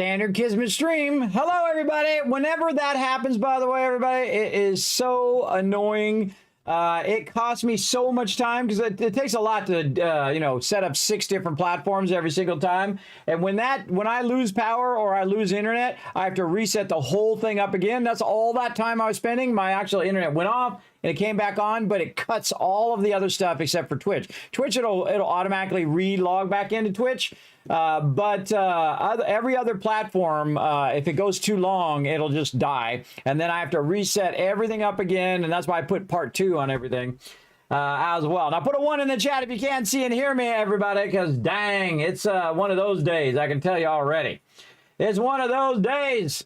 Standard Kismet stream. Hello, everybody. Whenever that happens, by the way, everybody, it is so annoying. It costs me so much time because it takes a lot to, set up 6 different platforms every single time. And when I lose power or I lose internet, I have to reset the whole thing up again. That's all that time I was spending. My actual internet went off and it came back on, but it cuts all of the other stuff except for Twitch. Twitch, it'll automatically re-log back into Twitch. But every other platform, if it goes too long, it'll just die. And then I have to reset everything up again. And that's why I put part 2 on everything as well. Now, put a 1 in the chat if you can't see and hear me, everybody, because dang, it's one of those days. I can tell you already. It's one of those days.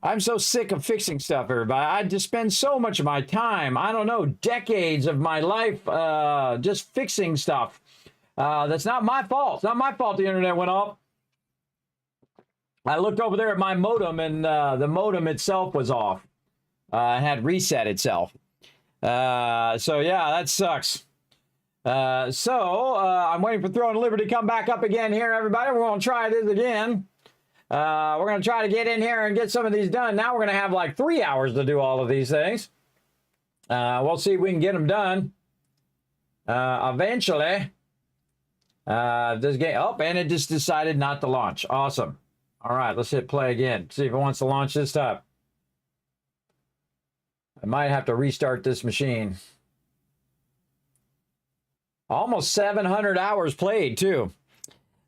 I'm so sick of fixing stuff, everybody. I just spend so much of my time, I don't know, decades of my life just fixing stuff. That's not my fault. It's not my fault the internet went off. I looked over there at my modem, and the modem itself was off. It had reset itself. So, yeah, that sucks. I'm waiting for Throne Liberty to come back up again here, everybody. We're going to try this again. We're going to try to get in here and get some of these done. Now we're going to have like 3 hours to do all of these things. We'll see if we can get them done. Eventually. This game, and it just decided not to launch. Awesome. All right, let's hit play again. See if it wants to launch this time. I might have to restart this machine. Almost 700 hours played, too.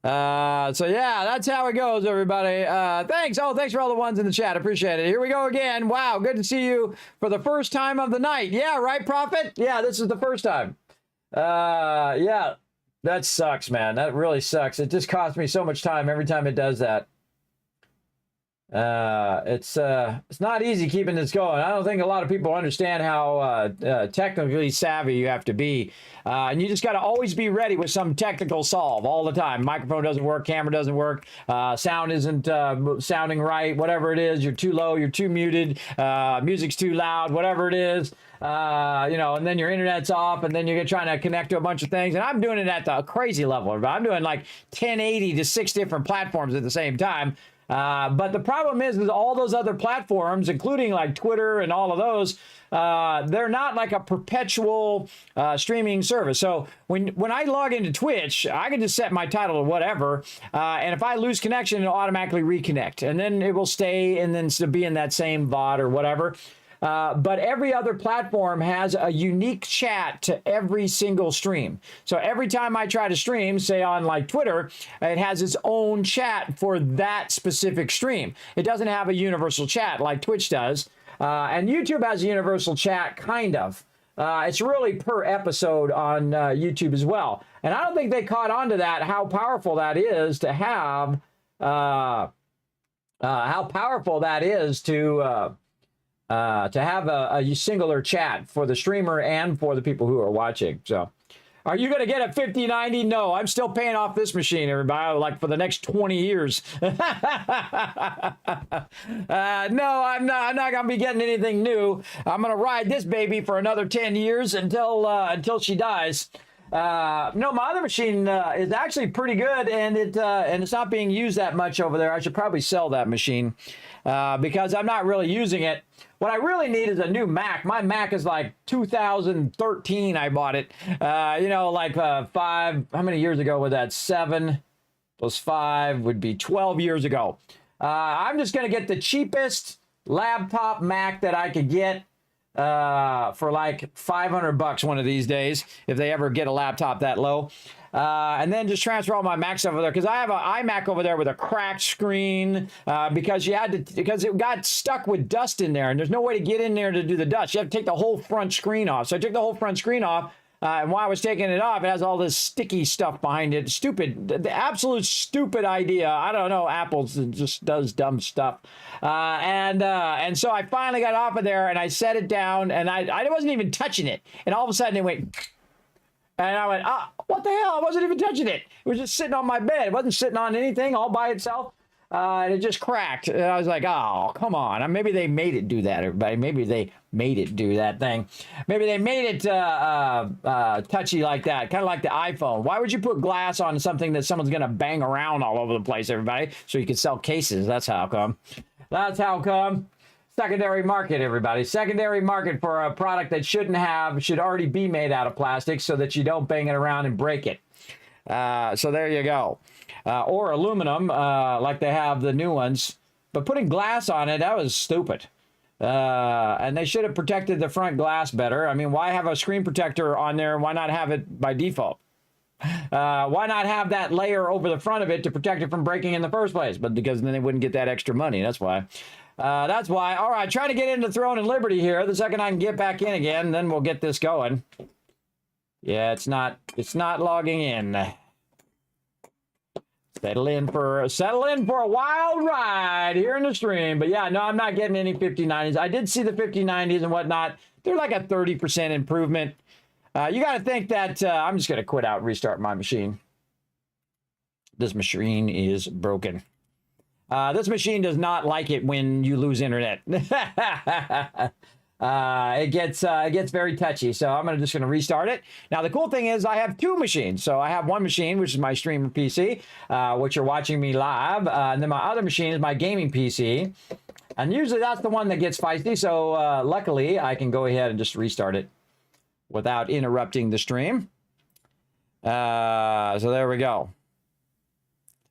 So yeah, that's how it goes, everybody. Thanks. Oh, thanks for all the ones in the chat. Appreciate it. Here we go again. Wow, good to see you for the first time of the night. Yeah, right, Prophet? Yeah, this is the first time. Yeah, that sucks, man. That really sucks. It just costs me so much time every time it does that. It's not easy keeping this going. I don't think a lot of people understand how technically savvy you have to be. And you just got to always be ready with some technical solve all the time. Microphone doesn't work, camera doesn't work, sound isn't sounding right, whatever it is, you're too low, you're too muted, music's too loud, whatever it is. And then your internet's off, and then you're trying to connect to a bunch of things. And I'm doing it at the crazy level. I'm doing like 1080 to 6 different platforms at the same time. But the problem is all those other platforms, including like Twitter and all of those, they're not like a perpetual streaming service. So when I log into Twitch, I can just set my title to whatever. And if I lose connection, it'll automatically reconnect. And then it will stay and then be in that same VOD or whatever. But every other platform has a unique chat to every single stream. So every time I try to stream, say on like Twitter, it has its own chat for that specific stream. It doesn't have a universal chat like Twitch does. And YouTube has a universal chat, kind of. It's really per episode on YouTube as well. And I don't think they caught on to that, how powerful that is to have, to have a singular chat for the streamer and for the people who are watching. So, are you going to get a 5090? No, I'm still paying off this machine, everybody, like for the next 20 years. No, I'm not going to be getting anything new. I'm going to ride this baby for another 10 years until she dies. No, my other machine is actually pretty good, and it's not being used that much over there. I should probably sell that machine because I'm not really using it. What I really need is a new Mac. My Mac is like 2013. I bought it. How many years ago was that? 7 plus 5 would be 12 years ago. I'm just going to get the cheapest laptop Mac that I could get. For like $500 one of these days, if they ever get a laptop that low. And then just transfer all my Macs over there, because I have an iMac over there with a cracked screen because it got stuck with dust in there, and there's no way to get in there to do the dust. You have to take the whole front screen off. So I took the whole front screen off. And while I was taking it off, it has all this sticky stuff behind it. Stupid, the absolute stupid idea. I don't know. Apple just does dumb stuff. And so I finally got off of there and I set it down, and I wasn't even touching it. And all of a sudden it went, and I went, what the hell? I wasn't even touching it. It was just sitting on my bed. It wasn't sitting on anything all by itself. and it just cracked. And I was like, oh, come on. Maybe they made it do that, everybody. Maybe they made it do that thing. Maybe they made it touchy like that, kind of like the iPhone. Why would you put glass on something that someone's going to bang around all over the place, everybody? So you can sell cases. That's how come. That's how come. Secondary market, everybody. Secondary market for a product that should already be made out of plastic so that you don't bang it around and break it. So there you go. Or aluminum, like they have the new ones. But putting glass on it, that was stupid. And they should have protected the front glass better. I mean, why have a screen protector on there? Why not have it by default? Why not have that layer over the front of it to protect it from breaking in the first place? But because then they wouldn't get that extra money. That's why. That's why. All right, trying to get into Throne and Liberty here. The second I can get back in again, then we'll get this going. Yeah, it's not logging in. Settle in for a wild ride here in the stream. But yeah, no, I'm not getting any 5090s. I did see the 5090s and whatnot. They're like a 30% improvement. You got to think that I'm just going to quit out and restart my machine. This machine is broken. This machine does not like it when you lose internet. It gets very touchy, so I'm just going to restart it. Now, the cool thing is I have two machines. So I have one machine, which is my streamer PC, which you're watching me live. And then my other machine is my gaming PC. And usually that's the one that gets feisty. So luckily, I can go ahead and just restart it without interrupting the stream. So there we go.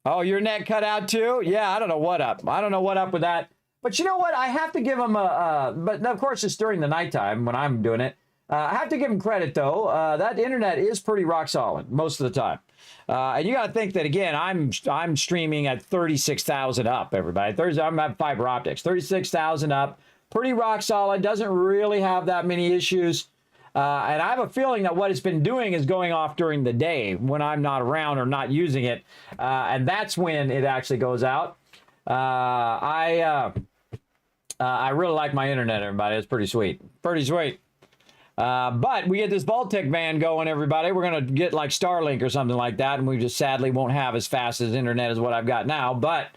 Oh, your net cut out too? Yeah, I don't know what up. I don't know what up with that. But you know what? I have to give them but of course it's during the nighttime when I'm doing it. I have to give them credit though. That internet is pretty rock solid most of the time. And you got to think that again, I'm streaming at 36,000 up, everybody. I'm at fiber optics, 36,000 up, pretty rock solid. Doesn't really have that many issues. And I have a feeling that what it's been doing is going off during the day when I'm not around or not using it. And that's when it actually goes out. I really like my internet, everybody. It's pretty sweet. Pretty sweet. But we get this Vault-Tec van going, everybody. We're going to get like Starlink or something like that. And we just sadly won't have as fast as internet as what I've got now. But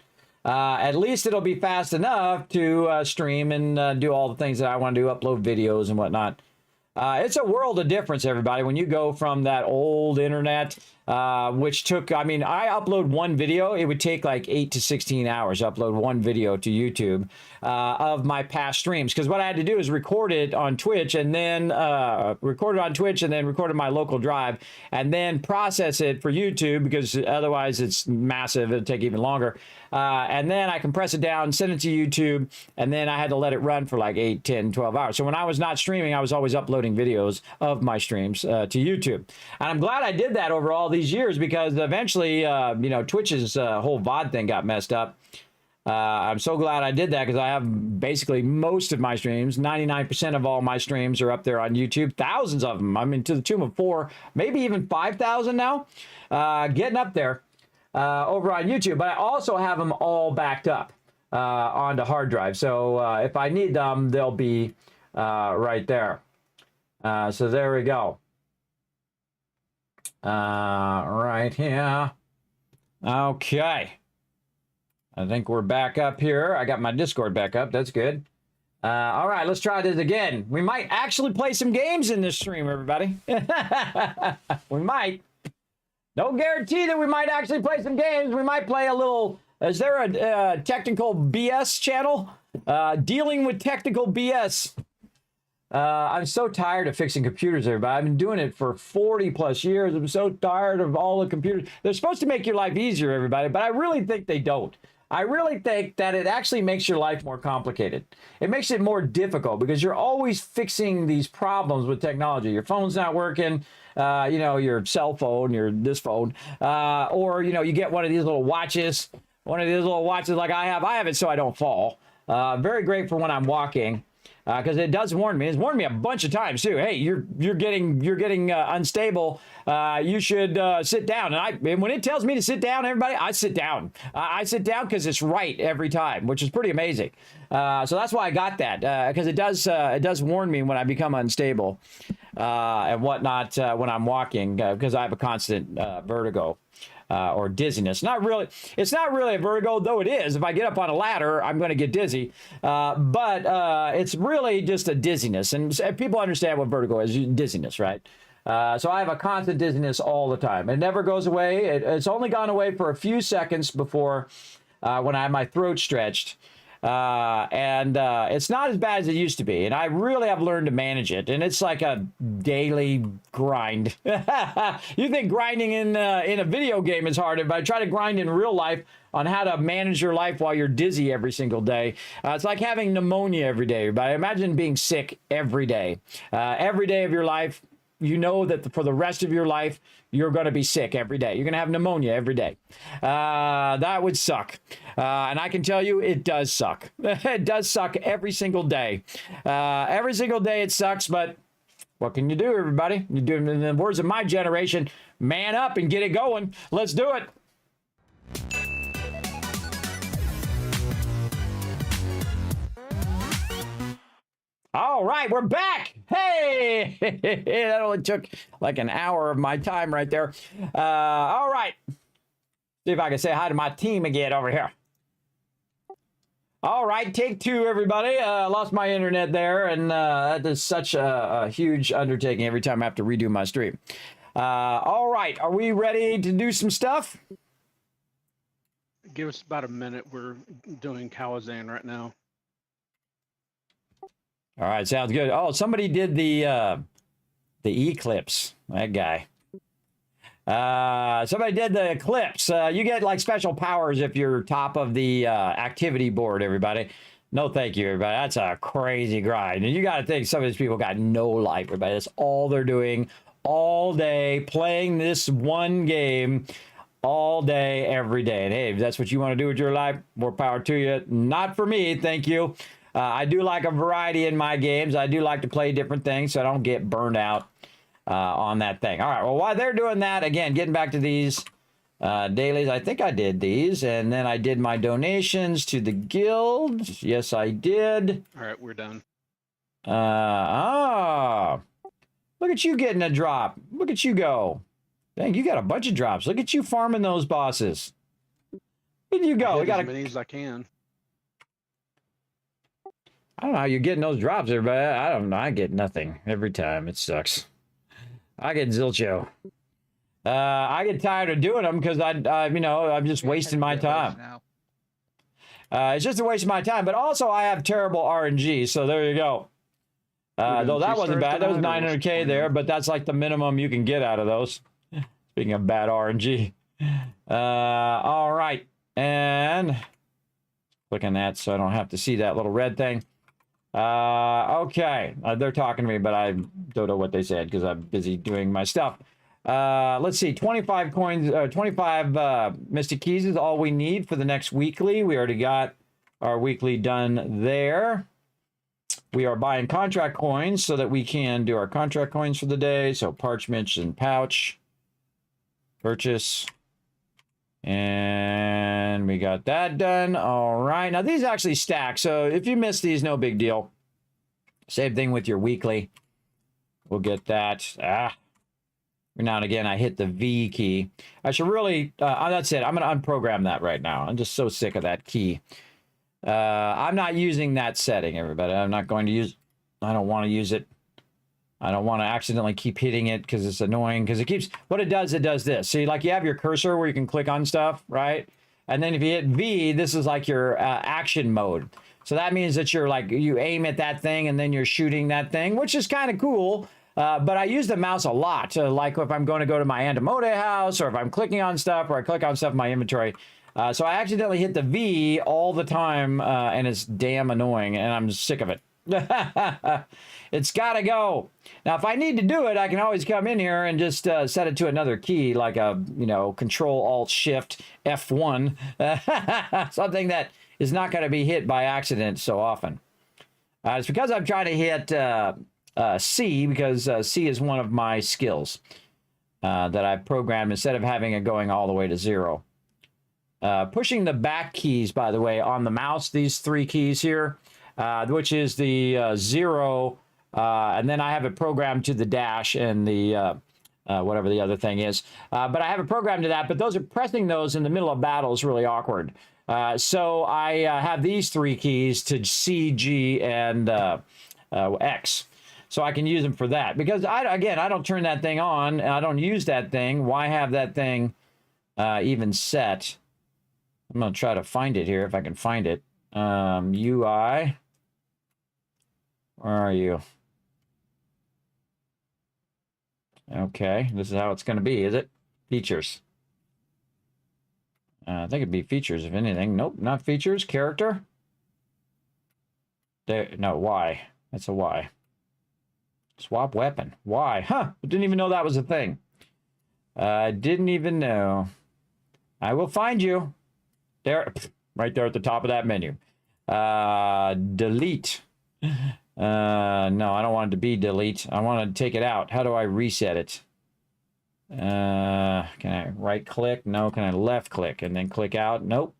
at least it'll be fast enough to stream and do all the things that I want to do, upload videos and whatnot. It's a world of difference, everybody, when you go from that old internet, which took, I mean, I upload one video. It would take like 8 to 16 hours to upload one video to YouTube of my past streams. Because what I had to do is record it on Twitch and then record my local drive and then process it for YouTube because otherwise it's massive. It'll take even longer. And then I compress it down, send it to YouTube, and then I had to let it run for like 8, 10, 12 hours. So when I was not streaming, I was always uploading videos of my streams to YouTube. And I'm glad I did that over all these years because eventually, Twitch's whole VOD thing got messed up. I'm so glad I did that because I have basically most of my streams, 99% of all my streams are up there on YouTube, thousands of them. I mean, to the tune of 4, maybe even 5,000 now, getting up there. Over on YouTube, but I also have them all backed up onto hard drive. So if I need them, they'll be right there. So there we go. Right here. Okay. I think we're back up here. I got my Discord back up. That's good. All right, let's try this again. We might actually play some games in this stream, everybody. We might. No guarantee that we might actually play some games. We might play a little... Is there a technical BS channel? Dealing with technical BS. I'm so tired of fixing computers, everybody. I've been doing it for 40 plus years. I'm so tired of all the computers. They're supposed to make your life easier, everybody, but I really think they don't. I really think that it actually makes your life more complicated. It makes it more difficult because you're always fixing these problems with technology. Your phone's not working, your cell phone, this phone, or, you get one of these little watches, like I have. I have it so I don't fall. Very great for when I'm walking. Because it does warn me. It's warned me a bunch of times too. Hey, you're getting unstable. You should sit down. And when it tells me to sit down, everybody, I sit down. I sit down because it's right every time, which is pretty amazing. So that's why I got that because it does warn me when I become unstable and whatnot when I'm walking because I have a constant vertigo. or dizziness. Not really. It's not really a vertigo, though it is. If I get up on a ladder, I'm going to get dizzy. But it's really just a dizziness. And people understand what vertigo is, dizziness, right? So I have a constant dizziness all the time. It never goes away. It's only gone away for a few seconds before when I have my throat stretched. And it's not as bad as it used to be. And I really have learned to manage it. And it's like a daily grind. You think grinding in a video game is hard, but I try to grind in real life on how to manage your life while you're dizzy every single day. It's like having pneumonia every day. But imagine being sick every day. Every day of your life, you know that for the rest of your life, you're going to be sick every day. You're going to have pneumonia every day. That would suck. And I can tell you, it does suck. It does suck every single day. Every single day it sucks, but what can you do, everybody? You do, in the words of my generation, man up and get it going. Let's do it. All right, we're back. Hey, that only took like an hour of my time right there. All right. See if I can say hi to my team again over here. All right, take two, everybody. Lost my internet there, and that is such a huge undertaking every time I have to redo my stream. All right, are we ready to do some stuff? Give us about a minute. We're doing Kawazan right now. All right, sounds good. Oh, somebody did the eclipse. That guy. Somebody did the eclipse. You get like special powers if you're top of the activity board, everybody. No, thank you, everybody. That's a crazy grind. And you got to think some of these people got no life, everybody. That's all they're doing all day, playing this one game all day, every day. And hey, if that's what you want to do with your life, more power to you. Not for me, thank you. I do like a variety in my games. I do like to play different things so I don't get burned out on that thing. All right, well, while they're doing that, again, getting back to these dailies, I think I did these, and then I did my donations to the guild. Yes, I did. All right, we're done. Look at you getting a drop. Look at you go. Dang, you got a bunch of drops. Look at you farming those bosses. Where you go? I We got as many as I can. I don't know how you're getting those drops there, but I don't know. I get nothing every time. It sucks. I get zilcho. I get tired of doing them because I'm just wasting my time. It's just a waste of my time, but also I have terrible RNG, so there you go. Though that wasn't bad. That was 900K there, but that's like the minimum you can get out of those. Speaking of bad RNG. All right. And clicking that so I don't have to see that little red thing. Okay. They're talking to me, but I don't know what they said because I'm busy doing my stuff. Let's see. 25 coins, 25 Mystic Keys is all we need for the next weekly. We already got our weekly done there. We are buying contract coins so that we can do our contract coins for the day. So parchment and pouch. Purchase. And we got that done. All right. Now, these actually stack. So if you miss these, no big deal. Same thing with your weekly. We'll get that. Every now and again, I hit the V key. I should really, that's it. I'm going to unprogram that right now. I'm just so sick of that key. I'm not using that setting, everybody. I'm not going to use, I don't want to use it. I don't want to accidentally keep hitting it because it's annoying because it keeps, what it does this. See, like you have your cursor where you can click on stuff, right? And then if you hit V, this is like your action mode. So that means that you're like, you aim at that thing and then you're shooting that thing, which is kind of cool. But I use the mouse a lot. Like if I'm going to go to my Antimonte house or if I'm clicking on stuff or I click on stuff in my inventory. So I accidentally hit the V all the time and it's damn annoying and I'm sick of it. It's got to go. Now, if I need to do it, I can always come in here and just set it to another key, like a, Control Alt Shift F1, something that is not going to be hit by accident so often. It's because I'm trying to hit C, because C is one of my skills that I've programmed instead of having it going all the way to 0. Pushing the back keys, by the way, on the mouse, these 3 keys here, which is the 0, and then I have it programmed to the dash and the whatever the other thing is. But I have a program to that, but pressing those in the middle of battle is really awkward. So I have these 3 keys to C, G, and X. So I can use them for that. Because, I don't turn that thing on, and I don't use that thing. Why have that thing even set? I'm going to try to find it here, if I can find it. UI. Where are you? Okay, this is how it's going to be, is it? Features. I think it'd be features, if anything. Nope, not features. Character. There, no, Y. That's a Y. Swap weapon. Y. Huh, I didn't even know that was a thing. I didn't even know. I will find you. There, right there at the top of that menu. Delete. No, I don't want it to be delete. I want to take it out. How do I reset it? Can I right click? No. Can I left click and then click out? Nope.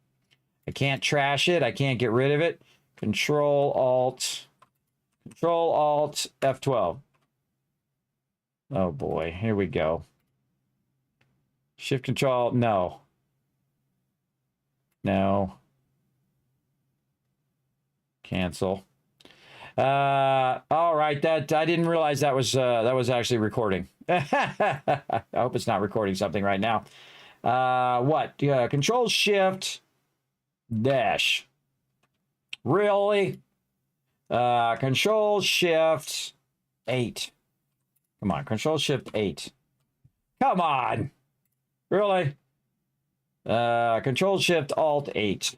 I can't trash it. I can't get rid of it. Control Alt F12. Oh boy, here we go. Shift Control, no. No. Cancel. All right, that I didn't realize that was actually recording. I hope it's not recording something right now. What? Control Shift Dash. Really? Control Shift 8. Come on, Control Shift 8. Come on. Really? Control Shift Alt 8.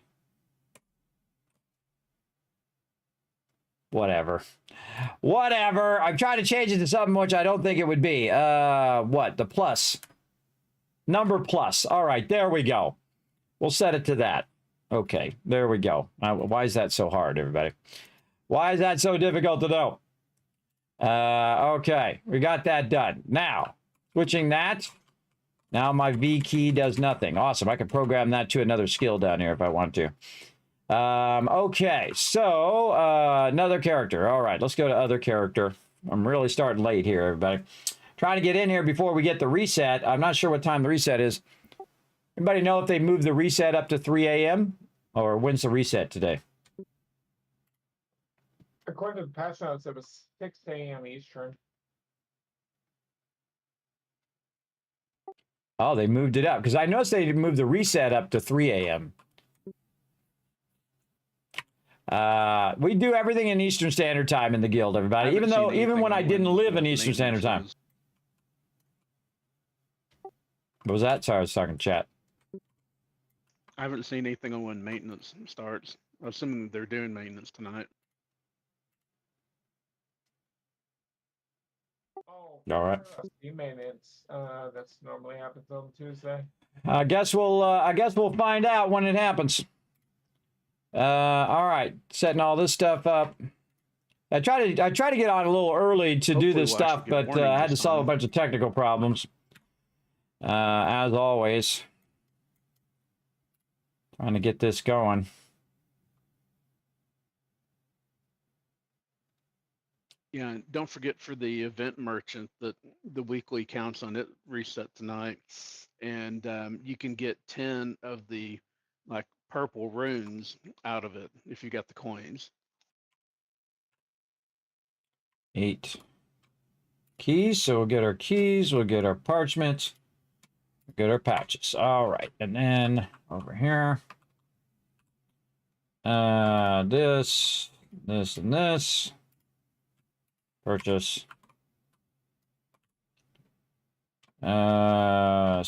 Whatever. I'm trying to change it to something which I don't think it would be. What? The plus. Number plus. All right, there we go. We'll set it to that. Okay, there we go. Why is that so hard, everybody? Why is that so difficult to do? Okay, we got that done. Now, switching that. Now my V key does nothing. Awesome. I can program that to another skill down here if I want to. Okay, so another character. All right, let's go to other character. I'm really starting late here, everybody. Trying to get in here before we get the reset. I'm not sure what time the reset is. Anybody know if they moved the reset up to 3 a.m.? Or when's the reset today? According to the patch notes, it was 6 a.m. Eastern. Oh, they moved it up. Because I noticed they moved the reset up to 3 a.m. We do everything in Eastern Standard Time in the guild, everybody. Even when I didn't live in Eastern Standard Time. What was that? Sorry, I was talking chat. I haven't seen anything on when maintenance starts. I'm assuming they're doing maintenance tonight. Oh, all right. Steam maintenance. That's normally happens on Tuesday. I guess we'll find out when it happens. All right, setting all this stuff up. I try to get on a little early to do this stuff, but I had to solve a bunch of technical problems. As always, trying to get this going. Yeah, and don't forget for the event merchant that the weekly counts on it reset tonight, and you can get 10 of the purple runes out of it if you got the coins. 8 keys, so we'll get our keys, we'll get our parchment, we'll get our patches. All right, and then over here, this, and this. Purchase. Sterilite.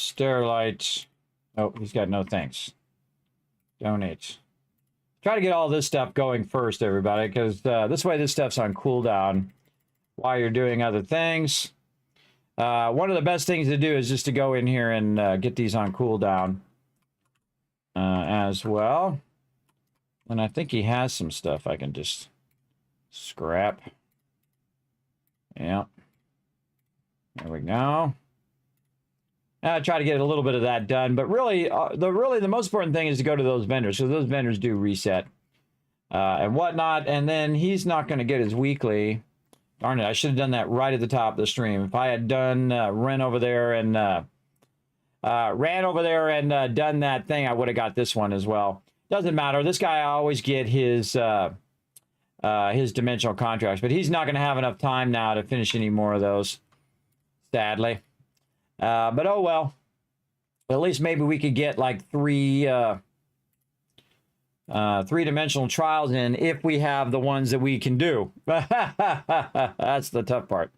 Oh, he's got no thanks. Donate. Try to get all this stuff going first, everybody, because this way this stuff's on cooldown while you're doing other things. One of the best things to do is just to go in here and get these on cooldown as well. And I think he has some stuff I can just scrap. Yeah. There we go. I try to get a little bit of that done, but really, the most important thing is to go to those vendors, because those vendors do reset and whatnot. And then he's not going to get his weekly Darn it, I should have done that right at the top of the stream. If I had done ran over there and done that thing, I would have got this one as well. Doesn't matter. This guy, I always get his dimensional contracts, but he's not going to have enough time now to finish any more of those, sadly. But oh well. At least maybe we could get like three-dimensional trials in if we have the ones that we can do. That's the tough part.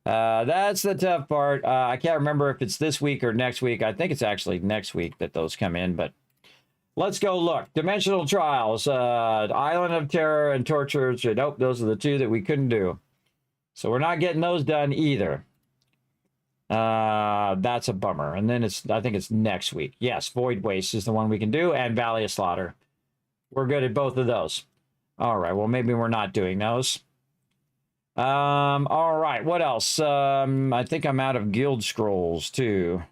That's the tough part. I can't remember if it's this week or next week. I think it's actually next week that those come in, but let's go look. Dimensional trials, Island of Terror and Torture. Nope, those are the two that we couldn't do. So we're not getting those done either. That's a bummer. And then I think it's next week. Yes, Void Waste is the one we can do, and Valley of Slaughter. We're good at both of those. All right, well, maybe we're not doing those. All right, what else? I think I'm out of guild scrolls, too.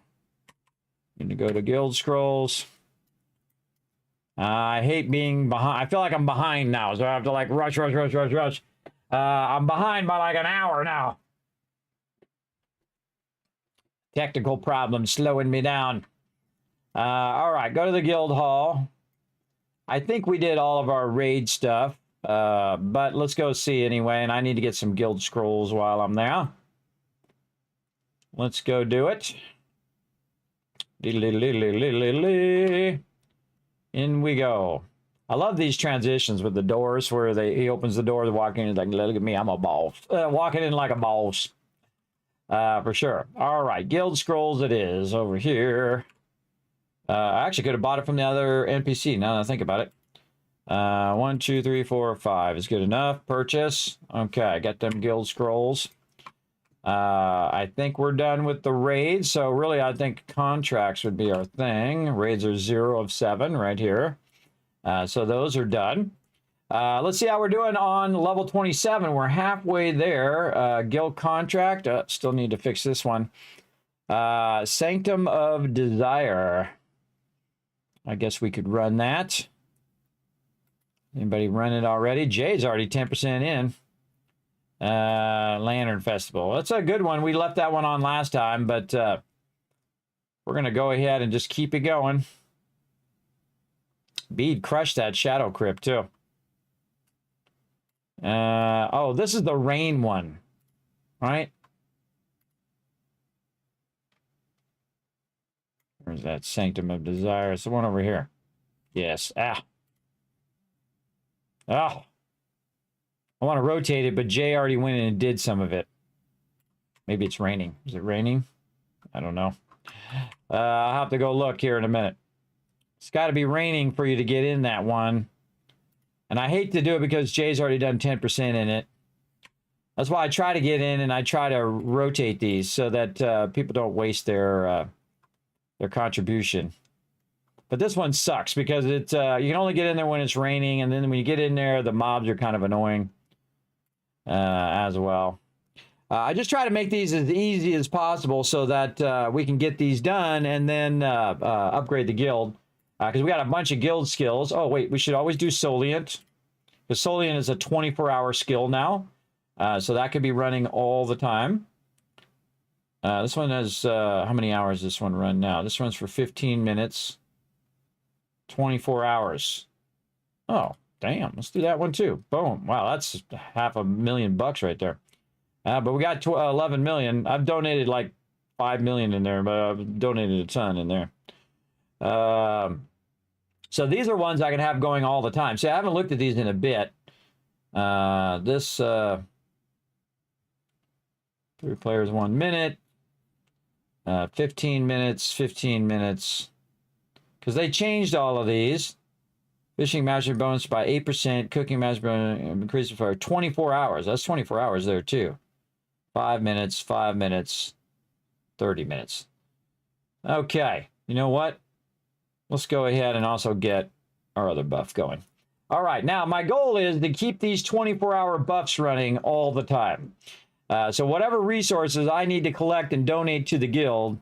Need to go to guild scrolls. I hate being behind. I feel like I'm behind now, so I have to, like, rush. I'm behind by, like, an hour now. Technical problems slowing me down. All right, go to the guild hall. I think we did all of our raid stuff, but let's go see anyway, and I need to get some guild scrolls while I'm there. Let's go do it. In we go. I love these transitions with the doors where he opens the door, they walk in, and like, look at me, I'm a boss. Walking in like a boss. For sure. All right, guild scrolls it is over here. I actually could have bought it from the other NPC now that I think about it. 1, 2, 3, 4, 5 is good enough. Purchase. Okay, I got them guild scrolls. I think we're done with the raids. So really, I think contracts would be our thing. Raids are 0 of 7 right here. So those are done. Let's see how we're doing on level 27. We're halfway there. Guild contract. Still need to fix this one. Sanctum of Desire. I guess we could run that. Anybody run it already? Jay's already 10% in. Lantern Festival. That's a good one. We left that one on last time, but we're going to go ahead and just keep it going. Bede crushed that Shadow Crypt, too. Oh, this is the rain one, right? Where's that Sanctum of Desire? It's the one over here. Yes. Ah. Oh. I want to rotate it, but Jay already went in and did some of it. Maybe it's raining. Is it raining? I don't know. I'll have to go look here in a minute. It's got to be raining for you to get in that one. And I hate to do it because Jay's already done 10% in it. That's why I try to get in and I try to rotate these so that people don't waste their contribution. But this one sucks because you can only get in there when it's raining, and then when you get in there, the mobs are kind of annoying as well. I just try to make these as easy as possible so that we can get these done and then upgrade the guild. Because we got a bunch of guild skills. Oh, wait, we should always do Solient. Because Solient is a 24-hour skill now. So that could be running all the time. This one has, how many hours does this one run now? This runs for 15 minutes. 24 hours. Oh, damn. Let's do that one too. Boom. Wow, that's $500,000 right there. But we got 11 million. I've donated like 5 million in there, but I've donated a ton in there. So these are ones I can have going all the time. See, I haven't looked at these in a bit. This 3 players 1 minute. 15 minutes, 15 minutes. Because they changed all of these. Fishing mastery bonus by 8%. Cooking mastery bonus increases for 24 hours. That's 24 hours there too. 5 minutes, 5 minutes, 30 minutes. Okay. You know what? Let's go ahead and also get our other buff going. All right. Now, my goal is to keep these 24-hour buffs running all the time. So whatever resources I need to collect and donate to the guild,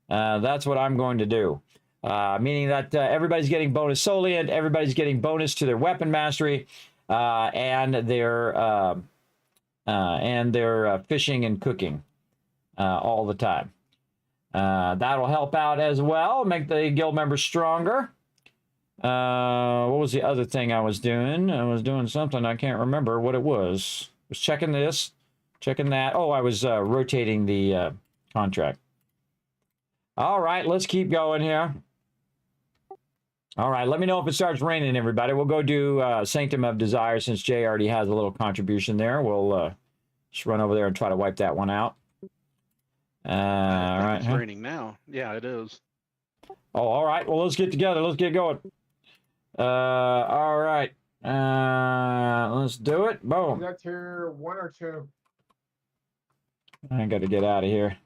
that's what I'm going to do. Meaning that everybody's getting bonus Solient, everybody's getting bonus to their weapon mastery, and their and they're fishing and cooking all the time. That'll help out as well, make the guild members stronger. What was the other thing I was doing? I was doing something. I can't remember what it was. I was checking this, checking that. Oh, I was rotating the contract. All right, let's keep going here. All right, let me know if it starts raining, everybody. We'll go do Sanctum of Desire since Jay already has a little contribution there. We'll just run over there and try to wipe that one out. All right. It's raining now. Yeah, it is. Oh, all right. Well, let's get together. Let's get going. All right. Let's do it. Is Boom. that tier 1 or 2? I got to get out of here.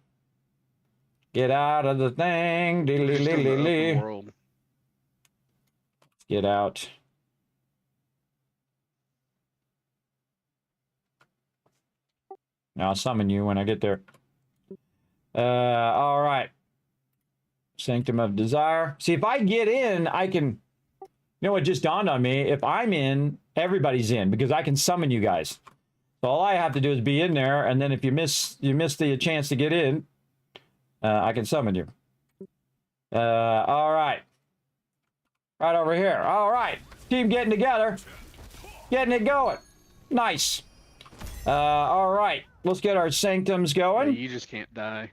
Get out of the thing. We're just in the open world. Get out. I'll summon you when I get there. All right. Sanctum of Desire. See, if I get in, I can... You know what just dawned on me? If I'm in, everybody's in because I can summon you guys. So all I have to do is be in there, and then if you miss the chance to get in, I can summon you. All right. Right over here. All right. Team getting together. Getting it going. Nice. All right. Let's get our sanctums going. Yeah, you just can't die.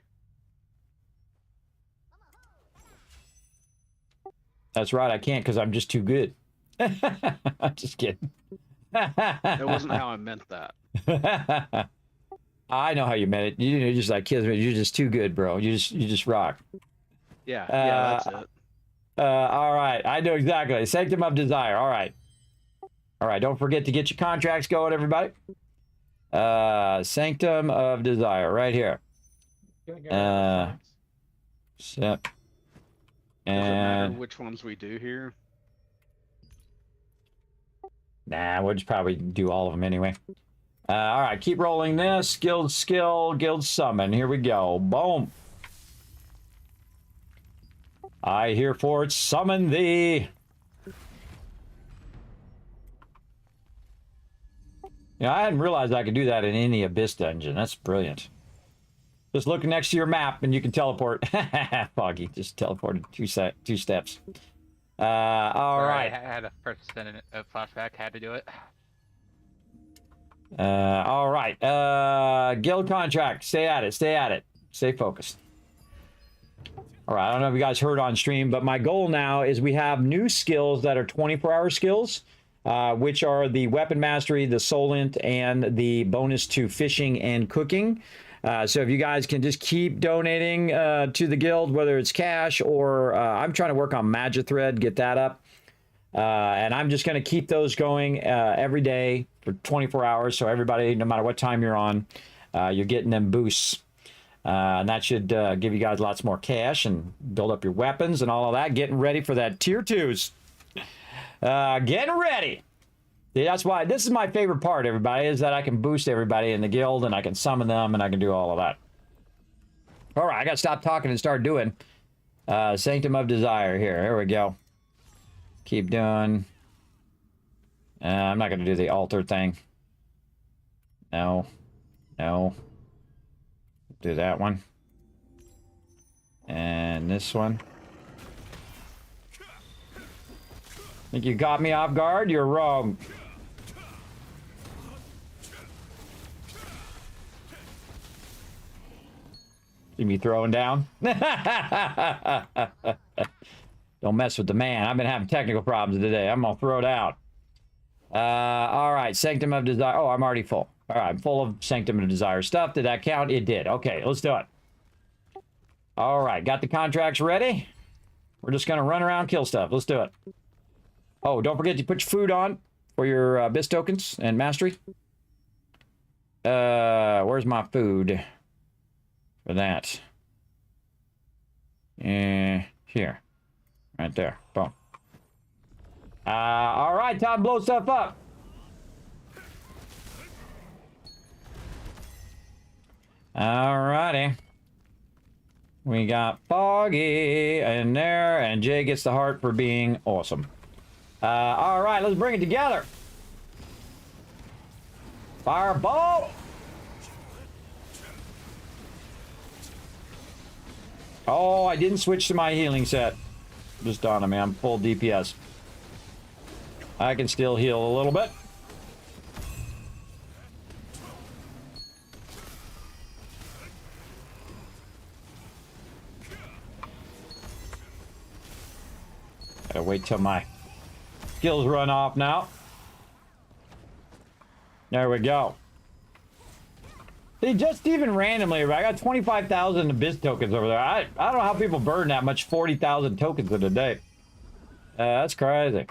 That's right. I can't because I'm just too good. I'm just kidding. That wasn't how I meant that. I know how you meant it. You're just like Kismet. You're just too good, bro. You just rock. Yeah, that's it. All right. I know exactly. Sanctum of Desire. All right. All right. Don't forget to get your contracts going, everybody. Sanctum of Desire right here. Set. Does it matter And which ones we do here? nah, we'll just probably do all of them anyway. All right, keep rolling this. Guild skill, guild summon. Here we go. Boom. I herefore summon thee. Yeah, I hadn't realized I could do that in any Abyss dungeon. That's brilliant. Just look next to your map and you can teleport. Foggy, just teleported two steps. All right. I had a flashback, had to do it. All right. Guild contract. Stay at it. Stay at it. Stay focused. All right. I don't know if you guys heard on stream, but my goal now is we have new skills that are 24-hour skills, which are the weapon mastery, the solent, and the bonus to fishing and cooking. So if you guys can just keep donating to the guild, whether it's cash or I'm trying to work on Magithread, get that up. And I'm just going to keep those going every day for 24 hours. So everybody, no matter what time you're on, you're getting them boosts. And that should give you guys lots more cash and build up your weapons and all of that. Getting ready for that tier 2s. Getting ready. See, that's why this is my favorite part, everybody, is that I can boost everybody in the guild and I can summon them and I can do all of that. All right, I got to stop talking and start doing Sanctum of Desire here. Here we go. Keep doing. I'm not going to do the altar thing. No. No. Do that one. And this one. Think you got me off guard? You're wrong. See me throwing down? Don't mess with the man. I've been having technical problems today. I'm going to throw it out. All right. Sanctum of Desire. Oh, I'm already full. All right. I'm full of Sanctum of Desire stuff. Did that count? It did. Okay. Let's do it. All right. Got the contracts ready. We're just going to run around, kill stuff. Let's do it. Oh, don't forget to put your food on for your Abyss tokens and mastery. Where's my food for that? Here. Right there. Boom. All right, time to blow stuff up. All righty. We got Foggy in there, and Jay gets the heart for being awesome. All right, let's bring it together. Fireball. Oh, I didn't switch to my healing set. Just dawned on me, I'm full DPS. I can still heal a little bit. Gotta wait till my skills run off now. There we go. See, just even randomly, I got 25,000 Abyss tokens over there. I don't know how people burn that much 40,000 tokens in a day. That's crazy.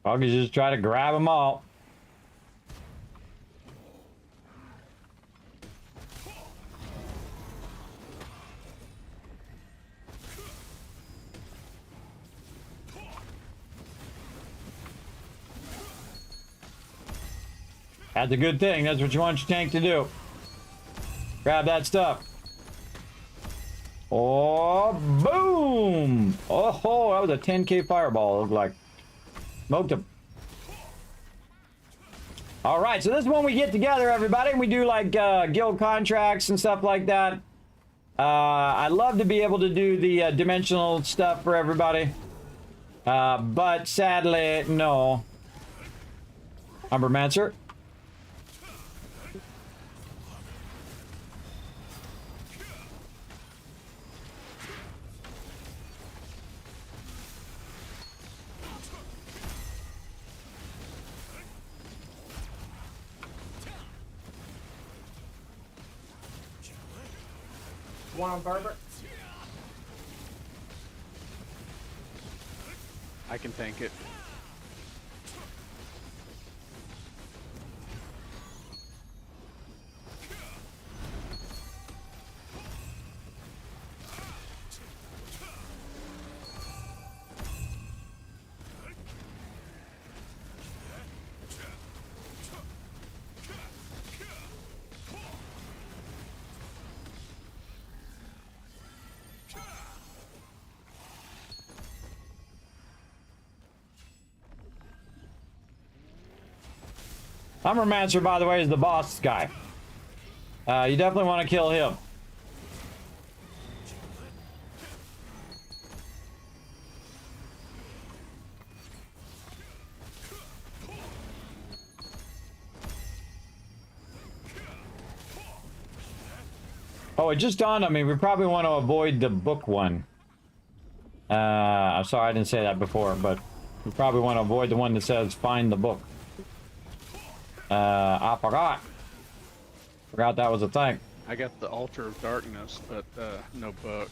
I'll just try to grab them all. That's a good thing. That's what you want your tank to do. Grab that stuff. Oh, boom! Oh, that was a 10k fireball. It looked like. Smoked him. All right, so this is when we get together, everybody, and we do like guild contracts and stuff like that. I'd love to be able to do the dimensional stuff for everybody, but sadly, no. Umbermancer. One on Barber. I can tank it. Umbermancer, by the way, is the boss guy. You definitely want to kill him. Oh, it just dawned on me. We probably want to avoid the book one. I'm sorry I didn't say that before, but we probably want to avoid the one that says find the book. I forgot. Forgot that was a thing. I got the Altar of Darkness, but no book.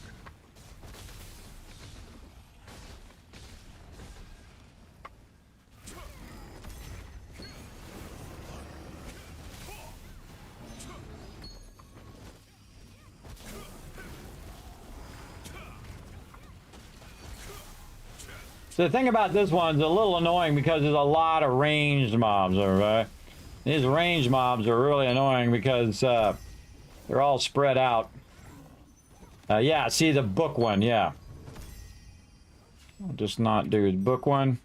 So the thing about this one's a little annoying because there's a lot of ranged mobs, alright? These ranged mobs are really annoying because they're all spread out. Yeah, see the book one, yeah. I'll just not do the book one.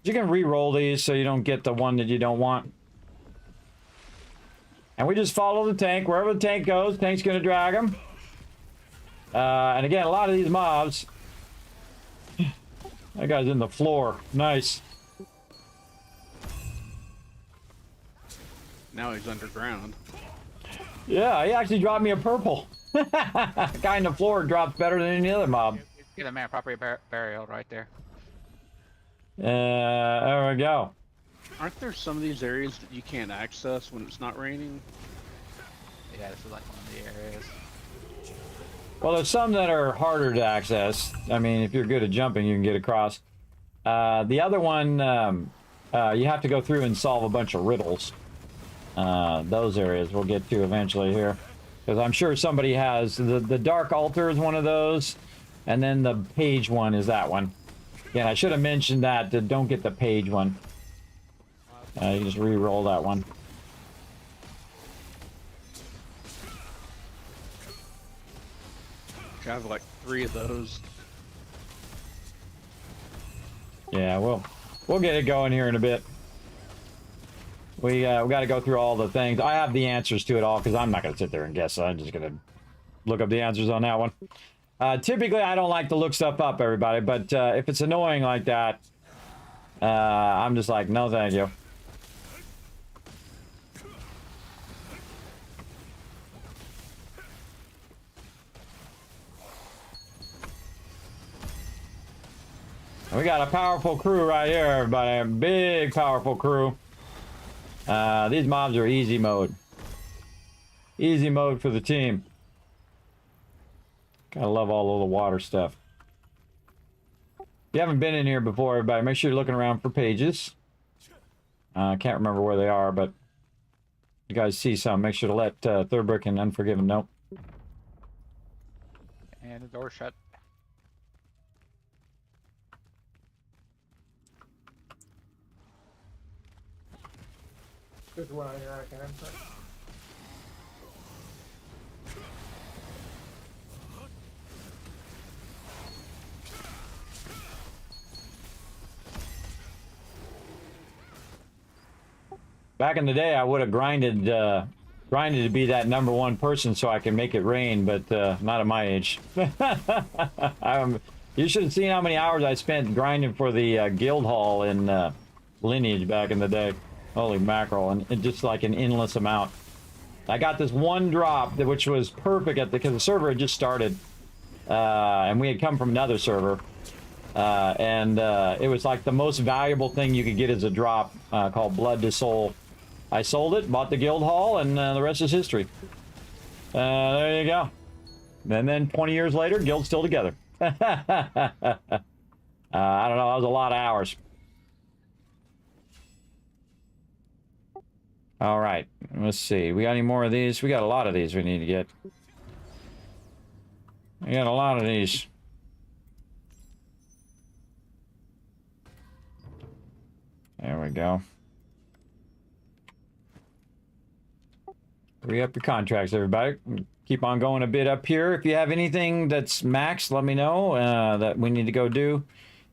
You can re-roll these so you don't get the one that you don't want. And we just follow the tank. Wherever the tank goes, tank's gonna drag them. And again, a lot of these mobs... That guy's in the floor. Nice. Now he's underground. Yeah, he actually dropped me a purple. Guy in the floor drops better than any other mob. Get a man property burial right there. There we go. Aren't there some of these areas that you can't access when it's not raining? Yeah, this is like one of the areas. Well, there's some that are harder to access. I mean, if you're good at jumping, you can get across. The other one, you have to go through and solve a bunch of riddles. Those areas we'll get to eventually here. Because I'm sure somebody has the Dark Altar is one of those, and then the Page one is that one. Yeah, I should have mentioned that. Don't get the Page one. You just re-roll that one. I have like 3 of those. Yeah, we'll get it going here in a bit. We got to go through all the things. I have the answers to it all because I'm not going to sit there and guess. I'm just going to look up the answers on that one. Typically, I don't like to look stuff up, everybody, but if it's annoying like that, I'm just like, no, thank you. We got a powerful crew right here, everybody. A big, powerful crew. These mobs are easy mode. Easy mode for the team. Gotta love all of the water stuff. If you haven't been in here before, everybody, make sure you're looking around for pages. I can't remember where they are, but you guys see some. Make sure to let Third Brick and Unforgiven know. And the door shut. There's one on your right hand side. Back in the day, I would have grinded to be that #1 person so I can make it rain, but not at my age. You should have seen how many hours I spent grinding for the guild hall in Lineage back in the day. Holy mackerel, and just like an endless amount. I got this one drop, which was perfect because the server had just started, and we had come from another server, and it was like the most valuable thing you could get as a drop, called Blood to Soul. I sold it, bought the guild hall, and the rest is history. There you go. And then 20 years later, guild's still together. I don't know, that was a lot of hours. All right, let's see. We got any more of these? We got a lot of these we need to get. We got a lot of these. There we go. Re-up your contracts, everybody. Keep on going a bit up here. If you have anything that's maxed, let me know that we need to go do.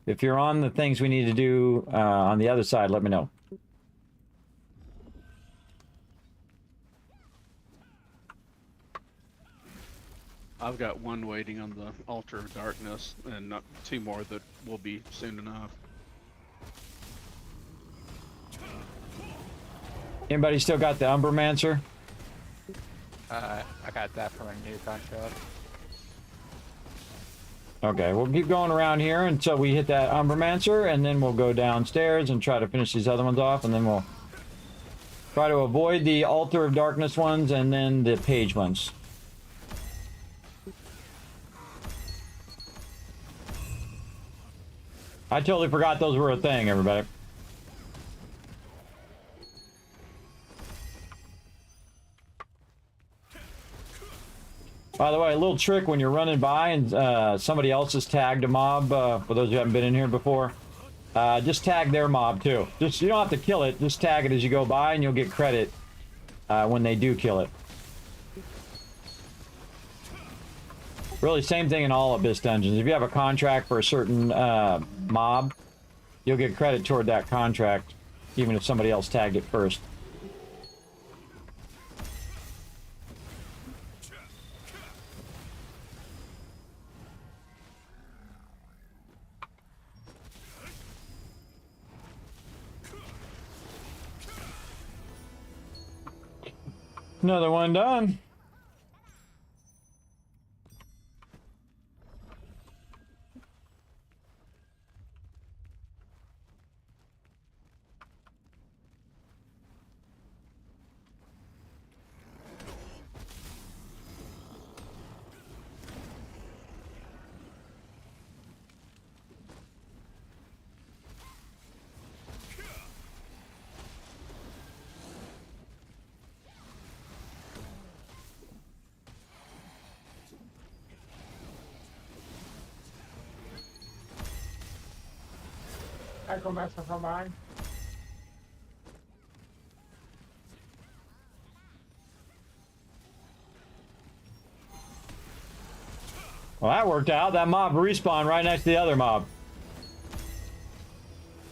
If you're on the things we need to do on the other side, let me know. I've got 1 waiting on the Altar of Darkness, and not 2 more that will be soon enough. Anybody still got the Umbermancer? I got that from a new contract. Okay, we'll keep going around here until we hit that Umbermancer, and then we'll go downstairs and try to finish these other ones off, and then we'll try to avoid the Altar of Darkness ones and then the Page ones. I totally forgot those were a thing, everybody. By the way, a little trick when you're running by and somebody else has tagged a mob, for those who haven't been in here before, just tag their mob too. Just, you don't have to kill it, just tag it as you go by and you'll get credit when they do kill it. Really, same thing in all Abyss dungeons. If you have a contract for a certain mob, you'll get credit toward that contract, even if somebody else tagged it first. Another one done. Echo from mine. Well, that worked out. That mob respawned right next to the other mob.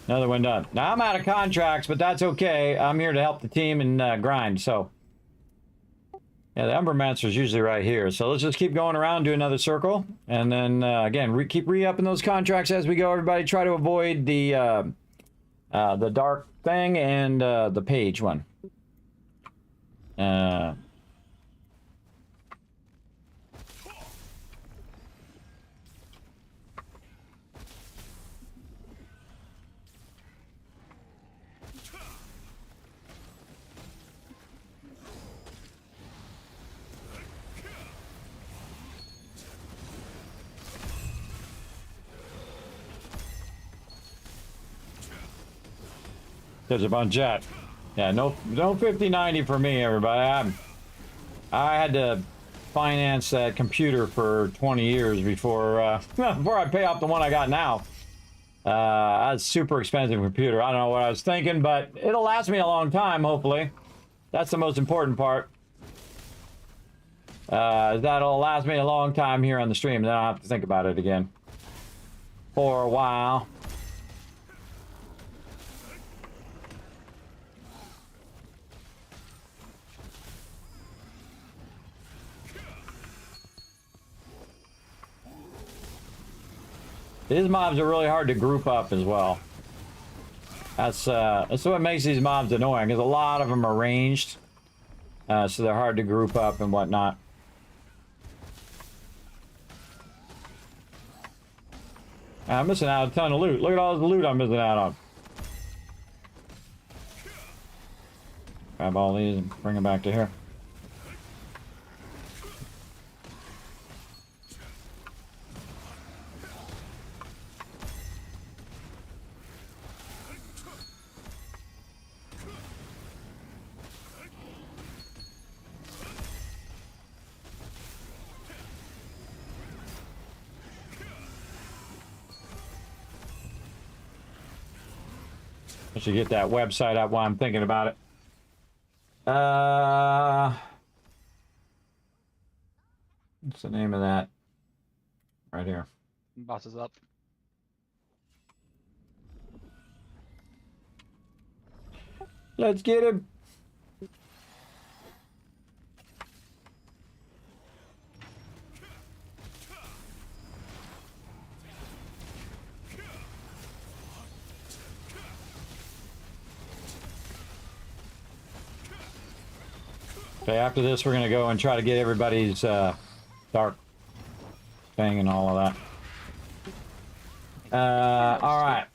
Another one done. Now I'm out of contracts, but that's okay. I'm here to help the team and grind. So, yeah, the Embermancer's usually right here. So let's just keep going around, do another circle, and then again keep re-upping those contracts as we go. Everybody, try to avoid the dark thing and the page one. There's a bunch of yeah, no 5090 for me, everybody. I had to finance that computer for 20 years before before I pay off the one I got now. That's a super expensive computer. I don't know what I was thinking, but it'll last me a long time, hopefully. That's the most important part. That'll last me a long time here on the stream, then I'll have to think about it again for a while. These mobs are really hard to group up as well. That's what makes these mobs annoying, because a lot of them are ranged. So they're hard to group up and whatnot. I'm missing out a ton of loot. Look at all the loot I'm missing out on. Grab all these and bring them back to here. I should get that website up while I'm thinking about it. What's the name of that? Right here. Boss is up. Let's get him. Okay, after this, we're going to go and try to get everybody's dark thing and all of that. All right.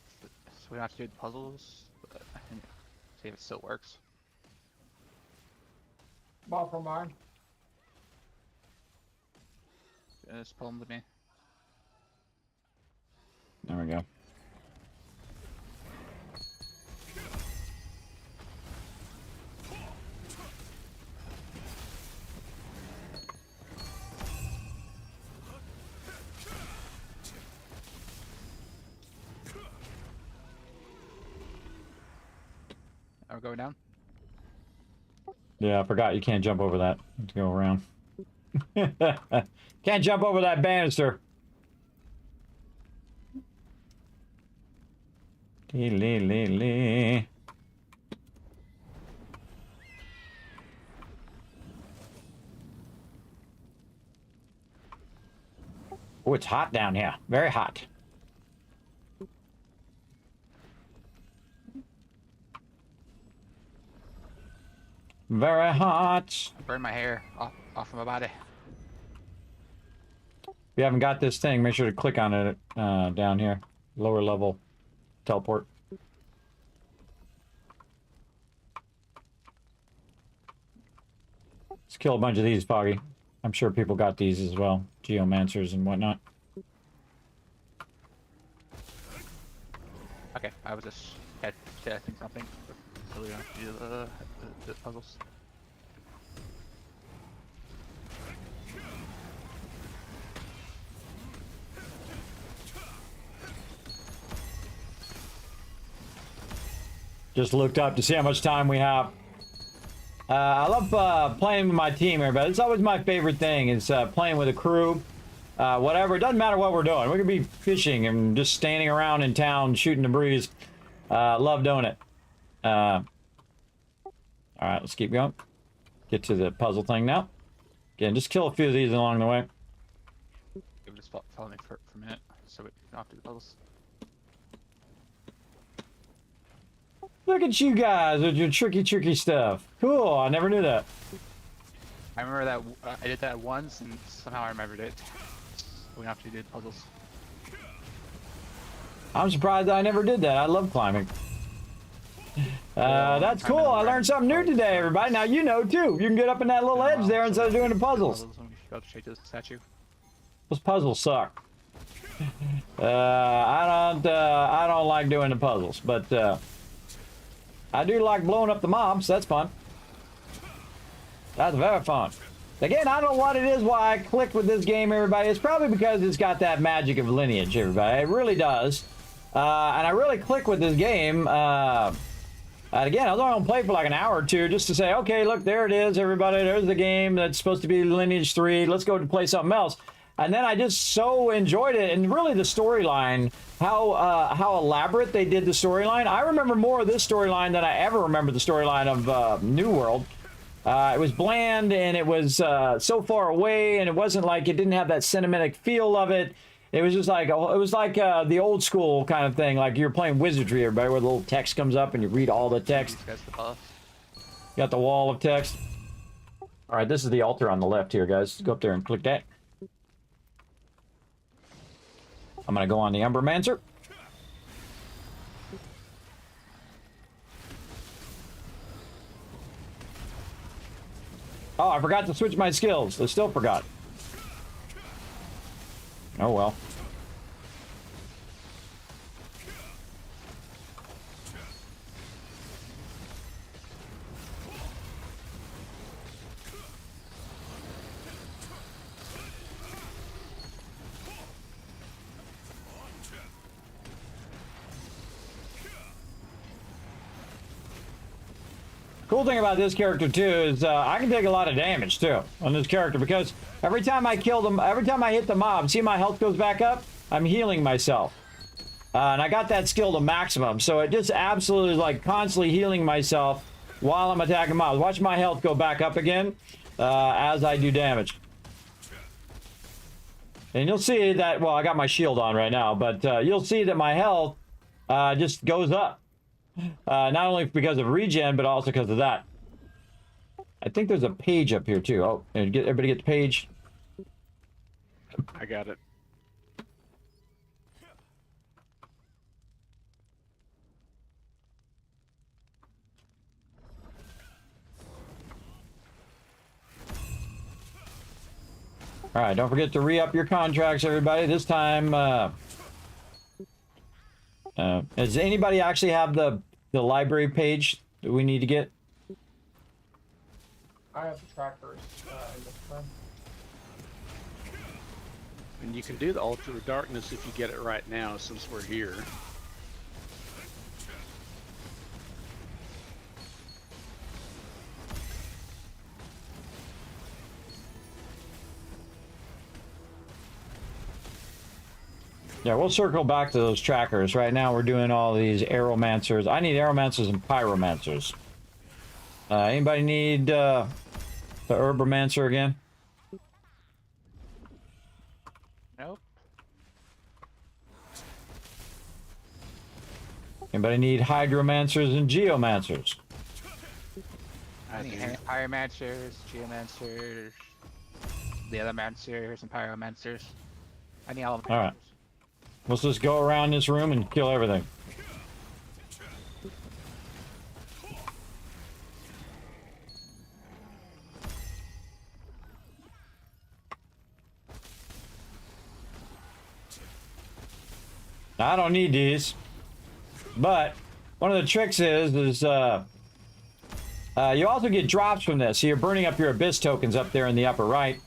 So we don't have to do the puzzles, but I can see if it still works. Ball from mine. Just pull them to me. There we go. Are we going down? Yeah, I forgot you can't jump over that. You have to go around. Can't jump over that banister. Lee. Oh, it's hot down here. Very hot. Very hot. I burned my hair off of my body. If you haven't got this thing, make sure to click on it down here. Lower level teleport. Let's kill a bunch of these, Foggy. I'm sure people got these as well. Geomancers and whatnot. Okay, I was just testing something. So we don't have to do the puzzles. Just looked up to see how much time we have. I love playing with my team here, but it's always my favorite thing is playing with a crew. Whatever, it doesn't matter what we're doing. We could be fishing and just standing around in town shooting the breeze. Love doing it. All right, let's keep going. Get to the puzzle thing now. Again, just kill a few of these along the way. Just follow me for a minute, so we don't have to do the puzzles. Look at you guys with your tricky stuff. Cool, I never knew that. I remember that I did that once, and somehow I remembered it. We don't have to do the puzzles. I'm surprised I never did that. I love climbing. That's cool. I learned something new today, everybody. Now you know too. You can get up in that little edge there instead of doing the puzzles. Go straight to the statue. Those puzzles suck. I don't like doing the puzzles, but I do like blowing up the mobs. That's fun. That's very fun. Again, I don't know what it is why I clicked with this game, everybody. It's probably because it's got that magic of lineage, everybody. It really does. And I really click with this game. And again, I was only going to play for like an hour or two just to say, okay, look, there it is, everybody. There's the game that's supposed to be Lineage 3. Let's go to play something else. And then I just so enjoyed it. And really the storyline, how elaborate they did the storyline. I remember more of this storyline than I ever remember the storyline of New World. It was bland and it was so far away, and it wasn't like, it didn't have that cinematic feel of it. It was just like, it was like the old school kind of thing, like you're playing Wizardry, everybody, where the little text comes up and you read all the text. That's the buff. You got the wall of text. All right, this is the altar on the left here, guys. Go up there and click that. I'm gonna go on the Umbermancer. Oh, I forgot to switch my skills. I still forgot. Oh well. Cool thing about this character too is I can take a lot of damage too on this character, because every time I kill them, every time I hit the mob, see my health goes back up? I'm healing myself. And I got that skill to maximum, so it just absolutely is like constantly healing myself while I'm attacking mobs. Watch my health go back up again as I do damage. And you'll see that, well, I got my shield on right now, but you'll see that my health just goes up. Not only because of regen, but also because of that. I think there's a page up here too. Oh, and everybody get the page. I got it. All right, don't forget to re-up your contracts, everybody. This time, does anybody actually have the library page that we need to get? I have the trackers in this one. And you can do the Altar of Darkness if you get it right now, since we're here. Yeah, we'll circle back to those trackers. Right now we're doing all these Aeromancers. I need Aeromancers and Pyromancers. Anybody need the Herbomancer again? Nope. Anybody need Hydromancers and Geomancers? I need Pyromancers, Geomancers, the other Mancers, and Pyromancers. I need all of them. All right. Let's just go around this room and kill everything. Now, I don't need these, but one of the tricks is you also get drops from this. So you're burning up your Abyss tokens up there in the upper right.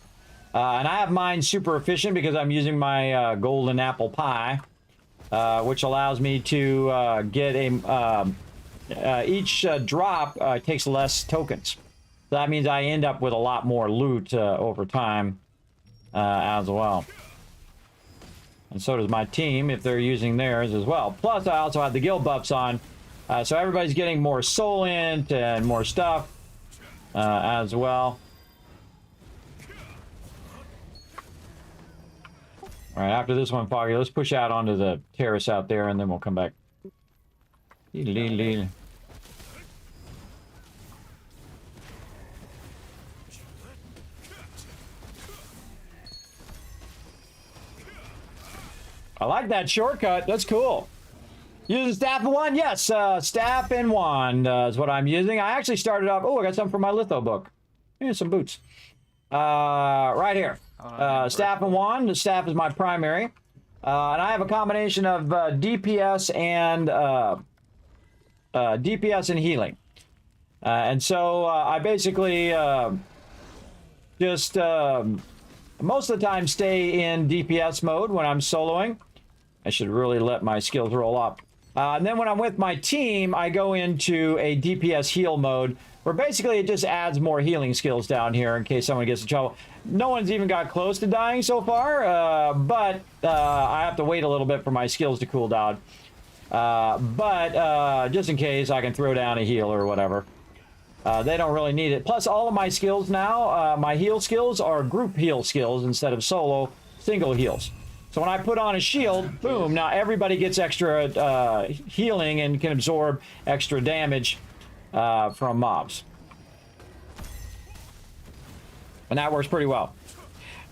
And I have mine super efficient because I'm using my golden apple pie, which allows me to get a each drop takes less tokens. So that means I end up with a lot more loot over time as well. And so does my team if they're using theirs as well. Plus, I also have the guild buffs on. So everybody's getting more soul int and more stuff as well. All right, after this one, Foggy, let's push out onto the terrace out there, and then we'll come back. I like that shortcut. That's cool. Using staff and wand? Yes, staff and wand is what I'm using. I actually started off... Oh, I got something from my litho book. Here's some boots. Right here. Staff and wand. The staff is my primary. And I have a combination of DPS and healing. And so I basically just most of the time stay in DPS mode when I'm soloing. I should really let my skills roll up. And then when I'm with my team, I go into a DPS heal mode, where basically it just adds more healing skills down here in case someone gets in trouble. No one's even got close to dying so far, but I have to wait a little bit for my skills to cool down. But just in case, I can throw down a heal or whatever. They don't really need it. Plus, all of my skills now, my heal skills are group heal skills instead of solo single heals. So when I put on a shield, boom, now everybody gets extra healing and can absorb extra damage from mobs. And that works pretty well.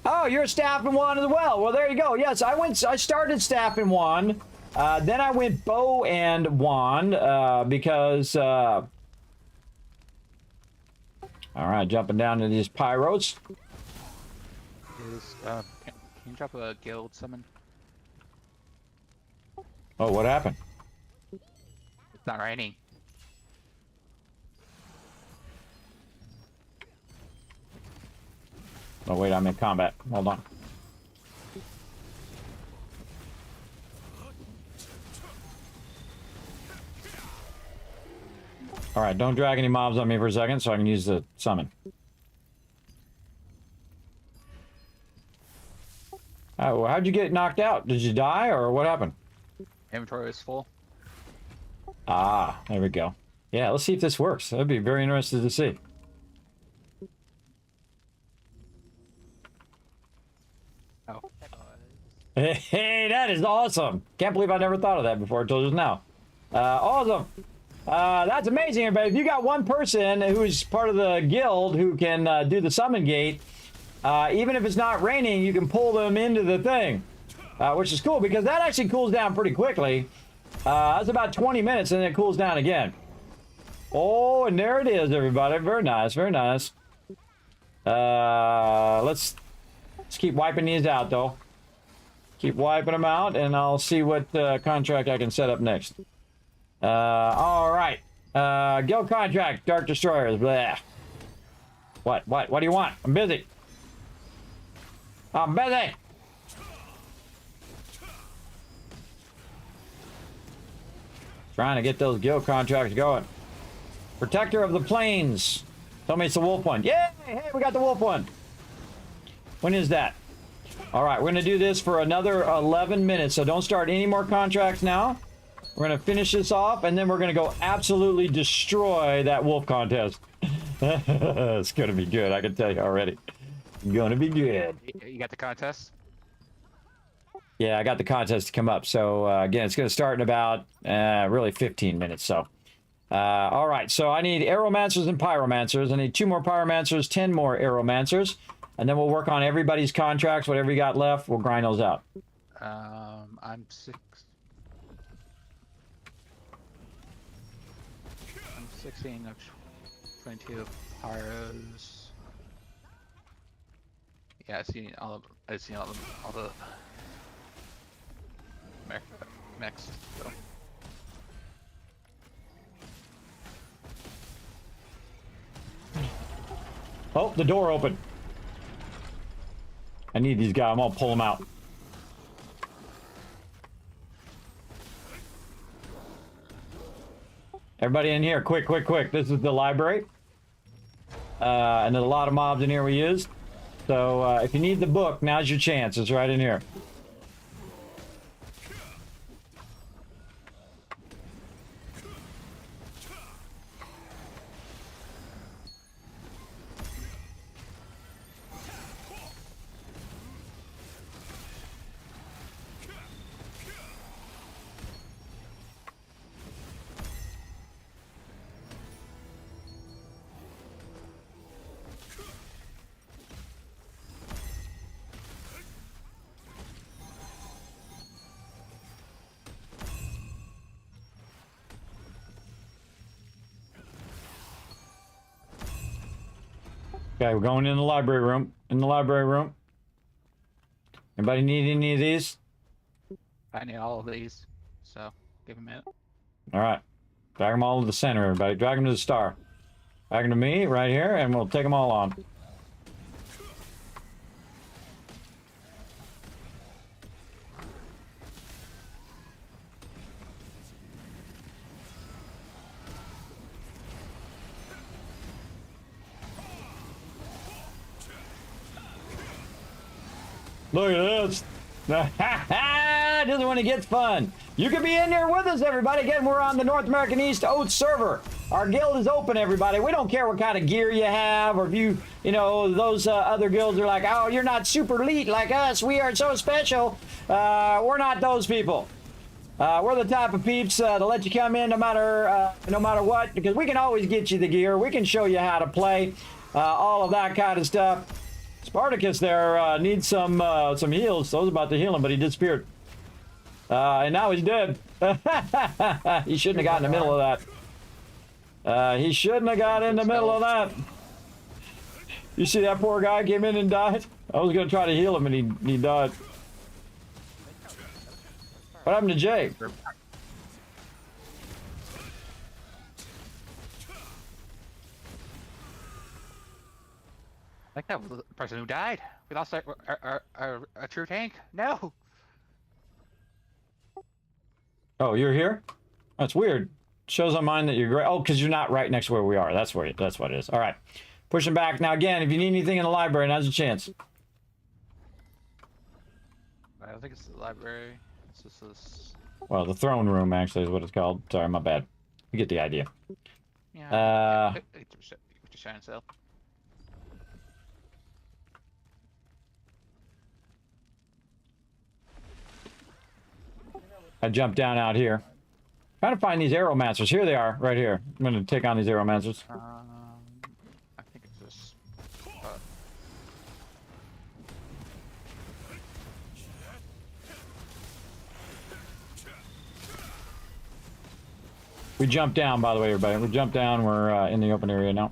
Oh, you're a staff and wand as well. Well, there you go. Yes, I started staff and wand. Then I went bow and wand because... all right, jumping down to these pyros. Can you drop a guild summon? Oh, what happened? It's not raining. Oh, wait, I'm in combat. Hold on. All right, don't drag any mobs on me for a second so I can use the summon. Oh, how'd you get knocked out? Did you die or what happened? Inventory is full. Ah, there we go. Yeah, let's see if this works. That'd be very interesting to see. Oh. Hey, that is awesome. Can't believe I never thought of that before until just now. Awesome. That's amazing, everybody. If you got one person who's part of the guild who can do the summon gate, even if it's not raining, you can pull them into the thing, which is cool because that actually cools down pretty quickly. That's about 20 minutes and then it cools down again. Oh, and there it is, everybody. Very nice, very nice. Let's keep wiping these out, though. Keep wiping them out, and I'll see what contract I can set up next. All right. Guild contract, Dark Destroyers. Blah. What do you want? I'm busy. I'm busy. Trying to get those guild contracts going. Protector of the Plains. Tell me it's the wolf one. Yay! Hey, we got the wolf one. When is that? All right, we're going to do this for another 11 minutes, so don't start any more contracts now. We're going to finish this off, and then we're going to go absolutely destroy that wolf contest. It's going to be good, I can tell you already. It's going to be good. You got the contest? Yeah, I got the contest to come up. So, again, it's going to start in about, really 15 minutes, so. All right, so I need Aeromancers and Pyromancers. I need 2 more Pyromancers, 10 more Aeromancers. And then we'll work on everybody's contracts, whatever you got left, we'll grind those out. I'm 16 of 22 pyros. Yeah, I've seen all the mechs. So. Oh, the door opened. I need these guys. I'm gonna pull them out. Everybody in here, quick, quick, quick. This is the library. And there's a lot of mobs in here we used. So if you need the book, now's your chance. It's right in here. Okay, we're going in the library room. In the library room. Anybody need any of these? I need all of these, so give a minute. All right. Drag them all to the center, everybody. Drag them to the star. Drag them to me right here, and we'll take them all on. Look at this. This is when it gets fun. You can be in there with us, everybody. Again, we're on the North American East Oath server. Our guild is open, everybody. We don't care what kind of gear you have, or if you know, those other guilds are like, oh, you're not super elite like us. We are so special. We're not those people. We're the type of peeps to let you come in no matter what, because we can always get you the gear. We can show you how to play, all of that kind of stuff. Spartacus there needs some heals. So I was about to heal him, but he disappeared. And now he's dead. He shouldn't have got in the middle of that. He shouldn't have got in the middle of that. You see that poor guy came in and died? I was going to try to heal him, and he died. What happened to Jay? I think that was the person who died. We lost our true tank. No. Oh, you're here? That's weird. Shows on mine that you're great. Oh, because you're not right next to where we are. That's what it is. All right. Pushing back. Now, again, if you need anything in the library, now's your chance. I don't think it's the library. It's just this. Well, the throne room, actually, is what it's called. Sorry, my bad. You get the idea. Yeah. What you're trying to sell. I jumped down out here. Trying to find these Aeromancers. Here they are, right here. I'm going to take on these Aeromancers. I think it's this. We jumped down, by the way, everybody. We jumped down. We're in the open area now.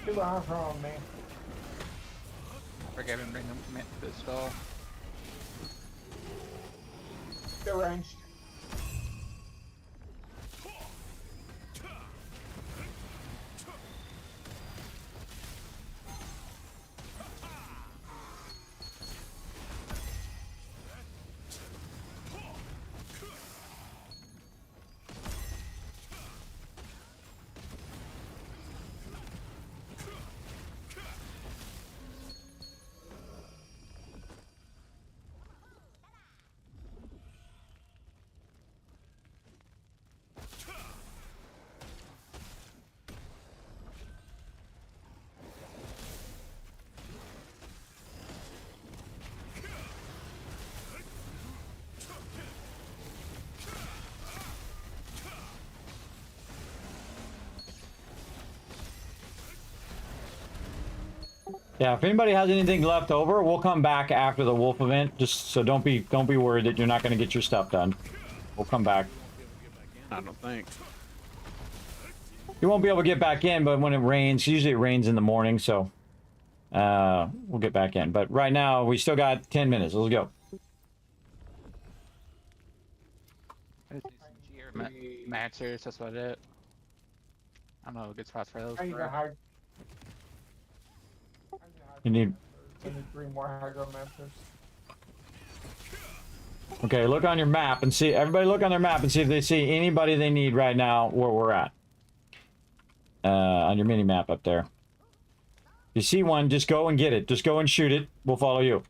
Too far from me. Forgive him, bring him to the stall. Deranged. Yeah, if anybody has anything left over, we'll come back after the wolf event. Just so don't be worried that you're not going to get your stuff done. We'll come back. I don't think. You won't be able to get back in, but when it rains, usually it rains in the morning, so we'll get back in. But right now, we still got 10 minutes. Let's go. Geomancers, that's about it. I don't know, good spots for those. I need bro. a hydro. You need... I need 3 more hydromancers. Okay, look on your map and see... Everybody look on their map and see if they see anybody they need right now where we're at. On your mini-map up there. If you see one, just go and get it. Just go and shoot it. We'll follow you.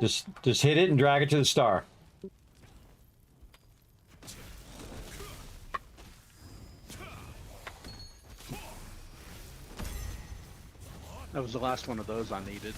Just hit it and drag it to the star. That was the last one of those I needed.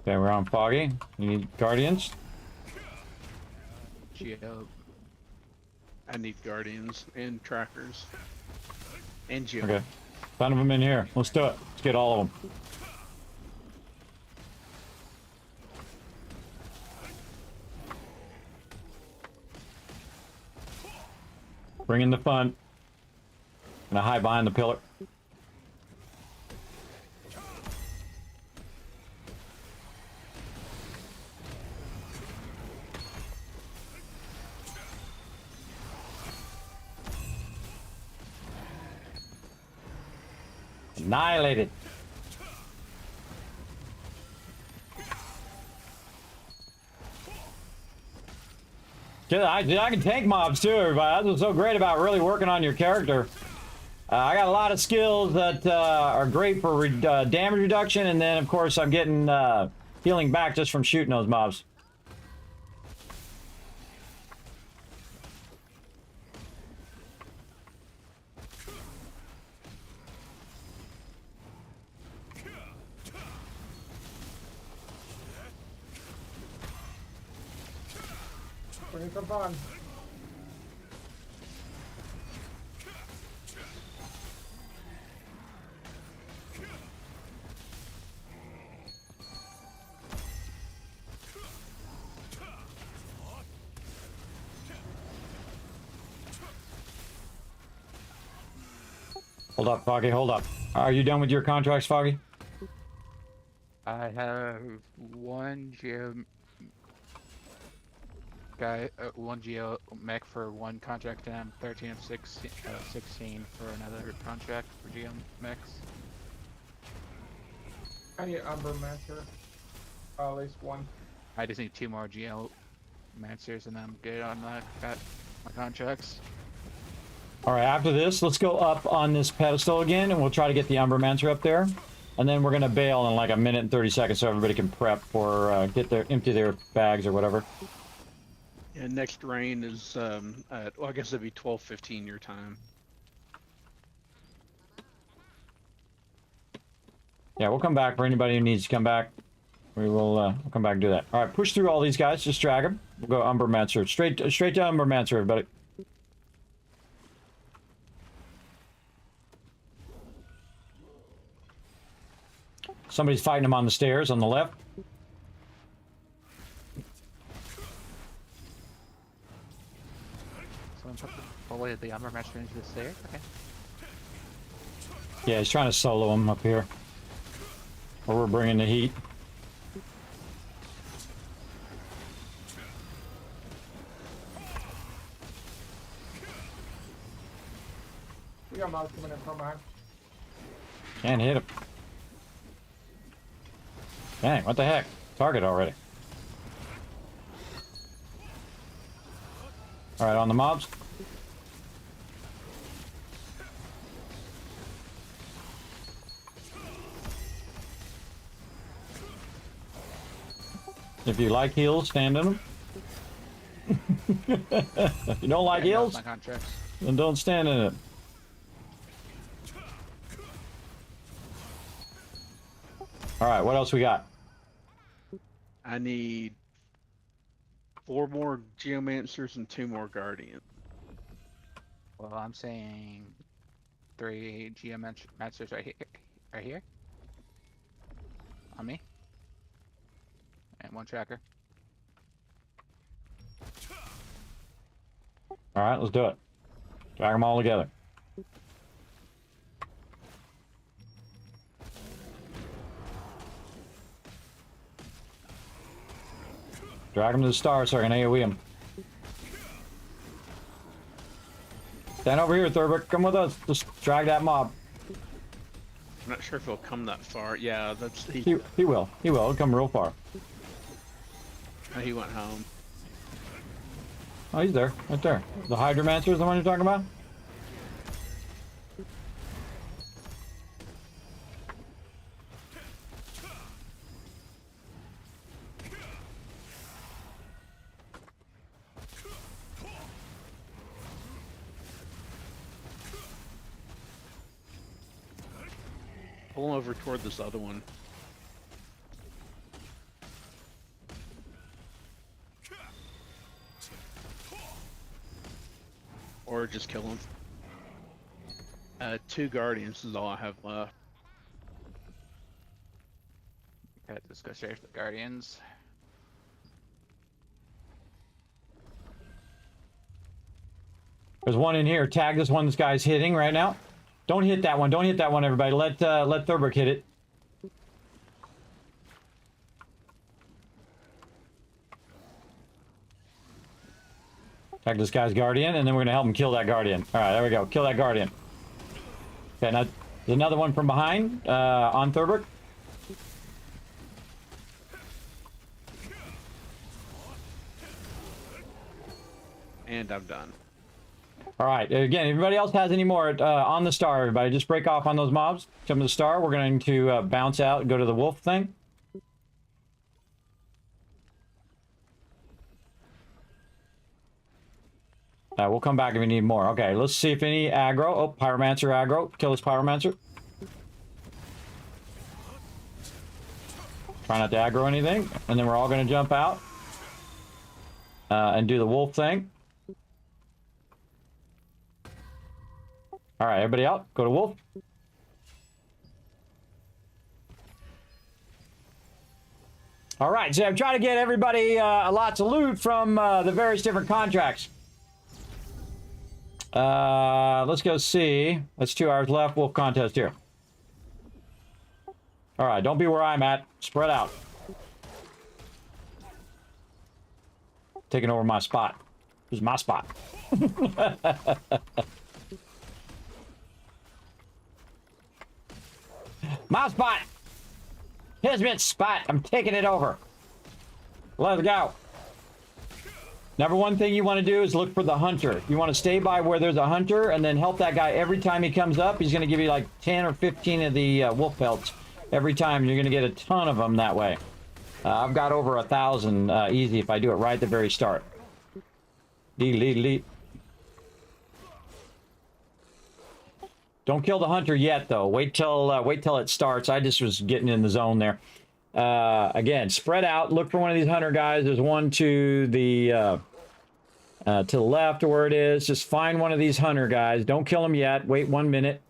Okay, we're on Foggy. You need Guardians? Geo. I need guardians and trackers. And geo. Okay. Ton of them in here. Let's do it. Let's get all of them. Bring in the fun. Gonna hide behind the pillar. Annihilated. I can tank mobs too, everybody. That's what's so great about really working on your character. I got a lot of skills that are great for damage reduction, and then of course I'm getting healing back just from shooting those mobs. Bring it up on. Hold up, Foggy, hold up. Are you done with your contracts, Foggy? I have one geo guy, one geo mech for one contract, and I'm 13 of 16 for another contract for geo mechs. I need Umbermancer. At least one. I just need 2 more geo mancers, and I'm good on that. Got my contracts. All right, after this, let's go up on this pedestal again, and we'll try to get the Umbermancer up there. And then we're going to bail in like a minute and 30 seconds so everybody can prep for, empty their bags or whatever. Yeah, next rain is, at, well, I guess it'd be 12:15 your time. Yeah, we'll come back for anybody who needs to come back. We will we'll come back and do that. All right, push through all these guys. Just drag them. We'll go Umbermancer. Straight to Umbermancer, everybody. Somebody's fighting him on the stairs on the left. Someone put the Umbermancer into the stairs? Okay. Yeah, he's trying to solo him up here. Or we're bringing the heat. We got mobs coming in from behind. Can't hit him. Dang, what the heck? Target already. Alright, on the mobs. If you like heals, stand in them. If you don't like Yeah, that heals, was my contracts. then don't stand in it. All right, what else we got? I need 4 more Geomancers and 2 more Guardians. Well, I'm saying 3 Geomancers right here. Right here. On me. And 1 tracker. All right, let's do it. Drag them all together. Drag them to the star so I can AoE them. Stand over here, Thurber. Come with us. Just drag that mob. I'm not sure if he'll come that far. Yeah, that's He will. He will. He'll come real far. he went home. Oh, he's there. Right there. The Hydromancer is the one you're talking about? Pull over toward this other one. Or just kill him. 2 Guardians is all I have left. Okay, let's go straight for the Guardians. There's one in here. Tag this one this guy's hitting right now. Don't hit that one. Don't hit that one, everybody. Let Thurber hit it. Tag this guy's Guardian, and then we're going to help him kill that Guardian. All right, there we go. Kill that Guardian. Okay, now there's another one from behind on Thurber. And I'm done. All right, again, if anybody else has any more on the star, everybody, just break off on those mobs. Come to the star. We're going to bounce out and go to the wolf thing. We'll come back if we need more. Okay, let's see if any aggro. Oh, Pyromancer aggro. Kill this Pyromancer. Try not to aggro anything. And then we're all going to jump out and do the wolf thing. All right, everybody out. Go to wolf. All right, so I'm trying to get everybody lots of loot from the various different contracts. Let's go see. That's 2 hours left. Wolf contest here. All right, don't be where I'm at. Spread out. Taking over my spot. This is my spot. My spot. Kismet's spot. I'm taking it over. Let's go. Number one thing you want to do is look for the hunter. You want to stay by where there's a hunter and then help that guy every time he comes up. He's going to give you like 10 or 15 of the wolf pelts every time. You're going to get a ton of them that way. I've got over 1,000 easy if I do it right at the very start. Delete. Don't kill the hunter yet, though. Wait till it starts. I just was getting in the zone there. Again, spread out. Look for one of these hunter guys. There's one to the left of where it is. Just find one of these hunter guys. Don't kill him yet. Wait 1 minute,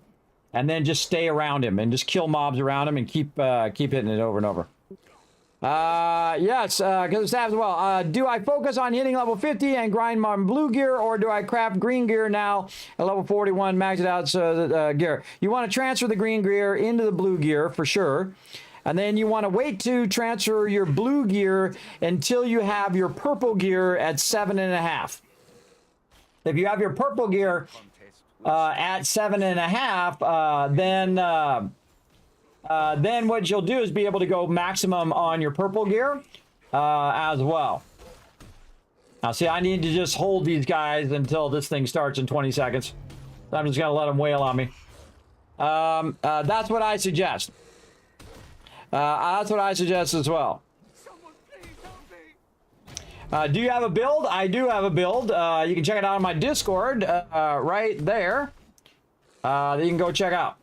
and then just stay around him and just kill mobs around him and keep hitting it over and over. Yes, because it's as well. Do I focus on hitting level 50 and grind my blue gear, or do I craft green gear now at level 41, max it out gear? You want to transfer the green gear into the blue gear for sure. And then you want to wait to transfer your blue gear until you have your purple gear at 7.5. If you have your purple gear at 7.5, then what you'll do is be able to go maximum on your purple gear as well. Now, see, I need to just hold these guys until this thing starts in 20 seconds. I'm just going to let them wail on me. That's what I suggest. That's what I suggest as well. Do you have a build? I do have a build. You can check it out on my Discord right there. That you can go check out.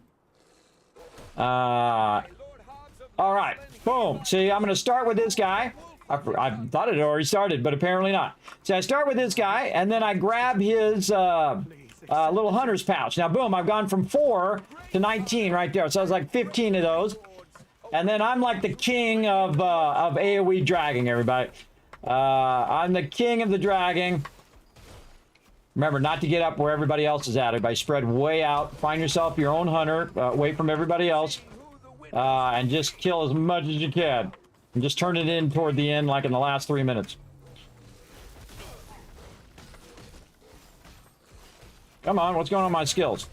All right, boom. See, I'm going to start with this guy. I thought it had already started, but apparently not. So I start with this guy, and then I grab his little hunter's pouch. Now, boom, I've gone from 4 to 19 right there. So I was like 15 of those. And then I'm like the king of AoE dragging, everybody. I'm the king of the dragging. Remember, not to get up where everybody else is at. Everybody spread way out. Find yourself your own hunter, away from everybody else. And just kill as much as you can. And just turn it in toward the end, like in the last 3 minutes. Come on, what's going on with my skills?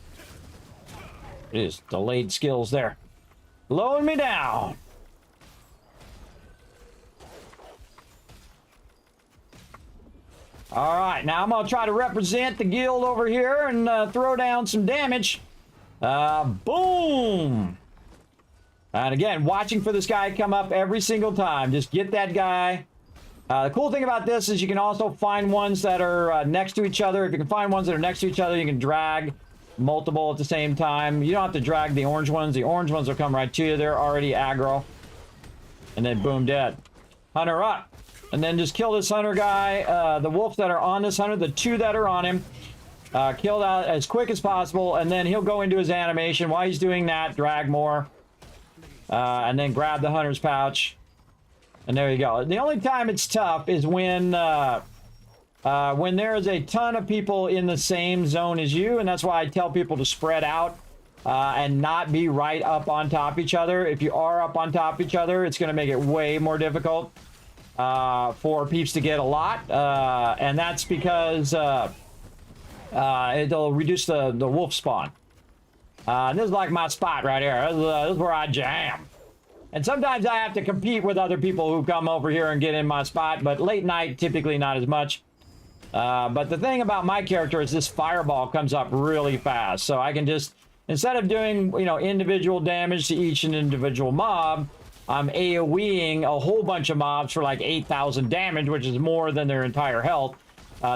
It is delayed skills there. Lowering me down. All right, now I'm gonna try to represent the guild over here and throw down some damage. Boom. And again, watching for this guy come up every single time. Just get that guy. The cool thing about this is you can also find ones that are next to each other. If you can find ones that are next to each other, you can drag multiple at the same time. You don't have to drag the orange ones. The orange ones will come right to you. They're already aggro. And then boom, dead. Hunter up. And then just kill this hunter guy. The wolves that are on this hunter, the 2 that are on him, kill out as quick as possible. And then he'll go into his animation. While he's doing that, drag more. And then grab the hunter's pouch. And there you go. The only time it's tough is when there is a ton of people in the same zone as you, and that's why I tell people to spread out and not be right up on top of each other. If you are up on top of each other, it's going to make it way more difficult for peeps to get a lot, and that's because it'll reduce the wolf spawn. This is like my spot right here. This is where I jam. And sometimes I have to compete with other people who come over here and get in my spot, but late night, typically not as much. But the thing about my character is this fireball comes up really fast. So I can just, instead of doing, individual damage to each individual mob, I'm AoEing a whole bunch of mobs for like 8,000 damage, which is more than their entire health.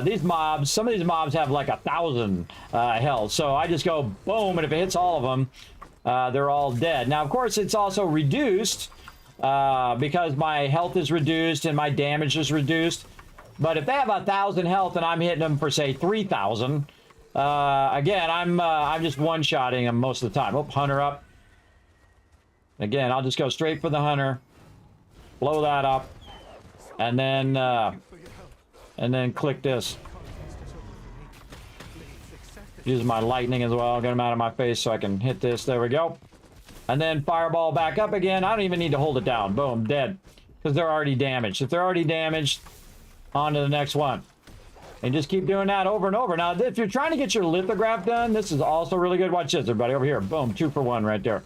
These mobs, some of these mobs have like 1,000 health. So I just go boom, and if it hits all of them, they're all dead. Now, of course, it's also reduced because my health is reduced and my damage is reduced. But if they have 1,000 health and I'm hitting them for, say, 3,000, again, I'm just one-shotting them most of the time. Oh, hunter up. Again, I'll just go straight for the hunter, blow that up, and then click this. Use my lightning as well. Get them out of my face so I can hit this. There we go. And then fireball back up again. I don't even need to hold it down. Boom, dead. Because they're already damaged. If they're already damaged, on to the next one. And just keep doing that over and over. Now, if you're trying to get your lithograph done, this is also really good. Watch this, everybody. Over here. Boom, 2 for 1 right there.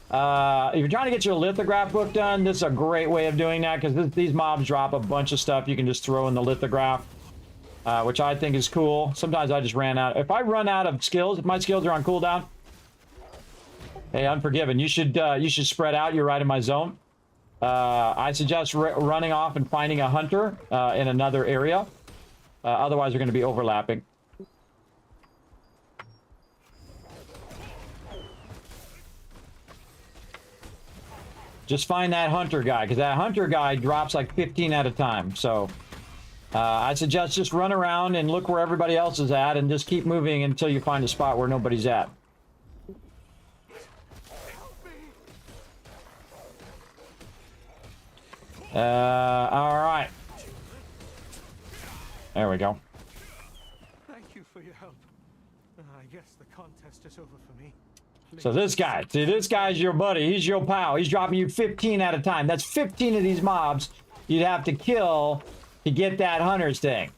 If you're trying to get your lithograph book done, this is a great way of doing that because these mobs drop a bunch of stuff you can just throw in the lithograph, which I think is cool. Sometimes I just ran out. If I run out of skills, if my skills are on cooldown, hey, Unforgiven, you should spread out. You're right in my zone. I suggest running off and finding a hunter in another area. Otherwise, we're going to be overlapping. Just find that hunter guy, because that hunter guy drops like 15 at a time. So I suggest just run around and look where everybody else is at and just keep moving until you find a spot where nobody's at. All right. There we go. Thank you for your help. I guess the contest is over for me. So this guy, see, this guy's your buddy. He's your pal. He's dropping you 15 at a time. That's 15 of these mobs you'd have to kill to get that hunter's thing.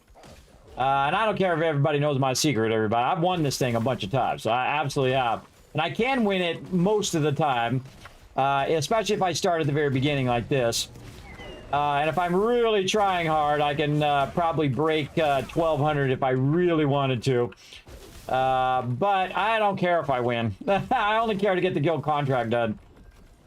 And I don't care if everybody knows my secret, everybody. I've won this thing a bunch of times. So I absolutely have. And I can win it most of the time, especially if I start at the very beginning like this. And if I'm really trying hard, I can probably break 1,200 if I really wanted to. But I don't care if I win. I only care to get the guild contract done.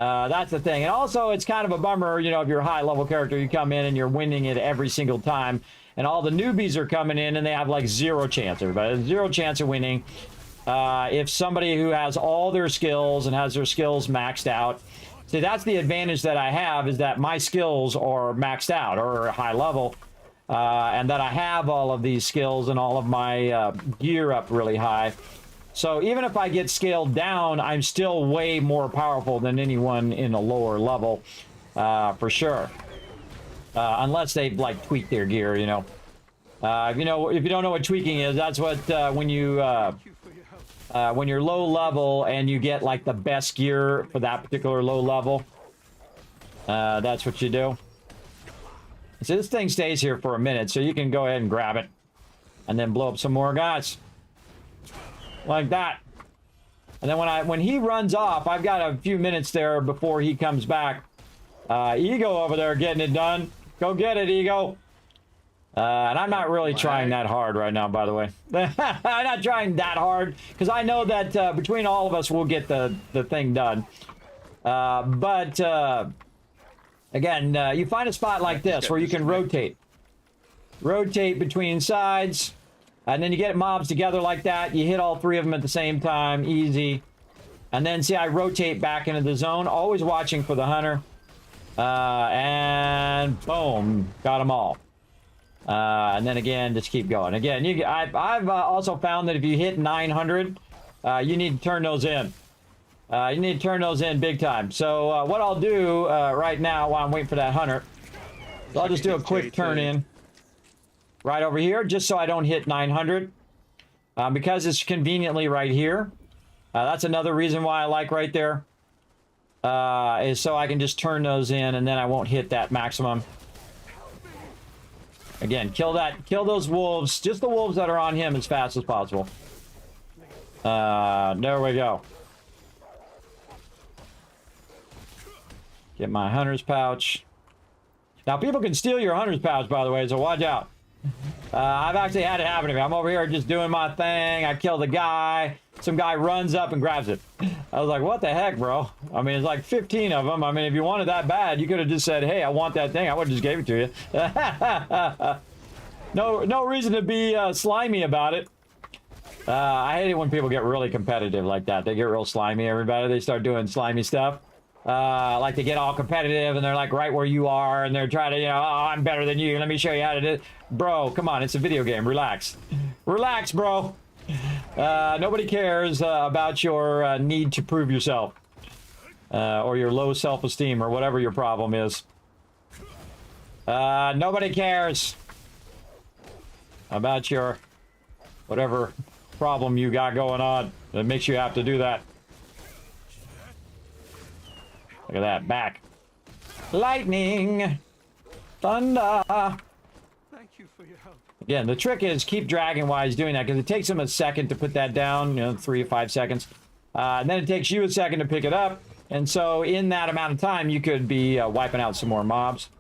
That's the thing. And also, it's kind of a bummer, you know, if you're a high-level character, you come in and you're winning it every single time, and all the newbies are coming in and they have like zero chance. Everybody has zero chance of winning. If somebody who has all their skills and has their skills maxed out, see, that's the advantage that I have, is that my skills are maxed out or high level, and that I have all of these skills and all of my gear up really high. So even if I get scaled down, I'm still way more powerful than anyone in a lower level, for sure. Unless they like tweak their gear, you know. If you don't know what tweaking is, that's what when you're low level and you get like the best gear for that particular low level, that's what you do. So this thing stays here for a minute, so you can go ahead and grab it and then blow up some more guys. Like that. And then when he runs off, I've got a few minutes there before he comes back. Ego over there getting it done. Go get it, Ego. And I'm not really trying that hard right now, by the way. I'm not trying that hard, because I know that between all of us, we'll get the thing done. Again, you find a spot like this where you can rotate. Rotate between sides. And then you get mobs together like that. You hit all three of them at the same time. Easy. And then, see, I rotate back into the zone. Always watching for the hunter. And boom. Got them all. And then again, just keep going. Again, I've also found that if you hit 900, you need to turn those in. You need to turn those in big time. So what I'll do right now while I'm waiting for that hunter, so I'll just do a quick turn in. Right over here, just so I don't hit 900. Because it's conveniently right here. That's another reason why I like right there. Is so I can just turn those in and then I won't hit that maximum. Again, kill those wolves. Just the wolves that are on him as fast as possible. There we go. Get my hunter's pouch. Now, people can steal your hunter's pouch, by the way, so watch out. I've actually had it happen to me. I'm over here just doing my thing. I kill the guy. Some guy runs up and grabs it. I was like, what the heck, bro? I mean, it's like 15 of them. I mean, if you wanted that bad, you could have just said, hey, I want that thing. I would have just gave it to you. No reason to be slimy about it. I hate it when people get really competitive like that. They get real slimy, everybody. They start doing slimy stuff. Like they get all competitive and they're like right where you are and they're trying to, you know, oh, I'm better than you. Let me show you how to do it. Bro, come on. It's a video game. Relax. Relax, bro. Nobody cares about your need to prove yourself. Or your low self-esteem or whatever your problem is. Nobody cares about your whatever problem you got going on that makes you have to do that. Look at that. Back. Lightning. Thunder. Thank you for your help. Again, the trick is keep dragging while he's doing that, because it takes him a second to put that down, you know, 3 to 5 seconds. And then it takes you a second to pick it up. And so in that amount of time, you could be wiping out some more mobs.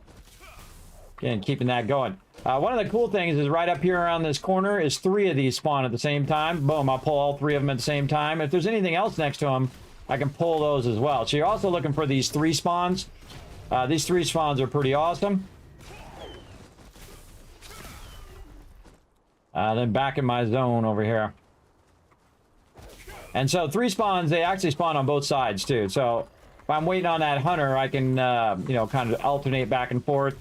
Again, keeping that going. One of the cool things is right up here around this corner is 3 of these spawn at the same time. Boom, I'll pull all 3 of them at the same time. If there's anything else next to them, I can pull those as well. So you're also looking for these 3 spawns. These 3 spawns are pretty awesome. Then back in my zone over here. And so 3 spawns, they actually spawn on both sides too. So if I'm waiting on that hunter, I can, you know, kind of alternate back and forth.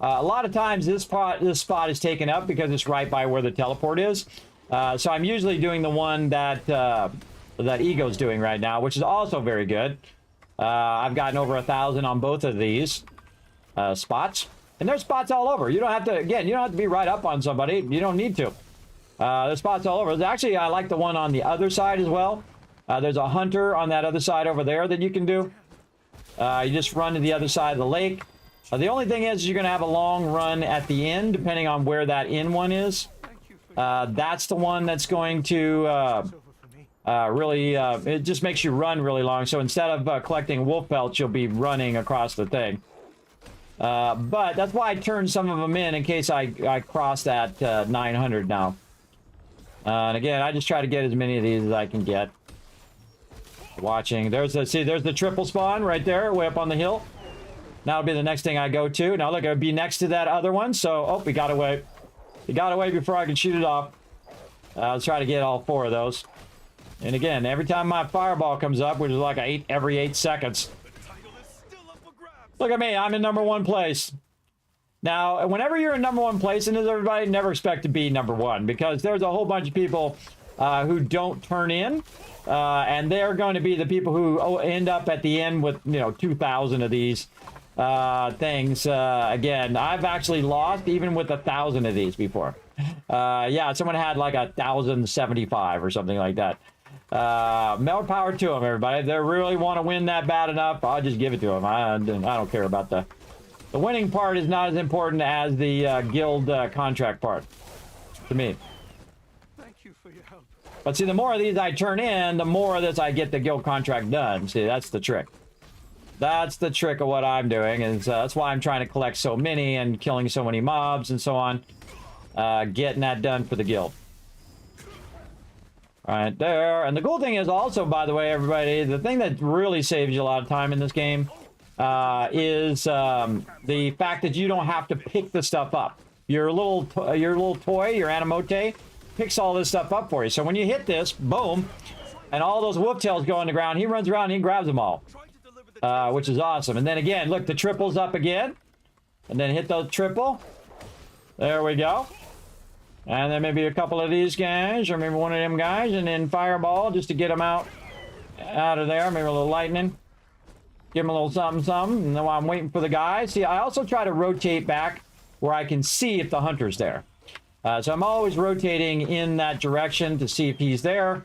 A lot of times this spot is taken up because it's right by where the teleport is. So I'm usually doing the one that that Ego's doing right now, which is also very good. I've gotten over 1,000 on both of these spots. And there's spots all over. You don't have to, again, you don't have to be right up on somebody. You don't need to. There's spots all over. Actually, I like the one on the other side as well. There's a hunter on that other side over there that you can do. You just run to the other side of the lake. The only thing is you're going to have a long run at the end, depending on where that in one is. That's the one that's going to really, it just makes you run really long. So instead of collecting wolf pelts, you'll be running across the thing. But that's why I turned some of them in case I cross that 900 now. And again, I just try to get as many of these as I can get. Watching. There's the triple spawn right there, way up on the hill. That'll be the next thing I go to. Now look, it would be next to that other one. So, oh, he got away. He got away before I could shoot it off. I'll try to get all 4 of those. And again, every time my fireball comes up, which is like every 8 seconds. Look at me, I'm in #1 place. Now, whenever you're in #1 place, and everybody, never expect to be #1 because there's a whole bunch of people who don't turn in, and they're going to be the people who end up at the end with 2,000 of these things. Again, I've actually lost even with 1,000 of these before. Yeah, someone had like 1,075 or something like that. More power to them, everybody. If they really want to win that bad enough, I'll just give it to them. I don't care about the winning part. Is not as important as the guild contract part to me. Thank you for your help. But see, the more of these I turn in, the more of this I get the guild contract done. See, that's the trick. That's the trick of what I'm doing, and that's why I'm trying to collect so many and killing so many mobs and so on. Getting that done for the guild. Right there. And the cool thing is also, by the way, everybody, the thing that really saves you a lot of time in this game is the fact that you don't have to pick the stuff up. Your little toy, your Animote, picks all this stuff up for you. So when you hit this, boom, and all those wolf tails go on the ground, he runs around and he grabs them all, which is awesome. And then again, look, the triple's up again, and then hit the triple. There we go. And then maybe a couple of these guys, or maybe one of them guys, and then fireball just to get them out of there. Maybe a little lightning. Give them a little something, something. And then while I'm waiting for the guy, see, I also try to rotate back where I can see if the hunter's there. So I'm always rotating in that direction to see if he's there.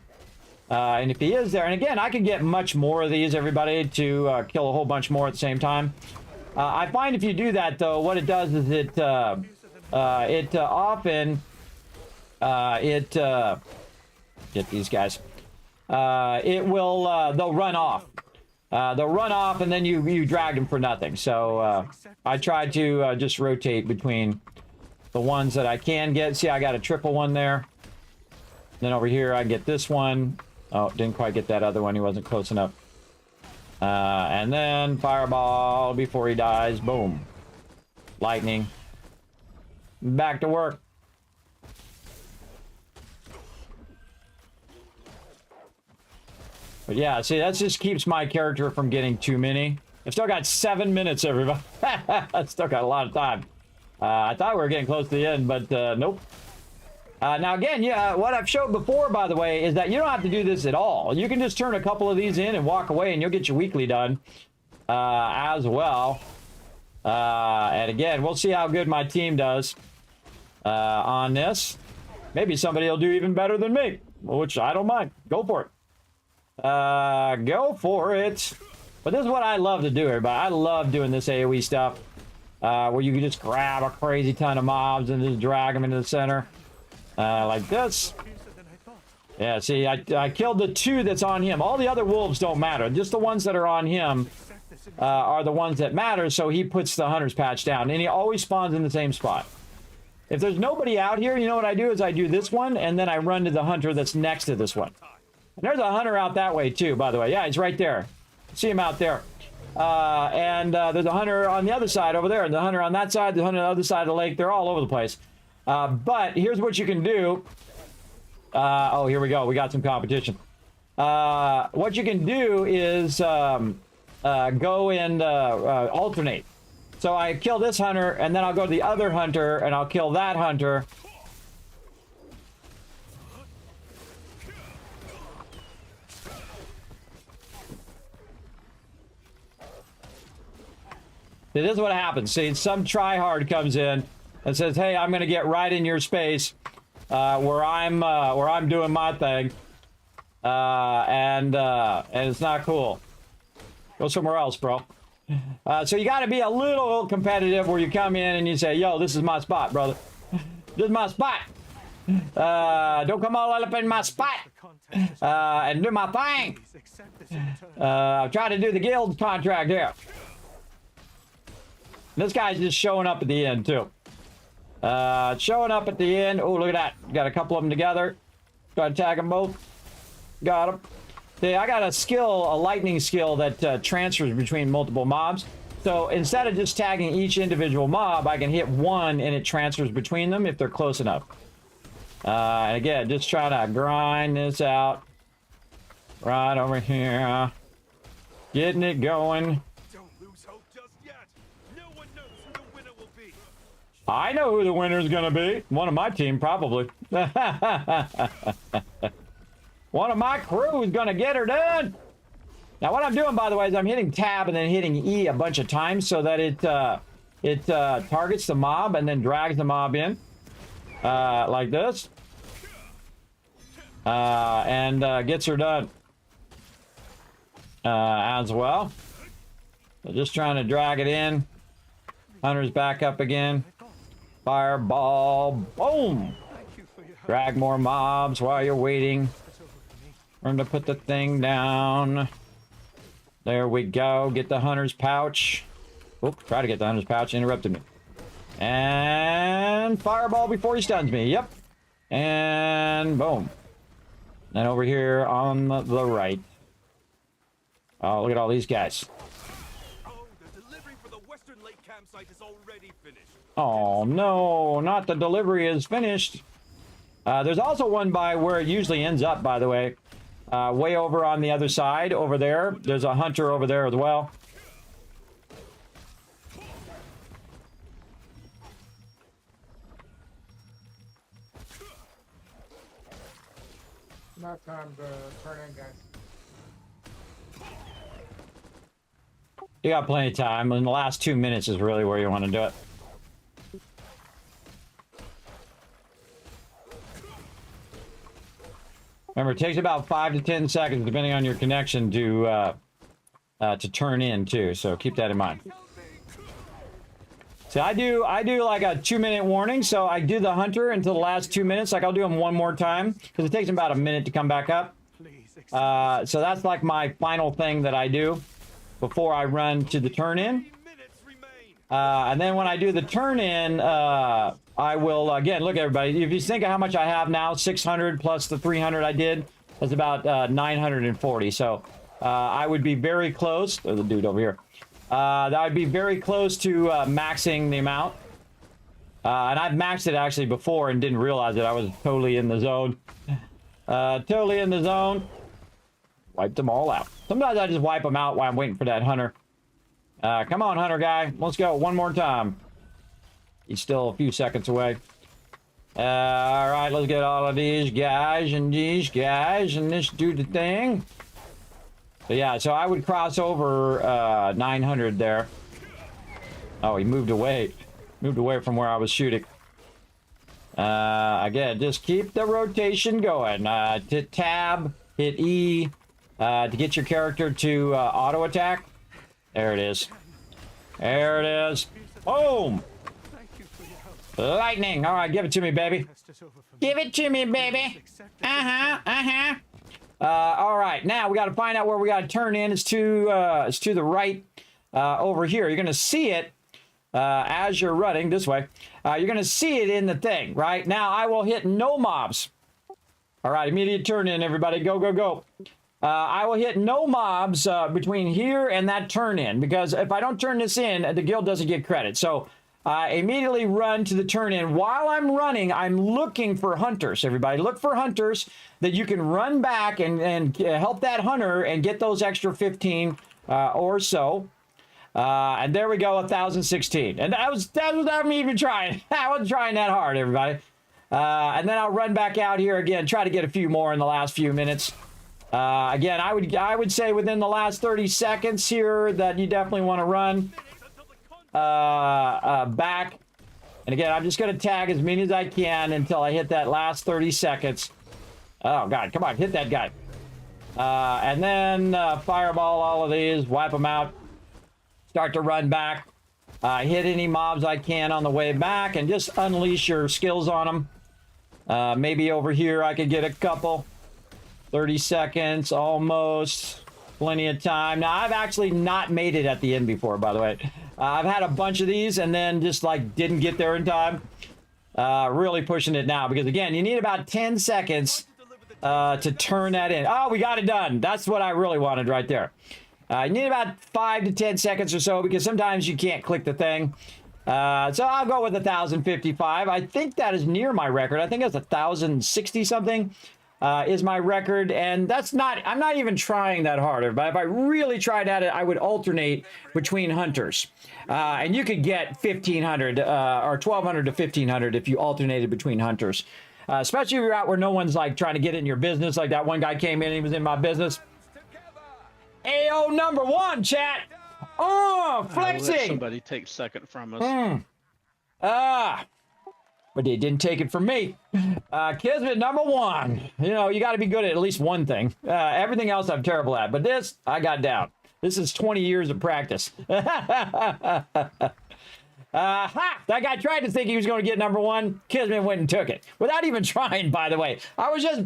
And if he is there, and again, I can get much more of these, everybody, to kill a whole bunch more at the same time. I find if you do that, though, what it does is it often... get these guys. It will, they'll run off. They'll run off and then you drag them for nothing. So, I try to just rotate between the ones that I can get. See, I got a triple one there. Then over here, I get this one. Oh, didn't quite get that other one. He wasn't close enough. And then fireball before he dies. Boom. Lightning. Back to work. But yeah, see, that just keeps my character from getting too many. I've still got 7 minutes, everybody. I've still got a lot of time. I thought we were getting close to the end, but nope. Now again, yeah, what I've showed before, by the way, is that you don't have to do this at all. You can just turn a couple of these in and walk away, and you'll get your weekly done as well. And again, we'll see how good my team does on this. Maybe somebody will do even better than me, which I don't mind. Go for it. Go for it. But this is what I love to do, everybody. I love doing this AoE stuff where you can just grab a crazy ton of mobs and just drag them into the center like this. Yeah, see, I killed the 2 that's on him. All the other wolves don't matter. Just the ones that are on him are the ones that matter, so he puts the hunter's patch down. And he always spawns in the same spot. If there's nobody out here, you know what I do is I do this one, and then I run to the hunter that's next to this one. And there's a hunter out that way, too, by the way. Yeah, he's right there. See him out there. And there's a hunter on the other side over there, and the hunter on that side, the hunter on the other side of the lake. They're all over the place. But here's what you can do. Oh, here we go. We got some competition. What you can do is go and alternate. So I kill this hunter, and then I'll go to the other hunter, and I'll kill that hunter. This is what happens. See, some tryhard comes in and says, "Hey, I'm going to get right in your space where I'm doing my thing," and it's not cool. Go somewhere else, bro. So you got to be a little competitive where you come in and you say, "Yo, this is my spot, brother. This is my spot. Don't come all up in my spot and do my thing." I'm trying to do the guild contract here. This guy's just showing up at the end, too. Showing up at the end. Oh, look at that. Got a couple of them together. Try to tag them both. Got them. See, I got a skill, a lightning skill that transfers between multiple mobs. So instead of just tagging each individual mob, I can hit one and it transfers between them if they're close enough. And again, just trying to grind this out. Right over here. Getting it going. Don't lose hope just yet. No one knows who the winner will be. I know who the winner is going to be. One of my team, probably. One of my crew is going to get her done. Now, what I'm doing, by the way, is I'm hitting tab and then hitting E a bunch of times so that it targets the mob and then drags the mob in. Like this. And gets her done. As well. So just trying to drag it in. Hunter's back up again. Fireball. Boom! Drag more mobs while you're waiting. Learn to put the thing down. There we go. Get the hunter's pouch. Oop, try to get the hunter's pouch. Interrupted me. And fireball before he stuns me. Yep. And boom. Then over here on the right. Oh, look at all these guys. Oh, the delivery for the Western Lake campsite is already finished. Oh, no. Not the delivery is finished. There's also one by where it usually ends up, by the way. Way over on the other side, over there. There's a hunter over there as well. Not time to turn in, guys. You got plenty of time. In the last 2 minutes is really where you want to do it. Remember, it takes about 5 to 10 seconds, depending on your connection, to turn in too. So keep that in mind. So I do like a 2-minute warning. So I do the hunter until the last 2 minutes. Like I'll do them one more time because it takes them about a minute to come back up. So that's like my final thing that I do before I run to the turn in. And then when I do the turn in, I will, again, look everybody, if you think of how much I have now, 600 plus the 300 I did, that's about 940. So I would be very close, there's the dude over here, I would be very close to maxing the amount. And I've maxed it actually before and didn't realize it. I was totally in the zone. Totally in the zone. Wiped them all out. Sometimes I just wipe them out while I'm waiting for that hunter. Come on, hunter guy. Let's go one more time. He's still a few seconds away. All right, let's get all of these guys and let's do the thing. So yeah, so I would cross over 900 there. Oh, he moved away. Moved away from where I was shooting. Again, just keep the rotation going. Hit tab, hit E to get your character to auto attack. There it is. There it is. Boom! Lightning. All right, give it to me, baby. Give it to me, baby. All right, now we got to find out where we got to turn in. It's to the right over here. You're going to see it as you're running this way. You're going to see it in the thing, right? Now I will hit no mobs. All right, immediate turn in, everybody. Go, go, go. I will hit no mobs between here and that turn in, because if I don't turn this in, the guild doesn't get credit. So immediately run to the turn in. While I'm running, I'm looking for hunters. Everybody, look for hunters that you can run back and help that hunter and get those extra 15 or so. And there we go, 1,016. And that was without me even trying. I wasn't trying that hard, everybody. And then I'll run back out here again, try to get a few more in the last few minutes. Again, I would say within the last 30 seconds here that you definitely want to run back. And again, I'm just going to tag as many as I can until I hit that last 30 seconds. Oh, God, come on, hit that guy. And then fireball all of these, wipe them out. Start to run back. Hit any mobs I can on the way back and just unleash your skills on them. Maybe over here I could get a couple. 30 seconds, almost. Plenty of time. Now, I've actually not made it at the end before, by the way. I've had a bunch of these and then just like didn't get there in time. Really pushing it now because, again, you need about 10 seconds to turn that in. Oh, we got it done. That's what I really wanted right there. You need about 5 to 10 seconds or so because sometimes you can't click the thing. So I'll go with 1,055. I think that is near my record. I think it's 1,060 something is my record. And that's not, I'm not even trying that hard. But if I really tried at it, I would alternate between hunters. And you could get 1,500 or 1,200 to 1,500 if you alternated between hunters. Especially if you're out where no one's like trying to get in your business. Like that one guy came in and he was in my business. AO number 1, chat. Oh, flexing. Let somebody take second from us. But they didn't take it from me. Kismet number 1. You know, you got to be good at least one thing. Everything else I'm terrible at. But this, I got down. This is 20 years of practice. That guy tried to think he was going to get number 1. Kismet went and took it. Without even trying, by the way. I was just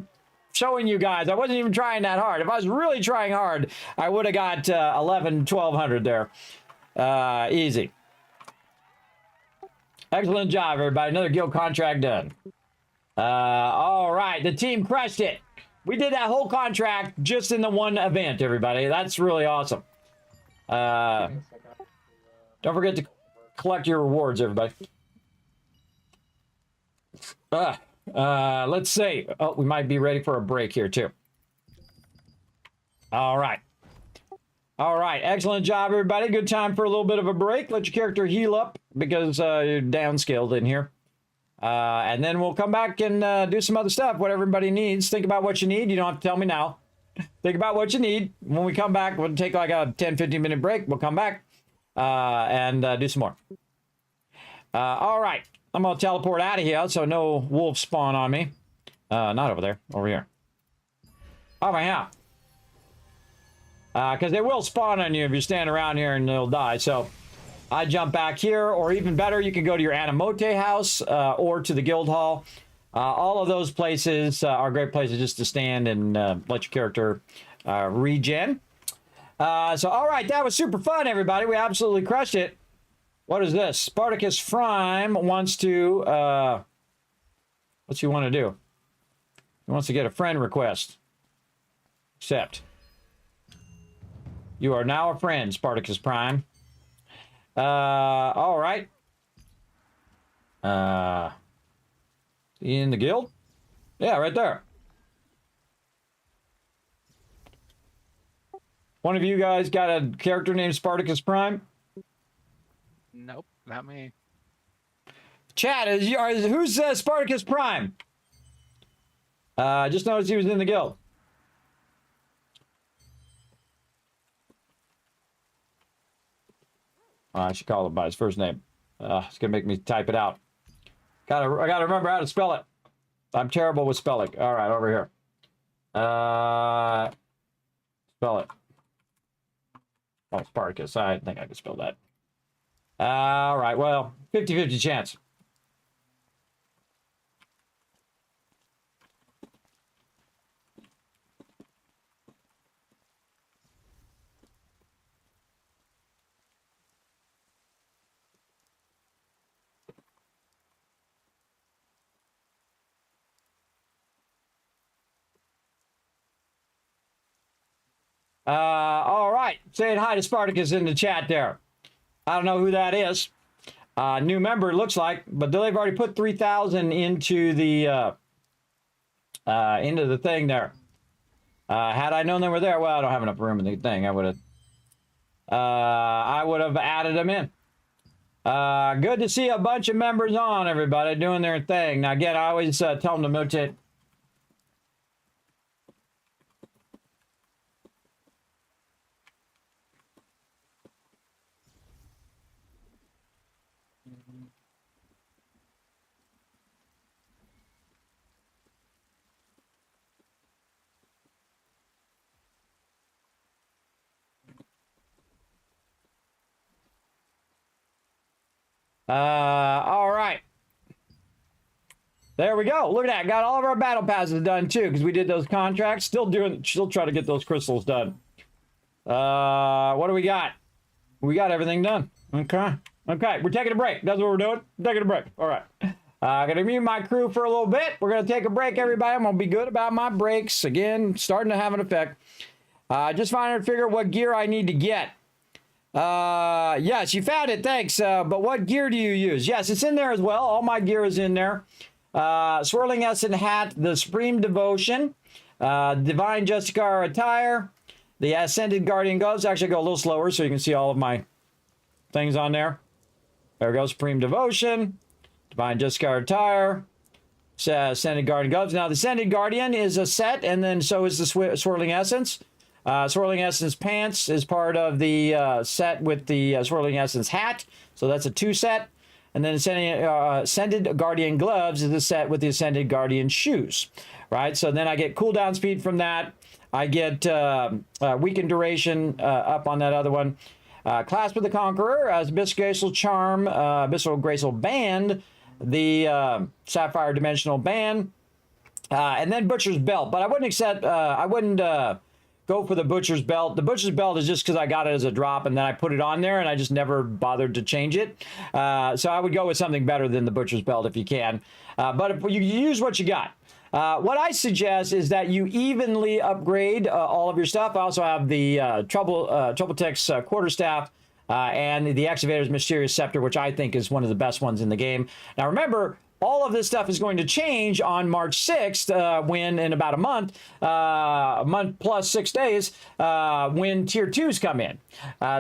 showing you guys. I wasn't even trying that hard. If I was really trying hard, I would have got 1,200 there. Easy. Excellent job, everybody. Another guild contract done. All right. The team crushed it. We did that whole contract just in the one event, everybody. That's really awesome. Don't forget to collect your rewards, everybody. Let's see. Oh, we might be ready for a break here, too. All right. All right. Excellent job, everybody. Good time for a little bit of a break. Let your character heal up because you're downscaled in here. And then we'll come back and do some other stuff, what everybody needs. Think about what you need. You don't have to tell me now. Think about what you need. When we come back, we'll take like a 10, 15-minute break. We'll come back and do some more. All right. I'm going to teleport out of here so no wolves spawn on me. Not over there. Over here. Over here. Because they will spawn on you if you stand around here and they'll die. So I jump back here, or even better, you can go to your Animote house or to the guild hall. All of those places are great places just to stand and let your character regen. So, all right, that was super fun, everybody. We absolutely crushed it. What is this? Spartacus Prime wants to, what's he want to do? He wants to get a friend request. Accept. You are now a friend, Spartacus Prime. All right. In the guild? Yeah, right there. One of you guys got a character named Spartacus Prime? Nope, not me. Chat, who's Spartacus Prime? Just noticed he was in the guild. I should call him by his first name. It's gonna make me type it out. I gotta remember how to spell it. I'm terrible with spelling. All right, over here. Spell it. Oh, Spartacus. I think I can spell that. All right, well, 50-50 chance. All right. Saying hi to Spartacus in the chat there. I don't know who that is. New member, it looks like, but they've already put 3,000 into the thing there. Had I known they were there, well, I don't have enough room in the thing. I would have added them in. Good to see a bunch of members on, everybody, doing their thing. Now, again, I always tell them to mutate. All right. There we go. Look at that. Got all of our battle passes done too, because we did those contracts. Still trying to get those crystals done. What do we got? We got everything done. Okay. Okay. We're taking a break. That's what we're doing. Taking a break. All right. Gonna mute my crew for a little bit. We're gonna take a break, everybody. I'm gonna be good about my breaks. Again, starting to have an effect. Just trying to figure out what gear I need to get. Yes, you found it. Thanks. But what gear do you use? Yes, it's in there as well. All my gear is in there. Swirling Essence hat, the Supreme Devotion, Divine Justicar attire, the Ascended Guardian gloves. Actually, go a little slower so you can see all of my things on there. There we go. Supreme Devotion, Divine Justicar attire, Ascended Guardian gloves. Now, the Ascended Guardian is a set, and then so is the Swirling Essence. Swirling Essence pants is part of the set with the Swirling Essence hat. So that's a 2 set. And then Ascended Guardian gloves is the set with the Ascended Guardian shoes. Right? So then I get cooldown speed from that. I get weakened duration up on that other one. Clasp of the Conqueror, Abyssal Graceful Charm, Abyssal Graceful Band, the Sapphire Dimensional Band, and then Butcher's Belt. But I wouldn't go for the Butcher's Belt. The Butcher's Belt is just because I got it as a drop and then I put it on there and I just never bothered to change it. So I would go with something better than the Butcher's Belt if you can. But if you use what you got. What I suggest is that you evenly upgrade all of your stuff. I also have the Trouble Text Quarterstaff and the Excavator's Mysterious Scepter, which I think is one of the best ones in the game. Now remember, all of this stuff is going to change on March 6th when, in about a month plus 6 days, when Tier 2s come in.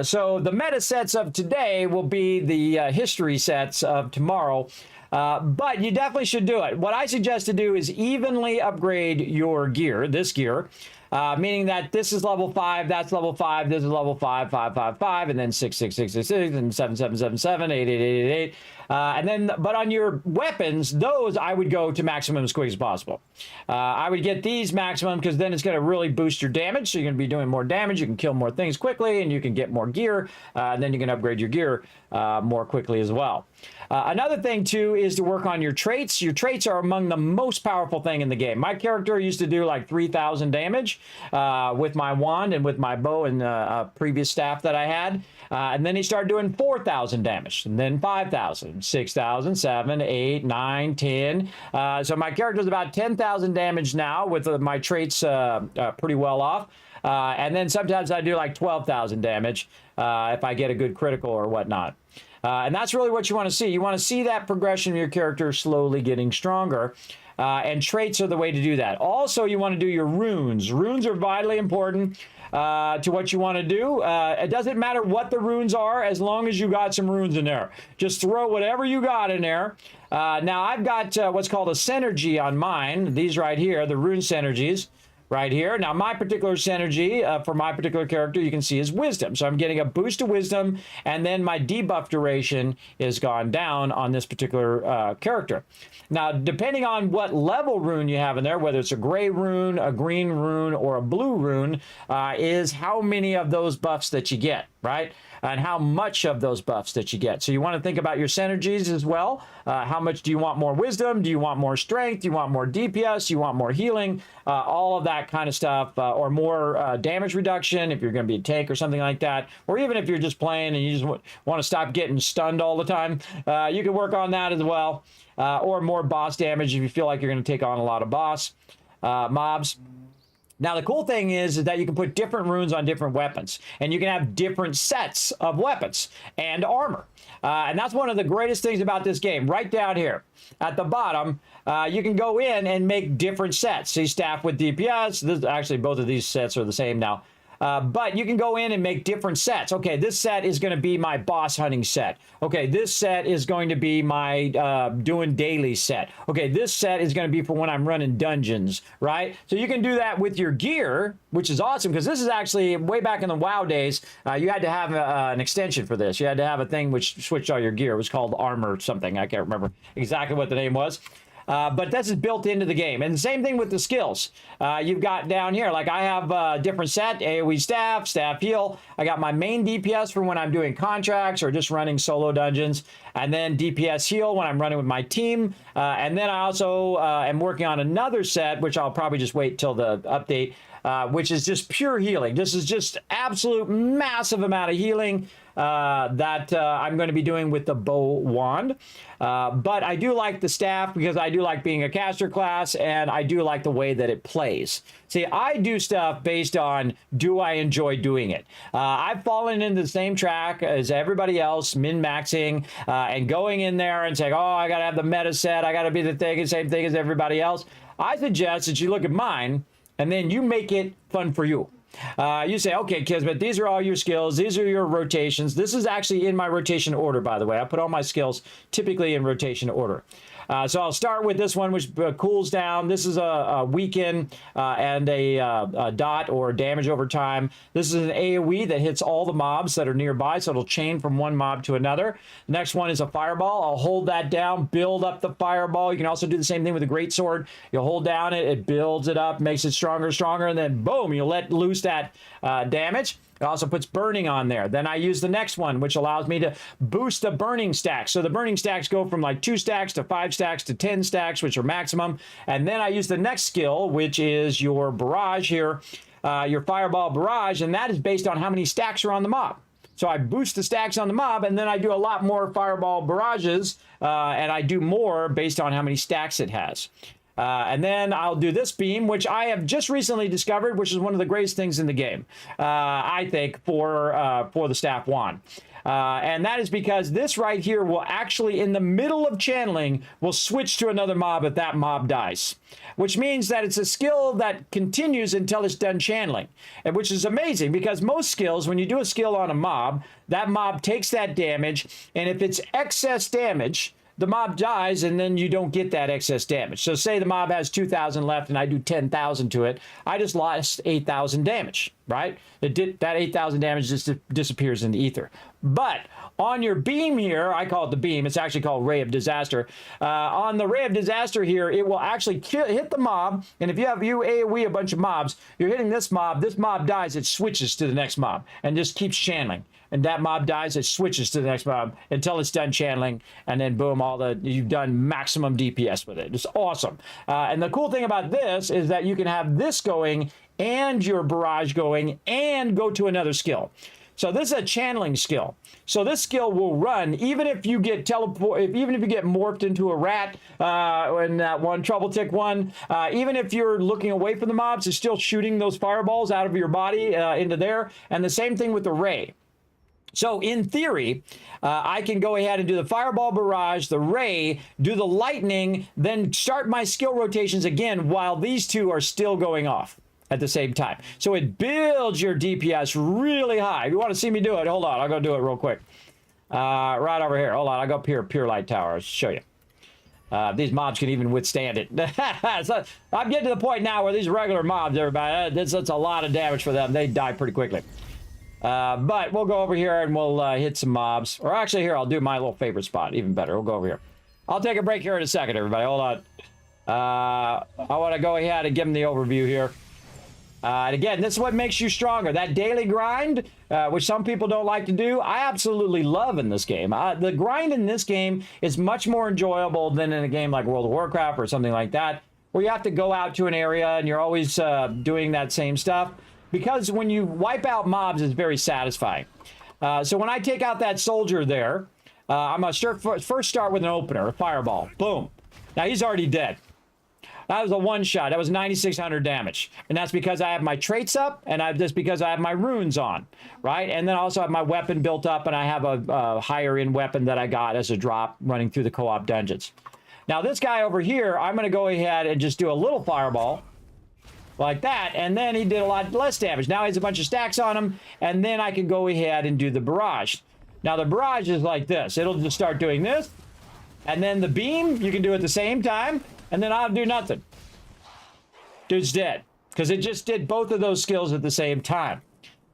So the meta sets of today will be the history sets of tomorrow. But you definitely should do it. What I suggest to do is evenly upgrade your gear, this gear, meaning that this is level 5, that's level 5, this is level 5, 5, 5, 5, and then 6, 6, 6, 6, 6, and 7, 7, 7, 7, 8, 8, 8, 8, 8. And then, but on your weapons, those I would go to maximum as quick as possible. I would get these maximum because then it's going to really boost your damage. So you're going to be doing more damage. You can kill more things quickly and you can get more gear. And then you can upgrade your gear more quickly as well. Another thing too is to work on your traits. Your traits are among the most powerful thing in the game. My character used to do like 3,000 damage with my wand and with my bow and previous staff that I had. And then he started doing 4,000 damage, and then 5,000, 6,000, 7, 8, 9, 10. So my character's about 10,000 damage now with my traits pretty well off. And then sometimes I do like 12,000 damage if I get a good critical or whatnot. And that's really what you want to see. You want to see that progression of your character slowly getting stronger. And traits are the way to do that. Also, you want to do your runes. Runes are vitally important to what you want to do. It doesn't matter what the runes are as long as you got some runes in there. Just throw whatever you got in there. Now, I've got what's called a synergy on mine. These right here, the rune synergies. Right here. Now, my particular synergy for my particular character, you can see is wisdom. So I'm getting a boost of wisdom, and then my debuff duration is gone down on this particular character. Now, depending on what level rune you have in there, whether it's a gray rune, a green rune, or a blue rune, is how many of those buffs that you get, right? And how much of those buffs that you get. So you want to think about your synergies as well. How much do you want more wisdom? Do you want more strength? Do you want more DPS? Do you want more healing? All of that kind of stuff, or more damage reduction if you're going to be a tank or something like that. Or even if you're just playing and you just want to stop getting stunned all the time, you can work on that as well. Or more boss damage if you feel like you're going to take on a lot of boss mobs. Now, the cool thing is that you can put different runes on different weapons, and you can have different sets of weapons and armor. And that's one of the greatest things about this game. Right down here at the bottom, you can go in and make different sets. See, staff with DPS. Actually, both of these sets are the same now. But you can go in and make different sets. Okay, this set is going to be my boss hunting set. Okay, this set is going to be my doing daily set. Okay, this set is going to be for when I'm running dungeons, right? So you can do that with your gear, which is awesome because this is actually way back in the WoW days. You had to have an extension for this. You had to have a thing which switched all your gear. It was called armor something. I can't remember exactly what the name was. But this is built into the game. And the same thing with the skills. You've got down here, like I have different set, AoE staff, staff heal. I got my main DPS for when I'm doing contracts or just running solo dungeons. And then DPS heal when I'm running with my team. And then I also am working on another set, which I'll probably just wait till the update. which is just pure healing. This is just absolute massive amount of healing that I'm going to be doing with the bow wand. But I do like the staff because I do like being a caster class, and I do like the way that it plays. See, I do stuff based on, do I enjoy doing it? I've fallen into the same track as everybody else, min-maxing, and going in there and saying, oh, I got to have the meta set, I got to be the same thing as everybody else. I suggest that you look at mine, and then you make it fun for you. You say, okay, Kismet, these are all your skills. These are your rotations. This is actually in my rotation order, by the way. I put all my skills typically in rotation order. So I'll start with this one, which cools down. This is a weaken and a dot or damage over time. This is an AoE that hits all the mobs that are nearby, so it'll chain from one mob to another. Next one is a fireball. I'll hold that down, build up the fireball. You can also do the same thing with a greatsword. You'll hold down it builds it up, makes it stronger, and then boom, you let loose that damage. It also puts burning on there. Then I use the next one, which allows me to boost the burning stacks. So the burning stacks go from like 2 stacks to 5 stacks to 10 stacks, which are maximum. And then I use the next skill, which is your barrage here, your fireball barrage, and that is based on how many stacks are on the mob. So I boost the stacks on the mob, and then I do a lot more fireball barrages, and I do more based on how many stacks it has. And then I'll do this beam, which I have just recently discovered, which is one of the greatest things in the game, I think, for the staff wand. And that is because this right here will actually, in the middle of channeling, will switch to another mob if that mob dies. Which means that it's a skill that continues until it's done channeling. And which is amazing, because most skills, when you do a skill on a mob, that mob takes that damage, and if it's excess damage, the mob dies, and then you don't get that excess damage. So say the mob has 2,000 left and I do 10,000 to it. I just lost 8,000 damage, right? That 8,000 damage just disappears in the ether. But on your beam here, I call it the beam. It's actually called Ray of Disaster. On the Ray of Disaster here, it will actually hit the mob. And if you AoE a bunch of mobs, you're hitting this mob dies, it switches to the next mob and just keeps channeling. And that mob dies, it switches to the next mob until it's done channeling, and then boom, you've done maximum DPS with it. It's awesome. And the cool thing about this is that you can have this going and your barrage going and go to another skill. So this is a channeling skill. So this skill will run even if you get even if you get morphed into a rat in that one Trouble Tick one. Even if you're looking away from the mobs, it's still shooting those fireballs out of your body into there. And the same thing with the ray. So in theory, I can go ahead and do the fireball barrage, the ray, do the lightning, then start my skill rotations again while these two are still going off at the same time. So it builds your DPS really high. If you want to see me do it, hold on. I'll go do it real quick. Right over here. Hold on. I'll go up here, Pure Light Tower. I'll show you. These mobs can even withstand it. So I'm getting to the point now where these regular mobs, everybody, that's a lot of damage for them. They die pretty quickly. But we'll go over here and we'll hit some mobs. Or actually here, I'll do my little favorite spot. Even better. We'll go over here. I'll take a break here in a second, everybody. Hold on. I want to go ahead and give them the overview here. And again, this is what makes you stronger. That daily grind, which some people don't like to do, I absolutely love in this game. The grind in this game is much more enjoyable than in a game like World of Warcraft or something like that, where you have to go out to an area and you're always doing that same stuff. Because when you wipe out mobs, it's very satisfying. So when I take out that soldier there, I'm going to first start with an opener, a fireball. Boom. Now he's already dead. That was a one-shot. That was 9,600 damage. And that's because I have my traits up, and just because I have my runes on, right? And then I also have my weapon built up, and I have a higher-end weapon that I got as a drop running through the co-op dungeons. Now this guy over here, I'm going to go ahead and just do a little fireball. Like that, and then he did a lot less damage. Now he has a bunch of stacks on him, and then I can go ahead and do the barrage. Now the barrage is like this. It'll just start doing this, and then the beam, you can do at the same time, and then I'll do nothing. Dude's dead, because it just did both of those skills at the same time.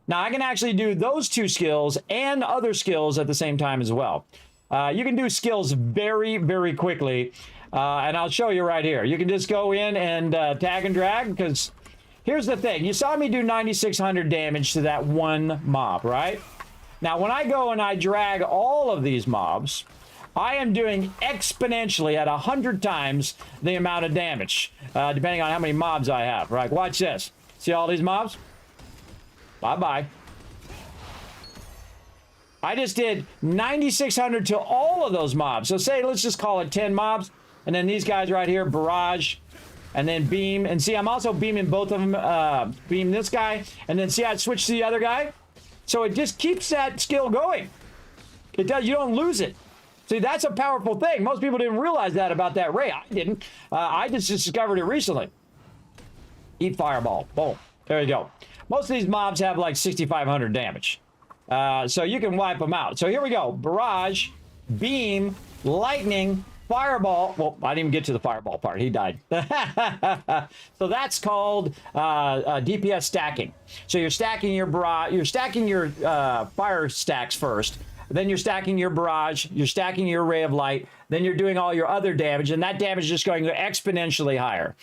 Now I can actually do those two skills and other skills at the same time as well. You can do skills very, very quickly. And I'll show you right here. You can just go in and tag and drag, because here's the thing. You saw me do 9,600 damage to that one mob, right? Now, when I go and I drag all of these mobs, I am doing exponentially at 100 times the amount of damage, depending on how many mobs I have, right? Watch this. See all these mobs? Bye-bye. I just did 9,600 to all of those mobs. So say, let's just call it 10 mobs. And then these guys right here, barrage, and then beam. And see, I'm also beaming both of them. Beam this guy. And then see, I switch to the other guy. So it just keeps that skill going. It does. You don't lose it. See, that's a powerful thing. Most people didn't realize that about that ray. I didn't. I just discovered it recently. Eat fireball. Boom. There you go. Most of these mobs have like 6,500 damage. So you can wipe them out. So here we go. Barrage, beam, lightning, fireball. Well, I didn't even get to the fireball part. He died. So that's called DPS stacking. So you're stacking your barrage. You're stacking your fire stacks first. Then you're stacking your barrage. You're stacking your ray of light. Then you're doing all your other damage, and that damage is just going exponentially higher.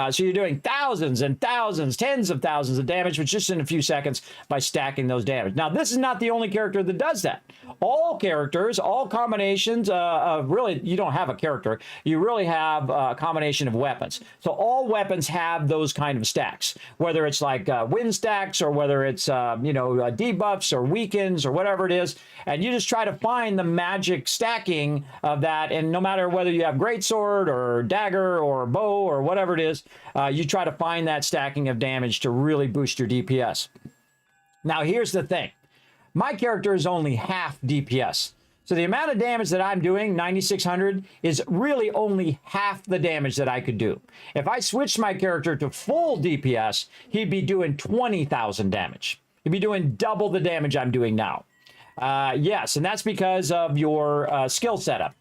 So you're doing thousands and thousands, tens of thousands of damage, but just in a few seconds by stacking those damage. Now, this is not the only character that does that. All characters, all combinations of really, you don't have a character. You really have a combination of weapons. So all weapons have those kind of stacks, whether it's like wind stacks or whether it's, debuffs or weakens or whatever it is. And you just try to find the magic stacking of that. And no matter whether you have greatsword or dagger or bow or whatever it is, you try to find that stacking of damage to really boost your DPS. Now, here's the thing. My character is only half DPS. So the amount of damage that I'm doing, 9,600, is really only half the damage that I could do. If I switched my character to full DPS, he'd be doing 20,000 damage. He'd be doing double the damage I'm doing now. Yes, and that's because of your skill setup.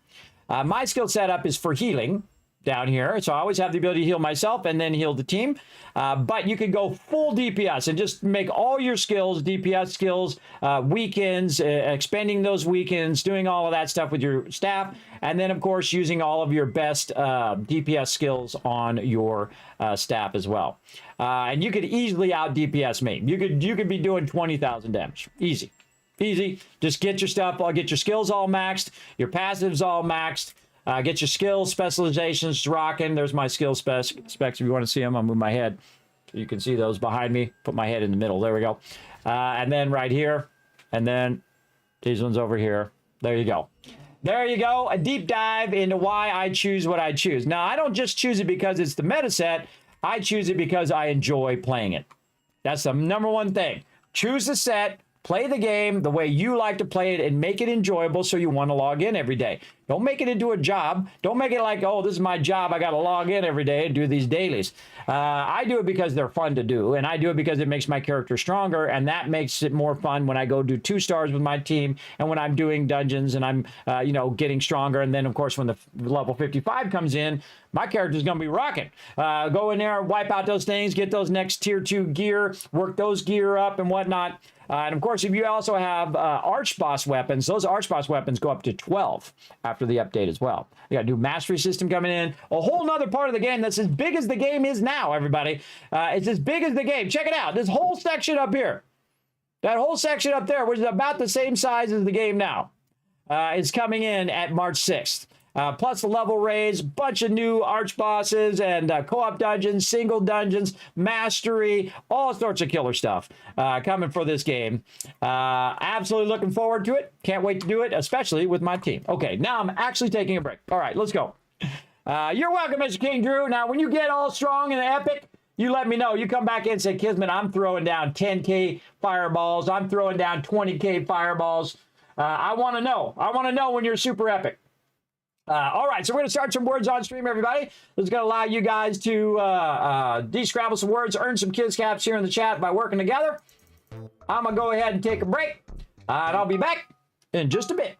My skill setup is for healing down here, so I always have the ability to heal myself and then heal the team. But you can go full DPS and just make all your skills, DPS skills, weekends, expending those weekends, doing all of that stuff with your staff, and then, of course, using all of your best DPS skills on your staff as well. And you could easily out DPS me. You could be doing 20,000 damage. Easy. Easy. Just get your stuff, get your skills all maxed, your passives all maxed, get your skills, specializations rocking. There's my skill specs if you want to see them. I'll move my head so you can see those behind me. Put my head in the middle. There we go. And then right here, and then these ones over here. There you go. There you go. A deep dive into why I choose what I choose. Now, I don't just choose it because it's the meta set. I choose it because I enjoy playing it. That's the number one thing. Choose the set. Play the game the way you like to play it and make it enjoyable so you want to log in every day. Don't make it into a job. Don't make it like, oh, this is my job. I got to log in every day and do these dailies. I do it because they're fun to do, and I do it because it makes my character stronger, and that makes it more fun when I go do 2 stars with my team and when I'm doing dungeons and I'm, getting stronger. And then, of course, when the level 55 comes in, my character's going to be rocking. Go in there, wipe out those things, get those next tier 2 gear, work those gear up and whatnot. And of course, if you also have arch boss weapons, those arch boss weapons go up to 12 after the update as well. You got a new mastery system coming in, a whole nother part of the game that's as big as the game is now, everybody. It's as big as the game. Check it out. This whole section up here, that whole section up there, which is about the same size as the game now, is coming in at March 6th. Plus the level raise, bunch of new arch bosses and co-op dungeons, single dungeons, mastery, all sorts of killer stuff coming for this game. Absolutely looking forward to it. Can't wait to do it, especially with my team. Okay, now I'm actually taking a break. All right, let's go. You're welcome, Mr. King Drew. Now, when you get all strong and epic, you let me know. You come back in and say, Kismet, I'm throwing down 10K fireballs. I'm throwing down 20K fireballs. I want to know. I want to know when you're super epic. All right, so we're going to start some words on stream, everybody. This is going to allow you guys to de-scrabble some words, earn some kids caps here in the chat by working together. I'm going to go ahead and take a break, and I'll be back in just a bit.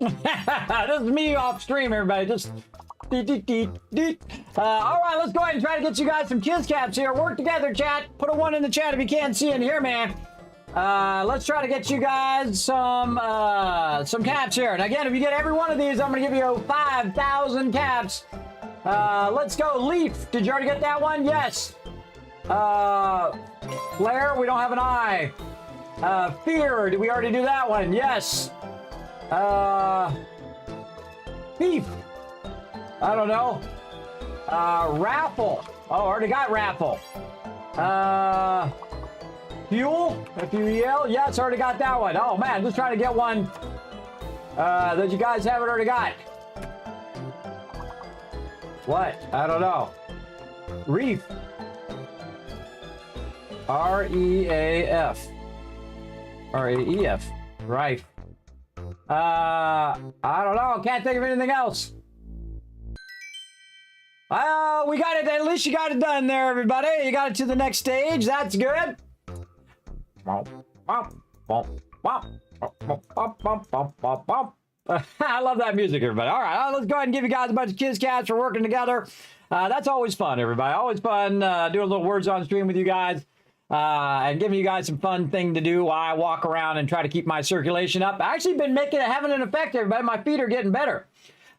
This is me off stream, everybody. Just all right, let's go ahead and try to get you guys some kiss caps here. Work together, chat. Put a 1 in the chat if you can't see and hear, man. Let's try to get you guys some caps here. And again, if you get every one of these, I'm gonna give you 5,000 caps. Let's go. Leaf, did you already get that one? Yes. Flare, we don't have an eye. Fear, did we already do that one? Yes. Beef. I don't know. Raffle. Oh, already got raffle. Fuel, F-U-E-L. Yes, already got that one. Oh man, just trying to get one that you guys haven't already got. What? I don't know. Reef. R-E-A-F. R-A-E-F. Right. I don't know. Can't think of anything else. We got it. At least you got it done there, everybody. You got it to the next stage. That's good. I love that music, everybody. All right, let's go ahead and give you guys a bunch of kiss cats for working together. That's always fun, everybody. Always fun doing little words on stream with you guys and giving you guys some fun thing to do while I walk around and try to keep my circulation up. I actually been having an effect, everybody. My feet are getting better.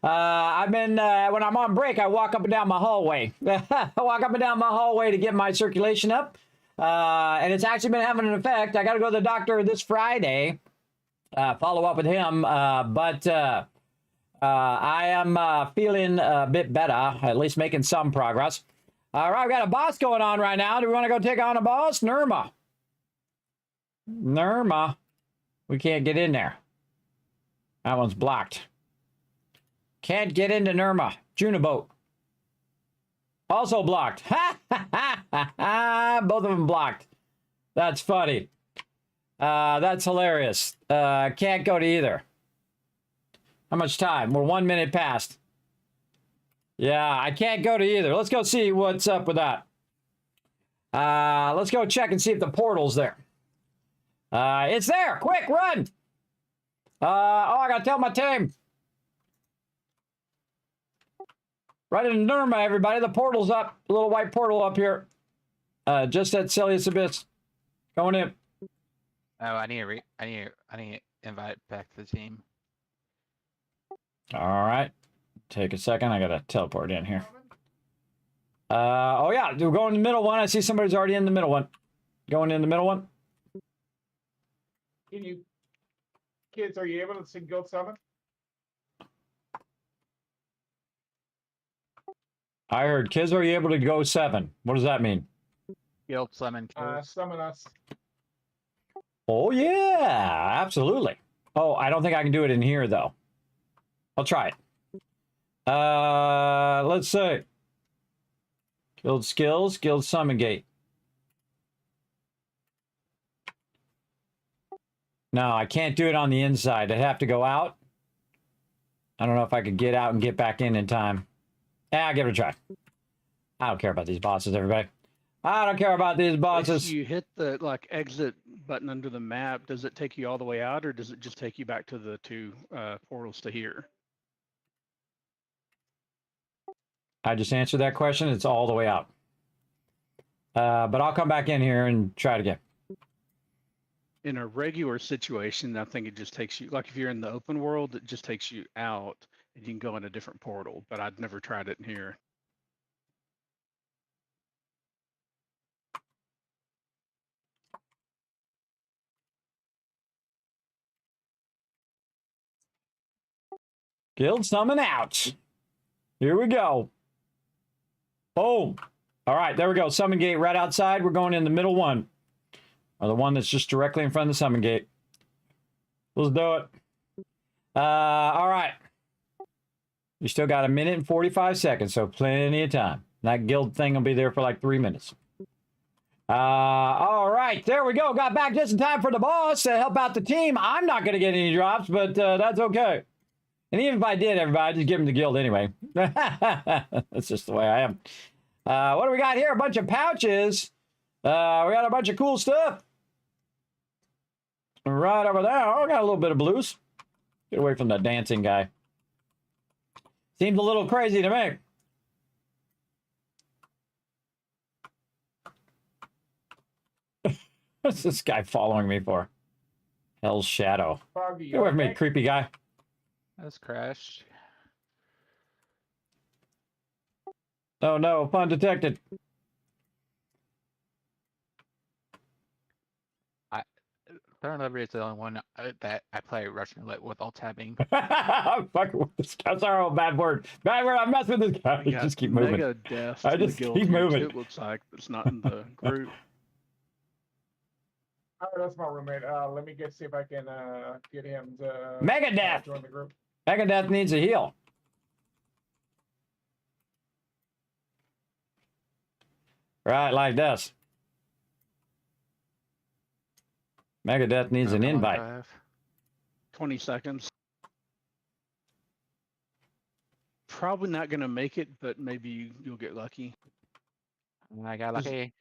I've been, when I'm on break, I walk up and down my hallway. I walk up and down my hallway to get my circulation up. And it's actually been having an effect. I got to go to the doctor this Friday, follow up with him. But I am feeling a bit better, at least making some progress. All right, we got a boss going on right now. Do we want to go take on a boss? Nirma. Nirma. We can't get in there. That one's blocked. Can't get into Nirma. Juniboat. Also blocked. Ha ha ha ha ha. Both of them blocked. That's funny. That's hilarious. Can't go to either. How much time? We're 1 minute past. Yeah, I can't go to either. Let's go see what's up with that. Let's go check and see if the portal's there. It's there. Quick, run. I gotta tell my team. Right in Nirma, everybody. The portal's up. A little white portal up here. Just at Celius Abyss. Going in. Oh, I need to invite back to the team. All right. Take a second. I gotta teleport in here. Oh yeah, we're going in the middle one. I see somebody's already in the middle one. Going in the middle one. Can you, kids, are you able to sing Guild Summon? I heard, kids, are you able to go 7? What does that mean? Guild summon. Summon us. Oh yeah, absolutely. Oh, I don't think I can do it in here though. I'll try it. Let's see. Guild skills, guild summon gate. No, I can't do it on the inside. I'd have to go out. I don't know if I could get out and get back in time. Yeah, I'll give it a try. I don't care about these bosses, everybody. I don't care about these bosses. If you hit the exit button under the map, does it take you all the way out, or does it just take you back to the 2 portals to here? I just answered that question. It's all the way out. But I'll come back in here and try it again. In a regular situation, I think it just takes you, like if you're in the open world, it just takes you out and you can go in a different portal, but I'd never tried it in here. Guild summon out. Here we go. Boom. All right, there we go. Summon gate right outside. We're going in the middle one. Or the one that's just directly in front of the summon gate. Let's do it. All right. You still got 1 minute and 45 seconds, so plenty of time. That guild thing will be there for like 3 minutes. All right, there we go. Got back just in time for the boss to help out the team. I'm not going to get any drops, but that's okay. And even if I did, everybody, just give them the guild anyway. That's just the way I am. What do we got here? A bunch of pouches. We got a bunch of cool stuff. Right over there. Oh, got a little bit of blues. Get away from the dancing guy. Seems a little crazy to me. What's this guy following me for? Hell's Shadow. Foggy, Get away from me, okay? creepy guy. That's crashed. Oh no, fun detected. Third Liberty is the only one that I play Russian roulette with all tabbing. I'm fucking with this guy. Sorry, oh, bad word. Bad word. I'm messing with this guy. We got Just keep moving. mega death I in the just guild keep here, moving. too, it looks like it's not in the group. Oh, that's my roommate. Let me see if I can get him to Megadeth. join the group. Megadeth needs a heal. Right, like this. Megadeth needs an invite. 20 seconds. Probably not going to make it, but maybe you'll get lucky. I got lucky.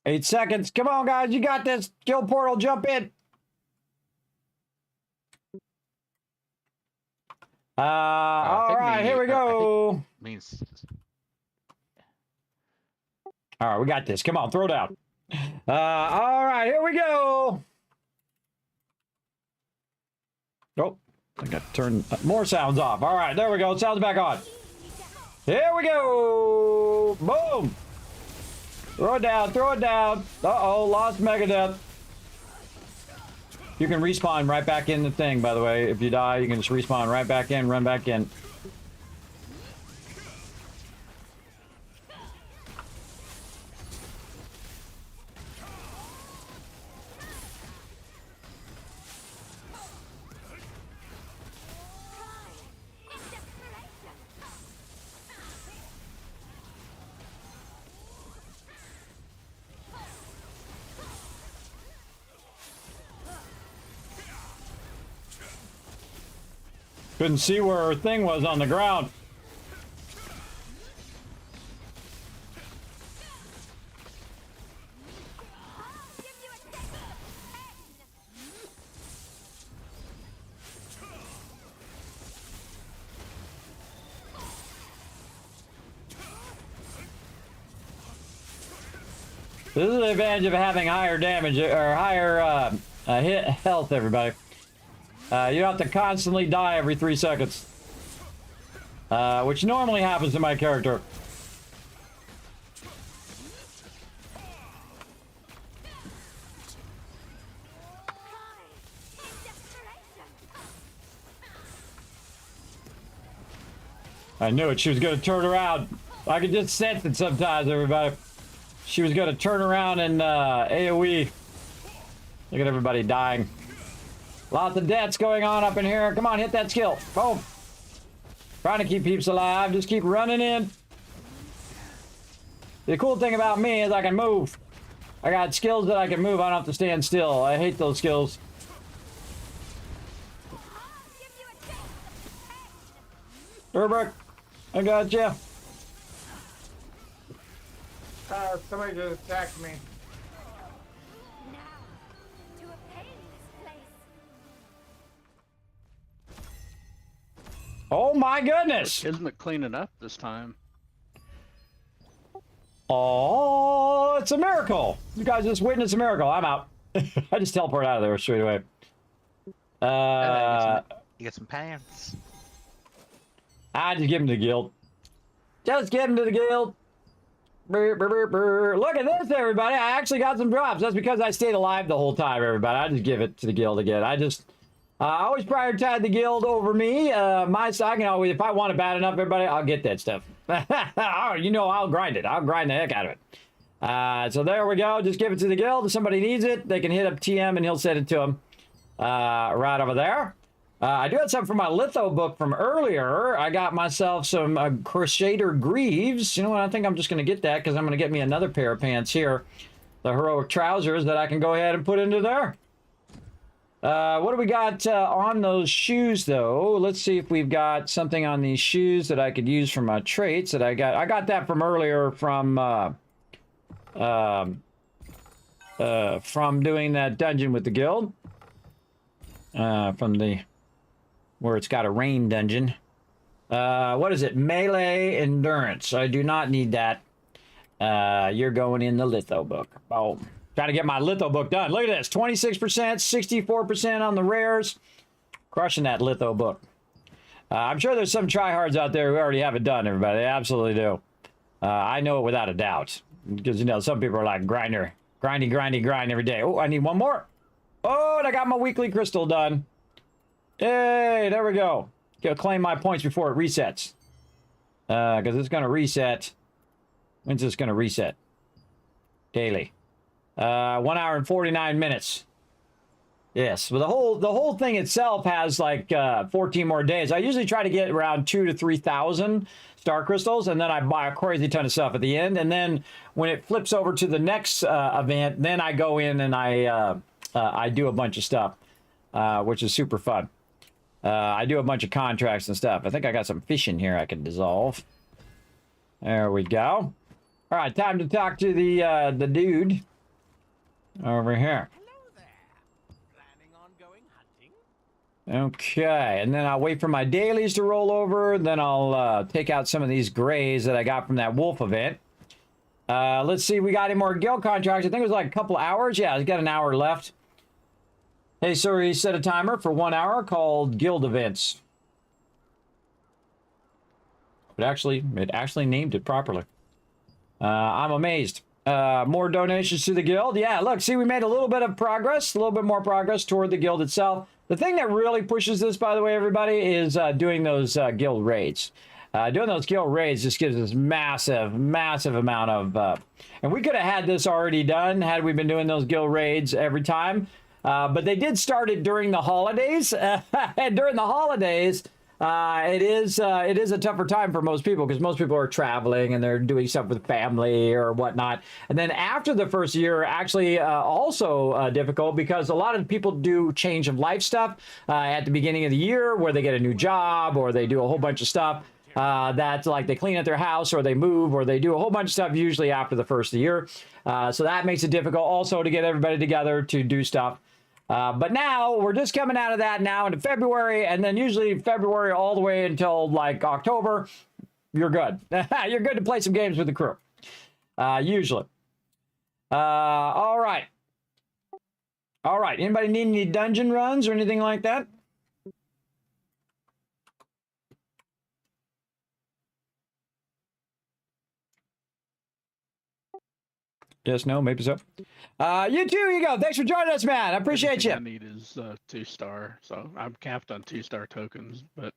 8 seconds. Come on, guys. You got this. Guild portal. Jump in. All right, here we go. Means All right, we got this. Come on, throw down. All right, here we go. Oh, I got to turn more sounds off. All right, there we go. Sounds back on. Here we go. Boom. Throw it down. Throw it down. Uh-oh, lost Megadeth. You can respawn right back in the thing, by the way. If you die, you can just respawn right back in, run back in. Couldn't see where her thing was on the ground. This is the advantage of having higher damage or higher hit health, everybody. You don't have to constantly die every 3 seconds. Which normally happens to my character. I knew it. She was going to turn around. I could just sense it sometimes, everybody. She was going to turn around and AoE. Look at everybody dying. Lots of deaths going on up in here. Come on, hit that skill. Boom. Trying to keep peeps alive. Just keep running in. The cool thing about me is I can move. I got skills that I can move. I don't have to stand still. I hate those skills. Herbert, I got you. Somebody just attacked me. Oh my goodness! Kismet cleaning up this time. Oh, it's a miracle! You guys just witnessed a miracle. I'm out. I just teleport out of there straight away. you get some pants. I just give him the guild. Just give him to the guild. Brr, brr, brr, brr. Look at this, everybody. I actually got some drops. That's because I stayed alive the whole time, everybody. I just give it to the guild again. I always prioritize the guild over me. My side, can always, if I want it bad enough, everybody, I'll get that stuff. You know, I'll grind it. I'll grind the heck out of it. So there we go. Just give it to the guild. If somebody needs it, they can hit up TM and he'll send it to them right over there. I do have something from my litho book from earlier. I got myself some Crusader Greaves. You know what? I think I'm just going to get that because I'm going to get me another pair of pants here. The heroic trousers that I can go ahead and put into there. What do we got on those shoes, though? Let's see if we've got something on these shoes that I could use for my traits that I got. I got that from earlier from doing that dungeon with the guild. From the... where it's got a rain dungeon. What is it? Melee endurance. I do not need that. You're going in the litho book. Oh, trying to get my litho book done. Look at this. 26%, 64% on the rares. Crushing that litho book. I'm sure there's some tryhards out there who already have it done, everybody. They absolutely do. I know it without a doubt. Because, you know, some people are like grinder. Grindy, grindy, grind every day. Oh, I need one more. Oh, and I got my weekly crystal done. Hey, there we go. Gotta claim my points before it resets. Because it's going to reset. When's this going to reset? Daily. 1 hour and 49 minutes. Yes, but the whole thing itself has like 14 more days. I usually try to get around 2,000 to 3,000 star crystals, and then I buy a crazy ton of stuff at the end. And then when it flips over to the next event, then I go in and I do a bunch of stuff, which is super fun. I do a bunch of contracts and stuff. I think I got some fish in here I can dissolve. There we go. All right, time to talk to the dude over here. Hello there. Planning on going hunting? Okay, and then I'll wait for my dailies to roll over. Then I'll take out some of these grays that I got from that wolf event. Let's see, we got any more guild contracts. I think it was like a couple hours. Yeah, we got an hour left. Hey, sorry, set a timer for 1 hour called guild events. It actually named it properly. I'm amazed. More donations to the guild. Yeah, look, see, we made a little bit of progress, a little bit more progress toward the guild itself. The thing that really pushes this, by the way, everybody, is doing those guild raids. Doing those guild raids just gives us massive amount of... and we could have had this already done had we been doing those guild raids every time. But they did start it during the holidays. And during the holidays... it is a tougher time for most people because most people are traveling and they're doing stuff with family or whatnot. And then after the first year, actually also difficult because a lot of people do change of life stuff at the beginning of the year where they get a new job or they do a whole bunch of stuff that's like they clean at their house or they move or they do a whole bunch of stuff usually after the first year. So that makes it difficult also to get everybody together to do stuff. But now we're just coming out of that now into February, and then usually February all the way until like October, you're good. You're good to play some games with the crew. Usually. All right. All right. Anybody need any dungeon runs or anything like that? Yes, no, maybe so. You too, you go. Thanks for joining us, man. I appreciate Everything you. I need is 2-star, so I'm capped on 2-star tokens. But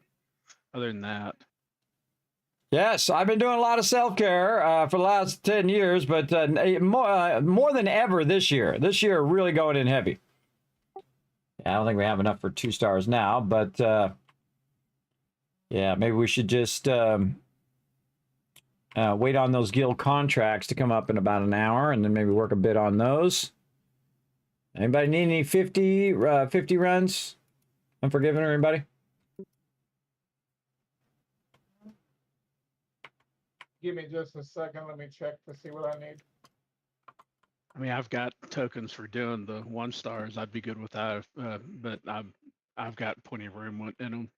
other than that, Yes, I've been doing a lot of self-care for the last 10 years, but more than ever this year. This year, really going in heavy. Yeah, I don't think we have enough for 2 stars now, but yeah, maybe we should just wait on those guild contracts to come up in about an hour, and then maybe work a bit on those. Anybody need any 50 runs? Unforgiven, everybody? Give me just a second. Let me check to see what I need. I mean, I've got tokens for doing the 1-stars. I'd be good with that, but I've got plenty of room in them.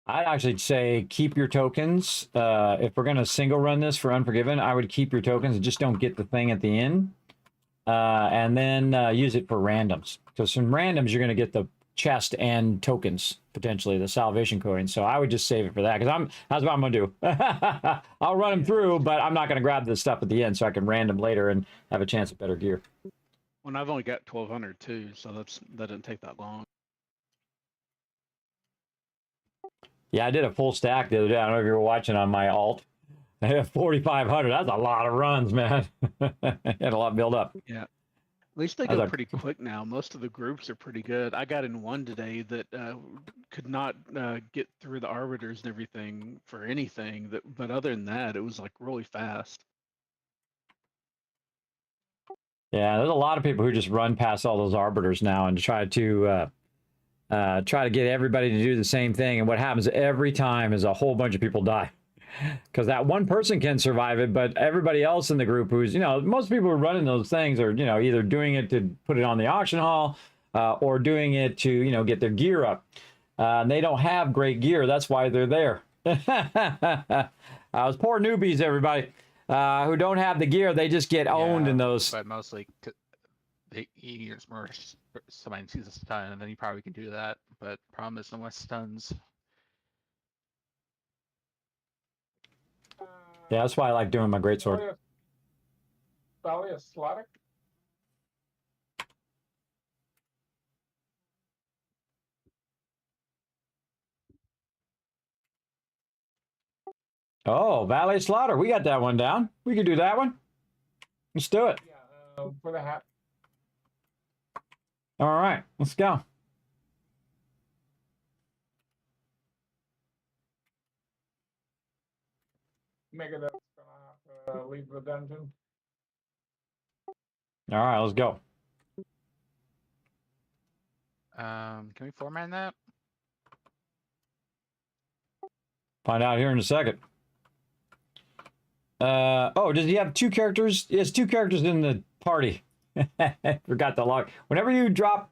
I'd actually say keep your tokens. If we're going to single run this for Unforgiven, I would keep your tokens and just don't get the thing at the end. And then use it for randoms. Because from randoms, you're going to get the chest and tokens, potentially, the salvation coins. So I would just save it for that, because that's what I'm going to do. I'll run them through, but I'm not going to grab this stuff at the end so I can random later and have a chance at better gear. Well, I've only got 1,200 too, so that didn't take that long. Yeah, I did a full stack the other day. I don't know if you were watching on my alt. I had 4,500. That's a lot of runs, man. Had a lot built up. Yeah. At least they go pretty quick now. Most of the groups are pretty good. I got in one today that could not get through the arbiters and everything for anything. But other than that, it was like really fast. Yeah, there's a lot of people who just run past all those arbiters now and try to get everybody to do the same thing. And what happens every time is a whole bunch of people die. Because that one person can survive it, but everybody else in the group who's, most people who are running those things are, either doing it to put it on the auction hall or doing it to, get their gear up. And they don't have great gear. That's why they're there. Those poor newbies, everybody, who don't have the gear. They just get owned in those. But mostly, there's more somebody sees a stun, and then you probably can do that. But problem is, no more stuns. Yeah, that's why I like doing my greatsword. Valley of Slaughter? Oh, Valley Slaughter. We got that one down. We can do that one. Let's do it. Yeah, for the hat. All right, let's go. Megadeth's gonna have to leave the dungeon. All right, let's go. Can we format that? Find out here in a second. Oh, does he have 2 characters? He has 2 characters in the party. Forgot to log. Whenever you drop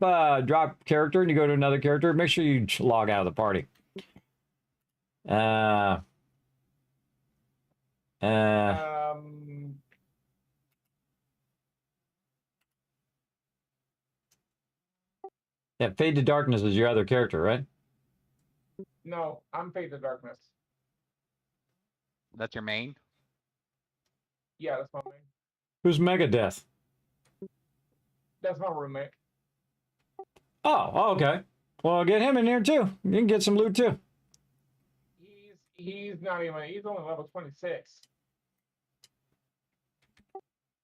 character and you go to another character, make sure you log out of the party. Yeah, Fade to Darkness is your other character, right? No, I'm Fade to Darkness. That's your main? Yeah, that's my main. Who's Megadeth? That's my roommate. Oh, okay. Well, get him in here too. You can get some loot too. He's not even. He's only level 26.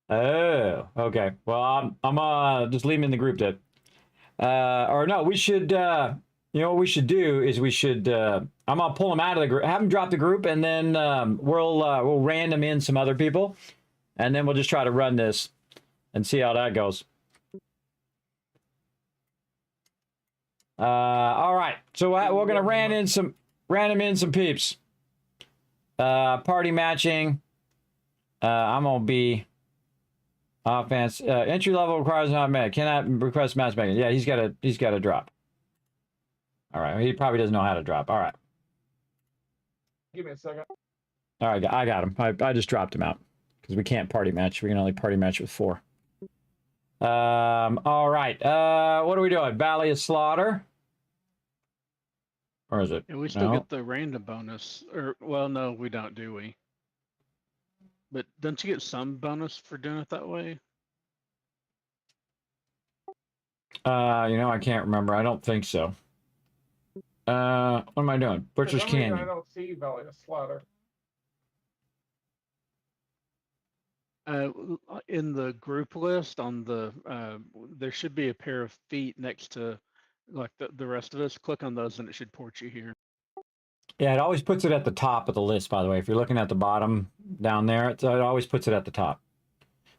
Oh, okay. Well, I'm just leave him in the group then. Or no, we should. You know what we should do is we should. I'm gonna pull him out of the group, have him drop the group, and then we'll random in some other people, and then we'll just try to run this and see how that goes. All right. So we're gonna random in some peeps. Party matching. I'm gonna be offense. Entry level requires not met. Cannot request matchmaking. Yeah, he's got to drop. All right. He probably doesn't know how to drop. All right. Give me a second. All right, I got him. I just dropped him out because we can't party match. We can only party match with 4. All right. What are we doing? Valley of Slaughter. Or is it? And we still get the random bonus. Or, well, no, we don't, do we? But don't you get some bonus for doing it that way? I can't remember. I don't think so. What am I doing? Butcher's For some reason, Canyon. I don't see Valley of Slaughter. In the group list on the, there should be a pair of feet next to like the rest of us. Click on those and it should port you here. Yeah, it always puts it at the top of the list, by the way. If you're looking at the bottom down there, it always puts it at the top.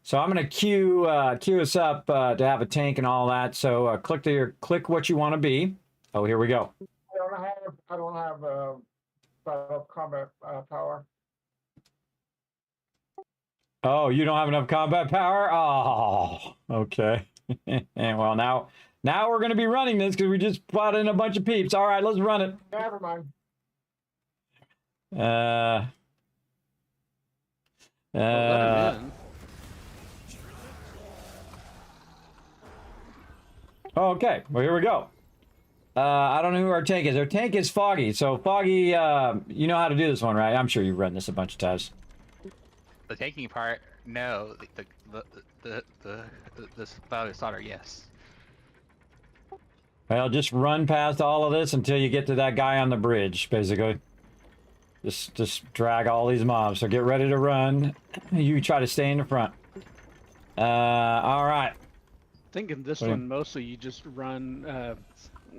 So I'm going to queue us up to have a tank and all that. So click what you want to be. Oh, here we go. I don't have battle combat power. Oh, you don't have enough combat power? Oh, okay. And well, now we're going to be running this because we just brought in a bunch of peeps. All right, let's run it. Never mind. Okay, well, here we go. I don't know who our tank is. Our tank is Foggy. So, Foggy, you know how to do this one, right? I'm sure you've run this a bunch of times. The taking part, no. This Valley of Slaughter, yes. Well, just run past all of this until you get to that guy on the bridge, basically. Just drag all these mobs. So get ready to run. You try to stay in the front. All right. I think in this one, mostly you just run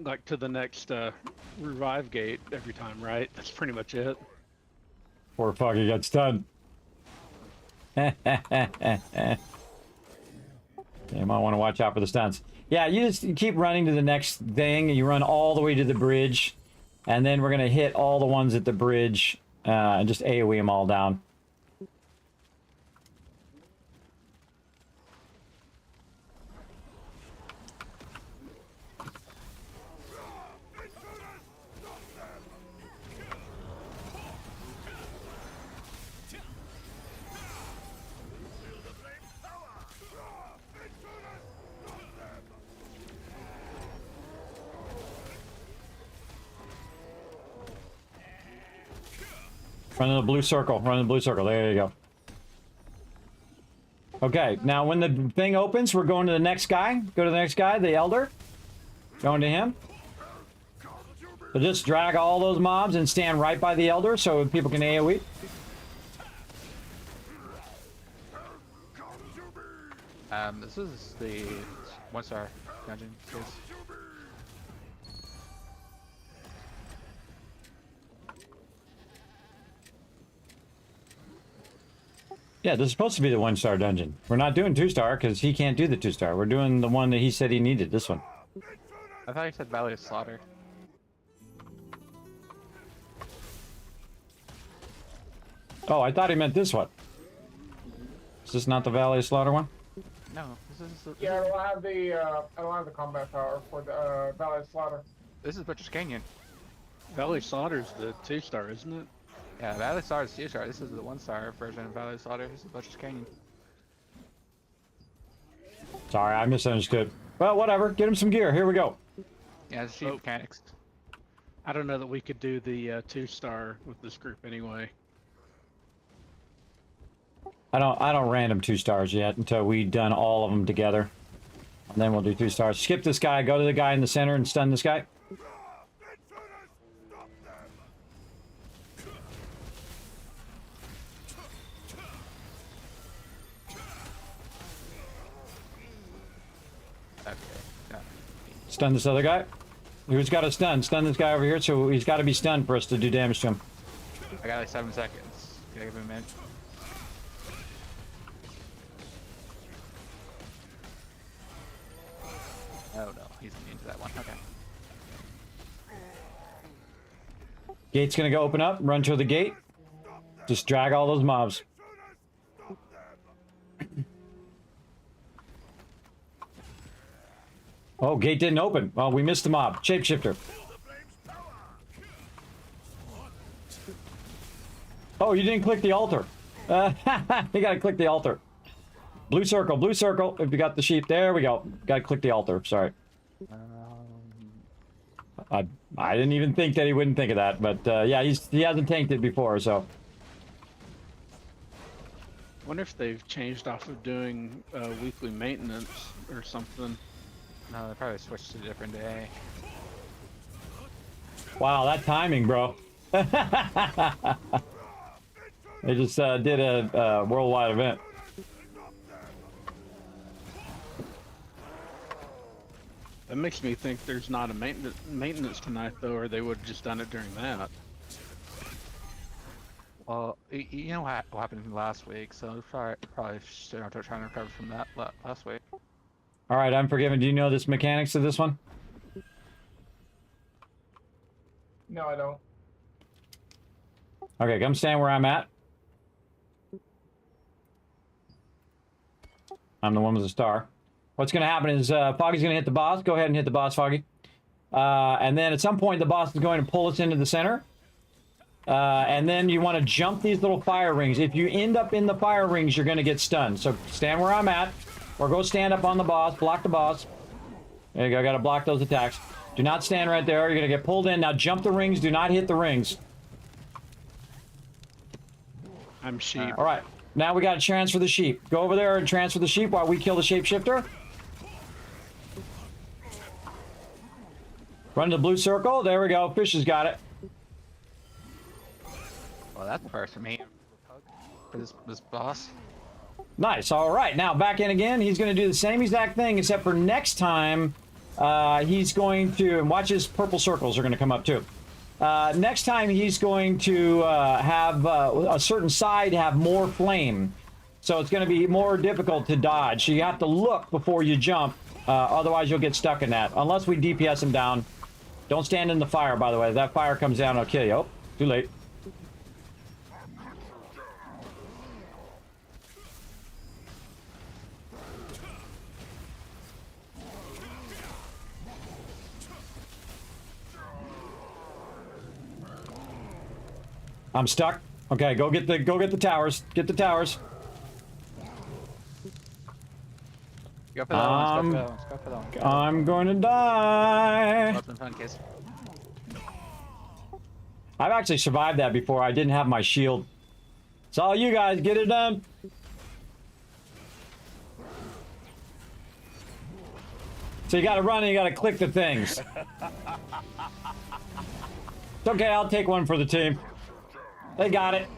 like to the next revive gate every time, right? That's pretty much it. Poor Foggy gets done. You might want to watch out for the stunts. Yeah, you just keep running to the next thing. You run all the way to the bridge. And then we're going to hit all the ones at the bridge and just AoE them all down. Run in the blue circle. Run in the blue circle. There you go. Okay, now when the thing opens, we're going to the next guy. Go to the next guy, the Elder. Going to him. So just drag all those mobs and stand right by the Elder so people can AoE. This is the 1-star dungeon. Yeah, this is supposed to be the 1-star dungeon. We're not doing 2-star because he can't do the 2-star. We're doing the one that he said he needed, this one. I thought you said Valley of Slaughter. Oh, I thought he meant this one. Is this not the Valley of Slaughter one? No, this Yeah, I don't have the combat power for the Valley Slaughter. This is Butcher's Canyon. Valley Slaughter's the 2-star, isn't it? Yeah, Valley Star is 2-star. This is the 1-star version of Valley Slaughter. This is Butcher's Canyon. Sorry, I misunderstood. Well, whatever. Get him some gear. Here we go. Yeah, it's cheap Oh. mechanics. I don't know that we could do the 2-star with this group anyway. I don't random 2 stars yet until we've done all of them together. And then we'll do 2 stars. Skip this guy, go to the guy in the center and stun this guy. Okay. Yeah. Stun this other guy. Who's got a stun? Stun this guy over here, so he's got to be stunned for us to do damage to him. I got like 7 seconds. Can I give him a minute? Oh no, he's immune to that one. Okay. Gate's gonna go open up, run to the gate. Just drag all those mobs. Oh, gate didn't open. Well, we missed the mob. Shapeshifter. Oh, you didn't click the altar. You gotta click the altar. Blue circle, if you got the sheep. There we go. Gotta click the altar, sorry. I didn't even think that he wouldn't think of that, but yeah, he hasn't tanked it before, so. I wonder if they've changed off of doing weekly maintenance or something. No, they probably switched to a different day. Wow, that timing, bro. They just did a worldwide event. That makes me think there's not a maintenance tonight, though, or they would have just done it during that. Well, you know what happened last week, so probably should have trying to recover from that last week. All right, Unforgiven. Do you know this mechanics of this one? No, I don't. Okay, come stand where I'm at. I'm the one with the star. What's going to happen is Foggy's going to hit the boss. Go ahead and hit the boss, Foggy. And then at some point, the boss is going to pull us into the center. And then you want to jump these little fire rings. If you end up in the fire rings, you're going to get stunned. So stand where I'm at, or go stand up on the boss, block the boss. There you go, got to block those attacks. Do not stand right there. You're going to get pulled in. Now jump the rings. Do not hit the rings. I'm sheep. All right. Now we got to transfer the sheep. Go over there and transfer the sheep while we kill the shapeshifter. Run to the blue circle. There we go. Fish has got it. Well, that's the first for me. For this boss. Nice. All right. Now back in again. He's going to do the same exact thing, except for next time he's going to, and watch his purple circles are going to come up too. Next time he's going to have a certain side have more flame. So it's going to be more difficult to dodge. So you have to look before you jump. Otherwise you'll get stuck in that. Unless we DPS him down. Don't stand in the fire, by the way. If that fire comes down, it'll kill you. Oh, too late. I'm stuck. Okay, go get the towers. Get the towers. Go for that one. Go for that one. I'm going to die. Well, it's been fun, kids. I've actually survived that before. I didn't have my shield. It's all you guys. Get it done. So you got to run and you got to click the things. It's okay. I'll take one for the team. They got it.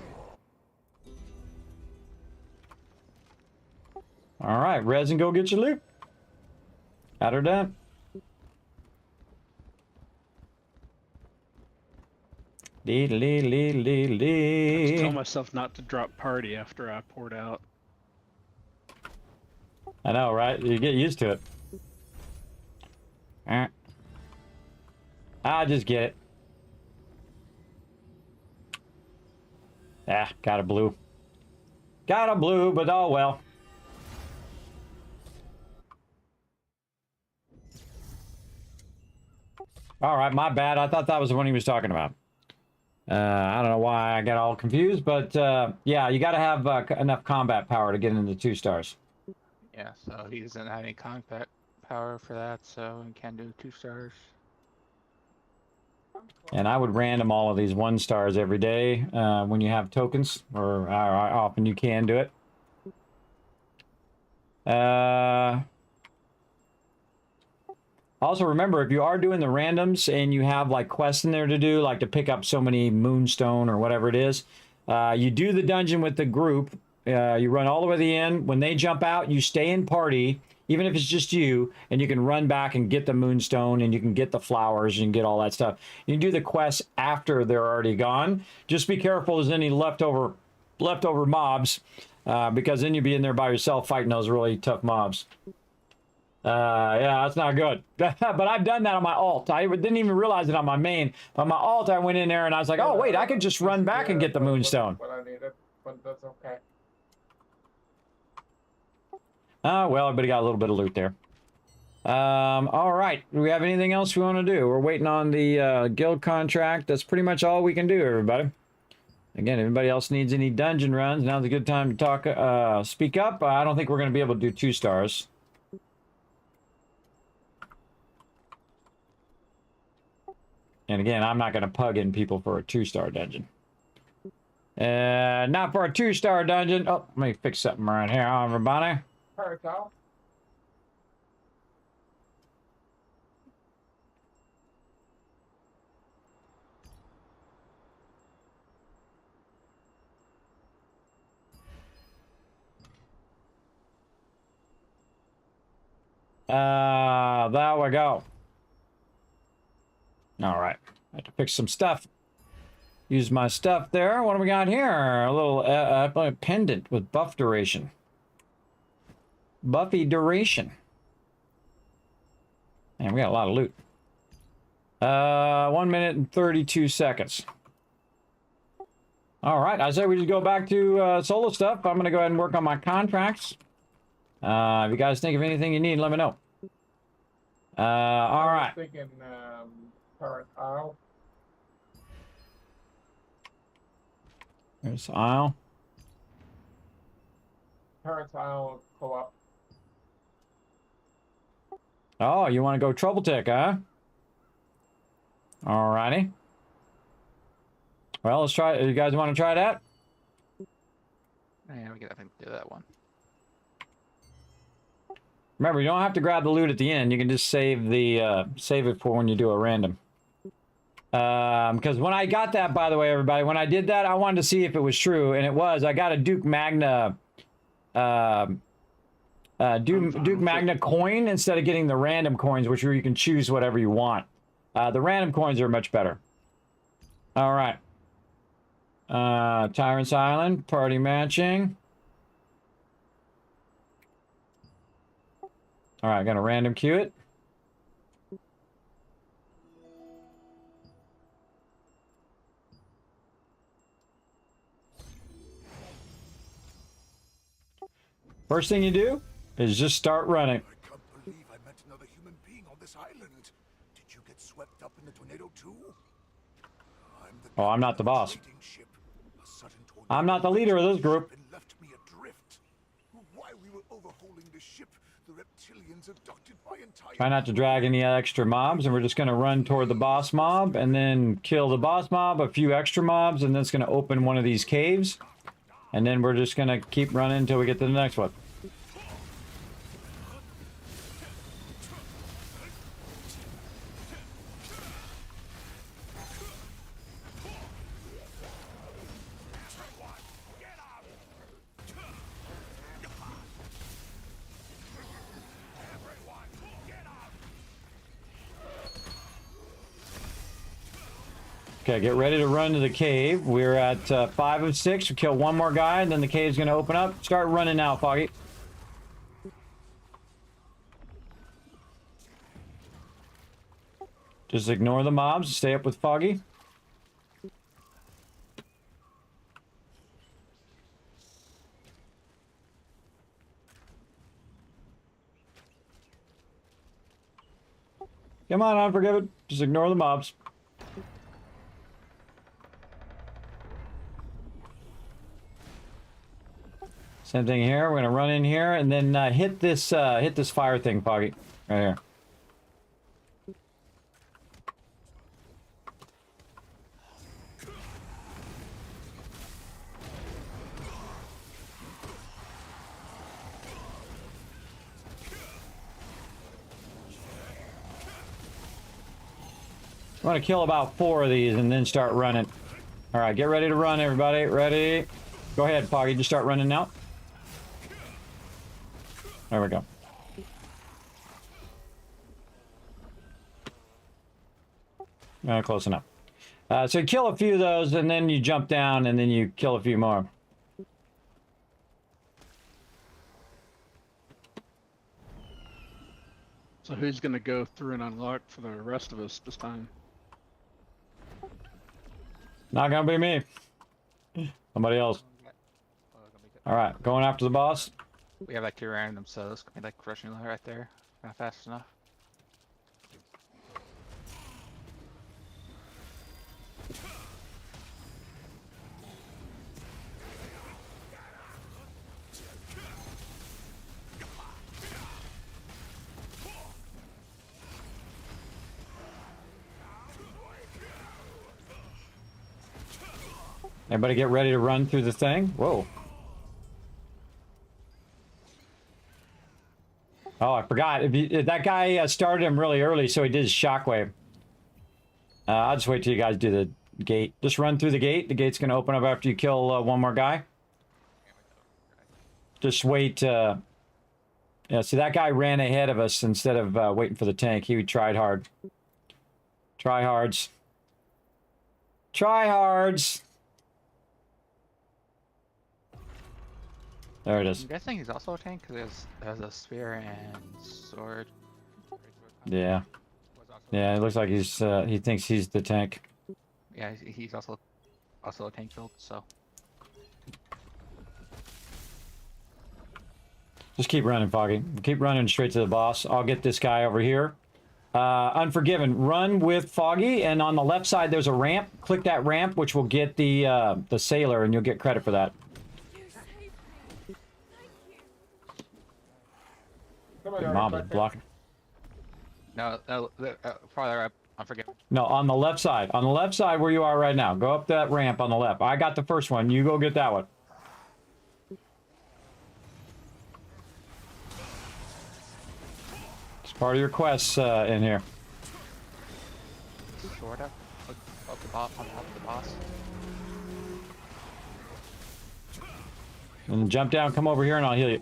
All right, Rez, and go get your loot. Got her done. Lee, lee, lee, lee, lee. Tell myself not to drop party after I poured out. I know, right? You get used to it. I'll just get it. Ah, got a blue. Got a blue, but oh well. All right, my bad. I thought that was the one he was talking about. I don't know why I got all confused, but yeah, you got to have enough combat power to get into 2 stars. Yeah, so he doesn't have any combat power for that, so he can't do 2 stars. And I would random all of these 1 stars every day when you have tokens, or often you can do it. Also, remember, if you are doing the randoms and you have like quests in there to do, like to pick up so many moonstone or whatever it is, you do the dungeon with the group. You run all the way to the end. When they jump out, you stay in party, even if it's just you, and you can run back and get the moonstone, and you can get the flowers and get all that stuff. You can do the quests after they're already gone. Just be careful there's any leftover mobs, because then you'll be in there by yourself fighting those really tough mobs. Yeah, that's not good. But I've done that on my alt. I didn't even realize it on my main. On my alt, I went in there and I was like, oh, wait, I could just run back and get the moonstone. What I needed, but that's okay. Well, everybody got a little bit of loot there. All right. Do we have anything else we want to do? We're waiting on the guild contract. That's pretty much all we can do, everybody. Again, if anybody else needs any dungeon runs, now's a good time to talk. Speak up. I don't think we're going to be able to do 2 stars. And again, I'm not going to pug in people for a 2-star dungeon. Not for a 2-star dungeon. Oh, let me fix something right here, everybody. Alright, Kyle. There we go. All right, I have to fix some stuff. Use my stuff there. What do we got here? A little pendant with buff duration. Buffy duration. And we got a lot of loot. 1 minute and 32 seconds. All right, I say we just go back to solo stuff. I'm going to go ahead and work on my contracts. If you guys think of anything you need, let me know. All right. I was thinking, Parent Isle. There's Isle. Parent Isle co-op. Oh, you want to go Trouble Tick, huh? Alrighty. Well, let's try. You guys want to try that? Yeah, we can definitely do that one. Remember, you don't have to grab the loot at the end. You can just save the save it for when you do a random. Because when I got that, by the way, everybody, when I did that, I wanted to see if it was true, and it was. I got a Duke Magna Duke Magna coin instead of getting the random coins, which you can choose whatever you want. The random coins are much better. All right. Tyrant's Island, party matching. All right, gonna random queue it. First thing you do is just start running. I can't believe I met another human being on this island. Did you get swept up in the tornado too? Oh, I'm not the boss. Ship. A sudden tornado I'm not the leader of this group. and left me adrift. While we were overhauling the ship, the reptilians abducted my entire Try not to drag any extra mobs, and we're just going to run toward the boss mob and then kill the boss mob, a few extra mobs, and then it's going to open one of these caves. And then we're just going to keep running until we get to the next one. Okay, get ready to run to the cave. We're at 5 of 6. We kill one more guy, and then the cave's going to open up. Start running now, Foggy. Just ignore the mobs. Stay up with Foggy. Come on, Unforgiven. Just ignore the mobs. Same thing here. We're gonna run in here and then hit this fire thing, Foggy. Right here. I want to kill about 4 of these and then start running. All right, get ready to run, everybody. Ready? Go ahead, Foggy. Just start running now. There we go. Close enough. So you kill a few of those, and then you jump down, and then you kill a few more. So who's gonna go through and unlock for the rest of us this time? Not gonna be me. Somebody else. All right, going after the boss. We have like 2 random, so this could be like crushing right there. Not fast enough. Everybody get ready to run through the thing. Whoa. Oh, I forgot. If that guy started him really early, so he did his shockwave. I'll just wait till you guys do the gate. Just run through the gate. The gate's going to open up after you kill one more guy. Just wait. Yeah, see, that guy ran ahead of us instead of waiting for the tank. He tried hard. Tryhards. Tryhards. There it is. I'm guessing he's also a tank because he has a spear and sword. Yeah. Yeah, it looks like he's he thinks he's the tank. Yeah, he's also a tank build, so. Just keep running, Foggy. Keep running straight to the boss. I'll get this guy over here. Unforgiven, run with Foggy, and on the left side there's a ramp. Click that ramp, which will get the sailor, and you'll get credit for that. Your mom is blocking. No, farther up. Unforgiven. No, on the left side. On the left side where you are right now. Go up that ramp on the left. I got the first one. You go get that one. It's part of your quests in here. Sword up the boss, on top of the boss. And jump down, come over here, and I'll heal you.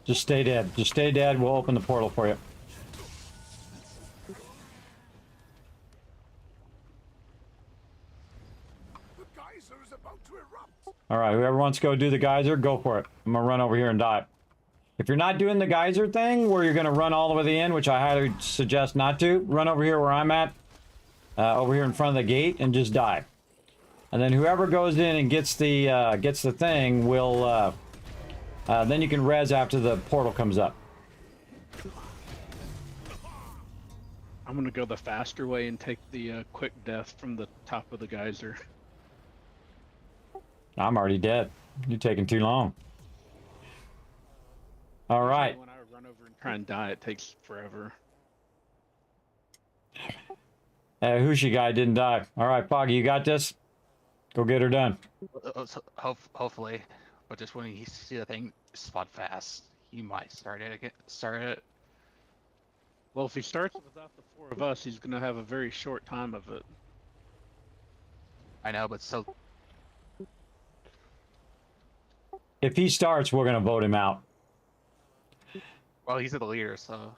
Just stay dead. Just stay dead. We'll open the portal for you. The geyser is about to erupt. All right, whoever wants to go do the geyser, go for it. I'm gonna run over here and die. If you're not doing the geyser thing, where you're gonna run all the way to the end, which I highly suggest not to, run over here where I'm at, over here in front of the gate, and just die. And then whoever goes in and gets the thing will. Then you can res after the portal comes up. I'm gonna go the faster way and take the quick death from the top of the geyser. I'm already dead. You're taking too long. All right. When I run over and try and die, it takes forever. Hushi guy didn't die. All right, Foggy, you got this? Go get her done. So, hopefully, but just when you see the thing spot fast, you might start it. Well, if he starts without the 4 of us, he's gonna have a very short time of it. I know, but so If he starts, we're gonna vote him out. well, he's the leader, so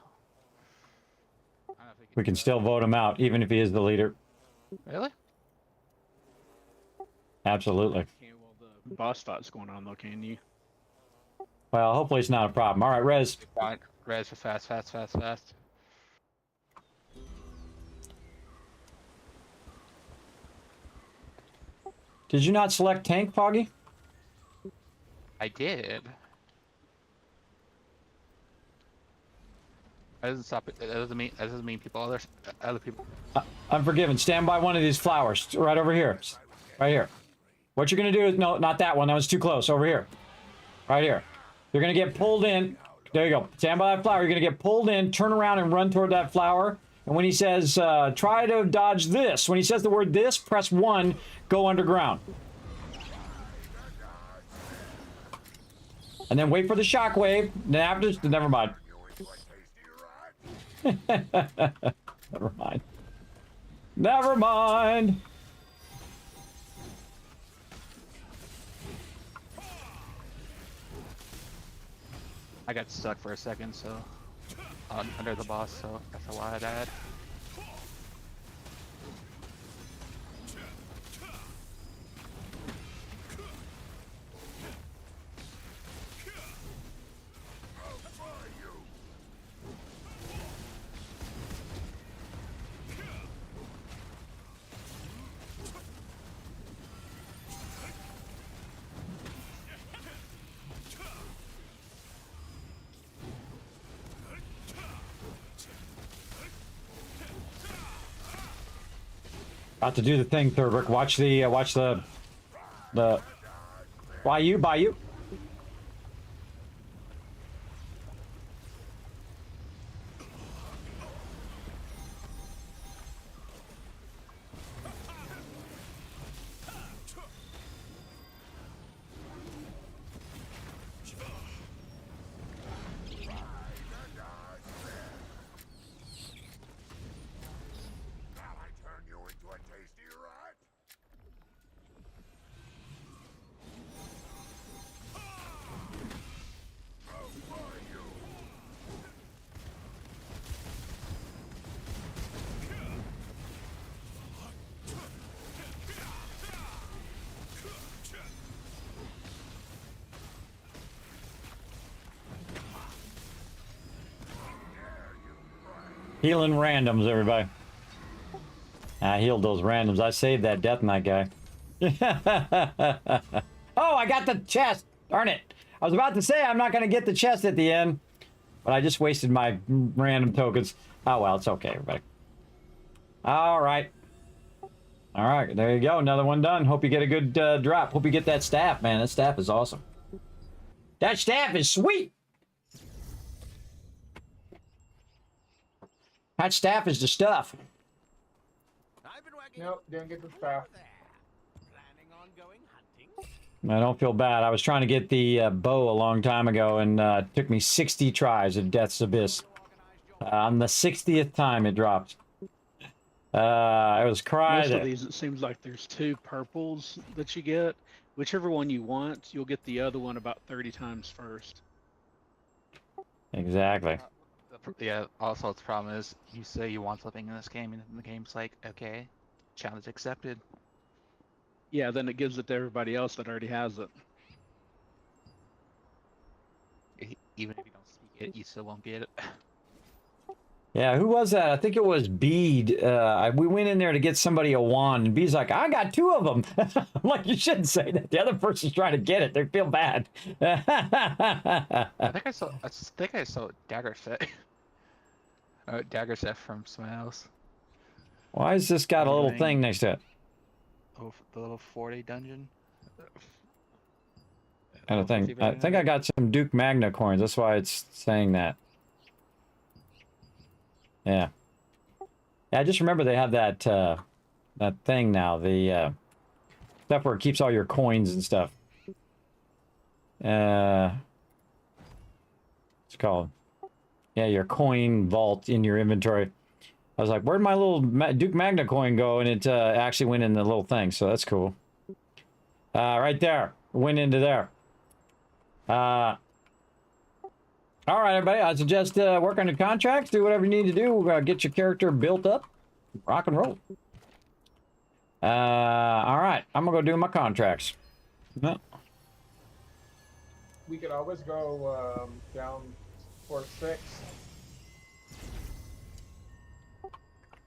know if We can still vote him out, even if he is the leader. Really? Absolutely. Can't while the boss fight's going on though, can you? Well, hopefully it's not a problem. All right, Rez. Fine. Res for fast. Did you not select tank, Foggy? I did. That doesn't stop it. That doesn't mean people other people. I'm forgiven. Stand by one of these flowers. Right over here. Right here. What you're going to do is... No, not that one. That was too close. Over here. Right here. You're going to get pulled in. There you go. Stand by that flower. You're going to get pulled in. Turn around and run toward that flower. And when he says, try to dodge this. When he says the word this, press 1. Go underground. And then wait for the shockwave. Then after... Never mind. Never mind. Never mind. I got stuck for a second, so under the boss, so that's why I died. About to do the thing, Thurbrick. Watch the by you. Healing randoms, everybody. I healed those randoms. I saved that Death Knight guy. Oh, I got the chest. Darn it. I was about to say I'm not going to get the chest at the end, but I just wasted my random tokens. Oh, well, it's okay, everybody. All right. All right, there you go. Another one done. Hope you get a good drop. Hope you get that staff, man. That staff is awesome. That staff is sweet. That staff is the stuff. Nope, didn't get the staff. I don't feel bad. I was trying to get the bow a long time ago, and it took me 60 tries of Death's Abyss. On the 60th time, it dropped. It was Most cried. of these, it seems like there's 2 purples that you get. Whichever one you want, you'll get the other one about 30 times first. Exactly. Yeah. Also, the problem is you say you want something in this game, and the game's like, okay, challenge accepted. Yeah, then it gives it to everybody else that already has it. Even if you don't speak it, you still won't get it. Yeah, who was that? I think it was Bede. We went in there to get somebody a wand, and Bede's like, I got 2 of them. I'm like, you shouldn't say that. The other person's trying to get it. They feel bad. I think I saw Dagger Set. Dagger Set from Smiles. Why has this got a little thing next to it? Oh, the little 40 dungeon. Kind of thing. I think I got some Duke Magna coins. That's why it's saying that. Yeah. Yeah, I just remember they have that that thing now. The stuff where it keeps all your coins and stuff. It's called. Yeah, your coin vault in your inventory. I was like, where'd my little Duke Magna coin go? And it actually went in the little thing, so that's cool. Right there. Went into there. All right, everybody. I suggest work on your contracts. Do whatever you need to do. Get your character built up. Rock and roll. All right. I'm gonna go do my contracts. No. We could always go down for 6.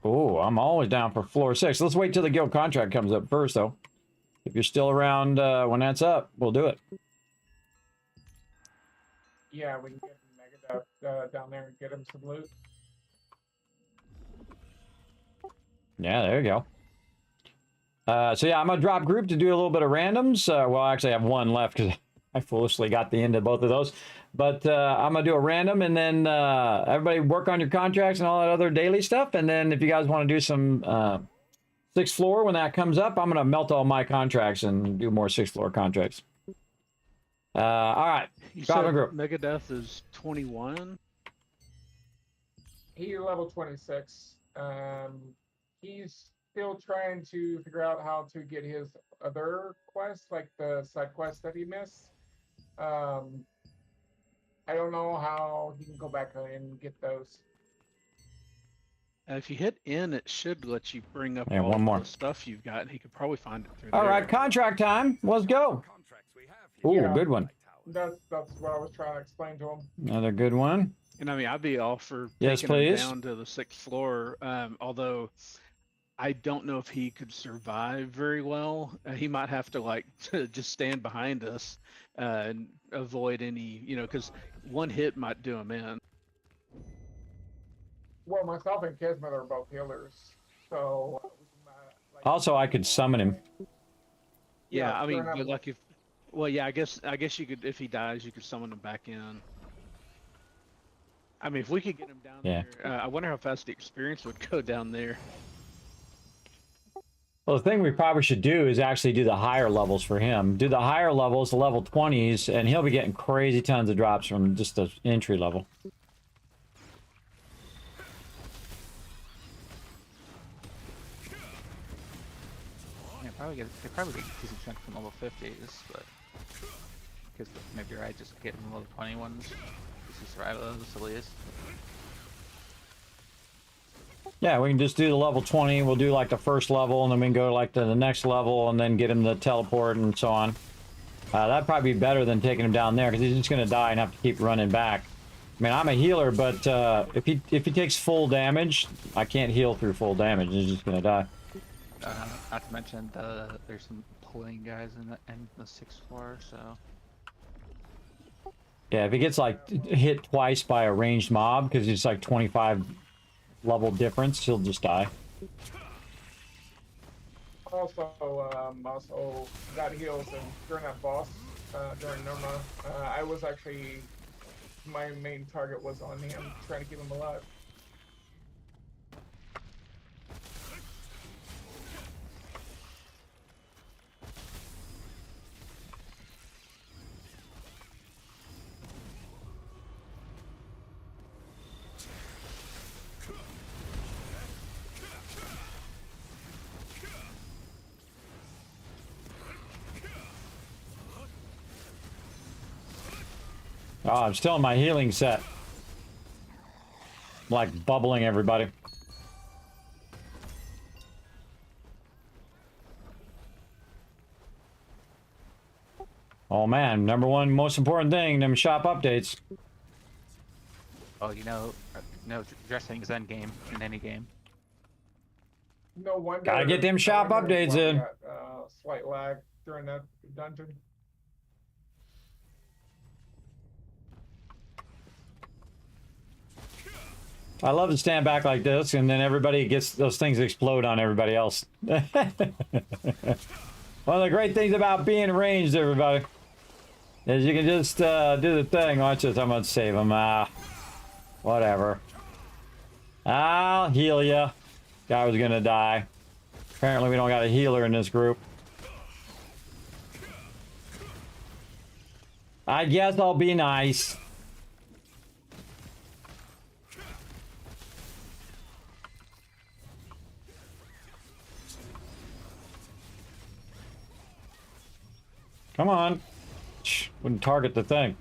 Oh, I'm always down for floor 6. Let's wait till the guild contract comes up first, though. If you're still around when that's up, we'll do it. Yeah, we can get Megadeth down there and get him some loot. Yeah, there you go. So yeah, I'm gonna drop group to do a little bit of randoms. Well, I actually have one left because I foolishly got the end of both of those. But I'm gonna do a random, and then everybody work on your contracts and all that other daily stuff. And then if you guys want to do some 6th floor when that comes up, I'm gonna melt all my contracts and do more 6th floor contracts. All right, You drop said a group. Megadeth is 21. He's level 26. He's still trying to figure out how to get his other quests, like the side quests that he missed. I don't know how he can go back and get those. If you hit N, it should let you bring up Yeah, all one more. the stuff you've got. He could probably find it through All there. right, contract time. Let's go. Contracts we have here. Ooh, Yeah. good one. That's what I was trying to explain to him. Another good one. And I mean, I'd be all for Yes, taking him please. down to the 6th floor. Although I don't know if he could survive very well. He might have to like to just stand behind us and avoid any, because one hit might do him in. Well, myself and Kismet are both healers, so. Like, Also, I could summon him. Yeah, I mean, fair enough. but like if, well, yeah, I guess you could, if he dies, you could summon him back in. I mean, if we could get him down Yeah. there, I wonder how fast the experience would go down there. Well, the thing we probably should do is actually do the higher levels for him. Do the higher levels, the level 20s, and he'll be getting crazy tons of drops from just the entry level. Yeah, they probably get a decent chunk from level 50s, but because maybe I just get them level 21s just to survive those at least. Yeah, we can just do the level 20. We'll do like the first level, and then we can go like to the next level, and then get him the teleport and so on. That'd probably be better than taking him down there, because he's just going to die and have to keep running back. I mean, I'm a healer, but if he takes full damage, I can't heal through full damage. He's just going to die. Not to mention there's some pulling guys in the 6th floor, so Yeah, if he gets like hit twice by a ranged mob, because it's like 25 level difference, he'll just die. Also got heals and during that boss, during Nirma, I was actually, my main target was on him, trying to keep him alive. Oh, I'm still in my healing set. Like bubbling everybody. Oh man, number one most important thing, them shop updates. oh, dressing is endgame in any game. No wonder. Gotta get them no shop wonder updates why we in. got, slight lag during that dungeon. I love to stand back like this, and then everybody gets those things explode on everybody else. One of the great things about being ranged, everybody, is you can just do the thing. Watch this. I'm gonna save him. Whatever. I'll heal ya. Guy was gonna die. Apparently, we don't got a healer in this group. I guess I'll be nice. Come on. Shh, wouldn't target the thing.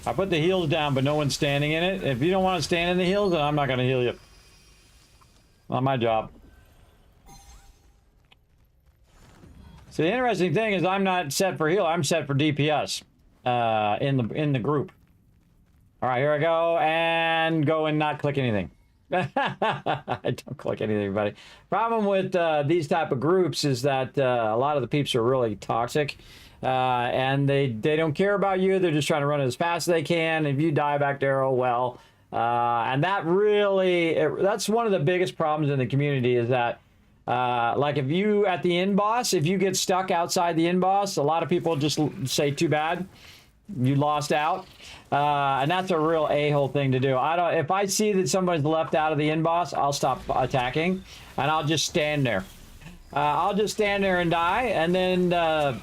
I put the heals down, but no one's standing in it. If you don't want to stand in the heals, then I'm not going to heal you. Not my job. So the interesting thing is I'm not set for heal. I'm set for DPS in the group. All right, here I go. And go and not click anything. I don't click anything, everybody. Problem with these type of groups is that a lot of the peeps are really toxic. And they don't care about you. They're just trying to run as fast as they can. If you die back there, oh well. And that really, that's one of the biggest problems in the community is that, like if you at the end boss, if you get stuck outside the end boss, a lot of people just say too bad, you lost out. And that's a real a-hole thing to do. If I see that somebody's left out of the end boss, I'll stop attacking and I'll just stand there. I'll just stand there and die, and then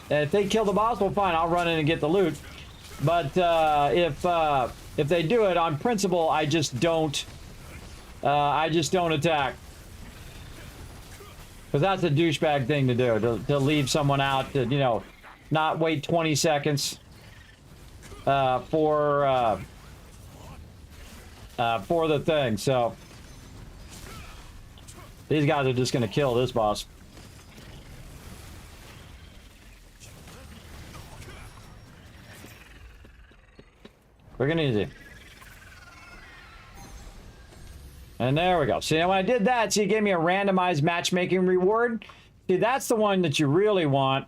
if they kill the boss, well, fine. I'll run in and get the loot. But if they do it on principle, I just don't attack, because that's a douchebag thing to do. To leave someone out, to not wait 20 seconds for the thing. So these guys are just gonna kill this boss. Quick and easy. And there we go. See, when I did that, see, it gave me a randomized matchmaking reward. See, that's the one that you really want.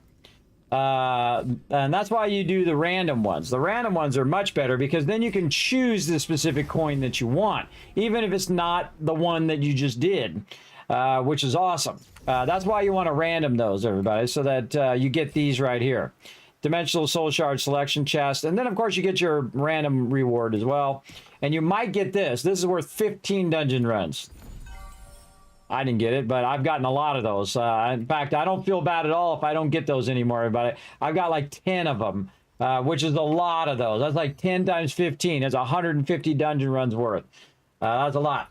And that's why you do the random ones. The random ones are much better because then you can choose the specific coin that you want, even if it's not the one that you just did, which is awesome. That's why you want to random those, everybody, so that you get these right here. Dimensional Soul Shard Selection Chest. And then, of course, you get your random reward as well. And you might get this. This is worth 15 dungeon runs. I didn't get it, but I've gotten a lot of those. In fact, I don't feel bad at all if I don't get those anymore, everybody. I've got like 10 of them, which is a lot of those. That's like 10 times 15. That's 150 dungeon runs worth. That's a lot.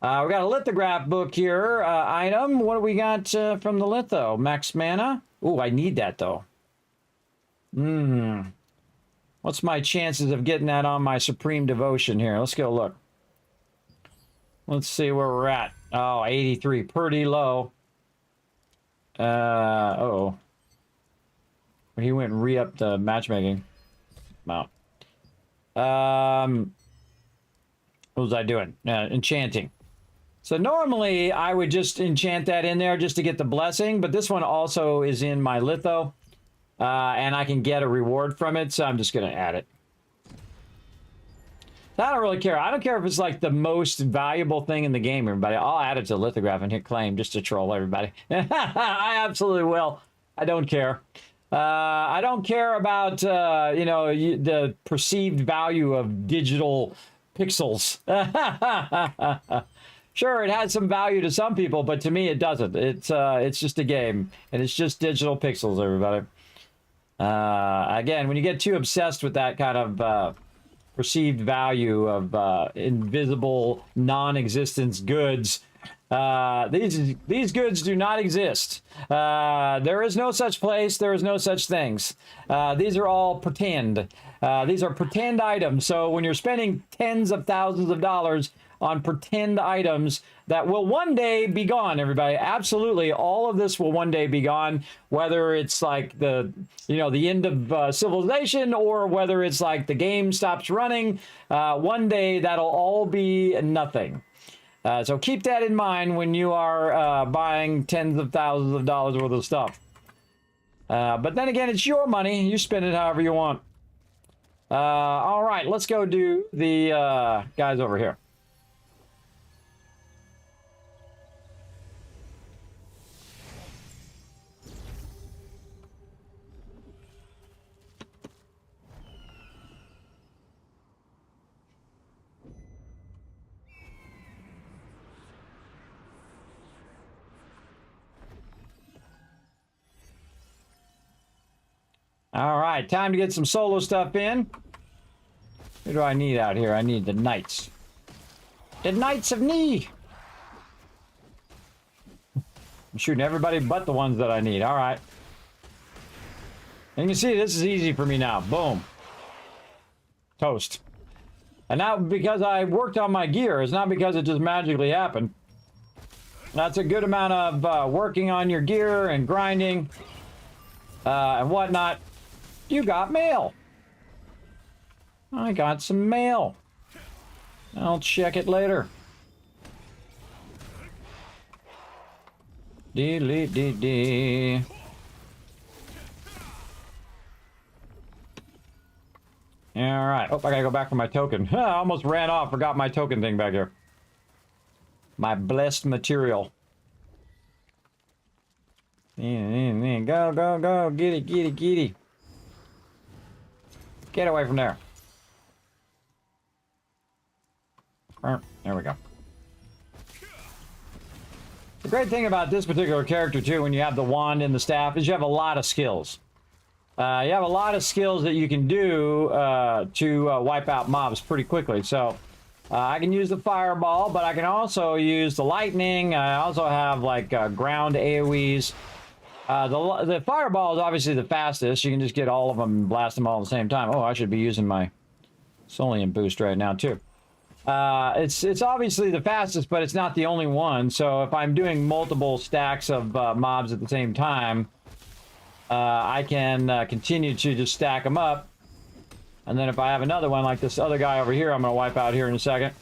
We got a lithograph book here. Item. What do we got from the litho? Max mana. Ooh, I need that, though. What's my chances of getting that on my Supreme Devotion here? Let's go look. Let's see where we're at. Oh, 83. Pretty low. Uh-oh. He went and re-upped the matchmaking. Wow. What was I doing? Enchanting. So normally I would just enchant that in there just to get the blessing, but this one also is in my litho. And I can get a reward from it, so I'm just going to add it. I don't really care. I don't care if it's like the most valuable thing in the game, everybody. I'll add it to lithograph and hit claim just to troll everybody. I absolutely will. I don't care. I don't care about, the perceived value of digital pixels. Sure, it has some value to some people, but to me it doesn't. It's just a game, and it's just digital pixels, everybody. Again, when you get too obsessed with that kind of perceived value of invisible, non-existence goods, these goods do not exist. There is no such place. There is no such things. These are all pretend. These are pretend items. So when you're spending tens of thousands of dollars on pretend items that will one day be gone, everybody. Absolutely, all of this will one day be gone, whether it's like the end of civilization or whether it's like the game stops running. One day that'll all be nothing. So keep that in mind when you are buying tens of thousands of dollars worth of stuff. But then again, it's your money. You spend it however you want. All right, let's go do the guys over here. All right, time to get some solo stuff in. Who do I need out here? I need the Knights. The Knights of Knee! I'm shooting everybody but the ones that I need. All right. And you can see this is easy for me now. Boom. toast. And not because I worked on my gear. It's not because it just magically happened. That's a good amount of working on your gear and grinding and whatnot. You got mail. I got some mail. I'll check it later. Dee. All right. Oh, I gotta go back for my token. I almost ran off. Forgot my token thing back here. My blessed material. Go. Get it. Get away from there. There we go. The great thing about this particular character, too, when you have the wand and the staff, is you have a lot of skills. You have a lot of skills that you can do to wipe out mobs pretty quickly. So I can use the fireball, but I can also use the lightning. I also have like ground AoEs. The fireball is obviously the fastest. You can just get all of them and blast them all at the same time. Oh, I should be using my Solium boost right now too. It's obviously the fastest, but it's not the only one. So if I'm doing multiple stacks of mobs at the same time, I can continue to just stack them up. And then if I have another one like this other guy over here, I'm going to wipe out here in a second.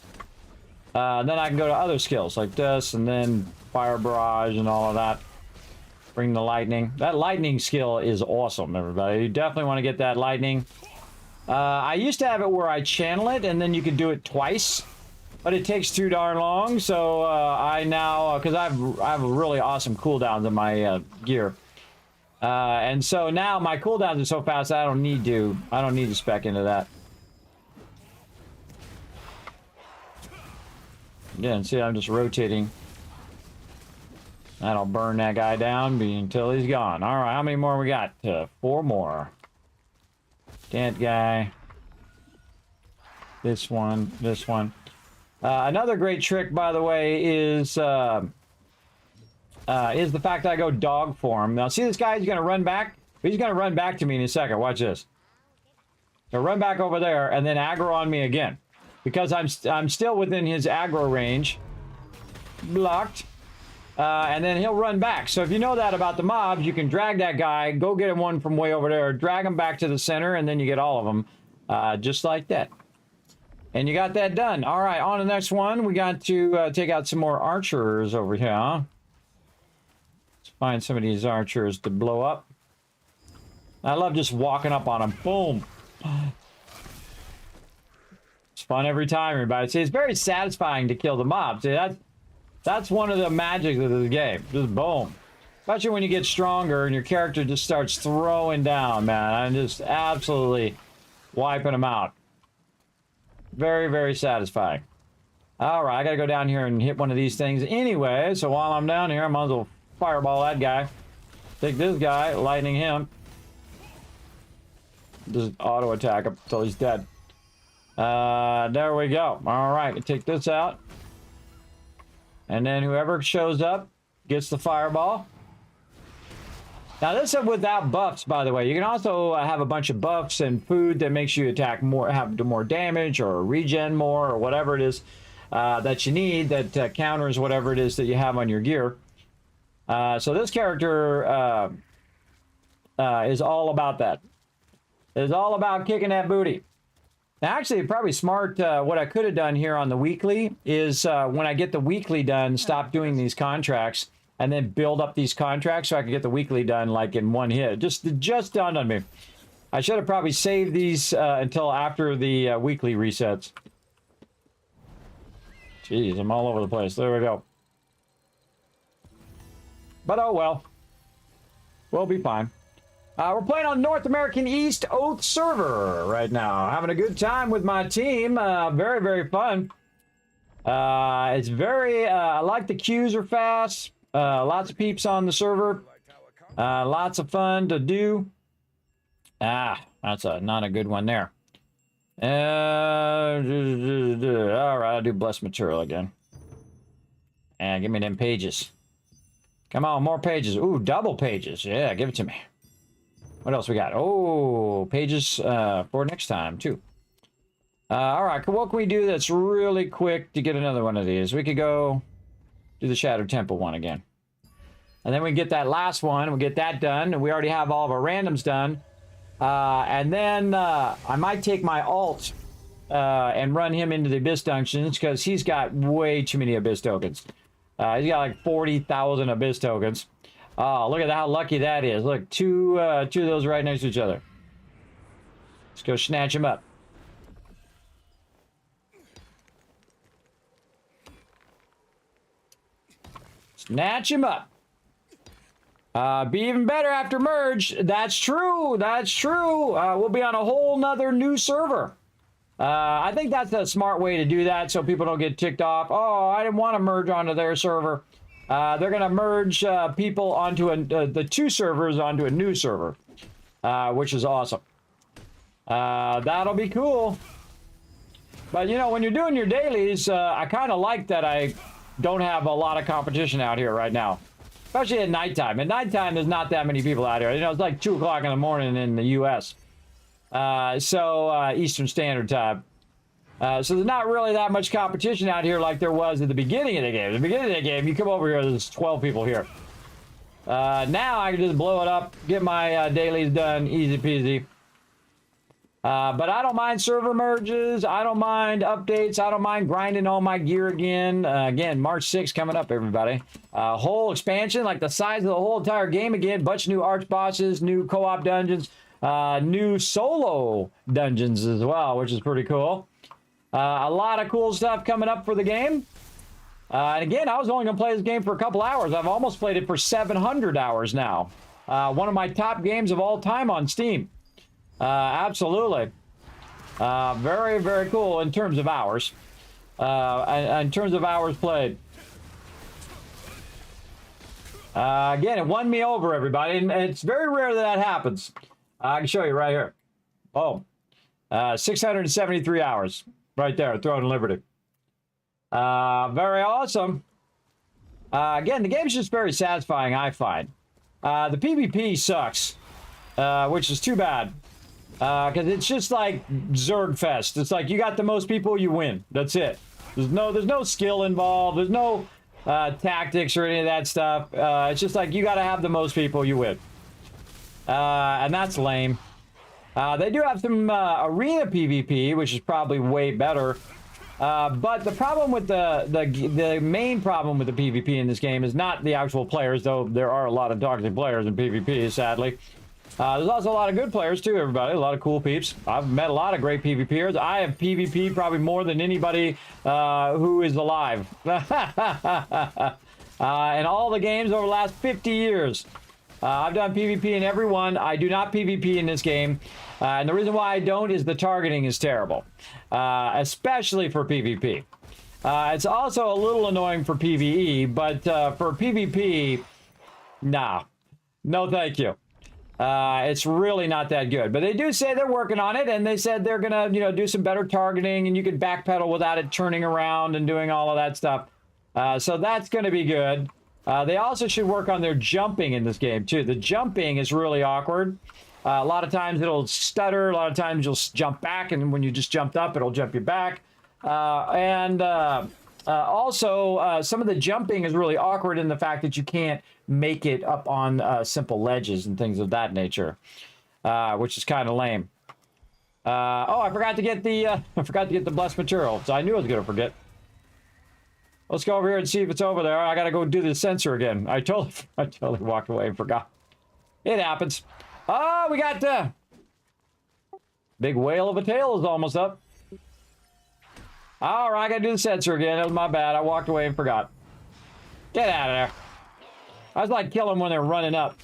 Then I can go to other skills like this, and then fire barrage and all of that. Bring the lightning. That lightning skill is awesome, everybody. You definitely want to get that lightning. I used to have it where I channel it, and then you could do it twice. But it takes too darn long, so I now... Because I have really awesome cooldowns on my gear. And so now my cooldowns are so fast I don't need to spec into that. Again, see, I'm just rotating. That'll burn that guy down until he's gone. All right, how many more we got? 4 more. That guy. This one. Another great trick, by the way, is the fact that I go dog form. Now, see this guy? He's going to run back. He's going to run back to me in a second. Watch this. He'll run back over there and then aggro on me again. Because I'm still within his aggro range. Blocked. And then he'll run back. So if you know that about the mobs, you can drag that guy, go get him one from way over there, drag him back to the center, and then you get all of them. Just like that. And you got that done. All right, on to the next one. We got to take out some more archers over here. Let's find some of these archers to blow up. I love just walking up on them. Boom. It's fun every time, everybody. See, it's very satisfying to kill the mobs. See, that's one of the magic of the game. Just boom. Especially when you get stronger and your character just starts throwing down, man. I'm just absolutely wiping them out. Very, very satisfying. All right, I gotta go down here and hit one of these things anyway. So while I'm down here, I might as well fireball that guy. Take this guy, lightning him. Just auto attack him until he's dead. There we go. All right, take this out. And then whoever shows up gets the fireball. Now this is without buffs, by the way. You can also have a bunch of buffs and food that makes you attack more, have more damage or regen more or whatever it is that you need that counters whatever it is that you have on your gear. So this character is all about that. It's all about kicking that booty. Now, actually, probably smart. What I could have done here on the weekly is when I get the weekly done, stop doing these contracts and then build up these contracts so I can get the weekly done like in one hit. Just dawned on me. I should have probably saved these until after the weekly resets. Jeez, I'm all over the place. There we go. But oh well. We'll be fine. We're playing on North American East Oath server right now. Having a good time with my team. Very, very fun. It's very, I like the queues are fast. Lots of peeps on the server. Lots of fun to do. That's not a good one there. All right, I'll do blessed material again. And give me them pages. Come on, more pages. Ooh, double pages. Yeah, give it to me. What else we got? Oh, pages for next time, too. All right, what can we do that's really quick to get another one of these? We could go do the Shattered Temple one again. And then we get that last one. We'll get that done. And we already have all of our randoms done. And then I might take my alt and run him into the Abyss Dungeons because he's got way too many Abyss tokens. He's got like 40,000 Abyss tokens. Oh, look at how lucky that is. Look, two of those right next to each other. Let's go snatch him up. Snatch him up. Be even better after merge. That's true. That's true. We'll be on a whole nother new server. I think that's a smart way to do that so people don't get ticked off. Oh, I didn't want to merge onto their server. They're going to merge people onto the two servers onto a new server, which is awesome. That'll be cool. But, you know, when you're doing your dailies, I kind of like that I don't have a lot of competition out here right now. Especially at nighttime. At nighttime, there's not that many people out here. You know, it's like 2 o'clock in the morning in the U.S. Eastern Standard Time. So there's not really that much competition out here like there was at the beginning of the game. At the beginning of the game, you come over here, there's 12 people here. Now I can just blow it up, get my dailies done, easy peasy. But I don't mind server merges. I don't mind updates. I don't mind grinding all my gear again. Again, March 6th coming up, everybody. Whole expansion, like the size of the whole entire game again. Bunch of new arch bosses, new co-op dungeons, new solo dungeons as well, which is pretty cool. A lot of cool stuff coming up for the game. And again, I was only going to play this game for a couple hours. I've almost played it for 700 hours now. One of my top games of all time on Steam. Absolutely. Very, very cool in terms of hours. In terms of hours played. Again, it won me over, everybody. And it's very rare that happens. I can show you right here. Oh, 673 hours. Right there, Throne of Liberty. Very awesome. Again, the game's just very satisfying, I find. The PvP sucks, which is too bad. Because it's just like Zerg Fest. It's like you got the most people, you win. That's it. There's no skill involved. There's no tactics or any of that stuff. It's just like you got to have the most people, you win. And that's lame. They do have some arena PvP, which is probably way better. But the problem with the main problem with the PvP in this game is not the actual players, though there are a lot of toxic players in PvP, sadly. There's also a lot of good players, too, everybody. A lot of cool peeps. I've met a lot of great PvPers. I have PvP probably more than anybody who is alive. In all the games over the last 50 years. I've done PvP in every one. I do not PvP in this game. And the reason why I don't is the targeting is terrible. Especially for PvP. It's also a little annoying for PvE, but for PvP, nah. No thank you. It's really not that good. But they do say they're working on it, and they said they're going to, you know, do some better targeting, and you can backpedal without it turning around and doing all of that stuff. So that's going to be good. They also should work on their jumping in this game, too. The jumping is really awkward. A lot of times it'll stutter. A lot of times you'll jump back, and when you just jumped up, it'll jump you back. Also, some of the jumping is really awkward in the fact that you can't make it up on simple ledges and things of that nature, which is kind of lame. Oh, I forgot to get the blessed material, so I knew I was gonna forget. Let's go over here and see if it's over there. I gotta go do the sensor again. I totally walked away and forgot. It happens. Oh, we got big whale of a tail is almost up. All right, I gotta do the sensor again. That was my bad. I walked away and forgot. Get out of there. I was like killing them when they're running up.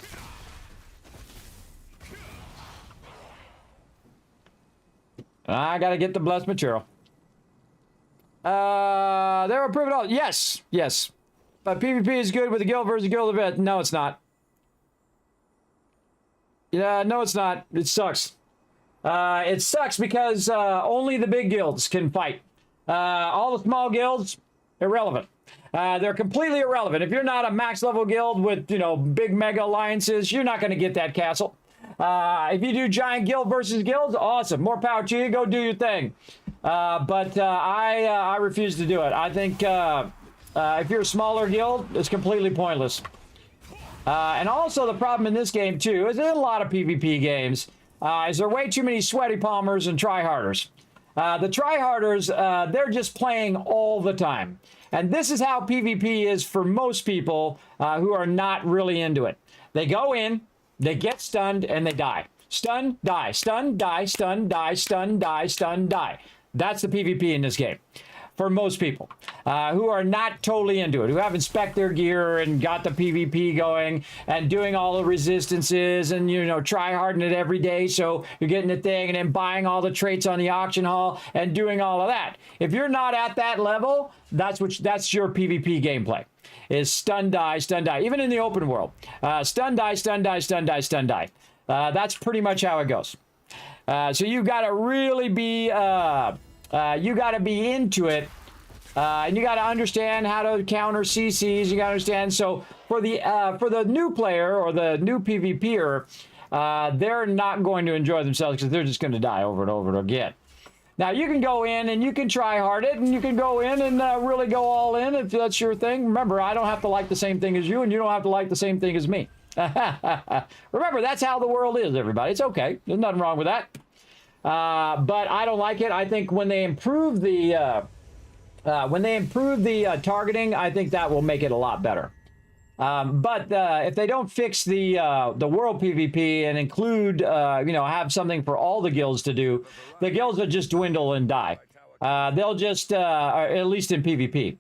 I gotta get the blessed material. They were proven out. Yes, yes. But PvP is good with the guild versus guild event. No, it's not. Yeah, no, it's not. It sucks. It sucks because only the big guilds can fight. All the small guilds, irrelevant. They're completely irrelevant. If you're not a max level guild with, you know, big mega alliances, you're not going to get that castle. If you do giant guild versus guilds, awesome. More power to you. Go do your thing. I refuse to do it. I think if you're a smaller guild, it's completely pointless. And also the problem in this game too is in a lot of PvP games is there are way too many sweaty palmers and tryharders. The tryharders, they're just playing all the time. And this is how PvP is for most people who are not really into it. They go in, they get stunned, and they die. Stun, die, stun, die, stun, die, stun, die, stun, die. That's the PvP in this game. For most people who are not totally into it, who haven't spec'd their gear and got the PvP going and doing all the resistances and, you know, try harding it every day so you're getting the thing and then buying all the traits on the auction hall and doing all of that. If you're not at that level, that's your PvP gameplay. Is stun, die, stun, die. Even in the open world. Stun, die, stun, die, stun, die, stun, die. That's pretty much how it goes. So you've got to really be... you got to be into it, and you got to understand how to counter CCs. You got to understand. So for the new player or the new PvPer, they're not going to enjoy themselves because they're just going to die over and over again. Now you can go in and you can try hard it, and you can go in and really go all in if that's your thing. Remember, I don't have to like the same thing as you, and you don't have to like the same thing as me. Remember, that's how the world is, everybody. It's okay. There's nothing wrong with that. But I don't like it. I think when they improve the targeting, I think that will make it a lot better. But if they don't fix the world PvP and include, have something for all the guilds to do, the guilds will just dwindle and die. They'll just, at least in PvP,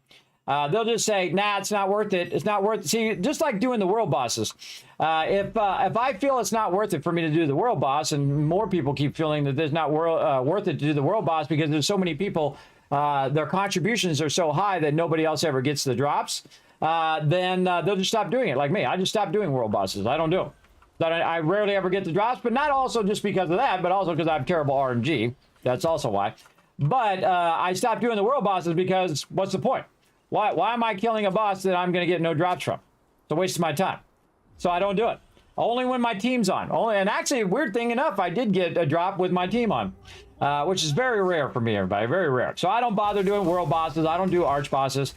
they'll just say, nah, it's not worth it. It's not worth it. See, just like doing the world bosses. If I feel it's not worth it for me to do the world boss, and more people keep feeling that it's not worth it to do the world boss because there's so many people, their contributions are so high that nobody else ever gets the drops, then they'll just stop doing it. Like me, I just stopped doing world bosses. I don't do them. I rarely ever get the drops, but not also just because of that, but also because I have terrible RNG. That's also why. But I stopped doing the world bosses because what's the point? Why am I killing a boss that I'm going to get no drops from? It's a waste of my time. So I don't do it. Only when my team's on. And actually, weird thing enough, I did get a drop with my team on, which is very rare for me, everybody. Very rare. So I don't bother doing world bosses. I don't do arch bosses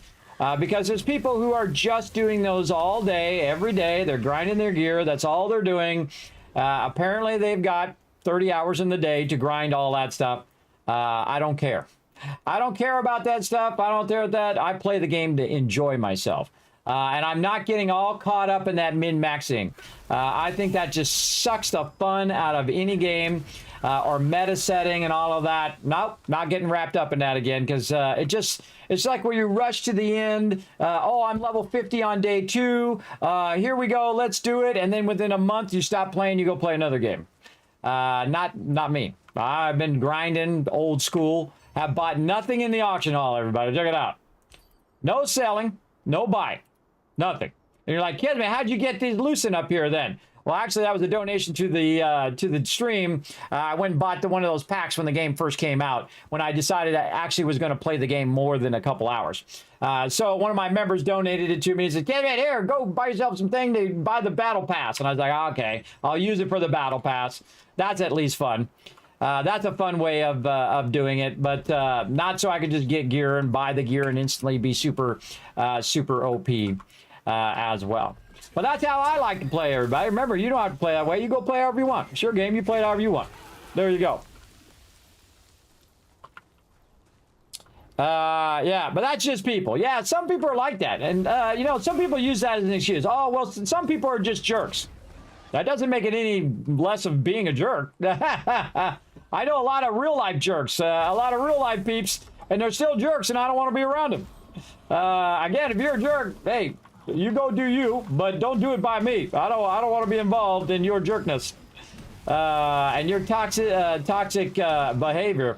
because there's people who are just doing those all day, every day. They're grinding their gear. That's all they're doing. Apparently, they've got 30 hours in the day to grind all that stuff. I don't care. I don't care about that stuff. I don't care about that. I play the game to enjoy myself. And I'm not getting all caught up in that min-maxing. I think that just sucks the fun out of any game or meta setting and all of that. Nope, not getting wrapped up in that again because it's like where you rush to the end. Oh, I'm level 50 on day 2. Here we go, let's do it. And then within a month, you stop playing, you go play another game. Not me. I've been grinding old school. Have bought nothing in the auction hall, everybody. Check it out. No selling, no buy. Nothing. And you're like, Kismet, how'd you get these loosened up here then? Well, actually, that was a donation to the stream. I went and bought one of those packs when the game first came out, when I decided I actually was going to play the game more than a couple hours. So one of my members donated it to me. He said, Kismet, here, go buy yourself some thing to buy the battle pass. And I was like, okay, I'll use it for the battle pass. That's at least fun. That's a fun way of doing it, but not so I could just get gear and buy the gear and instantly be super OP as well. But that's how I like to play, everybody. Remember, you don't have to play that way. You go play however you want. It's your game. You play it however you want. There you go. Yeah, but that's just people. Yeah, some people are like that. And, some people use that as an excuse. Oh, well, some people are just jerks. That doesn't make it any less of being a jerk. I know a lot of real-life jerks, a lot of real-life peeps, and they're still jerks, and I don't want to be around them. Again, if you're a jerk, hey, you go do you, but don't do it by me. I don't want to be involved in your jerkness and your toxic behavior.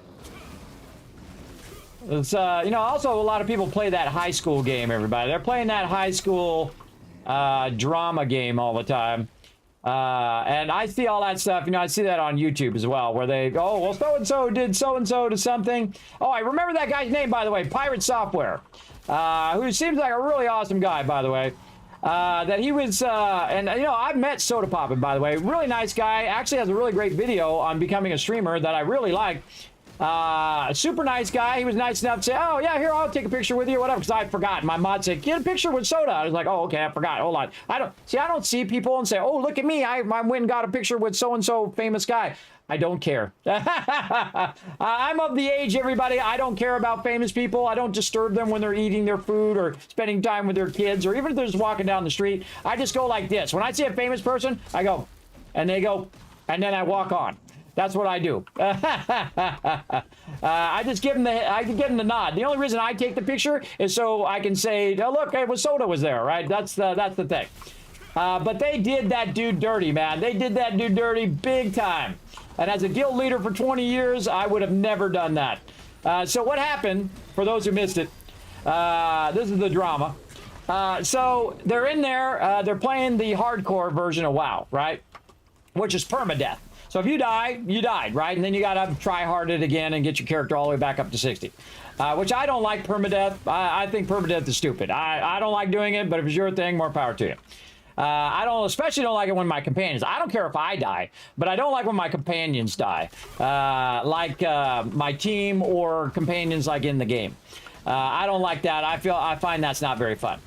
It's also a lot of people play that high school game. Everybody, they're playing that high school drama game all the time. And I see all that stuff, I see that on YouTube as well, where they go, oh, well, so-and-so did so-and-so to something. Oh, I remember that guy's name, by the way, Pirate Software, who seems like a really awesome guy, by the way. That he was, I've met Soda Poppin', by the way, really nice guy, actually has a really great video on becoming a streamer that I really like. Super nice guy. He was nice enough to say, oh, yeah, here, I'll take a picture with you or whatever, because I forgot. My mod said, get a picture with Soda. I was like, oh, okay, I forgot. Hold on. I don't see people and say, oh, look at me. I went and got a picture with so-and-so famous guy. I don't care. I'm of the age, everybody. I don't care about famous people. I don't disturb them when they're eating their food or spending time with their kids, or even if they're just walking down the street. I just go like this. When I see a famous person, I go, and they go, and then I walk on. That's what I do. I just give them the nod. The only reason I take the picture is so I can say, oh, look, hey, Soda was there, right? That's the thing. But they did that dude dirty, man. They did that dude dirty big time. And as a guild leader for 20 years, I would have never done that. So what happened, for those who missed it, this is the drama. So they're in there, they're playing the hardcore version of WoW, right? Which is permadeath. So if you die, you died, right? And then you gotta try hard it again and get your character all the way back up to 60. Which I don't like permadeath. I think permadeath is stupid. I don't like doing it, but if it's your thing, more power to you. I especially don't like it when my companions, I don't care if I die, but I don't like when my companions die. My team or companions like in the game. I don't like that. I find that's not very fun.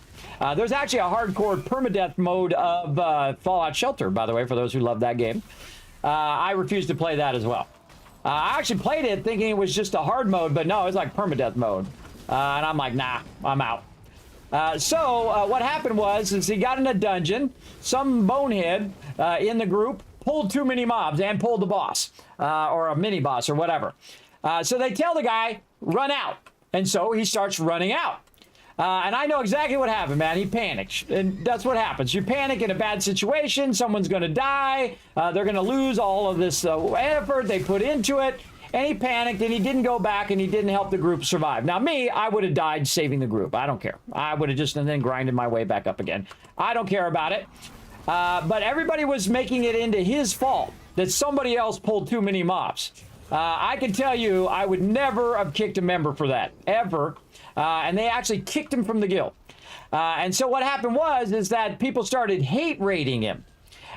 There's actually a hardcore permadeath mode of Fallout Shelter, by the way, for those who love that game. I refuse to play that as well. I actually played it thinking it was just a hard mode, but no, it's like permadeath mode. And I'm like, nah, I'm out. So what happened was he got in a dungeon. Some bonehead in the group pulled too many mobs and pulled the boss or a mini boss or whatever. So they tell the guy, run out. And so he starts running out. And I know exactly what happened, man. He panicked. And that's what happens. You panic in a bad situation. Someone's going to die. They're going to lose all of this effort they put into it. And he panicked, and he didn't go back, and he didn't help the group survive. Now, me, I would have died saving the group. I don't care. I would have just and then grinded my way back up again. I don't care about it. But everybody was making it into his fault that somebody else pulled too many mobs. I can tell you, I would never have kicked a member for that, ever. And they actually kicked him from the guild. And so what happened is that people started hate raiding him.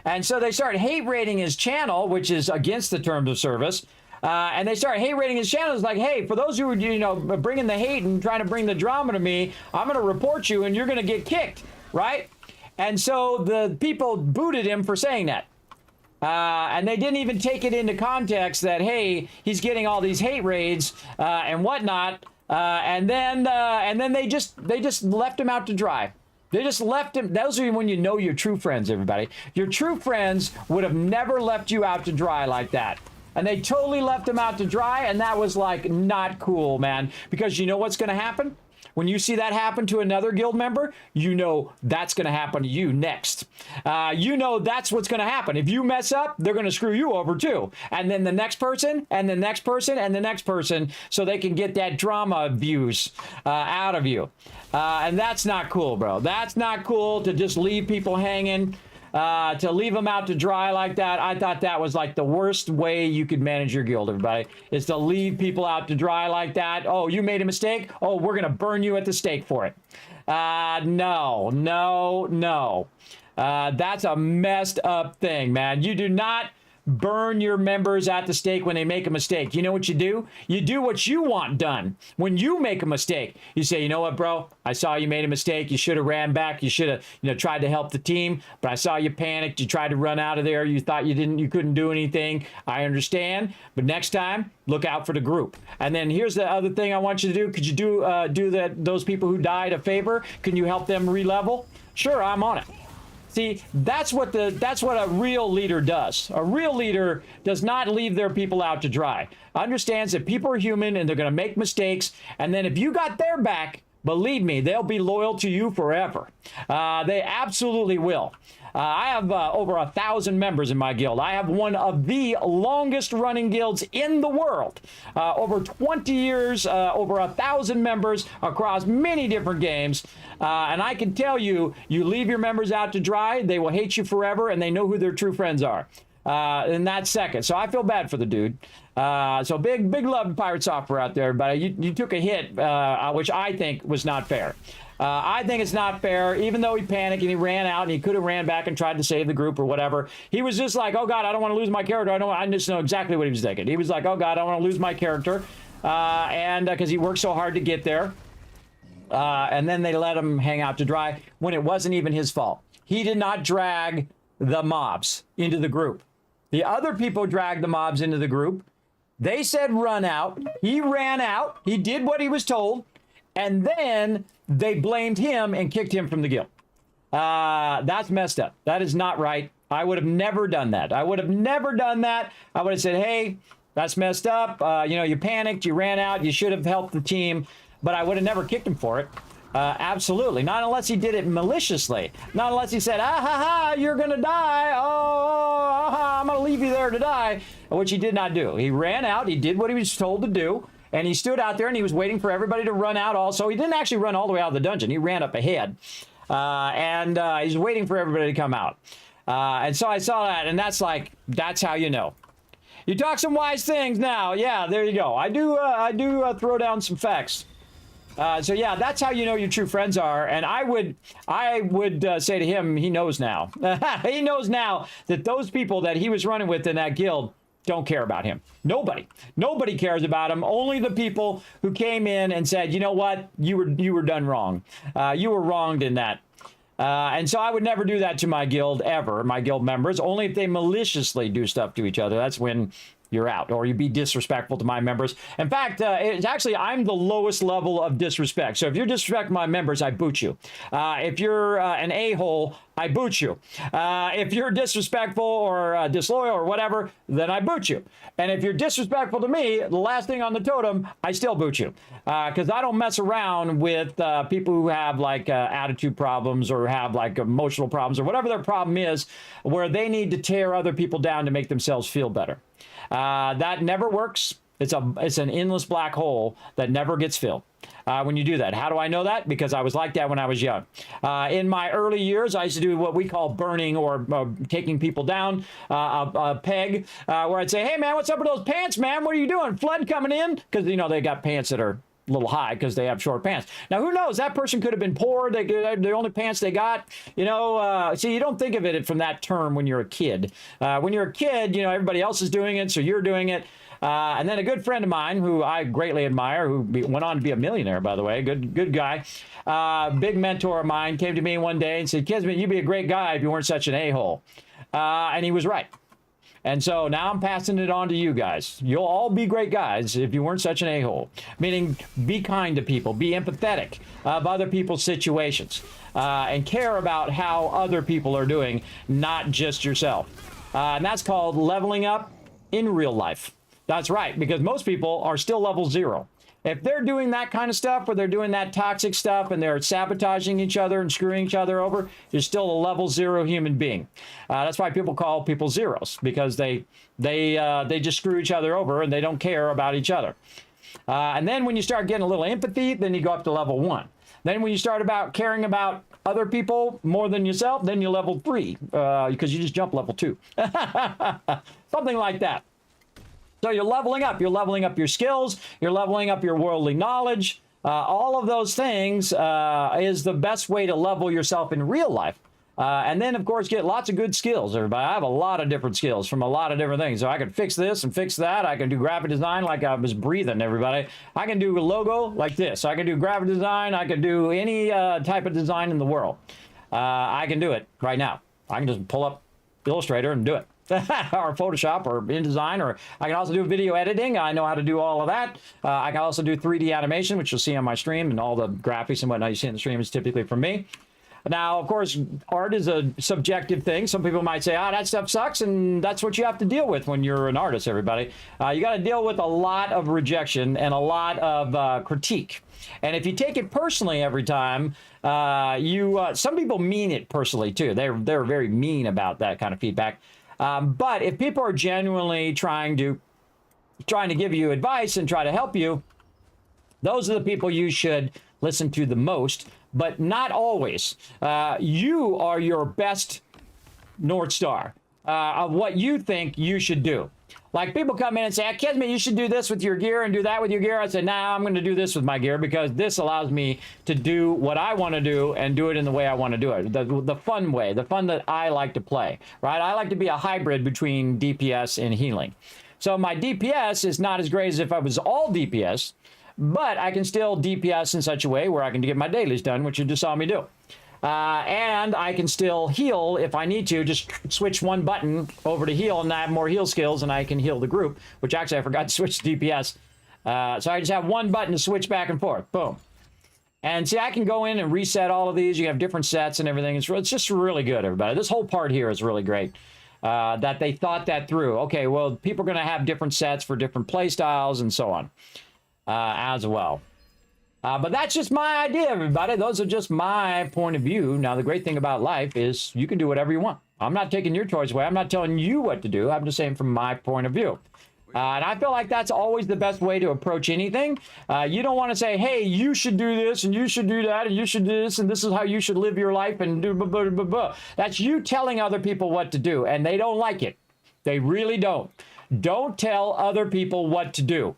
And so they started hate raiding his channel, which is against the terms of service. And they started hate raiding his channel. It's like, hey, for those who are, bringing the hate and trying to bring the drama to me, I'm going to report you and you're going to get kicked, right? And so the people booted him for saying that. And they didn't even take it into context that, hey, he's getting all these hate raids and whatnot. And then they just left him out to dry. They just left him. Those are when you know your true friends, everybody. Your true friends would have never left you out to dry like that. And they totally left him out to dry, and that was like not cool, man. Because you know what's going to happen? When you see that happen to another guild member, you know that's going to happen to you next. You know that's what's going to happen. If you mess up, they're going to screw you over too. And then the next person, and the next person, and the next person, so they can get that drama views out of you. And that's not cool, bro. That's not cool to just leave people hanging. To leave them out to dry like that. I thought that was like the worst way you could manage your guild, everybody, is to leave people out to dry like that. Oh, you made a mistake? Oh, we're going to burn you at the stake for it. No. That's a messed up thing, man. You do not burn your members at the stake when they make a mistake. You know what you do? You do what you want done. When you make a mistake, you say, you know what, bro? I saw you made a mistake. You should have ran back. You should have, tried to help the team, but I saw you panicked. You tried to run out of there. You thought you couldn't do anything. I understand, but next time, look out for the group. And then here's the other thing I want you to do. Could you do those people who died a favor? Can you help them re-level? Sure, I'm on it. See, that's what a real leader does. A real leader does not leave their people out to dry. Understands that people are human and they're going to make mistakes. And then if you got their back, believe me, they'll be loyal to you forever. They absolutely will. I have over 1,000 members in my guild. I have one of the longest running guilds in the world. Over 20 years, over 1,000 members across many different games. And I can tell you, you leave your members out to dry, they will hate you forever, and they know who their true friends are. in that second. So I feel bad for the dude. So big love to Pirate Software out there, everybody. You took a hit, which I think was not fair. I think it's not fair, even though he panicked and he ran out and he could have ran back and tried to save the group or whatever. He was just like, oh God, I don't want to lose my character. I just know exactly what he was thinking. He was like, oh God, I don't want to lose my character. And because he worked so hard to get there. And then they let him hang out to dry when it wasn't even his fault. He did not drag the mobs into the group. The other people dragged the mobs into the group. They said run out. He ran out. He did what he was told. And then they blamed him and kicked him from the guild. That's messed up. That is not right. I would have never done that. I would have never done that. I would have said, hey, that's messed up. You panicked. You ran out. You should have helped the team. But I would have never kicked him for it. Absolutely. Not unless he did it maliciously. Not unless he said, ah, ha, ha, you're going to die. Oh, I'm going to leave you there to die. Which he did not do. He ran out. He did what he was told to do. And he stood out there and he was waiting for everybody to run out also. He didn't actually run all the way out of the dungeon. He ran up ahead. And he's waiting for everybody to come out. And so I saw that. And that's how you know. You talk some wise things now. Yeah, there you go. I do throw down some facts. So yeah, that's how you know your true friends are. And I would say to him, he knows now. He knows now that those people that he was running with in that guild don't care about him. Nobody cares about him. Only the people who came in and said, you know what, you were done wrong. You were wronged in that. And so I would never do that to my guild ever, my guild members, only if they maliciously do stuff to each other. That's when you're out, or you be disrespectful to my members. In fact, it's actually, I'm the lowest level of disrespect. So if you're disrespecting my members, I boot you. If you're an a-hole, I boot you. If you're disrespectful or disloyal or whatever, then I boot you. And if you're disrespectful to me, the last thing on the totem, I still boot you. Because I don't mess around with people who have like attitude problems or have like emotional problems or whatever their problem is, where they need to tear other people down to make themselves feel better. That never works. It's an endless black hole that never gets filled when you do that. How do I know that? Because I was like that when I was young. In my early years, I used to do what we call burning or taking people down a peg, where I'd say, hey, man, what's up with those pants, man? What are you doing? Flood coming in? Because, they got pants that are a little high because they have short pants. Now, who knows? That person could have been poor. They're the only pants they got. See, you don't think of it from that term when you're a kid. When you're a kid, everybody else is doing it, so you're doing it. And then a good friend of mine, who I greatly admire, who went on to be a millionaire, by the way, good guy, big mentor of mine, came to me one day and said, Kismet, you'd be a great guy if you weren't such an a-hole. And he was right. And so now I'm passing it on to you guys. You'll all be great guys if you weren't such an a-hole. Meaning, be kind to people, be empathetic of other people's situations, and care about how other people are doing, not just yourself. And that's called leveling up in real life. That's right, because most people are still level 0. If they're doing that kind of stuff, where they're doing that toxic stuff and they're sabotaging each other and screwing each other over, you're still a level 0 human being. That's why people call people zeros, because they just screw each other over and they don't care about each other. And then when you start getting a little empathy, then you go up to level 1. Then when you start caring about other people more than yourself, then you're level 3, because you just jump level 2. Something like that. So you're leveling up. You're leveling up your skills. You're leveling up your worldly knowledge. All of those things is the best way to level yourself in real life. And then, of course, get lots of good skills, everybody. I have a lot of different skills from a lot of different things. So I can fix this and fix that. I can do graphic design like I was breathing, everybody. I can do a logo like this. I can do graphic design. I can do any type of design in the world. I can do it right now. I can just pull up Illustrator and do it. Or Photoshop or InDesign, or I can also do video editing. I know how to do all of that. I can also do 3D animation, which you'll see on my stream, and all the graphics and whatnot you see in the stream is typically from me. Now, of course, art is a subjective thing. Some people might say, that stuff sucks, and that's what you have to deal with when you're an artist, everybody. You got to deal with a lot of rejection and a lot of critique. And if you take it personally every time, some people mean it personally, too. They're very mean about that kind of feedback. But if people are genuinely trying to give you advice and try to help you, those are the people you should listen to the most, but not always. You are your best North Star. of what you think you should do. Like people come in and say, Kismet, you should do this with your gear and do that with your gear. I say, nah, I'm going to do this with my gear because this allows me to do what I want to do and do it in the way I want to do it. The fun way, the fun that I like to play, right? I like to be a hybrid between DPS and healing. So my DPS is not as great as if I was all DPS, but I can still DPS in such a way where I can get my dailies done, which you just saw me do. And I can still heal if I need to. Just switch one button over to heal, and I have more heal skills, and I can heal the group, which actually I forgot to switch to DPS. So I just have one button to switch back and forth. Boom. And see, I can go in and reset all of these. You have different sets and everything. It's just really good, everybody. This whole part here is really great. That they thought that through. Okay, well, people are going to have different sets for different play styles and so on as well. But that's just my idea, everybody. Those are just my point of view. Now, the great thing about life is you can do whatever you want. I'm not taking your choice away. I'm not telling you what to do. I'm just saying from my point of view. And I feel like that's always the best way to approach anything. You don't want to say, hey, you should do this, and you should do that, and you should do this, and this is how you should live your life, and do blah, blah, blah, blah. That's you telling other people what to do, and they don't like it. They really don't. Don't tell other people what to do.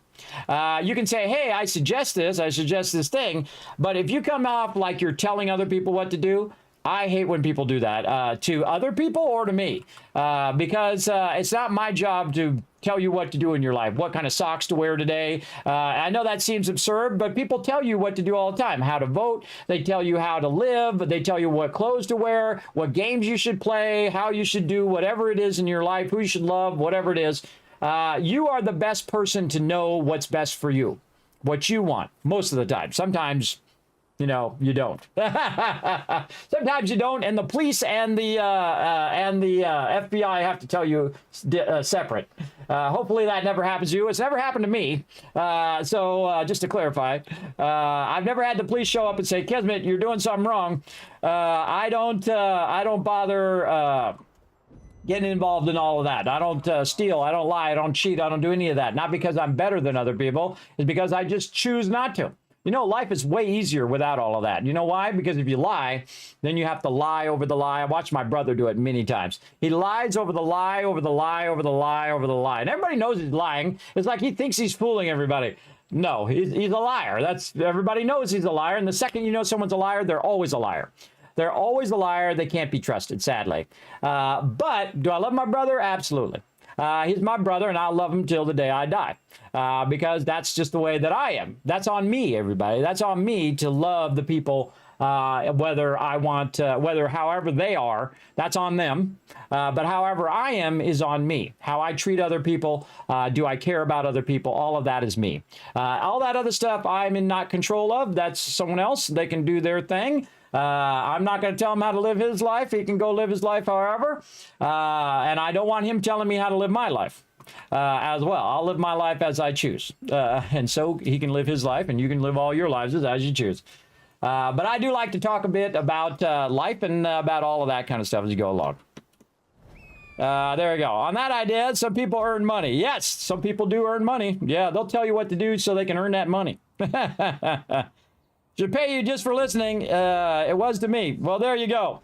You can say, hey, I suggest this thing, but if you come off like you're telling other people what to do, I hate when people do that to other people or to me, because it's not my job to tell you what to do in your life, what kind of socks to wear today. I know that seems absurd, but people tell you what to do all the time, how to vote. They tell you how to live. They tell you what clothes to wear, what games you should play, how you should do whatever it is in your life, who you should love, whatever it is. You are the best person to know what's best for you, what you want most of the time. Sometimes, you know, you don't. Sometimes you don't, and the police and the FBI have to tell you separate. Hopefully that never happens to you. It's never happened to me. So just to clarify, I've never had the police show up and say, Kismet, you're doing something wrong. I don't bother getting involved in all of that. I don't steal, I don't lie, I don't cheat, I don't do any of that. Not because I'm better than other people, it's because I just choose not to. You know, life is way easier without all of that. You know why? Because if you lie, then you have to lie over the lie. I watched my brother do it many times. He lies over the lie, over the lie, over the lie, over the lie. And everybody knows he's lying. It's like he thinks he's fooling everybody. No, he's a liar. Everybody knows he's a liar. And the second you know someone's a liar, they're always a liar. They're always a liar. They can't be trusted, sadly. But do I love my brother? Absolutely. He's my brother, and I'll love him till the day I die, because that's just the way that I am. That's on me, everybody. That's on me to love the people, whether however they are, that's on them. But however I am is on me. How I treat other people, do I care about other people? All of that is me. All that other stuff I'm in not control of. That's someone else. They can do their thing. I'm not going to tell him how to live his life. He can go live his life however. And I don't want him telling me how to live my life as well. I'll live my life as I choose. And so he can live his life, and you can live all your lives as you choose. But I do like to talk a bit about life and about all of that kind of stuff as you go along. There we go. On that idea, some people earn money. Yes, some people do earn money. Yeah, they'll tell you what to do so they can earn that money. Should pay you just for listening. It was to me. Well, there you go.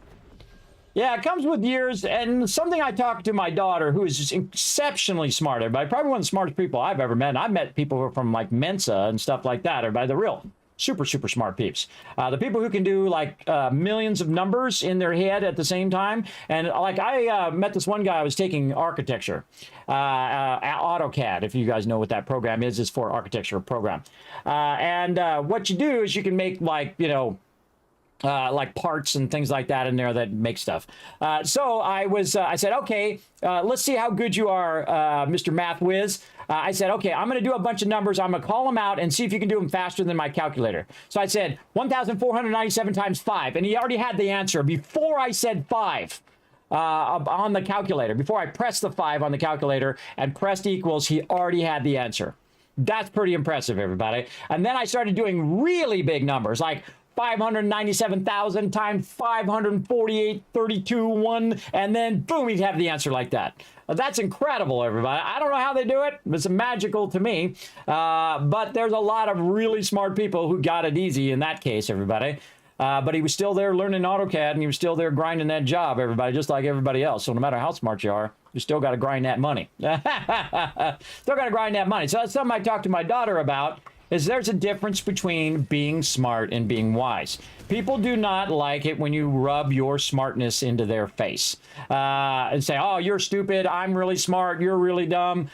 Yeah, it comes with years, and something I talked to my daughter, who is just exceptionally smart. Everybody, probably one of the smartest people I've ever met. I've met people who are from like Mensa and stuff like that. Everybody, the real super smart peeps. The people who can do like millions of numbers in their head at the same time. And like I met this one guy. I was taking architecture, AutoCAD. If you guys know what that program is for architecture program. And what you do is you can make like, you know, like parts and things like that in there that make stuff. So I said, okay, let's see how good you are, Mr. Math Whiz. I said, okay, I'm going to do a bunch of numbers. I'm going to call them out and see if you can do them faster than my calculator. So I said 1,497 times 5. And he already had the answer before I said 5 on the calculator. Before I pressed the 5 on the calculator and pressed equals, he already had the answer. That's pretty impressive, everybody. And then I started doing really big numbers, like 597,000 times 548, 32, 1, and then boom, he'd have the answer like that. That's incredible, everybody. I don't know how they do it. It's magical to me. But there's a lot of really smart people who got it easy in that case, everybody. But he was still there learning AutoCAD, and he was still there grinding that job, everybody, just like everybody else. So no matter how smart you are, you still got to grind that money. Still got to grind that money. So that's something I talked to my daughter about, is there's a difference between being smart and being wise. People do not like it when you rub your smartness into their face and say, oh, you're stupid, I'm really smart, you're really dumb,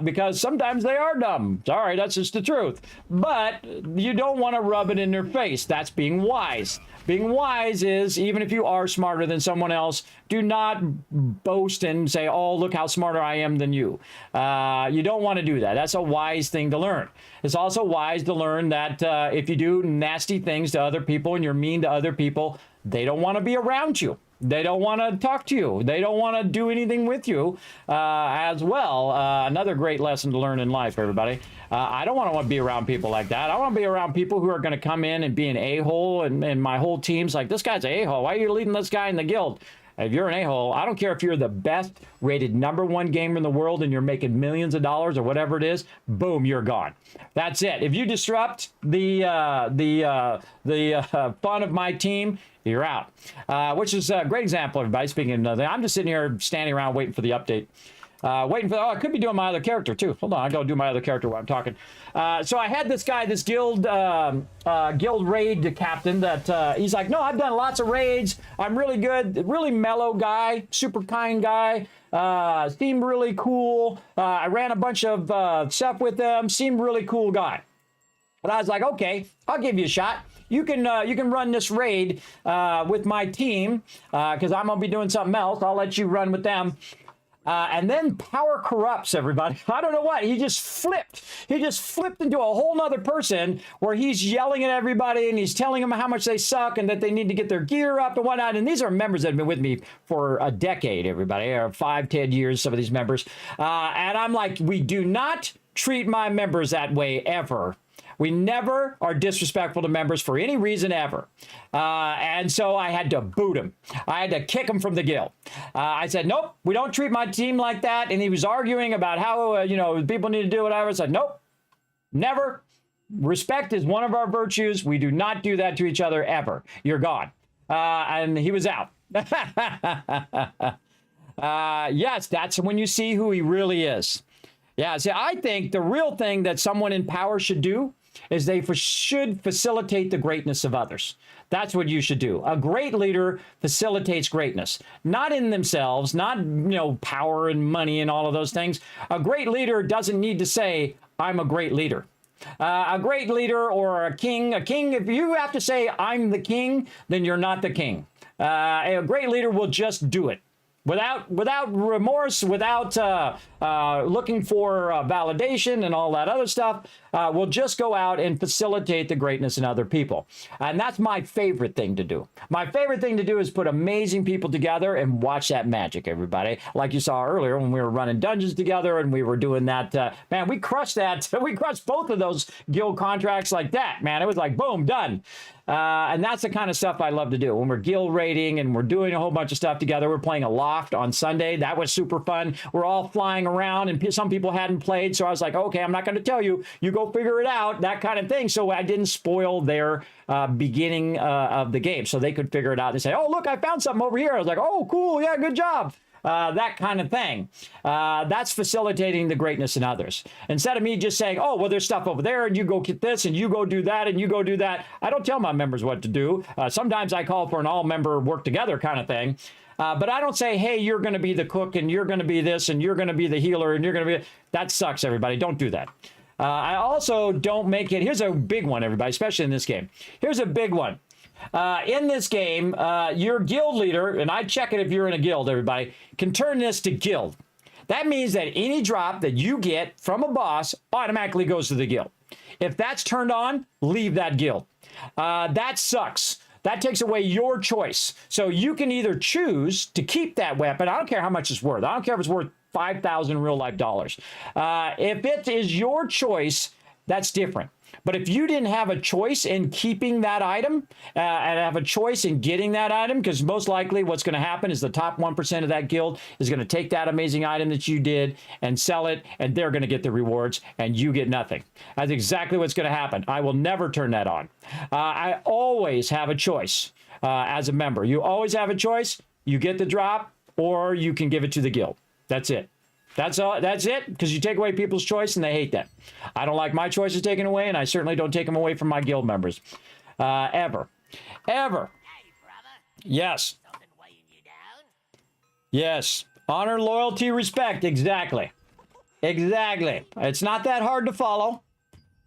because sometimes they are dumb. Sorry, that's just the truth. But you don't want to rub it in their face. That's being wise. Being wise is, even if you are smarter than someone else, do not boast and say, oh, look how smarter I am than you. You don't want to do that. That's a wise thing to learn. It's also wise to learn that if you do nasty things to other people and you're mean to other people, they don't want to be around you. They don't want to talk to you. They don't want to do anything with you as well. Another great lesson to learn in life, everybody. I don't want to be around people like that. I want to be around people who are going to come in and be an a-hole, and my whole team's like, this guy's an a-hole. Why are you leading this guy in the guild? If you're an a-hole, I don't care if you're the best rated ` gamer in the world and you're making millions of dollars or whatever it is, boom, you're gone. That's it. If you disrupt the fun of my team, you're out. Which is a great example, everybody. Speaking of nothing, I'm just sitting here standing around waiting for the update. Waiting for, I could be doing my other character too. Hold on, I gotta do my other character while I'm talking. So I had this guy, this guild raid captain that he's like, no, I've done lots of raids. I'm really good, really mellow guy, super kind guy. Seemed really cool. I ran a bunch of stuff with them. Seemed really cool guy. But I was like, okay, I'll give you a shot. You can run this raid with my team because I'm gonna be doing something else. I'll let you run with them. And then power corrupts, everybody. I don't know what. He just flipped. He just flipped into a whole nother person where he's yelling at everybody and he's telling them how much they suck and that they need to get their gear up and whatnot. And these are members that have been with me for a decade, everybody, or 5-10 years, some of these members. And I'm like, we do not treat my members that way ever. We never are disrespectful to members for any reason ever. And so I had to boot him. I had to kick him from the guild. I said, nope, we don't treat my team like that. And he was arguing about how, people need to do whatever. I said, nope, never. Respect is one of our virtues. We do not do that to each other ever. You're gone. And he was out. Yes, that's when you see who he really is. Yeah, see, I think the real thing that someone in power should do is they should facilitate the greatness of others. That's what you should do. A great leader facilitates greatness, not in themselves, not, power and money and all of those things. A great leader doesn't need to say, I'm a great leader. A great leader or a king, if you have to say, I'm the king, then you're not the king. A great leader will just do it. Without remorse, without looking for validation and all that other stuff, we'll just go out and facilitate the greatness in other people. And that's my favorite thing to do. My favorite thing to do is put amazing people together and watch that magic, everybody. Like you saw earlier when we were running dungeons together and we were doing that. Man, we crushed that. We crushed both of those guild contracts like that, man. It was like, boom, done. And that's the kind of stuff I love to do. When we're guild raiding and we're doing a whole bunch of stuff together, we're playing a loft on Sunday. That was super fun. We're all flying around and some people hadn't played. So I was like, okay, I'm not going to tell you. You go figure it out, that kind of thing. So I didn't spoil their beginning of the game. So they could figure it out and say, oh, look, I found something over here. I was like, oh, cool. Yeah, good job. That kind of thing. That's facilitating the greatness in others. Instead of me just saying, oh, well, there's stuff over there and you go get this and you go do that and you go do that. I don't tell my members what to do. Sometimes I call for an all-member work together kind of thing. But I don't say, hey, you're going to be the cook and you're going to be this and you're going to be the healer and you're going to be... That sucks, everybody. Don't do that. I also don't make it... Here's a big one, everybody, especially in this game. Here's a big one. In this game, your guild leader, and I check it if you're in a guild, everybody, can turn this to guild. That means that any drop that you get from a boss automatically goes to the guild. If that's turned on, leave that guild. That sucks. That takes away your choice. So you can either choose to keep that weapon. I don't care how much it's worth. I don't care if it's worth 5,000 real life dollars. If it is your choice, that's different. But if you didn't have a choice in keeping that item and have a choice in getting that item, because most likely what's going to happen is the top 1% of that guild is going to take that amazing item that you did and sell it, and they're going to get the rewards and you get nothing. That's exactly what's going to happen. I will never turn that on. I always have a choice as a member. You always have a choice. You get the drop or you can give it to the guild. That's it. That's all. That's it. Because you take away people's choice and they hate that. I don't like my choices taken away, and I certainly don't take them away from my guild members. Ever. Hey, brother. Yes. Something weighing you down? Yes. Honor, loyalty, respect. Exactly. Exactly. It's not that hard to follow,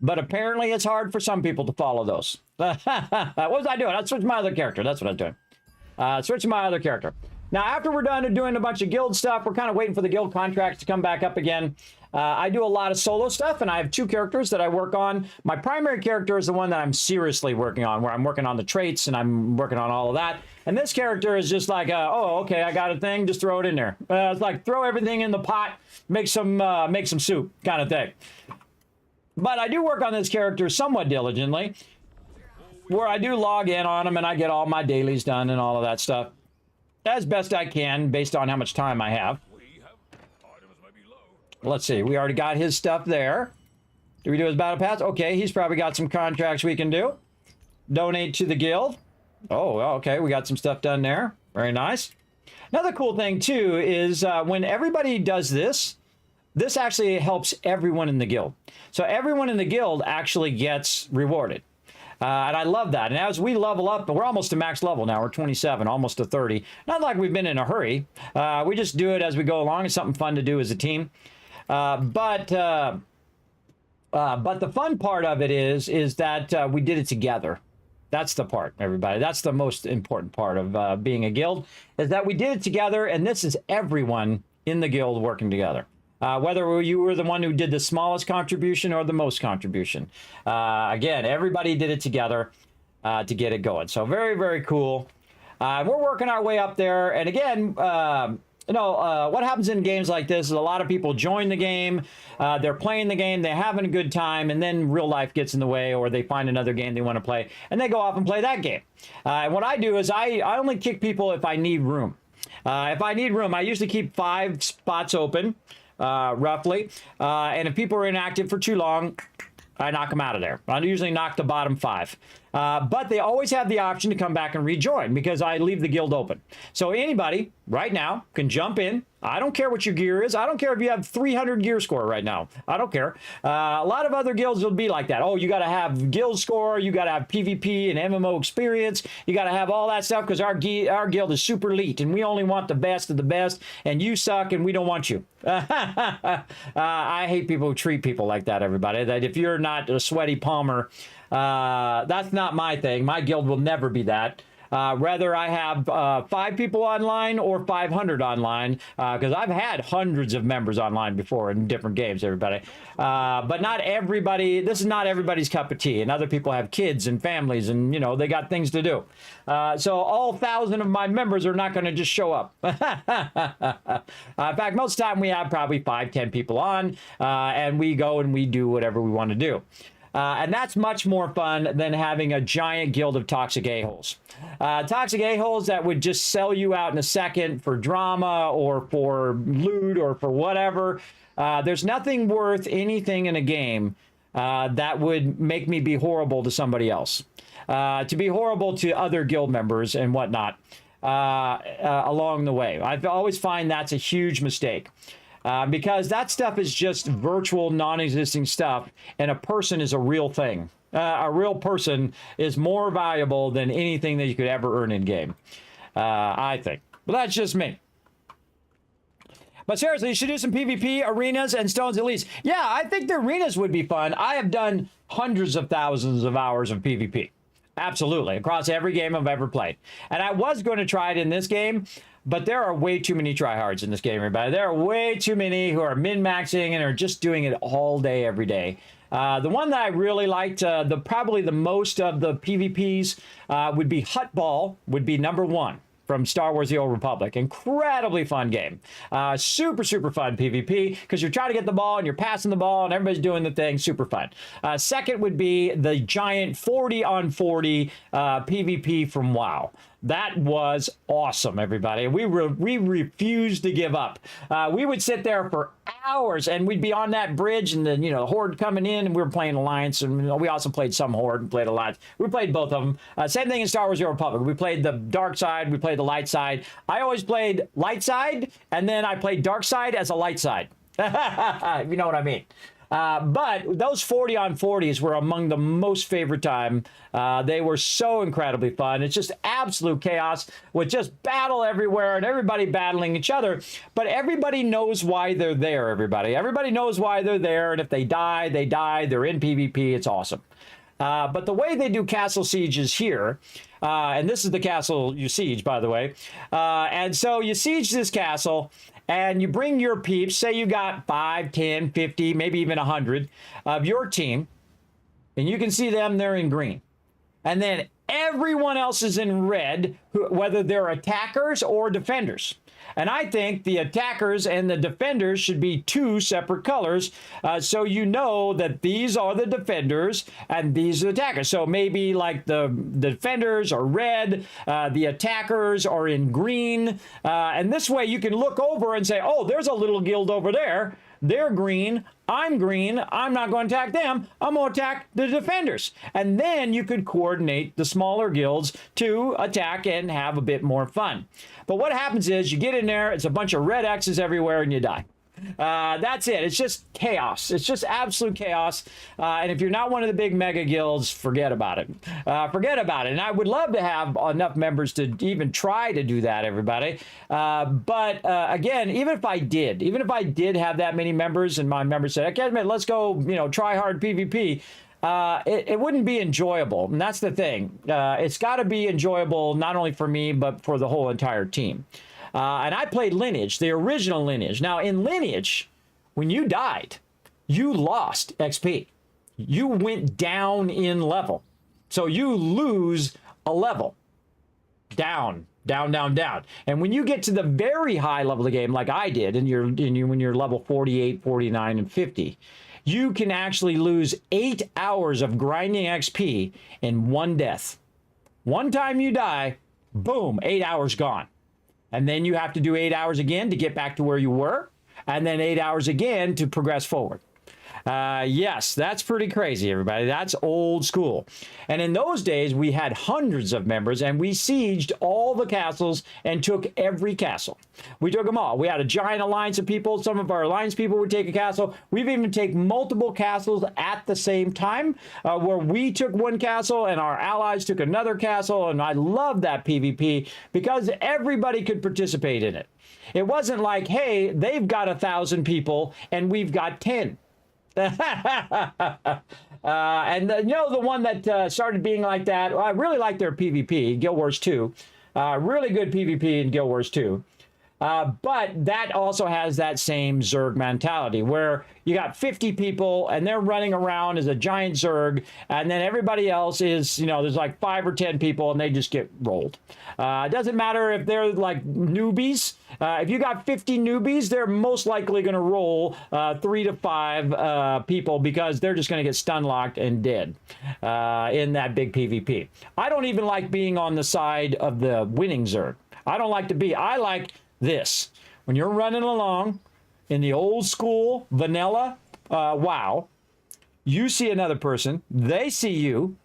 but apparently it's hard for some people to follow those. What was I doing? I switched my other character. That's what I'm doing. Switching my other character. Now, after we're done doing a bunch of guild stuff, we're kind of waiting for the guild contracts to come back up again. I do a lot of solo stuff, and I have 2 characters that I work on. My primary character is the one that I'm seriously working on, where I'm working on the traits, and I'm working on all of that. And this character is just like, oh, okay, I got a thing, just throw it in there. It's like throw everything in the pot, make some soup kind of thing. But I do work on this character somewhat diligently, where I do log in on him, and I get all my dailies done and all of that stuff as best I can based on how much time I have. Let's see. We already got his stuff there. Do we do his battle pass? Okay, he's probably got some contracts we can do. Donate to the guild. Oh, okay. We got some stuff done there. Very nice. Another cool thing, too, is when everybody does this, this actually helps everyone in the guild. So everyone in the guild actually gets rewarded. And I love that. And as we level up, we're almost to max level now. We're 27, almost to 30. Not like we've been in a hurry. We just do it as we go along. It's something fun to do as a team. But the fun part of it is that we did it together. That's the part, everybody. That's the most important part of being a guild, is that we did it together, and this is everyone in the guild working together. Whether you were the one who did the smallest contribution or the most contribution. Again, everybody did it together to get it going. So very, very cool. We're working our way up there. And again, what happens in games like this is a lot of people join the game, they're playing the game, they're having a good time, and then real life gets in the way, or they find another game they want to play, and they go off and play that game. And what I do is I only kick people if I need room. If I need room, I usually keep 5 spots open. Roughly. And if people are inactive for too long, I knock them out of there. I usually knock the bottom 5. But they always have the option to come back and rejoin because I leave the guild open. So anybody right now can jump in. I don't care what your gear is. I don't care if you have 300 gear score right now. I don't care. A lot of other guilds will be like that. Oh, you got to have guild score. You got to have PvP and MMO experience. You got to have all that stuff because our guild is super elite and we only want the best of the best. And you suck and we don't want you. I hate people who treat people like that, everybody. That if you're not a sweaty palmer, that's not my thing. My guild will never be that. Whether I have 5 people online or 500 online, because I've had hundreds of members online before in different games, everybody. But not everybody, this is not everybody's cup of tea. And other people have kids and families and, they got things to do. So all 1,000 of my members are not going to just show up. In fact, most of the time we have probably 5-10 people on, and we go and we do whatever we want to do. And that's much more fun than having a giant guild of toxic a-holes. Toxic a-holes that would just sell you out in a second for drama or for loot or for whatever. There's nothing worth anything in a game that would make me be horrible to somebody else. To be horrible to other guild members and whatnot along the way. I always find that's a huge mistake. Because that stuff is just virtual, non-existing stuff, and a person is a real thing. A real person is more valuable than anything that you could ever earn in game, I think. But that's just me. But seriously, you should do some PvP, arenas, and Stones Elites. Yeah, I think the arenas would be fun. I have done hundreds of thousands of hours of PvP. Absolutely, across every game I've ever played. And I was going to try it in this game, but there are way too many tryhards in this game, everybody. There are way too many who are min-maxing and are just doing it all day, every day. The one that I really liked, probably the most of the PvPs would be Hut Ball, would be number 1. from Star Wars The Old Republic. Incredibly fun game. Super, super fun PvP because you're trying to get the ball and you're passing the ball and everybody's doing the thing. Super fun. Second would be the giant 40 on 40 PvP from WoW. That was awesome, everybody. We refused to give up. We would sit there for hours, and we'd be on that bridge, and then the Horde coming in, and we were playing Alliance, and we also played some Horde and played Alliance. We played both of them. Same thing in Star Wars: The Old Republic. We played the dark side, we played the light side. I always played light side, and then I played dark side as a light side. If you know what I mean. But those 40 on 40s were among the most favorite time. They were so incredibly fun. It's just absolute chaos with just battle everywhere and everybody battling each other. But everybody knows why they're there, everybody. Everybody knows why they're there. And if they die, they die. They're in PvP. It's awesome. But the way they do castle sieges here, and this is the castle you siege, by the way. And so you siege this castle, and you bring your peeps, say you got 5, 10, 50, maybe even 100 of your team, and you can see them, they're in green. And then everyone else is in red, whether they're attackers or defenders. And I think the attackers and the defenders should be two separate colors, so you know that these are the defenders and these are the attackers. So maybe like the defenders are red, the attackers are in green, and this way you can look over and say, oh, there's a little guild over there. They're green. I'm green. I'm not going to attack them. I'm going to attack the defenders. And then you could coordinate the smaller guilds to attack and have a bit more fun. But what happens is you get in there, it's a bunch of red X's everywhere, and you die. That's it. It's just chaos. It's just absolute chaos. And if you're not one of the big mega guilds, forget about it. Forget about it. And I would love to have enough members to even try to do that, everybody. But again, even if I did have that many members and my members said, okay, man, let's go, try hard PvP. It wouldn't be enjoyable. And that's the thing. It's got to be enjoyable, not only for me, but for the whole entire team. And I played Lineage, the original Lineage. Now, in Lineage, when you died, you lost XP. You went down in level. So you lose a level. Down, down, down, down. And when you get to the very high level of the game, like I did, when you're level 48, 49, and 50, you can actually lose 8 hours of grinding XP in one death. One time you die, boom, 8 hours gone. And then you have to do 8 hours again to get back to where you were, and then 8 hours again to progress forward. Yes, that's pretty crazy, everybody. That's old school. And in those days, we had hundreds of members, and we sieged all the castles and took every castle. We took them all. We had a giant alliance of people. Some of our alliance people would take a castle. We've even taken multiple castles at the same time, where we took one castle and our allies took another castle. And I love that PvP because everybody could participate in it. It wasn't like, hey, they've got 1,000 people and we've got 10. And the one that started being like that, I really like their PvP, Guild Wars 2. Really good PvP in Guild Wars 2. But that also has that same Zerg mentality where you got 50 people and they're running around as a giant Zerg, and then everybody else is, there's like 5 or 10 people and they just get rolled. It doesn't matter if they're like newbies. If you got 50 newbies, they're most likely going to roll 3 to 5 people because they're just going to get stun locked and dead in that big PvP. I don't even like being on the side of the winning Zerg. I like this. When you're running along in the old school vanilla WoW, you see another person, they see you,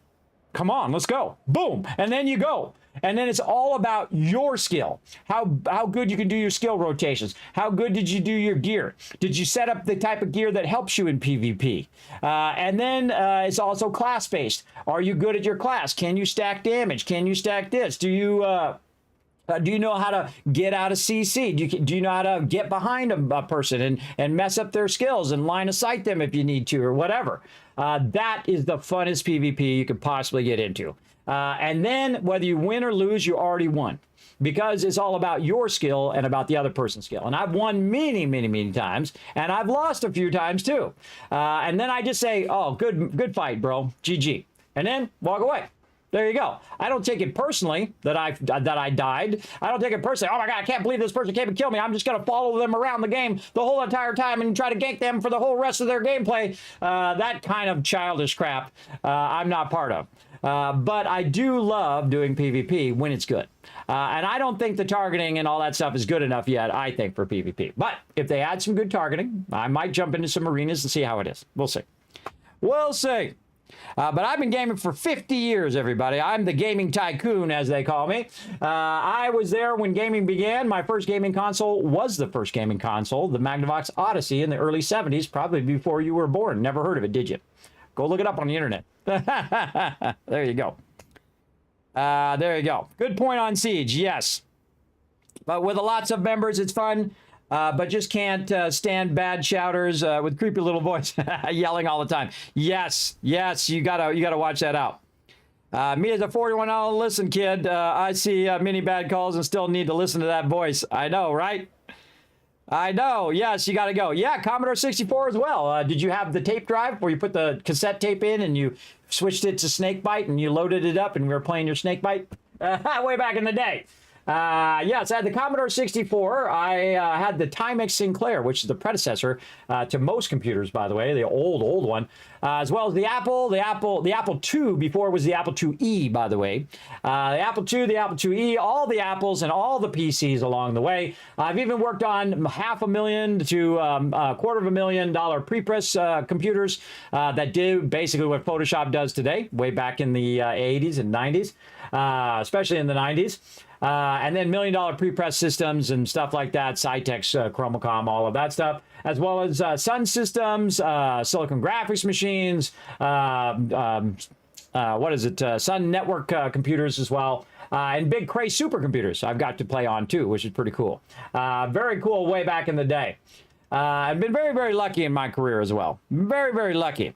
come on, let's go, boom, and then you go. And then it's all about your skill, how good you can do your skill rotations, how good did you do your gear, did you set up the type of gear that helps you in PvP, and then it's also class based. Are you good at your class? Can you stack damage? Can you stack this? Do you know how to get out of CC? Do you know how to get behind a person and mess up their skills and line of sight them if you need to or whatever? That is the funnest PvP you could possibly get into. And then whether you win or lose, you already won because it's all about your skill and about the other person's skill. And I've won many, many, many times, and I've lost a few times too. And then I just say, oh, good fight, bro. GG. And then walk away. There you go. I don't take it personally that I died. I don't take it personally. Oh my God, I can't believe this person came and killed me. I'm just going to follow them around the game the whole entire time and try to gank them for the whole rest of their gameplay. That kind of childish crap I'm not part of. But I do love doing PvP when it's good. And I don't think the targeting and all that stuff is good enough yet, I think, for PvP. But if they add some good targeting, I might jump into some arenas and see how it is. We'll see. We'll see. But I've been gaming for 50 years, everybody. I'm the gaming tycoon, as they call me. I was there when gaming began. My first gaming console was the first gaming console, the Magnavox Odyssey in the early 70s, probably before you were born. Never heard of it, did you? Go look it up on the internet. There you go. There you go. Good point on Siege, yes. But with lots of members, it's fun. But just can't stand bad shouters with creepy little voice yelling all the time. Yes, you gotta watch that out. Me as a 41, listen, kid. I see many bad calls and still need to listen to that voice. I know, right? I know. Yes, you gotta go. Yeah, Commodore 64 as well. Did you have the tape drive where you put the cassette tape in and you switched it to Snakebite and you loaded it up and we were playing your Snakebite? Way back in the day. Yes, I had the Commodore 64. I had the Timex Sinclair, which is the predecessor to most computers, by the way, the old one, as well as the Apple II before it was the Apple IIe, by the way. The Apple II, the Apple IIe, all the Apples and all the PCs along the way. I've even worked on $500,000 to $250,000 pre-press computers that do basically what Photoshop does today, way back in the 80s and 90s, especially in the 90s. And then $1 million pre-press systems and stuff like that, Cytex, Chromacom, all of that stuff, as well as Sun Systems, Silicon Graphics machines, Sun Network computers as well, and big Cray supercomputers I've got to play on too, which is pretty cool. Very cool way back in the day. I've been very, very lucky in my career as well. Very, very lucky.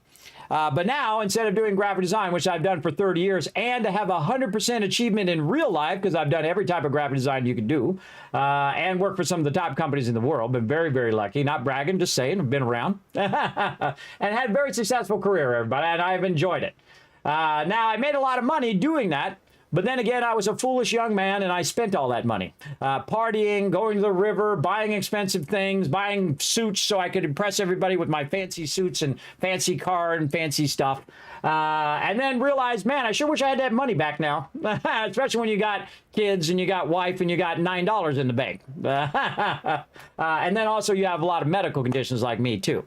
But now, instead of doing graphic design, which I've done for 30 years, and to have 100% achievement in real life, because I've done every type of graphic design you can do, and worked for some of the top companies in the world, been very, very lucky. Not bragging, just saying, I've been around. And had a very successful career, everybody, and I've enjoyed it. Now, I made a lot of money doing that. But then again, I was a foolish young man, and I spent all that money. Partying, going to the river, buying expensive things, buying suits so I could impress everybody with my fancy suits and fancy car and fancy stuff. And then realized, man, I sure wish I had that money back now. Especially when you got kids and you got wife and you got $9 in the bank. And then also you have a lot of medical conditions like me, too.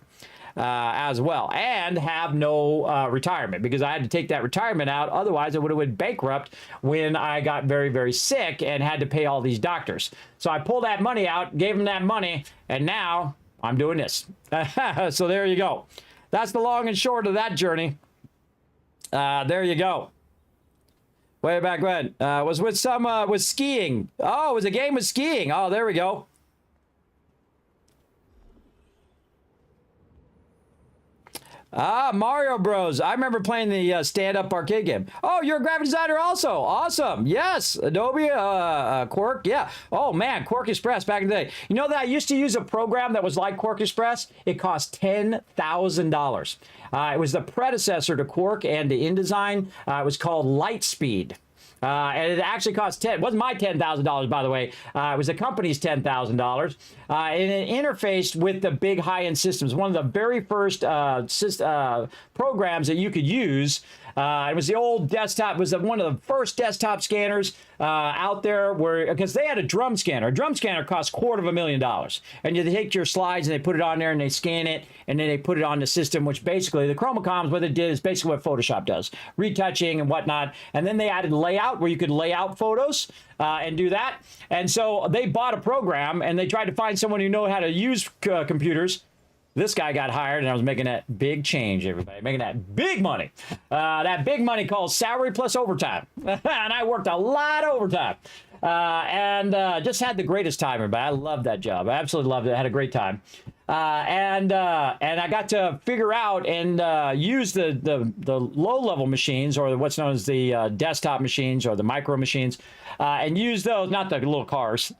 As well, and have no retirement, because I had to take that retirement out. Otherwise, I would have went bankrupt when I got very, very sick and had to pay all these doctors. So I pulled that money out, gave them that money, and now I'm doing this. So there you go. That's the long and short of that journey. There you go. Way back when. Was with skiing. Oh, it was a game with skiing. Oh, there we go. Mario Bros. I remember playing the stand-up arcade game. Oh, you're a graphic designer also. Awesome. Yes. Adobe, Quark. Yeah. Oh, man. Quark Express back in the day. You know that I used to use a program that was like Quark Express? It cost $10,000. It was the predecessor to Quark and to InDesign. It was called Lightspeed. And it actually cost it wasn't my $10,000, by the way. It was the company's $10,000. And it interfaced with the big high-end systems. One of the very first programs that you could use. It was the old desktop. It was one of the first desktop scanners out there, because they had a drum scanner. A drum scanner cost $250,000. And you take your slides and they put it on there and they scan it and then they put it on the system, which basically the Chromacoms, what it did is basically what Photoshop does, retouching and whatnot. And then they added layout where you could lay out photos and do that. And so they bought a program and they tried to find someone who knew how to use computers. This guy got hired, and I was making that big change, everybody. Making that big money. That big money called salary plus overtime. And I worked a lot of overtime. And just had the greatest time, everybody. I loved that job. I absolutely loved it. I had a great time. And I got to figure out and use the low-level machines, or what's known as the desktop machines or the micro machines, and use those, not the little cars.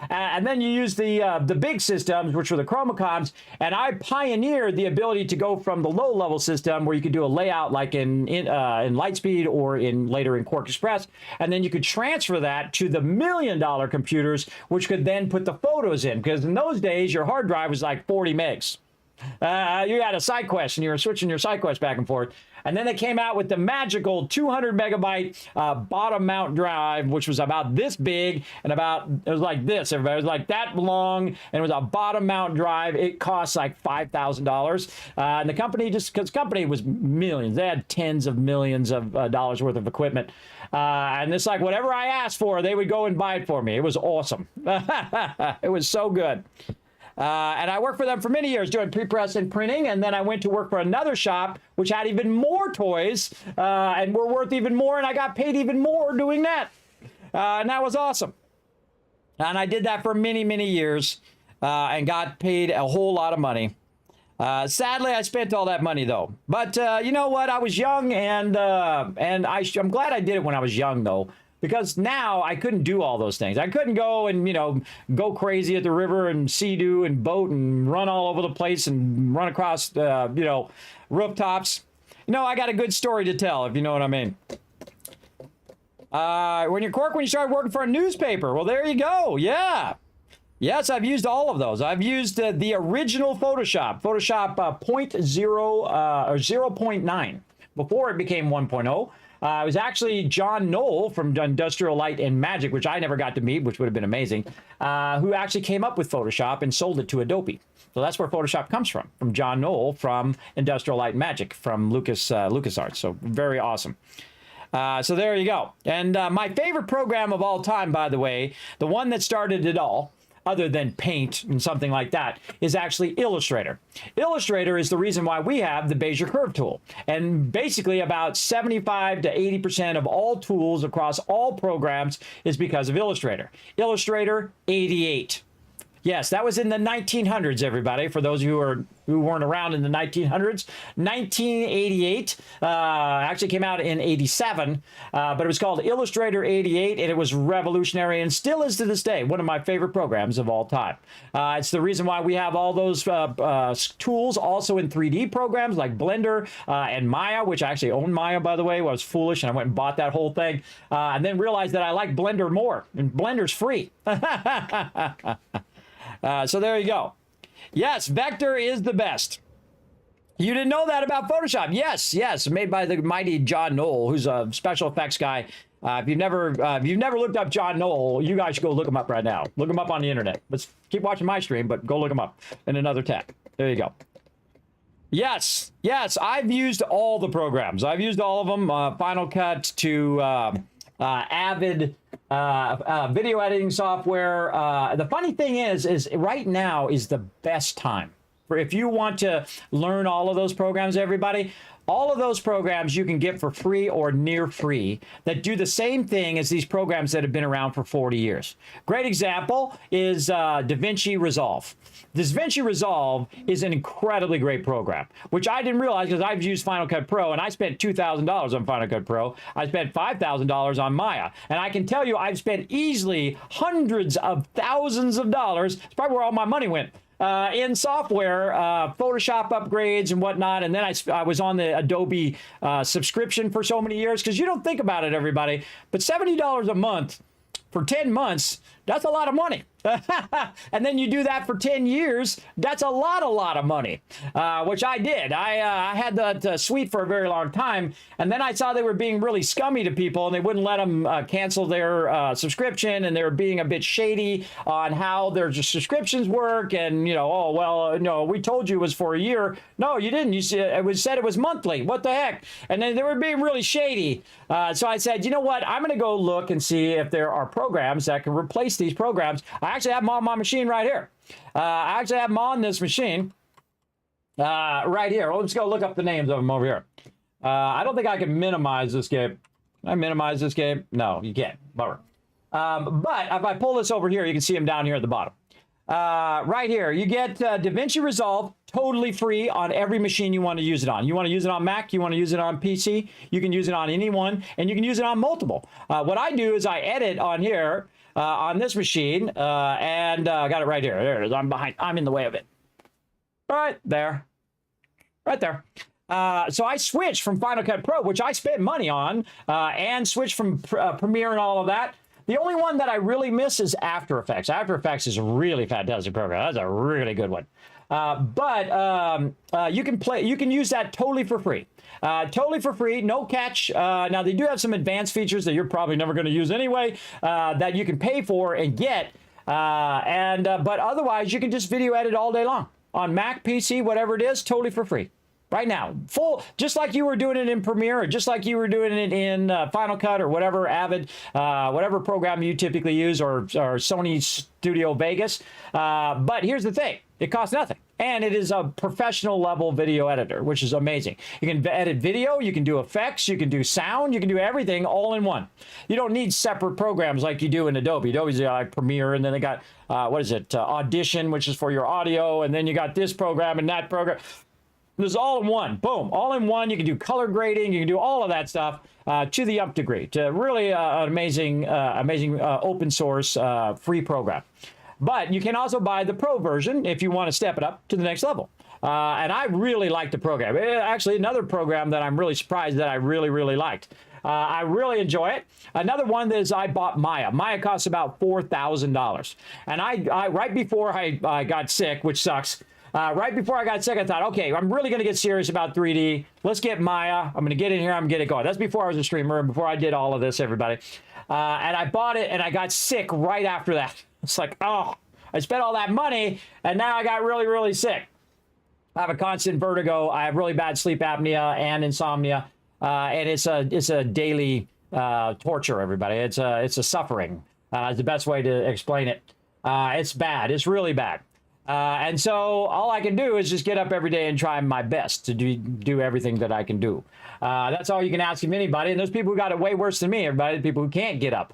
And then you use the big systems, which were the Chromacoms, and I pioneered the ability to go from the low-level system where you could do a layout like in Lightspeed or later in Quark Express, and then you could transfer that to the $1 million computers, which could then put the photos in, because in those days your hard drive was like 40 megs. You had a side quest and you were switching your side quest back and forth. And then they came out with the magical 200 megabyte bottom mount drive, which was about this big and it was like this, everybody. It was like that long, and it was a bottom mount drive. It cost like $5,000. And the company, because the company was millions, they had tens of millions of dollars worth of equipment. And it's like whatever I asked for, they would go and buy it for me. It was awesome. It was so good. And I worked for them for many years doing pre-press and printing, and then I went to work for another shop which had even more toys and were worth even more, and I got paid even more doing that. And that was awesome. And I did that for many, many years and got paid a whole lot of money. Sadly, I spent all that money, though. But you know what? I was young, and I'm glad I did it when I was young, though. Because now I couldn't do all those things. I couldn't go and, go crazy at the river and sea-doo and boat and run all over the place and run across, rooftops. I got a good story to tell, if you know what I mean. When you started working for a newspaper, well, there you go. Yeah. Yes, I've used all of those. I've used the original Photoshop 0.9, before it became 1.0. It was actually John Knoll from Industrial Light and Magic, which I never got to meet, which would have been amazing, who actually came up with Photoshop and sold it to Adobe. So that's where Photoshop comes from John Knoll from Industrial Light and Magic, from LucasArts. So very awesome. So there you go. And my favorite program of all time, by the way, the one that started it all, other than Paint and something like that, is actually Illustrator. Illustrator is the reason why we have the Bezier Curve tool. And basically about 75 to 80% of all tools across all programs is because of Illustrator. Illustrator 88. Yes, that was in the 1900s, everybody. For those of you who weren't around in the 1900s, 1988 actually came out in 87, but it was called Illustrator 88, and it was revolutionary and still is to this day one of my favorite programs of all time. It's the reason why we have all those tools also in 3D programs like Blender and Maya, which I actually own Maya, by the way. I was foolish and I went and bought that whole thing, and then realized that I like Blender more, and Blender's free. So there you go. Yes, Vector is the best. You didn't know that about Photoshop? Yes, made by the mighty John Knoll, who's a special effects guy. If you've never looked up John Knoll, you guys should go look him up right now. Look him up on the internet. Let's keep watching my stream, but go look him up in another tab. There you go. Yes, I've used all the programs. I've used all of them. Final Cut to Avid. Video editing software. The funny thing is right now is the best time for if you want to learn all of those programs, everybody. All of those programs you can get for free or near free that do the same thing as these programs that have been around for 40 years. Great example is DaVinci Resolve. This DaVinci Resolve is an incredibly great program, which I didn't realize because I've used Final Cut Pro, and I spent $2,000 on Final Cut Pro. I spent $5,000 on Maya. And I can tell you I've spent easily hundreds of thousands of dollars. It's probably where all my money went. In software, Photoshop upgrades and whatnot. And then I was on the Adobe subscription for so many years, because you don't think about it, everybody, but $70 a month for 10 months, that's a lot of money. And then you do that for 10 years, that's a lot of money, which I did. I had that suite for a very long time, and then I saw they were being really scummy to people, and they wouldn't let them cancel their subscription, and they were being a bit shady on how their subscriptions work, and, oh, well, no, we told you it was for a year. No, you didn't. You said it was monthly. What the heck? And then they were being really shady. So I said, you know what? I'm going to go look and see if there are programs that can replace these programs. I actually have them on my machine right here. I actually have them on this machine right here. Let's go look up the names of them over here. I don't think I can minimize this game. Can I minimize this game? No, you can't. Bummer. But if I pull this over here, you can see them down here at the bottom. right here, you get DaVinci Resolve totally free on every machine you want to use it on. You want to use it on Mac, you want to use it on PC, you can use it on any one, and you can use it on multiple. What I do is I edit on here, on this machine, and got it right here. There it is. I'm in the way of it. Right there. Right there. So I switched from Final Cut Pro, which I spent money on, and switched from Premiere and all of that. The only one that I really miss is After Effects. After Effects is a really fantastic program. That's a really good one. But you can use that totally for free. Totally for free, no catch. Now they do have some advanced features that you're probably never going to use anyway, that you can pay for and get. But otherwise, you can just video edit all day long on Mac, PC, whatever it is, totally for free. Right now, full, just like you were doing it in Premiere, or just like you were doing it in Final Cut, or whatever, Avid, whatever program you typically use, or Sony Studio Vegas. But here's the thing, it costs nothing. And it is a professional level video editor, which is amazing. You can edit video, you can do effects, you can do sound, you can do everything all in one. You don't need separate programs like you do in Adobe. Adobe's like Premiere, and then they got, Audition, which is for your audio, and then you got this program and that program. There's all in one, boom, all in one. You can do color grading, you can do all of that stuff to the nth degree. To really an amazing open source free program. But you can also buy the pro version if you want to step it up to the next level. And I really like the program. Actually, another program that I'm really surprised that I really, really liked. I really enjoy it. Another one is I bought Maya. Maya costs about $4,000. And I right before I got sick, which sucks, right before I got sick, I thought, okay, I'm really going to get serious about 3D. Let's get Maya. I'm going to get in here. I'm going to get it going. That's before I was a streamer and before I did all of this, everybody. And I bought it, and I got sick right after that. It's like, oh, I spent all that money, and now I got really, really sick. I have a constant vertigo. I have really bad sleep apnea and insomnia, and it's a daily torture, everybody. It's a suffering. Is the best way to explain it. It's bad. It's really bad. And so all I can do is just get up every day and try my best to do everything that I can do. That's all you can ask of anybody. And there's people who got it way worse than me, everybody. People who can't get up.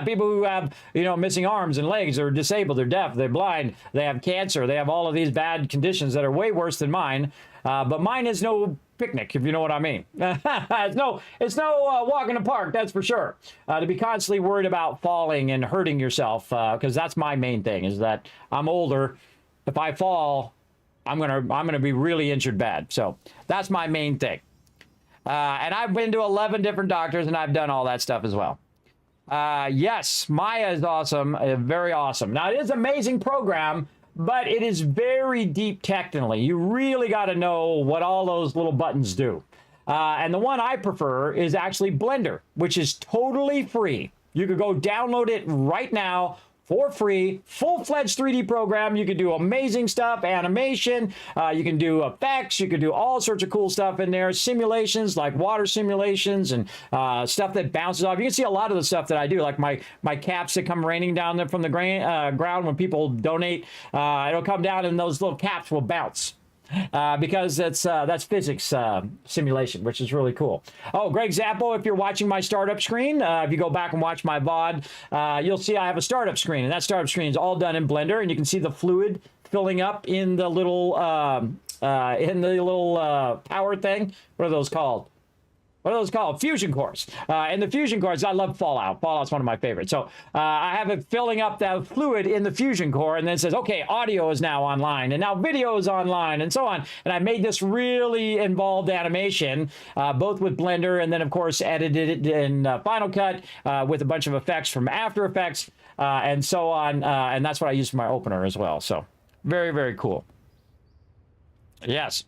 People who have, missing arms and legs, or disabled, they're deaf, they're blind, they have cancer, they have all of these bad conditions that are way worse than mine. But mine is no picnic, if you know what I mean. It's no walk in the park, that's for sure. To be constantly worried about falling and hurting yourself, because that's my main thing, is that I'm older. If I fall, I'm gonna be really injured bad. So that's my main thing. And I've been to 11 different doctors, and I've done all that stuff as well. Yes, Maya is awesome, very awesome. Now, it is an amazing program, but it is very deep technically. You really got to know what all those little buttons do. And the one I prefer is actually Blender, which is totally free. You could go download it right now for free, full-fledged 3D program. You can do amazing stuff, animation, you can do effects, you can do all sorts of cool stuff in there, simulations like water simulations and stuff that bounces off. You can see a lot of the stuff that I do, like my caps that come raining down from the ground when people donate. It'll come down and those little caps will bounce. Because that's physics simulation, which is really cool. Oh, Greg Zappo, if you're watching my startup screen, if you go back and watch my VOD, you'll see I have a startup screen, and that startup screen is all done in Blender, and you can see the fluid filling up in the little power thing. What are those called? Fusion cores. And the fusion cores, I love Fallout. Fallout's one of my favorites. So I have it filling up that fluid in the fusion core, and then it says, okay, audio is now online, and now video is online, and so on. And I made this really involved animation, both with Blender, and then, of course, edited it in Final Cut with a bunch of effects from After Effects, and so on. And that's what I use for my opener as well. So very, very cool. Yes.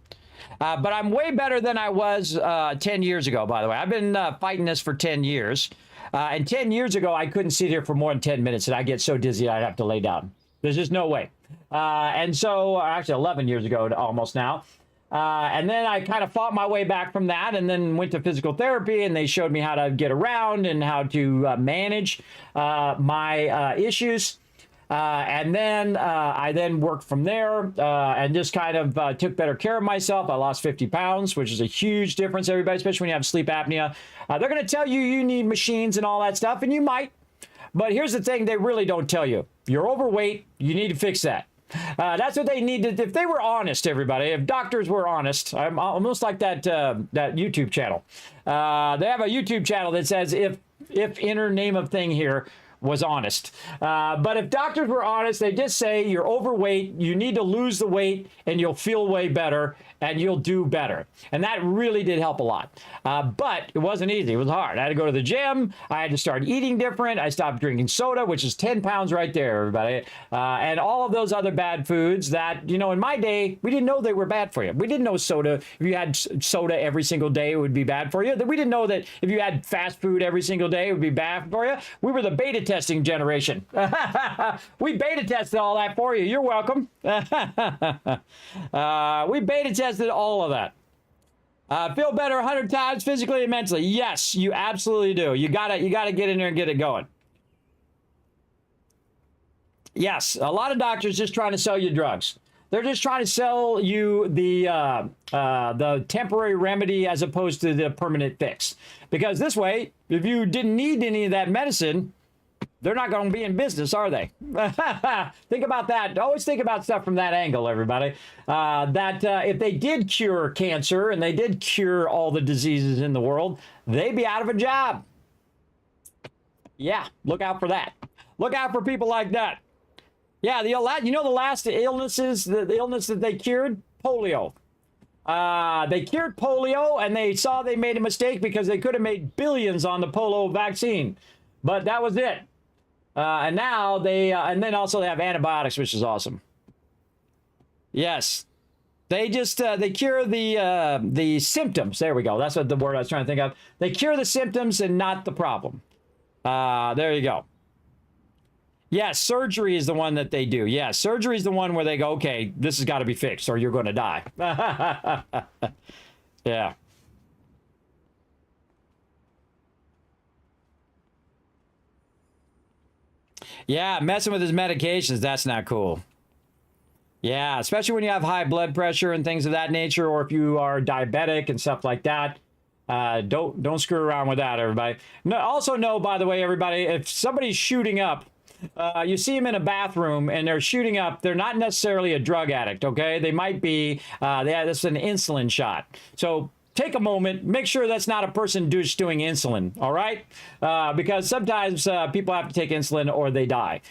But I'm way better than I was 10 years ago, by the way. I've been fighting this for 10 years. And 10 years ago, I couldn't sit here for more than 10 minutes, and I'd get so dizzy I'd have to lay down. There's just no way. And so, actually 11 years ago almost now. And then I kind of fought my way back from that, and then went to physical therapy, and they showed me how to get around and how to manage my issues. And then I then worked from there and just kind of took better care of myself. I lost 50 pounds, which is a huge difference, everybody, especially when you have sleep apnea. They're going to tell you you need machines and all that stuff, and you might. But here's the thing they really don't tell you. You're overweight. You need to fix that. That's what they needed. If they were honest, everybody, if doctors were honest, I'm almost like that YouTube channel. They have a YouTube channel that says if inner name of thing here was honest. But if doctors were honest, they just say you're overweight, you need to lose the weight, and you'll feel way better, and you'll do better. And that really did help a lot. But it wasn't easy. It was hard. I had to go to the gym. I had to start eating different. I stopped drinking soda, which is 10 pounds right there, everybody. And all of those other bad foods that, you know, in my day, we didn't know they were bad for you. We didn't know soda, if you had soda every single day, it would be bad for you. We didn't know that if you had fast food every single day, it would be bad for you. We were the beta testing generation. We beta tested all that for you. You're welcome. We beta tested all of that. Feel better 100 times physically and mentally. Yes, you absolutely do. You gotta get in there and get it going. Yes, a lot of doctors just trying to sell you drugs. They're just trying to sell you the temporary remedy as opposed to the permanent fix. Because this way, if you didn't need any of that medicine, they're not going to be in business, are they? Think about that. Always think about stuff from that angle, everybody. If they did cure cancer and they did cure all the diseases in the world, they'd be out of a job. Yeah, look out for that. Look out for people like that. Yeah, the last illnesses, the illness that they cured? Polio. They cured polio, and they saw they made a mistake because they could have made billions on the polio vaccine. But that was it. And now they, and then also they have antibiotics, which is awesome. Yes. They just, they cure the symptoms. There we go. That's what the word I was trying to think of. They cure the symptoms and not the problem. There you go. Yes, surgery is the one that they do. Yes, surgery is the one where they go, okay, this has got to be fixed or you're going to die. Yeah. Yeah, messing with his medications, that's not cool. Yeah, especially when you have high blood pressure and things of that nature, or if you are diabetic and stuff like that. Don't screw around with that, everybody. No, also know, by the way, everybody, if somebody's shooting up, you see them in a bathroom and they're shooting up, they're not necessarily a drug addict, okay? They might be, that's an insulin shot. So take a moment, make sure that's not a person just doing insulin, all right? Because sometimes people have to take insulin or they die.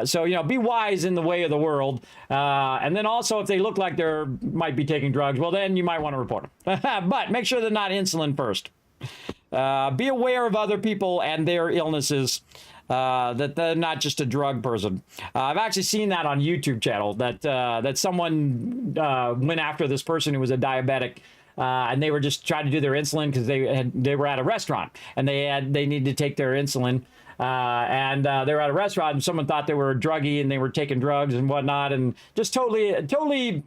So, you know, be wise in the way of the world. And then also if they look like they might be taking drugs, well, then you might want to report them. But make sure they're not insulin first. Be aware of other people and their illnesses. That they're not just a drug person. I've actually seen that on YouTube channel that someone went after this person who was a diabetic. And they were just trying to do their insulin because they were at a restaurant and they needed to take their insulin. And they were at a restaurant and someone thought they were a druggie and they were taking drugs and whatnot, and just totally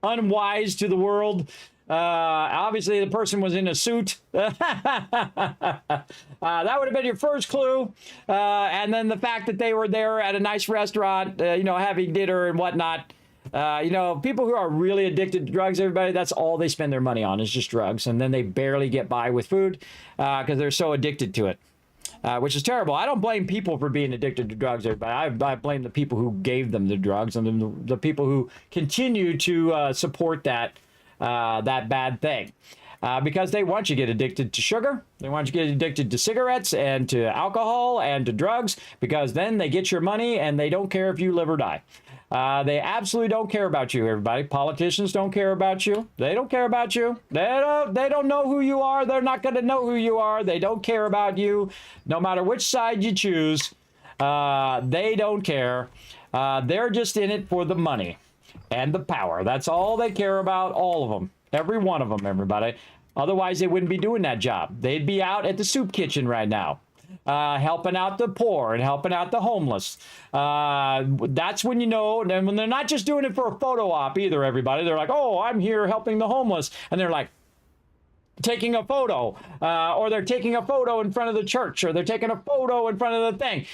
unwise to the world. Obviously, the person was in a suit. That would have been your first clue. And then the fact that they were there at a nice restaurant, having dinner and whatnot. People who are really addicted to drugs, everybody, that's all they spend their money on is just drugs. And then they barely get by with food because they're so addicted to it, which is terrible. I don't blame people for being addicted to drugs, everybody. I blame the people who gave them the drugs and the people who continue to support that bad thing. Because they want you to get addicted to sugar. They want you to get addicted to cigarettes and to alcohol and to drugs, because then they get your money and they don't care if you live or die. They absolutely don't care about you, everybody. Politicians don't care about you. They don't care about you. They don't know who you are. They're not going to know who you are. They don't care about you. No matter which side you choose, they don't care. They're just in it for the money and the power. That's all they care about, all of them. Every one of them, everybody. Otherwise, they wouldn't be doing that job. They'd be out at the soup kitchen right now. Helping out the poor and helping out the homeless. That's when you know, and when they're not just doing it for a photo op either, everybody. They're like, oh, I'm here helping the homeless. And they're like, taking a photo, or they're taking a photo in front of the church, or they're taking a photo in front of the thing.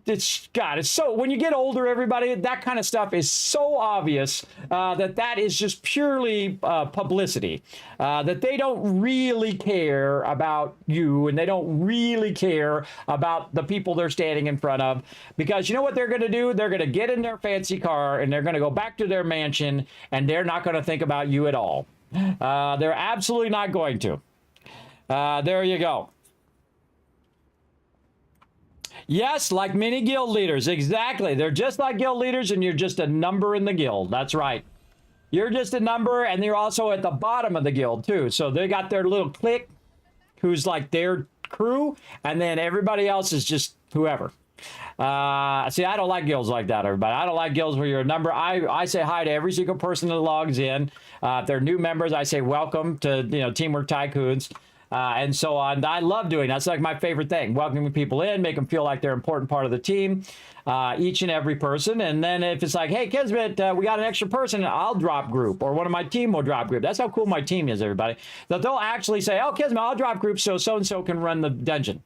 It's so, when you get older, everybody, that kind of stuff is so obvious that is just purely publicity, that they don't really care about you, and they don't really care about the people they're standing in front of, because you know what they're going to do? They're going to get in their fancy car, and they're going to go back to their mansion, and they're not going to think about you at all. They're absolutely not going to. There you go. Yes, like many guild leaders. Exactly. They're just like guild leaders, and you're just a number in the guild. That's right. You're just a number, and they're also at the bottom of the guild, too. So they got their little clique, who's like their crew, and then everybody else is just whoever. See, I don't like guilds like that, everybody. I don't like guilds where you're a number. I say hi to every single person that logs in. If they're new members, I say welcome to, Teamwork Tycoons, and so on. I love doing that. That's like my favorite thing, welcoming people in, make them feel like they're an important part of the team, each and every person. And then if it's like, hey, Kismet, we got an extra person, I'll drop group, or one of my team will drop group. That's how cool my team is, everybody. That they'll actually say, oh, Kismet, I'll drop group so-and-so can run the dungeon.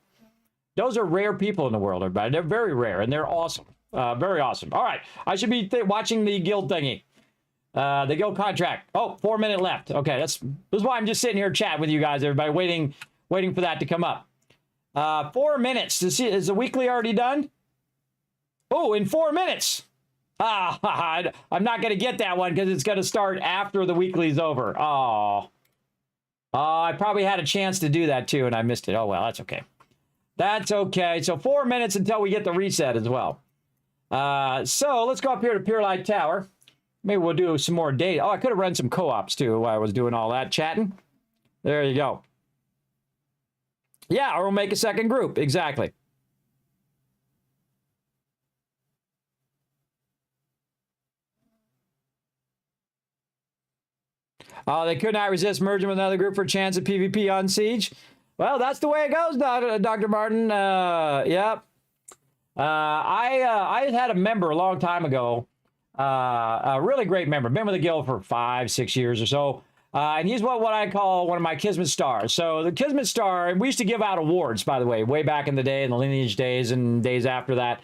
Those are rare people in the world, everybody. They're very rare, and they're awesome. Very awesome. All right. I should be watching the guild thingy. The guild contract. Oh, 4 minutes left. Okay, this is why I'm just sitting here chatting with you guys, everybody, waiting for that to come up. 4 minutes. Is the weekly already done? Oh, in 4 minutes. I'm not going to get that one because it's going to start after the weekly's over. Oh. I probably had a chance to do that, too, and I missed it. Oh, well, that's okay. That's okay. So 4 minutes until we get the reset as well. So let's go up here to Pure Light Tower. Maybe we'll do some more data. Oh, I could have run some co-ops too while I was doing all that chatting. There you go. Yeah, or we'll make a second group. Exactly. Oh, they could not resist merging with another group for a chance at PvP on Siege. Well, that's the way it goes, Dr. Martin. Yep. I had a member a long time ago, a really great member, been with the guild for 5-6 years or so, and he's what I call one of my Kismet stars. So the Kismet star, and we used to give out awards, by the way, way back in the day, in the lineage days and days after that,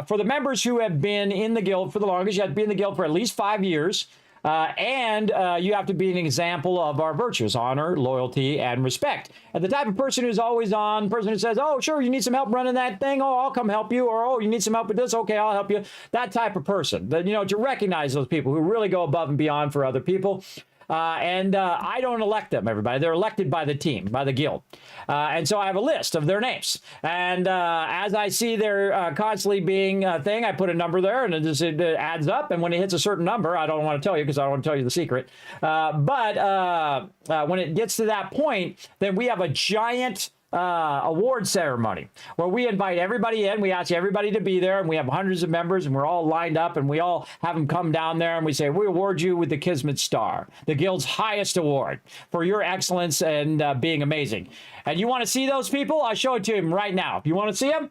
for the members who have been in the guild for the longest. You have to be in the guild for at least 5 years. And you have to be an example of our virtues: honor, loyalty, and respect. And the type of person who's always on, person who says, oh, sure, you need some help running that thing. Oh, I'll come help you. Or, oh, you need some help with this. Okay, I'll help you. That type of person. That, to recognize those people who really go above and beyond for other people. And I don't elect them, everybody. They're elected by the team, by the guild. And so I have a list of their names. And as I see they're constantly being a thing, I put a number there, and it adds up. And when it hits a certain number, I don't want to tell you because I don't want to tell you the secret. But when it gets to that point, then we have a giant award ceremony where we invite everybody in. We ask everybody to be there, and we have hundreds of members, and we're all lined up, and we all have them come down there, and we say, we award you with the Kismet Star, the guild's highest award for your excellence and being amazing. And you want to see those people? I'll show it to you right now. If you want to see them,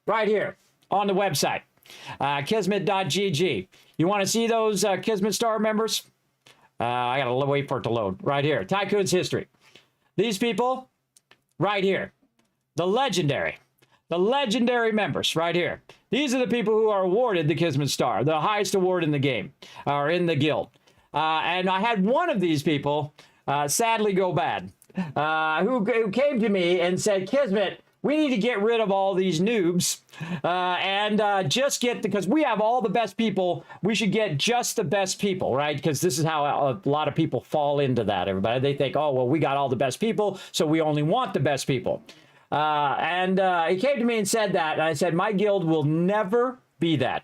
right here on the website, kismet.gg. You want to see those Kismet Star members? I got to wait for it to load. Right here, Tycoon's history. These people right here, the legendary members right here. These are the people who are awarded the Kismet Star, the highest award in the game, or in the guild. And I had one of these people sadly go bad, who came to me and said, Kismet, we need to get rid of all these noobs and just get, because we have all the best people, we should get just the best people, right? Because this is how a lot of people fall into that, everybody. They think, oh, well, we got all the best people, so we only want the best people. And he came to me and said that, and I said, my guild will never be that.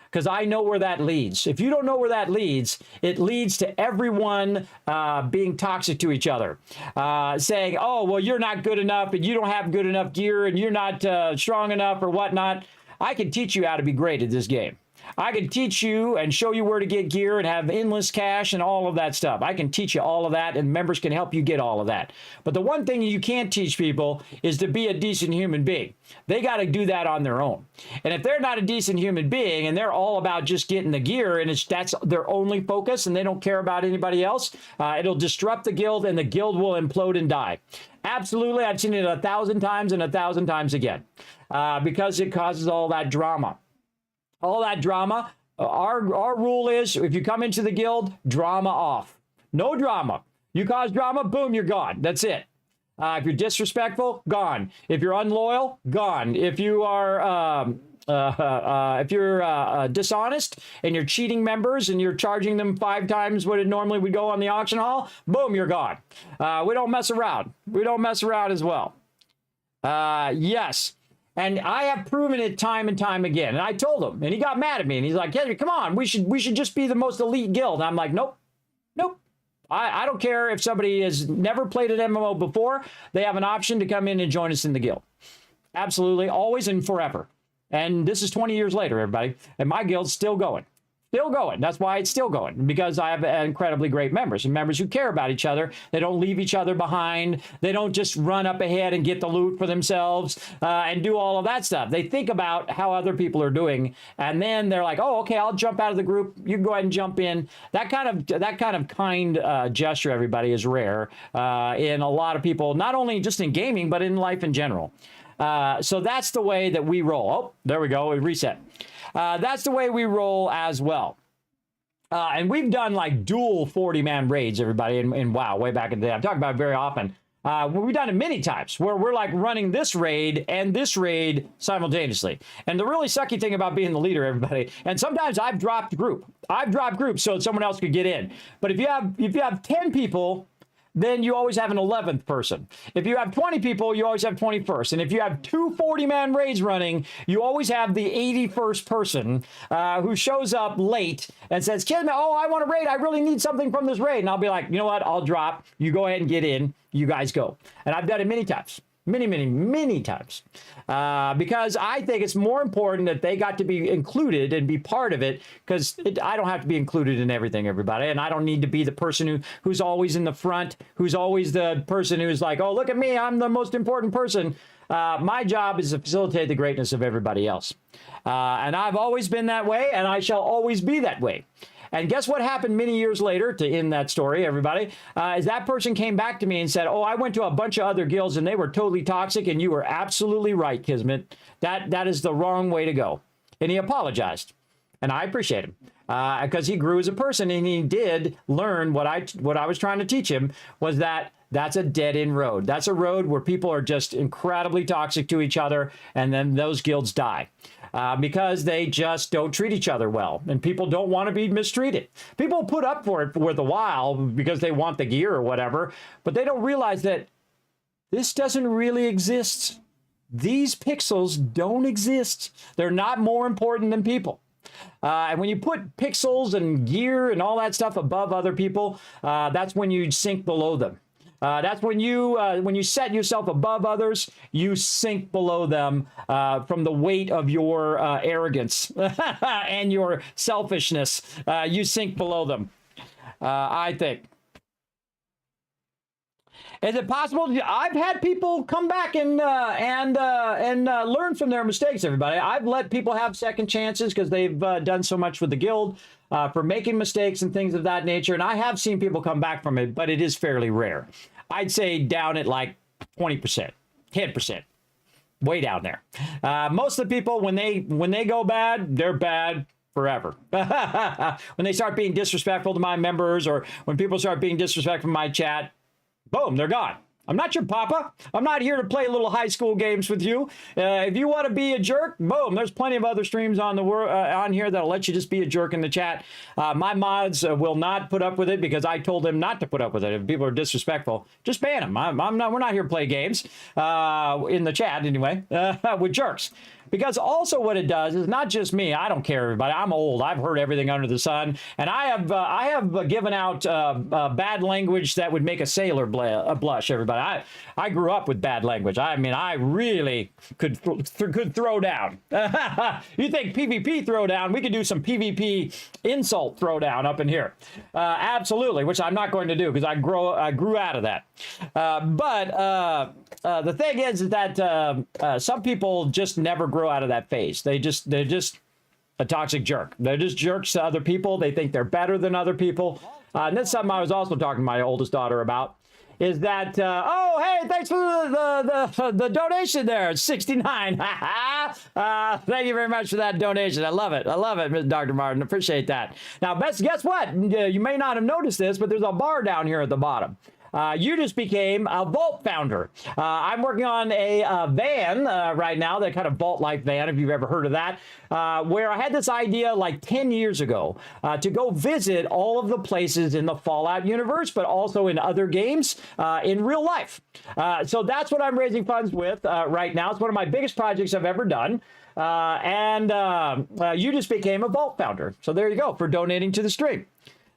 Because I know where that leads. If you don't know where that leads, it leads to everyone being toxic to each other. Saying, oh, well, you're not good enough, and you don't have good enough gear, and you're not strong enough, or whatnot. I can teach you how to be great at this game. I can teach you and show you where to get gear and have endless cash and all of that stuff. I can teach you all of that, and members can help you get all of that. But the one thing you can't teach people is to be a decent human being. They got to do that on their own. And if they're not a decent human being and they're all about just getting the gear and that's their only focus and they don't care about anybody else, it'll disrupt the guild and the guild will implode and die. Absolutely. I've seen it 1,000 times and 1,000 times again because it causes all that drama. All that drama. Our rule is if you come into the guild, drama off. No drama. You cause drama, boom, you're gone. That's it. If you're disrespectful, gone. If you're unloyal, gone. If you are dishonest and you're cheating members and you're charging them 5 times what it normally would go on the auction hall, boom, you're gone. We don't mess around. We don't mess around as well. Yes. And I have proven it time and time again. And I told him, and he got mad at me, and he's like, "Henry, come on, we should just be the most elite guild." And I'm like, nope. I don't care if somebody has never played an MMO before. They have an option to come in and join us in the guild. Absolutely, always and forever. And this is 20 years later, everybody. And my guild's still going. Still going. That's why it's still going. Because I have incredibly great members. And members who care about each other. They don't leave each other behind. They don't just run up ahead and get the loot for themselves and do all of that stuff. They think about how other people are doing. And then they're like, oh, okay, I'll jump out of the group. You can go ahead and jump in. That kind of kind gesture, everybody, is rare in a lot of people. Not only just in gaming, but in life in general. So that's the way that we roll. Oh, there we go. It reset. That's the way we roll as well. And we've done like dual 40-man raids, everybody, in WoW, way back in the day. I'm talking about it very often. We've done it many times where we're like running this raid and this raid simultaneously. And the really sucky thing about being the leader, everybody, and sometimes I've dropped groups so someone else could get in. But if you have 10 people, then you always have an 11th person. If you have 20 people, you always have 21st. And if you have 2 40-man raids running, you always have the 81st person who shows up late and says, Kismet, oh, I want to raid. I really need something from this raid. And I'll be like, you know what? I'll drop. You go ahead and get in. You guys go. And I've done it many times. Many times. Because I think it's more important that they got to be included and be part of it, because I don't have to be included in everything, everybody. And I don't need to be the person who's always in the front, who's always the person who's like, oh, look at me, I'm the most important person. My job is to facilitate the greatness of everybody else. And I've always been that way, and I shall always be that way. And guess what happened many years later, to end that story, everybody, is that person came back to me and said, oh, I went to a bunch of other guilds and they were totally toxic, and you were absolutely right, Kismet. That is the wrong way to go. And he apologized. And I appreciate him because he grew as a person, and he did learn what I was trying to teach him, was that that's a dead-end road. That's a road where people are just incredibly toxic to each other, and then those guilds die. Because they just don't treat each other well, and people don't want to be mistreated. People put up for it for a while because they want the gear or whatever, but they don't realize that this doesn't really exist. These pixels don't exist. They're not more important than people. And when you put pixels and gear and all that stuff above other people, that's when you sink below them. That's when you set yourself above others, you sink below them from the weight of your arrogance and your selfishness. You sink below them, I think. Is it possible? I've had people come back and learn from their mistakes, everybody. I've let people have second chances because they've done so much with the guild for making mistakes and things of that nature. And I have seen people come back from it, but it is fairly rare. I'd say down at like 20%, 10%, way down there. Most of the people, when they go bad, they're bad forever. When they start being disrespectful to my members, or when people start being disrespectful in my chat, boom, they're gone. I'm not your papa. I'm not here to play little high school games with you. If you want to be a jerk, boom, there's plenty of other streams on the on here that'll let you just be a jerk in the chat. My mods will not put up with it because I told them not to put up with it. If people are disrespectful, just ban them. We're not here to play games in the chat anyway with jerks. because also what it does is not just me. I don't care, everybody. I'm old. I've heard everything under the sun, and I have given out bad language that would make a sailor blush. Everybody, I grew up with bad language. I mean, I really could throw down. You think PvP throwdown? We could do some PvP insult throwdown up in here. Absolutely, which I'm not going to do because I grew out of that. But the thing is that some people just never grow out of that phase. They're just a toxic jerk. They're just jerks to other people. They think they're better than other people. And that's something I was also talking to my oldest daughter about. Is that, oh, hey, thanks for the donation there. It's 69. Thank you very much for that donation. I love it. I love it, Mr. Dr. Martin. Appreciate that. Now, guess what? You may not have noticed this, but there's a bar down here at the bottom. You just became a Vault founder. I'm working on a van right now, that kind of Vault-like van, if you've ever heard of that, where I had this idea like 10 years ago to go visit all of the places in the Fallout universe, but also in other games in real life. So that's what I'm raising funds with right now. It's one of my biggest projects I've ever done. You just became a Vault founder. So there you go, for donating to the stream.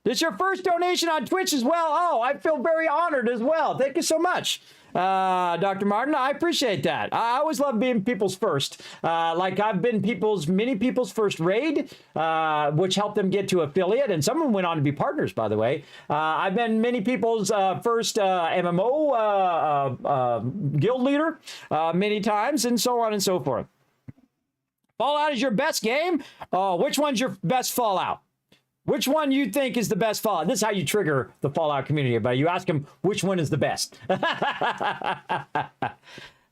This is your first donation on Twitch as well. Oh, I feel very honored as well. Thank you so much, Dr. Martin. I appreciate that. I always love being people's first. Like I've been many people's first raid, which helped them get to affiliate, and some of them went on to be partners, by the way. I've been many people's first MMO guild leader many times, and so on and so forth. Fallout is your best game? Oh, which one's your best Fallout? Which one you think is the best Fallout? This is how you trigger the Fallout community, but you ask them which one is the best.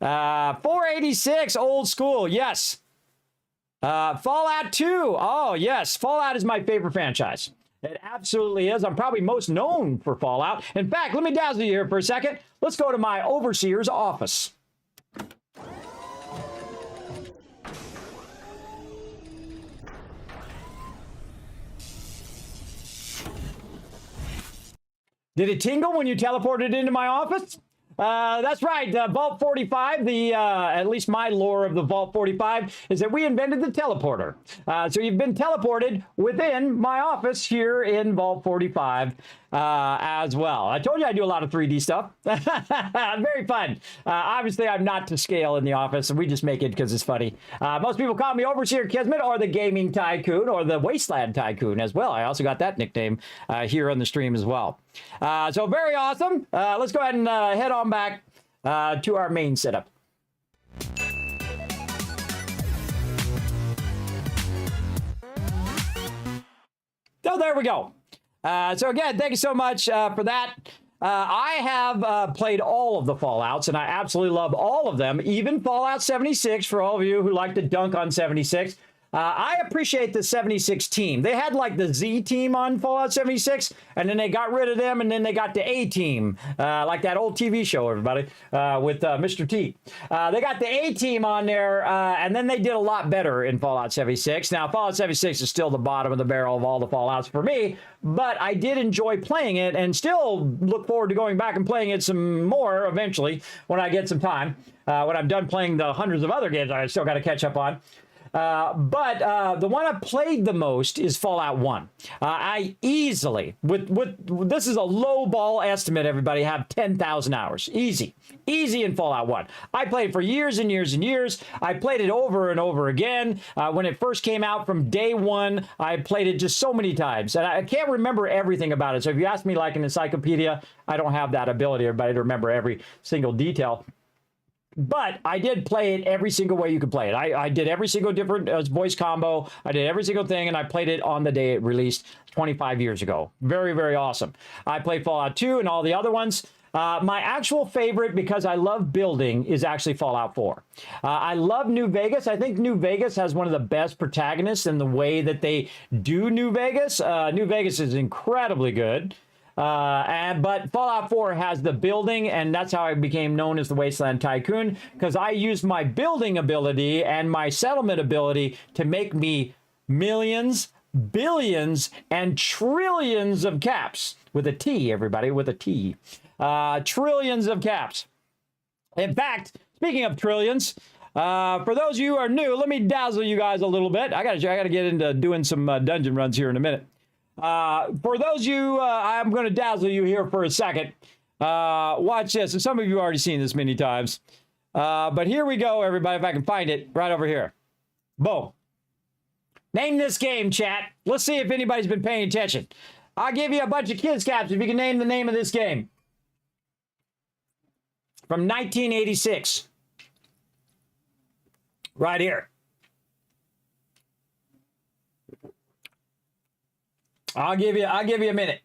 486, old school, yes. Fallout 2, oh yes, Fallout is my favorite franchise. It absolutely is. I'm probably most known for Fallout. In fact, let me dazzle you here for a second. Let's go to my overseer's office. Did it tingle when you teleported into my office? That's right. Vault 45, at least my lore of the Vault 45 is that we invented the teleporter. So you've been teleported within my office here in Vault 45 as well. I told you I do a lot of 3D stuff. Very fun. Obviously, I'm not to scale in the office, and we just make it because it's funny. Most people call me Overseer Kismet or the Gaming Tycoon or the Wasteland Tycoon as well. I also got that nickname here on the stream as well. So very awesome. Let's go ahead and head on back to our main setup. So there we go. So again, thank you so much for that. I have played all of the Fallouts, and I absolutely love all of them, even Fallout 76, for all of you who like to dunk on 76. I appreciate the 76 team. They had like the Z team on Fallout 76, and then they got rid of them, and then they got the A team, like that old TV show, everybody, with Mr. T. They got the A team on there, and then they did a lot better in Fallout 76. Now, Fallout 76 is still the bottom of the barrel of all the Fallouts for me, but I did enjoy playing it and still look forward to going back and playing it some more eventually when I get some time. When I'm done playing the hundreds of other games I still got to catch up on. But the one I've played the most is Fallout 1. I easily, this is a low ball estimate, everybody, have 10,000 hours. Easy in Fallout 1. I played it for years and years and years. I played it over and over again. When it first came out from day one, I played it just so many times. And I can't remember everything about it. So if you ask me like an encyclopedia, I don't have that ability, everybody, to remember every single detail. But I did play it every single way you could play it. I did every single different voice combo. I did every single thing, and I played it on the day it released 25 years ago. Very, very awesome. I played Fallout 2 and all the other ones. My actual favorite, because I love building, is actually Fallout 4. I love New Vegas. I think New Vegas has one of the best protagonists in the way that they do New Vegas. New Vegas is incredibly good. But Fallout 4 has the building, and that's how I became known as the Wasteland Tycoon, because I used my building ability and my settlement ability to make me millions, billions, and trillions of caps. With a T, everybody, with a T. Trillions of caps. In fact, speaking of trillions, For those of you who are new, let me dazzle you guys a little bit. I gotta get into doing some dungeon runs here in a minute. For those of you, I'm going to dazzle you here for a second. Watch this. And some of you have already seen this many times. But here we go, everybody, if I can find it right over here. Boom. Name this game, chat. Let's see if anybody's been paying attention. I'll give you a bunch of kids caps if you can name the name of this game. From 1986. Right here. I'll give you a minute.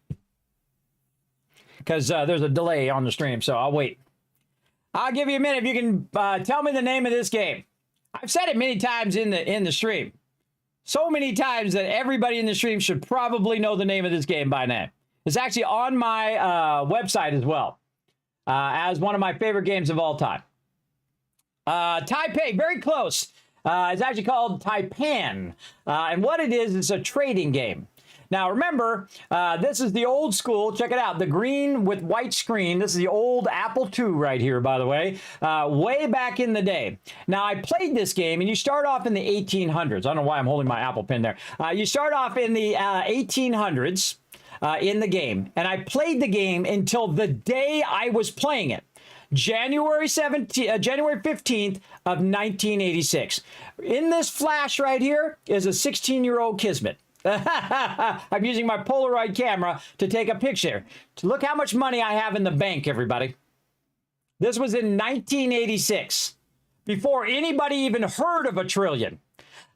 Because there's a delay on the stream, so I'll wait. I'll give you a minute if you can tell me the name of this game. I've said it many times in the stream. So many times that everybody in the stream should probably know the name of this game by now. It's actually on my website as well. As one of my favorite games of all time. Taipei, very close. It's actually called Taipan. And what it is, it's a trading game. Now, remember, this is the old school. Check it out. The green with white screen. This is the old Apple II right here, by the way. Way back in the day. Now, I played this game, and you start off in the 1800s. I don't know why I'm holding my Apple pen there. You start off in the 1800s in the game. And I played the game until the day I was playing it. January 15th of 1986. In this flash right here is a 16-year-old Kismet. I'm using my Polaroid camera to take a picture. Look how much money I have in the bank, everybody. This was in 1986, before anybody even heard of a trillion.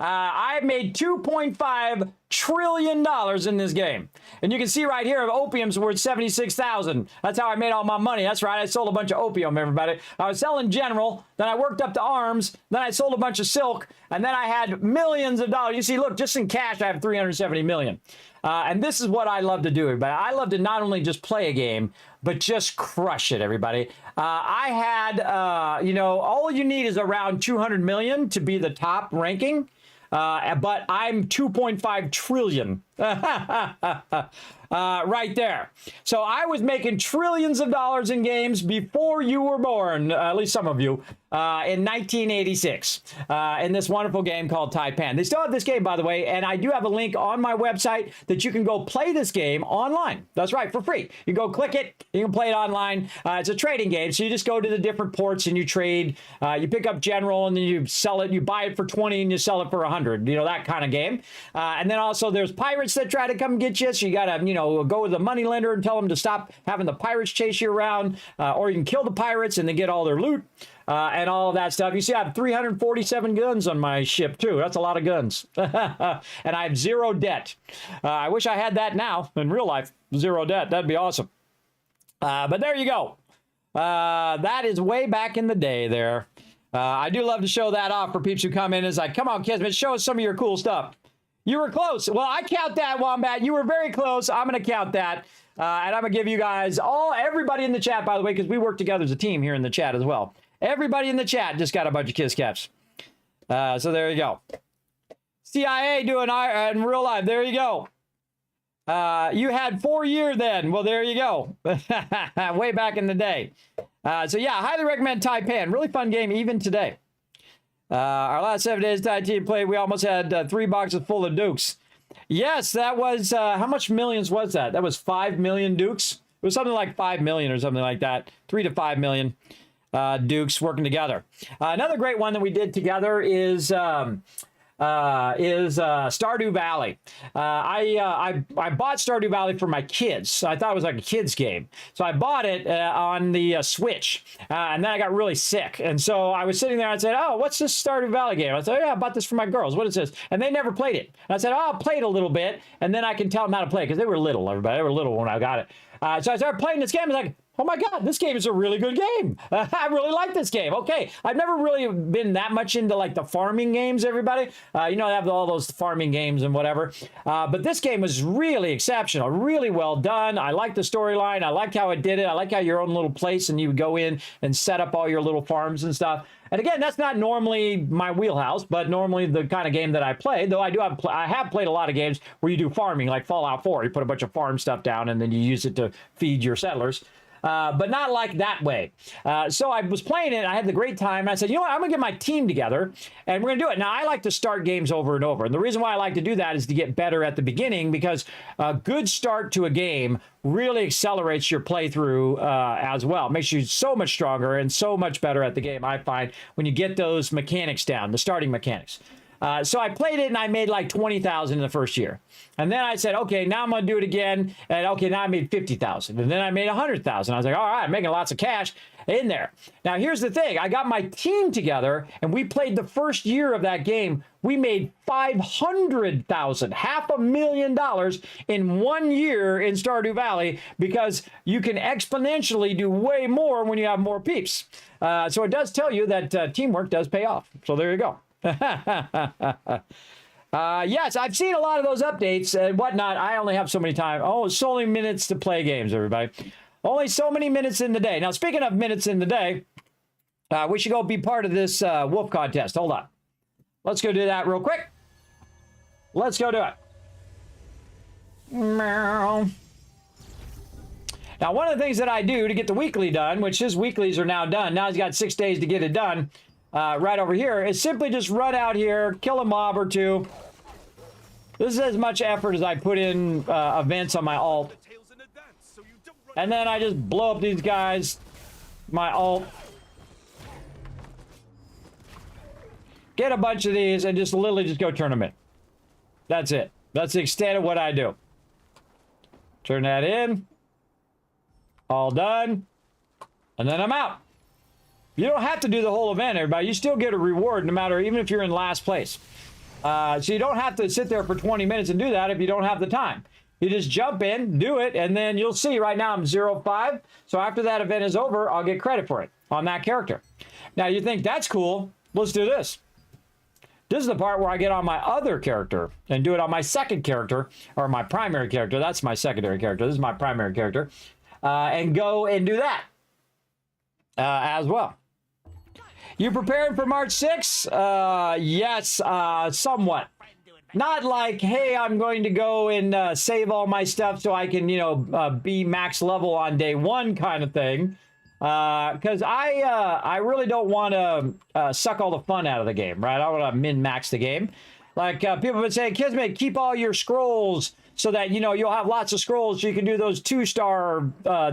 I made $2.5 trillion in this game. And you can see right here, opium's worth $76,000. That's how I made all my money. That's right, I sold a bunch of opium, everybody. I was selling general, then I worked up to arms, then I sold a bunch of silk, and then I had millions of dollars. You see, look, just in cash, I have $370 million. And this is what I love to do, everybody. I love to not only just play a game, but just crush it, everybody. I had, you know, all you need is around 200 million to be the top ranking. But I'm 2.5 trillion right there. So I was making trillions of dollars in games before you were born, at least some of you, in 1986, in this wonderful game called Taipan. They still have this game, by the way, and I do have a link on my website that you can go play this game online. That's right, for free. You go click it, you can play it online. It's a trading game, so you just go to the different ports and you trade. You pick up general and then you sell it. You buy it for 20 and you sell it for 100. You know, that kind of game. And then also there's pirates that try to come get you, so you got to, you know, go with the money lender and tell them to stop having the pirates chase you around, or you can kill the pirates and then get all their loot. And all of that stuff. You see, I have 347 guns on my ship, too. That's a lot of guns. And I have zero debt. I wish I had that now in real life. Zero debt. That'd be awesome. But there you go. That is way back in the day there. I do love to show that off for peeps who come in. It's like, come on, Kismet, show us some of your cool stuff. You were close. Well, I count that, Wombat. You were very close. I'm going to count that. And I'm going to give you guys everybody in the chat, by the way, because we work together as a team here in the chat as well. Everybody in the chat just got a bunch of kiss caps. So there you go. CIA doing in real life. There you go. You had 4 years then. Well, there you go. Way back in the day. So yeah, highly recommend Taipan. Really fun game even today. Our last 7 days Tai team played, we almost had 3 boxes full of Dukes. Yes, that was, how much millions was that? That was 5 million Dukes. It was something like 5 million or something like that. 3 to 5 million. Dukes working together. Another great one that we did together is Stardew Valley. I bought Stardew Valley for my kids. I thought it was like a kids game. So I bought it on the Switch. And then I got really sick. And so I was sitting there and I said, oh, what's this Stardew Valley game? I said, yeah, I bought this for my girls. What is this? And they never played it. And I said, oh, I'll play it a little bit. And then I can tell them how to play it because they were little, everybody. They were little when I got it. So I started playing this game. I was like, oh my God, this game is a really good game. I really like this game. Okay, I've never really been that much into like the farming games, everybody. You know, I have all those farming games and whatever. But this game was really exceptional, really well done. I liked the storyline. I liked how it did it. I like how your own little place and you would go in and set up all your little farms and stuff. And again, that's not normally my wheelhouse, but normally the kind of game that I play, though I have played a lot of games where you do farming, like Fallout 4. You put a bunch of farm stuff down and then you use it to feed your settlers. but not like that way. So I was playing it. I had the great time. And I said, you know what? I'm going to get my team together, and we're going to do it. Now, I like to start games over and over. And the reason why I like to do that is to get better at the beginning, because a good start to a game really accelerates your playthrough as well. Makes you so much stronger and so much better at the game, I find, when you get those mechanics down, the starting mechanics. So I played it and I made like 20,000 in the first year. And then I said, okay, now I'm going to do it again. And okay, now I made 50,000. And then I made 100,000. I was like, all right, I'm making lots of cash in there. Now, here's the thing. I got my team together and we played the first year of that game. We made 500,000, $500,000 in 1 year in Stardew Valley, because you can exponentially do way more when you have more peeps. So it does tell you that teamwork does pay off. So there you go. Yes, I've seen a lot of those updates and whatnot. I only have so many time. Oh, it's only minutes to play games, everybody. Only so many minutes in the day. Now, speaking of minutes in the day, we should go be part of this wolf contest. Hold on. Let's go do that real quick. Let's go do it. Meow. Now, one of the things that I do to get the weekly done, which his weeklies are now done. Now he's got 6 days to get it done. Right over here is simply just run out here, kill a mob or two. This is as much effort as I put in events on my alt. And then I just blow up these guys, my alt. Get a bunch of these and just literally just go turn them in. That's it. That's the extent of what I do. Turn that in. All done. And then I'm out. You don't have to do the whole event, everybody. You still get a reward no matter, even if you're in last place. So you don't have to sit there for 20 minutes and do that if you don't have the time. You just jump in, do it, and then you'll see right now I'm 0-5. So after that event is over, I'll get credit for it on that character. Now you think that's cool. Let's do this. This is the part where I get on my other character and do it on my second character, or my primary character. That's my secondary character. This is my primary character. And go and do that as well. You prepared for March 6th? Yes, somewhat. Not like, hey, I'm going to go and save all my stuff so I can, you know, be max level on day one kind of thing. Because I really don't want to suck all the fun out of the game, right? I want to min-max the game. Like people have been saying, Kismet, keep all your scrolls so that, you know, you'll have lots of scrolls so you can do those 2-star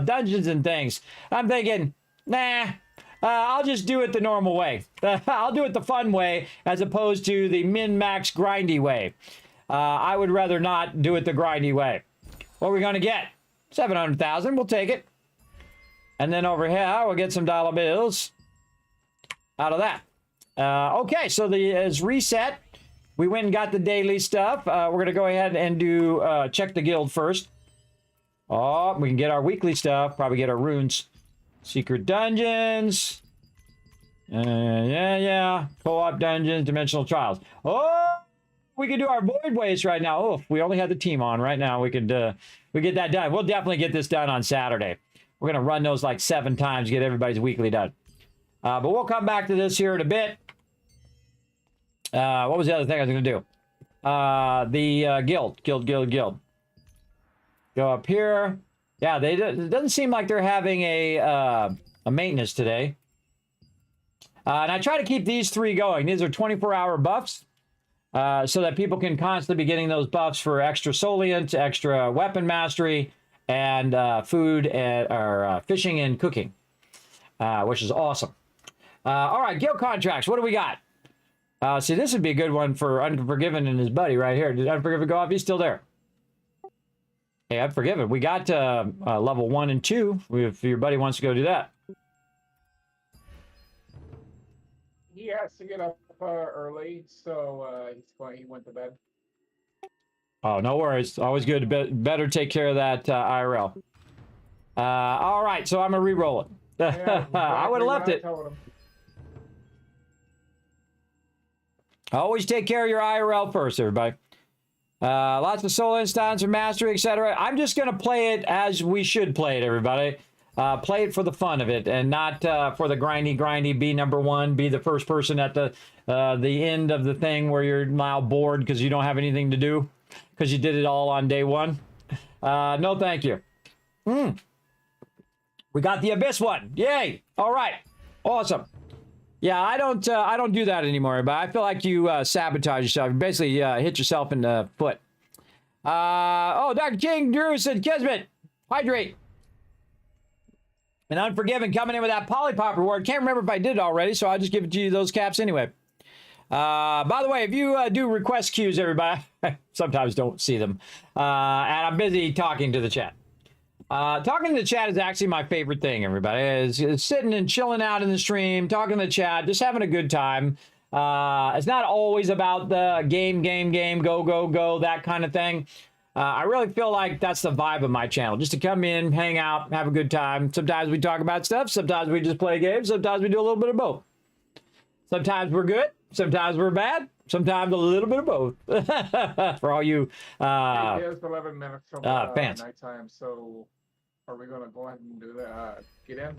dungeons and things. I'm thinking, nah. I'll just do it the normal way. I'll do it the fun way as opposed to the min-max grindy way. I would rather not do it the grindy way. What are we going to get? 700,000. We'll take it. And then over here, we'll get some dollar bills out of that. Okay, so it's reset. We went and got the daily stuff. We're going to go ahead and do check the guild first. Oh, we can get our weekly stuff. Probably get our runes. Secret dungeons. Yeah. Co-op dungeons, dimensional trials. Oh, we could do our void waste right now. Oh, if we only had the team on right now, we could we get that done. We'll definitely get this done on Saturday. We're going to run those like 7 times to get everybody's weekly done. But we'll come back to this here in a bit. What was the other thing I was going to do? The guild. Go up here. Yeah, it doesn't seem like they're having a maintenance today. And I try to keep these 3 going. These are 24-hour buffs, so that people can constantly be getting those buffs for extra Solient, extra weapon mastery, and food or fishing and cooking, which is awesome. All right, guild contracts. What do we got? See, this would be a good one for Unforgiven and his buddy right here. Did Unforgiven go off? He's still there. Hey, Unforgiven. We got level 1 and 2. If your buddy wants to go do that. He has to get up early, so he went to bed. Oh, no worries. Always good to better take care of that IRL. All right, so I'm going to re-roll it. Yeah, I would have left it. Always take care of your IRL first, everybody. Lots of soul instance or mastery, etc. I'm just going to play it as we should play it, everybody. Play it for the fun of it and not for the grindy, be number 1, be the first person at the end of the thing where you're now bored because you don't have anything to do because you did it all on day 1. No, thank you. We got the Abyss one. Yay! All right. Awesome. Yeah, I don't do that anymore, but I feel like you sabotage yourself. You basically hit yourself in the foot. Oh, Dr. King Drew said, Kismet, hydrate. And Unforgiven coming in with that Polypop reward. Can't remember if I did it already, so I'll just give it to you those caps anyway. By the way, if you do request queues, everybody, I sometimes don't see them. And I'm busy talking to the chat. Talking to the chat is actually my favorite thing, everybody. Is sitting and chilling out in the stream, talking to the chat, just having a good time. It's not always about the game, go, that kind of thing. I really feel like that's the vibe of my channel, just to come in, hang out, have a good time. Sometimes we talk about stuff, sometimes we just play games, sometimes we do a little bit of both. Sometimes we're good, sometimes we're bad, sometimes a little bit of both. For all you It is 11 minutes from fans. nighttime, so are we going to go ahead and do that? Get in?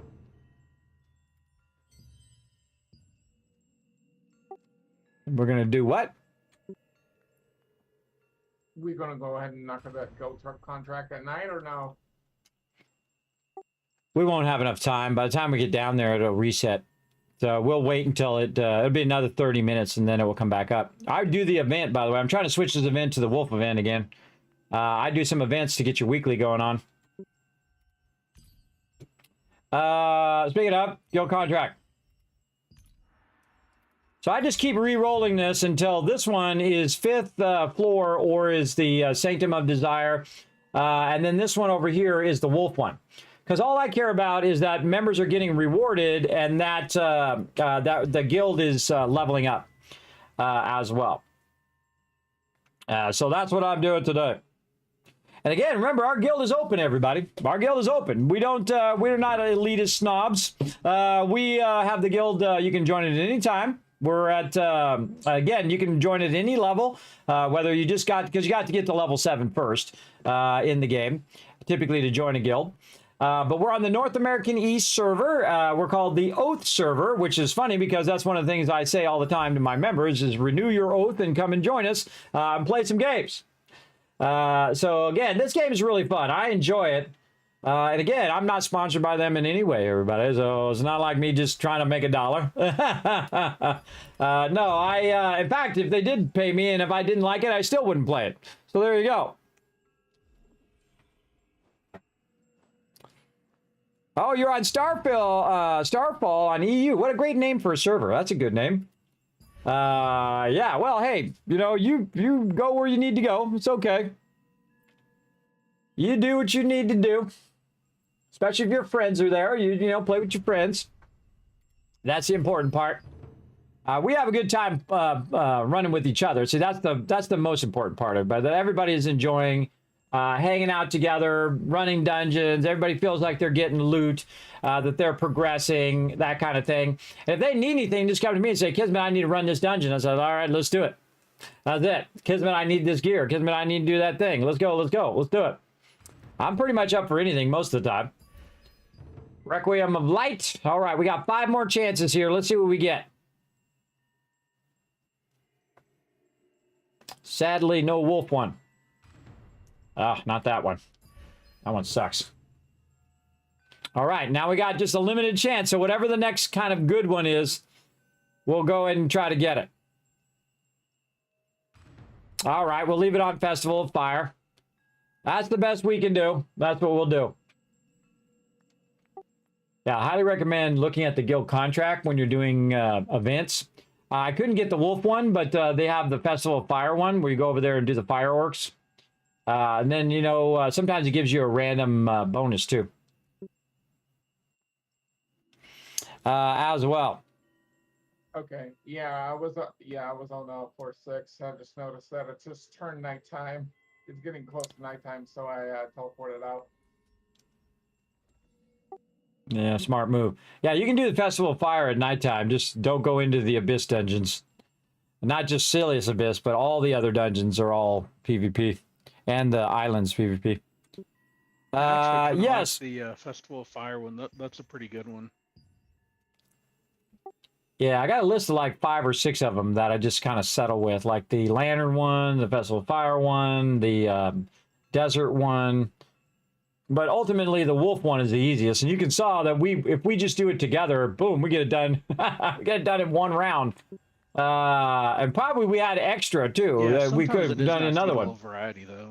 We're going to do what? We going to go ahead and knock out that goat truck contract at night or no? We won't have enough time. By the time we get down there, it'll reset. So we'll wait until it'll be another 30 minutes and then it will come back up. I do the event, by the way. I'm trying to switch this event to the Wolf event again. I do some events to get your weekly going on. Speaking of, guild contract. So I just keep re-rolling this until this one is 5th floor or is the Sanctum of Desire. And then this one over here is the Wolf one. Because all I care about is that members are getting rewarded and that, that the guild is leveling up as well. So that's what I'm doing today. And again, remember, our guild is open, everybody. Our guild is open. We're not elitist snobs. We have the guild, you can join it at any time. We're at, again, you can join at any level, whether you just got, because you got to get to level 7 first in the game, typically to join a guild. But we're on the North American East server. We're called the Oath server, which is funny because that's one of the things I say all the time to my members is renew your oath and come and join us and play some games. So again, this game is really fun. I enjoy it. And again, I'm not sponsored by them in any way, everybody. So it's not like me just trying to make $1. No, in fact, if they did pay me and if I didn't like it, I still wouldn't play it. So there you go. Oh, you're on Starfall on EU. What a great name for a server. That's a good name. Yeah, well, hey, you know, you go where you need to go. It's okay. You do what you need to do. Especially if your friends are there. You know, play with your friends. That's the important part. We have a good time running with each other. See, that's the most important part of it. But everybody is enjoying hanging out together, running dungeons. Everybody feels like they're getting loot, that they're progressing, that kind of thing. And if they need anything, just come to me and say, Kismet, I need to run this dungeon. I said, all right, let's do it. That's it. Kismet, I need this gear. Kismet, I need to do that thing. Let's go, let's go. Let's do it. I'm pretty much up for anything most of the time. Requiem of Light. All right, we got 5 more chances here. Let's see what we get. Sadly, no wolf one. Ah, not that one. That one sucks. All right, now we got just a limited chance. So whatever the next kind of good one is, we'll go ahead and try to get it. All right, we'll leave it on Festival of Fire. That's the best we can do. That's what we'll do. Yeah, I highly recommend looking at the guild contract when you're doing events. I couldn't get the wolf one, but they have the Festival of Fire one where you go over there and do the fireworks. And then, you know, sometimes it gives you a random bonus too. As well. Okay. Yeah, I was on 4-6. I just noticed that it just turned nighttime. It's getting close to nighttime, so I teleported out. Yeah, smart move. Yeah, you can do the Festival of Fire at nighttime. Just don't go into the Abyss dungeons. Not just Silius Abyss, but all the other dungeons are all PvP. And the islands PvP. Yes. The Festival of Fire one, that's a pretty good one. Yeah, I got a list of like 5 or 6 of them that I just kind of settle with. Like the Lantern one, the Festival of Fire one, the Desert one. but ultimately the wolf one is the easiest. And you can saw that if we just do it together, boom, we get it done. We get it done in 1 round. And probably we had extra too. Yeah, We could sometimes have it is done nice to another get a one. little variety though.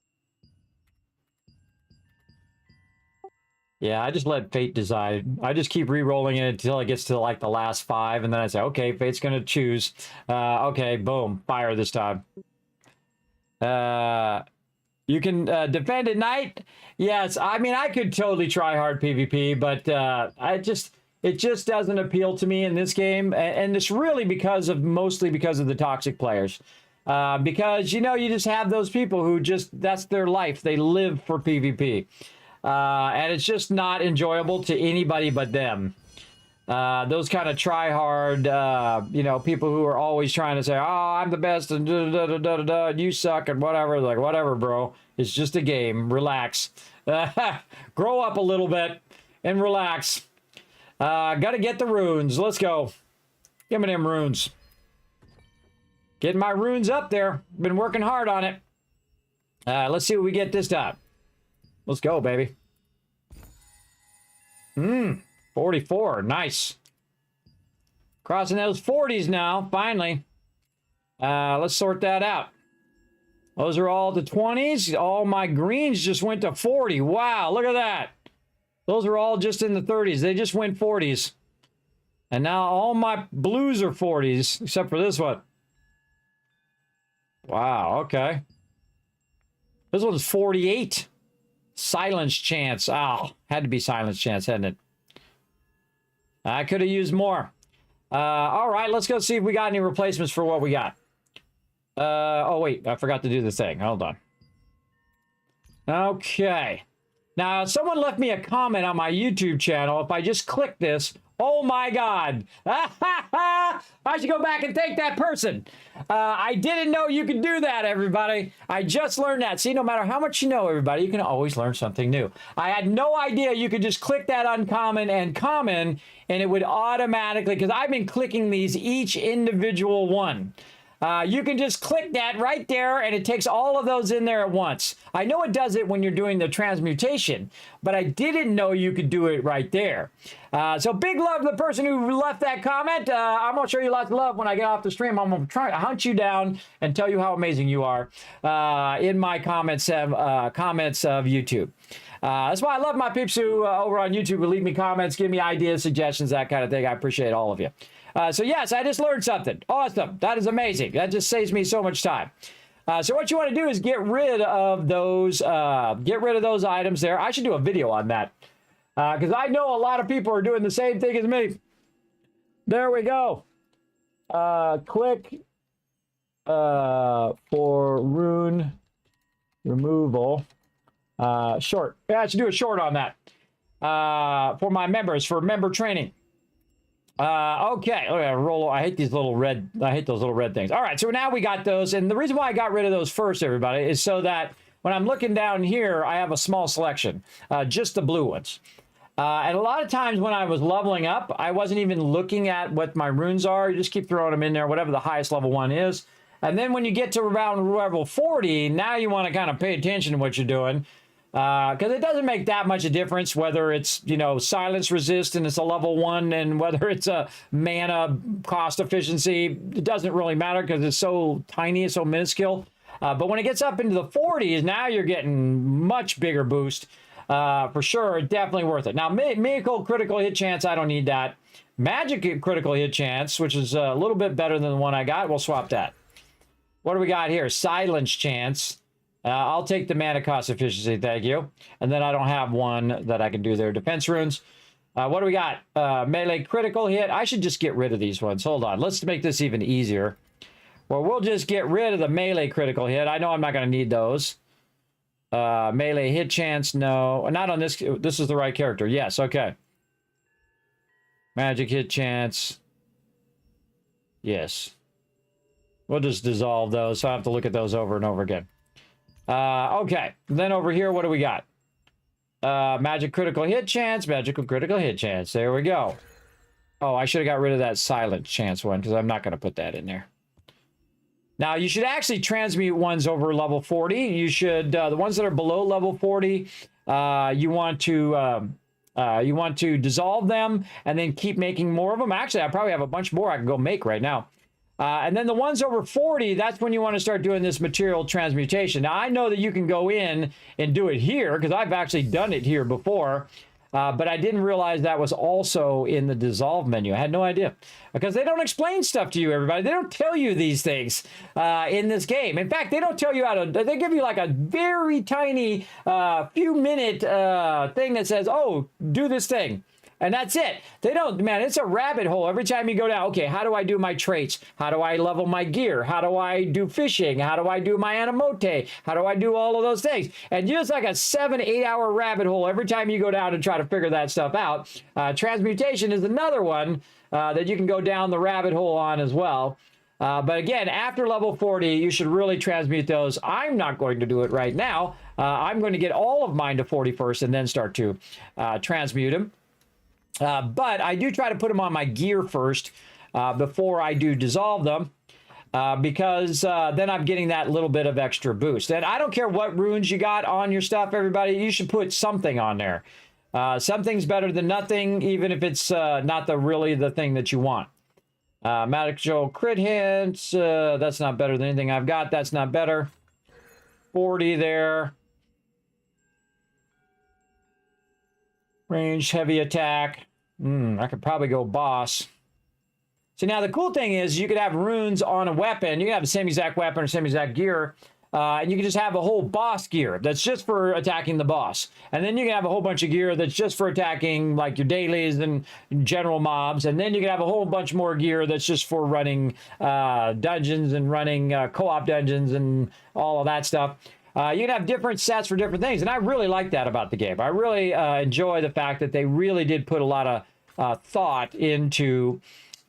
Yeah, I just let fate decide. I just keep re-rolling it until it gets to like the last 5, and then I say, okay, fate's gonna choose. Okay, boom, fire this time. You can defend at night. Yes, I mean I could totally try hard PvP, but it just doesn't appeal to me in this game, and it's really mostly because of the toxic players. Because you just have those people who that's their life. They live for PvP. And it's just not enjoyable to anybody but them. Those kind of try hard, people who are always trying to say, "Oh, I'm the best," and you suck, and whatever. Like, whatever, bro. It's just a game. Relax. Grow up a little bit and relax. Gotta get the runes. Let's go. Give me them runes. Getting my runes up there. Been working hard on it. Let's see what we get this time. Let's go, baby. 44. Nice. Crossing those 40s now, finally. Let's sort that out. Those are all the 20s. All my greens just went to 40. Wow, look at that. Those are all just in the 30s. They just went 40s. And now all my blues are 40s, except for this one. Wow, okay. This one's 48. Silence chance. Oh, had to be silence chance, hadn't it? I could have used more. All right, let's go see if we got any replacements for what we got. Oh, wait, I forgot to do the thing. Hold on. Okay. Now, someone left me a comment on my YouTube channel. If I just click this, oh my God. I should go back and thank that person. I didn't know you could do that, everybody. I just learned that. See, no matter how much you know, everybody, you can always learn something new. I had no idea you could just click that uncommon and common, and it would automatically, because I've been clicking these each individual one. You can just click that right there, and it takes all of those in there at once. I know it does it when you're doing the transmutation, but I didn't know you could do it right there. So big love to the person who left that comment. I'm going to show you lots of love when I get off the stream. I'm going to try to hunt you down and tell you how amazing you are in my comments of YouTube. That's why I love my peeps who over on YouTube will leave me comments, give me ideas, suggestions, that kind of thing. I appreciate all of you. So yes, I just learned something. Awesome. That is amazing. That just saves me so much time. So what you want to do is get rid of those items there. I should do a video on that. Because I know a lot of people are doing the same thing as me. There we go. Click for rune removal. Short. Yeah, I should do a short on that. For my members, for member training. Okay, roll. I hate those little red things. All right, so now we got those, and the reason why I got rid of those first, everybody, is so that when I'm looking down here, I have a small selection, just the blue ones. And a lot of times when I was leveling up, I wasn't even looking at what my runes are. You just keep throwing them in there, whatever the highest level one is. And then when you get to around level 40, now you want to kind of pay attention to what you're doing. Because it doesn't make that much a difference whether it's, silence resist and it's a level 1 and whether it's a mana cost efficiency. It doesn't really matter because it's so tiny, it's so minuscule. But when it gets up into the 40s, now you're getting much bigger boost. For sure, definitely worth it. Now, miracle critical hit chance, I don't need that. Magic critical hit chance, which is a little bit better than the one I got. We'll swap that. What do we got here? Silence chance. I'll take the mana cost efficiency, thank you. And then I don't have one that I can do there. Defense runes. What do we got? Melee critical hit. I should just get rid of these ones. Hold on. Let's make this even easier. Well, we'll just get rid of the melee critical hit. I know I'm not going to need those. Melee hit chance, no. Not on this. This is the right character. Yes, okay. Magic hit chance. Yes. We'll just dissolve those, so I have to look at those over and over again. Okay, then over here, what do we got? Magic critical hit chance, magical critical hit chance. There we go. Oh, I should have got rid of that silent chance one because I'm not going to put that in there. Now, you should actually transmute ones over level 40. You should, the ones that are below level 40, you want to dissolve them and then keep making more of them. Actually, I probably have a bunch more I can go make right now. And then the ones over 40, that's when you want to start doing this material transmutation. Now, I know that you can go in and do it here because I've actually done it here before, but I didn't realize that was also in the dissolve menu. I had no idea because they don't explain stuff to you, everybody. They don't tell you these things in this game. In fact, they don't tell you how to, they give you like a very tiny few minute thing that says, oh, do this thing. And that's it. They don't, man, it's a rabbit hole every time you go down. Okay, how do I do my traits? How do I level my gear? How do I do fishing? How do I do my animote? How do I do all of those things? And just like a 7-8 hour rabbit hole every time you go down and try to figure that stuff out. Transmutation is another one that you can go down the rabbit hole on as well. But again, after level 40, you should really transmute those. I'm not going to do it right now. I'm going to get all of mine to 40 first and then start to transmute them. But I do try to put them on my gear first before I do dissolve them because then I'm getting that little bit of extra boost. And I don't care what runes you got on your stuff, everybody. You should put something on there. Something's better than nothing, even if it's not really the thing that you want. Magical crit hints. That's not better than anything I've got. That's not better. 40 there. Range, heavy attack. I could probably go boss. So now the cool thing is you could have runes on a weapon. You can have the same exact weapon or same exact gear. And you can just have a whole boss gear that's just for attacking the boss. And then you can have a whole bunch of gear that's just for attacking like your dailies and general mobs. And then you can have a whole bunch more gear that's just for running dungeons and running co-op dungeons and all of that stuff. You can have different sets for different things. And I really like that about the game. I really enjoy the fact that they really did put a lot of thought into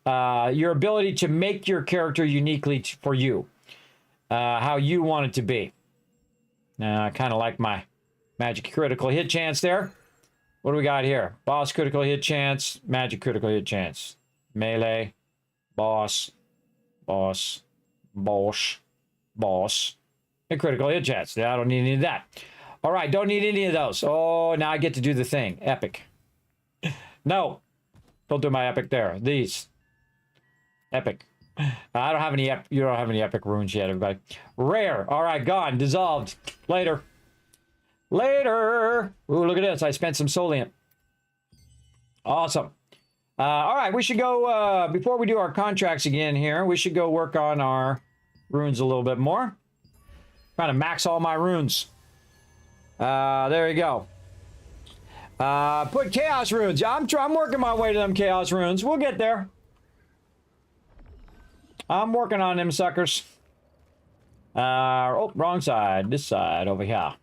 your ability to make your character uniquely for you. How you want it to be. I kind of like my magic critical hit chance there. What do we got here? Boss critical hit chance, magic critical hit chance. Melee, boss, boss, boss, boss. A critical hit chance. I don't need any of that. All right, don't need any of those. Oh, now I get to do the thing. Epic. No, don't do my epic there. These. Epic. I don't have any. You don't have any epic runes yet, everybody. Rare. All right, gone. Dissolved. Later. Later. Ooh, look at this. I spent some Soliant. Awesome. All right, we should go, before we do our contracts again here, we should go work on our runes a little bit more. Trying to max all my runes. There you go. Put chaos runes. Yeah, I'm working my way to them chaos runes. We'll get there. I'm working on them suckers. Oh, wrong side. This side over here.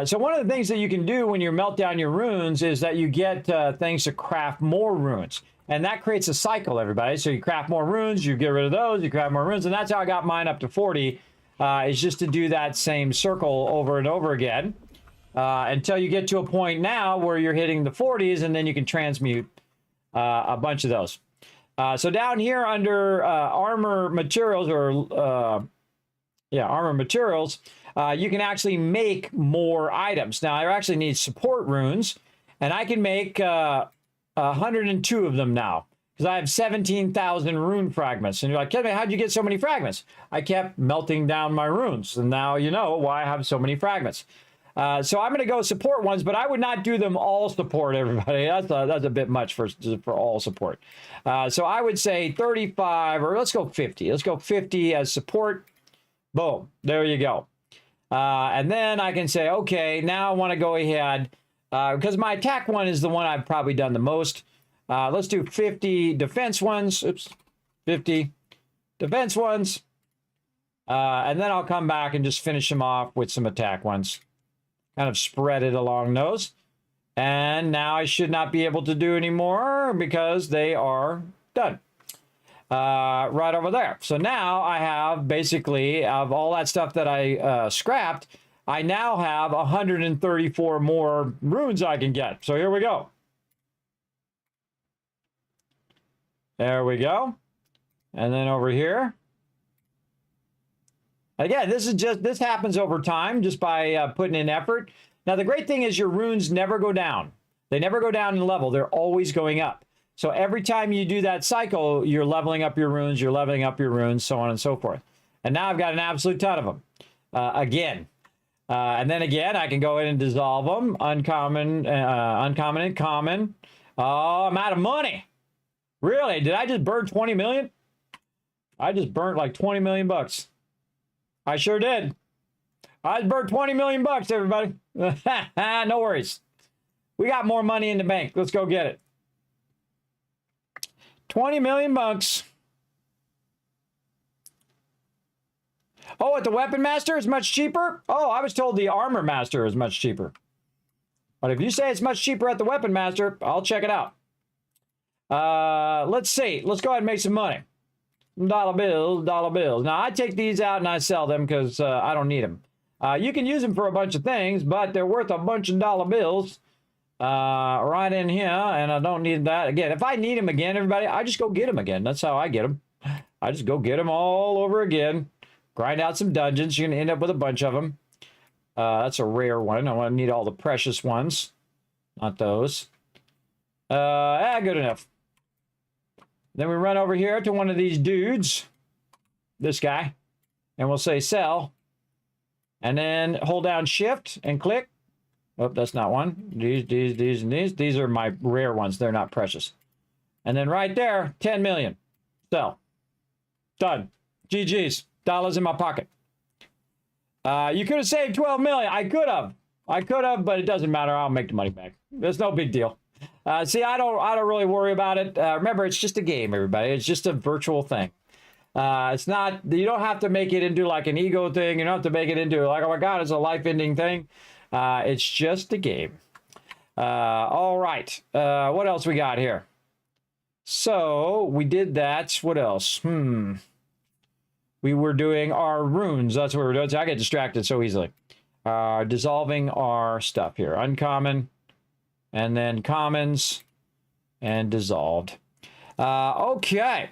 So one of the things that you can do when you melt down your runes is that you get things to craft more runes. And that creates a cycle, everybody. So you craft more runes, you get rid of those, you craft more runes. And that's how I got mine up to 40. Is just to do that same circle over and over again until you get to a point now where you're hitting the 40s and then you can transmute a bunch of those. So down here under armor materials or armor materials, you can actually make more items. Now I actually need support runes and I can make 102 of them now. Because I have 17,000 rune fragments. And you're like, Kismet, how'd you get so many fragments? I kept melting down my runes. And now you know why I have so many fragments. So I'm going to go support ones, but I would not do them all support, everybody. That's a bit much for all support. So I would say 35, or let's go 50. Let's go 50 as support. Boom. There you go. And then I can say, okay, now I want to go ahead. Because my attack one is the one I've probably done the most. Let's do 50 defense ones. Oops. 50 defense ones. And then I'll come back and just finish them off with some attack ones. Kind of spread it along those. And now I should not be able to do any more because they are done. Right over there. So now I have basically, of all that stuff that I scrapped, I now have 134 more runes I can get. So here we go. There we go. And then over here. Again, this happens over time just by putting in effort. Now, the great thing is your runes never go down. They never go down in level. They're always going up. So every time you do that cycle, you're leveling up your runes, you're leveling up your runes, so on and so forth. And now I've got an absolute ton of them. Again. And then again, I can go in and dissolve them. Uncommon, uncommon, and common. Oh, I'm out of money. Really? Did I just burn 20 million? I just burnt like 20 million bucks. I sure did. I just burnt 20 million bucks, everybody. No worries. We got more money in the bank. Let's go get it. 20 million bucks. Oh, at the Weapon Master is much cheaper? Oh, I was told the Armor Master is much cheaper. But if you say it's much cheaper at the Weapon Master, I'll check it out. Let's see. Let's go ahead and make some money. Dollar bills, dollar bills. Now, I take these out and I sell them because I don't need them. You can use them for a bunch of things, but they're worth a bunch of dollar bills right in here, and I don't need that. Again, if I need them again, everybody, I just go get them again. That's how I get them. I just go get them all over again. Grind out some dungeons. You're going to end up with a bunch of them. That's a rare one. I want to need all the precious ones. Not those. Good enough. Then we run over here to one of these dudes. This guy. And we'll say sell. And then hold down shift and click. Oh, that's not one. These, and these. These are my rare ones. They're not precious. And then right there, 10 million. Sell. Done. GG's. Dollars in my pocket. You could have saved 12 million. I could have, but it doesn't matter. I'll make the money back. There's no big deal. See, I don't really worry about it. Remember, it's just a game, everybody. It's just a virtual thing. It's not, you don't have to make it into like an ego thing. You don't have to make it into like, oh my God, it's a life-ending thing. It's just a game. All right. What else we got here? So we did that. What else? We were doing our runes. That's what we're doing. So I get distracted so easily. Dissolving our stuff here. Uncommon. And then commons. And dissolved. Okay.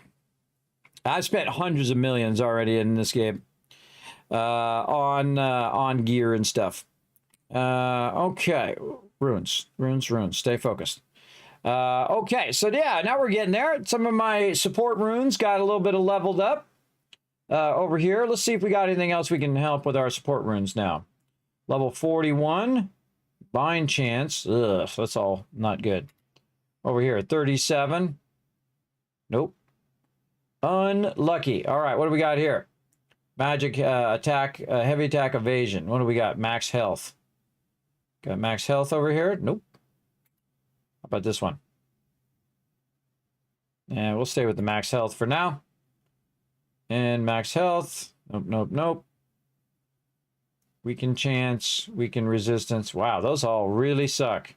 I've spent hundreds of millions already in this game. On gear and stuff. Okay. Runes. Stay focused. Okay. So yeah, now we're getting there. Some of my support runes got a little bit of leveled up. Over here, let's see if we got anything else we can help with our support runes now. Level 41, bind chance. Ugh, that's all not good. Over here, 37. Nope. Unlucky. All right, what do we got here? Magic attack, heavy attack evasion. What do we got? Max health. Got max health over here? Nope. How about this one? And we'll stay with the max health for now. And max health. Nope. Weaken chance. Weaken resistance. Wow, those all really suck.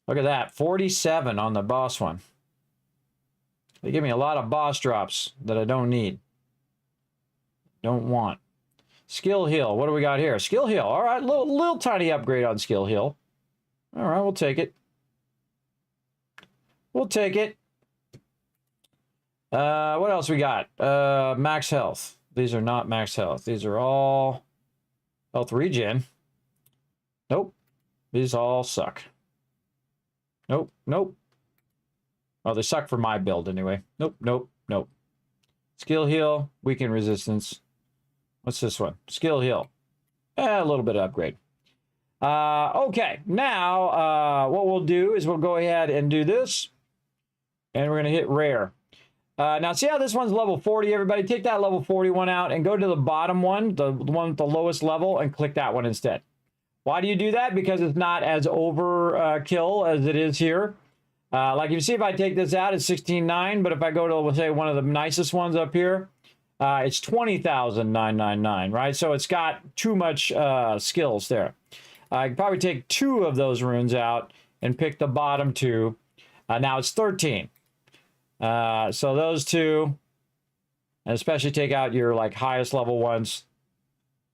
Look at that. 47 on the boss one. They give me a lot of boss drops that I don't need. Don't want. Skill heal. What do we got here? Skill heal. All right, little tiny upgrade on skill heal. All right, we'll take it. We'll take it. What else we got? Max health. These are not max health. These are all health regen. Nope. These all suck. Nope. Oh, they suck for my build anyway. Nope. Skill heal. Weaken resistance. What's this one? Skill heal. A little bit of upgrade. Okay. Now, what we'll do is we'll go ahead and do this. And we're going to hit rare. Now, see how this one's level 40, everybody? Take that level 41 out and go to the bottom one, the one with the lowest level, and click that one instead. Why do you do that? Because it's not as overkill as it is here. Like you see, if I take this out, it's 16.9, but if I go to, let's say, one of the nicest ones up here, it's 20,999, right? So it's got too much skills there. I could probably take 2 of those runes out and pick the bottom 2. Now it's 13. So those 2, and especially take out your like highest level ones,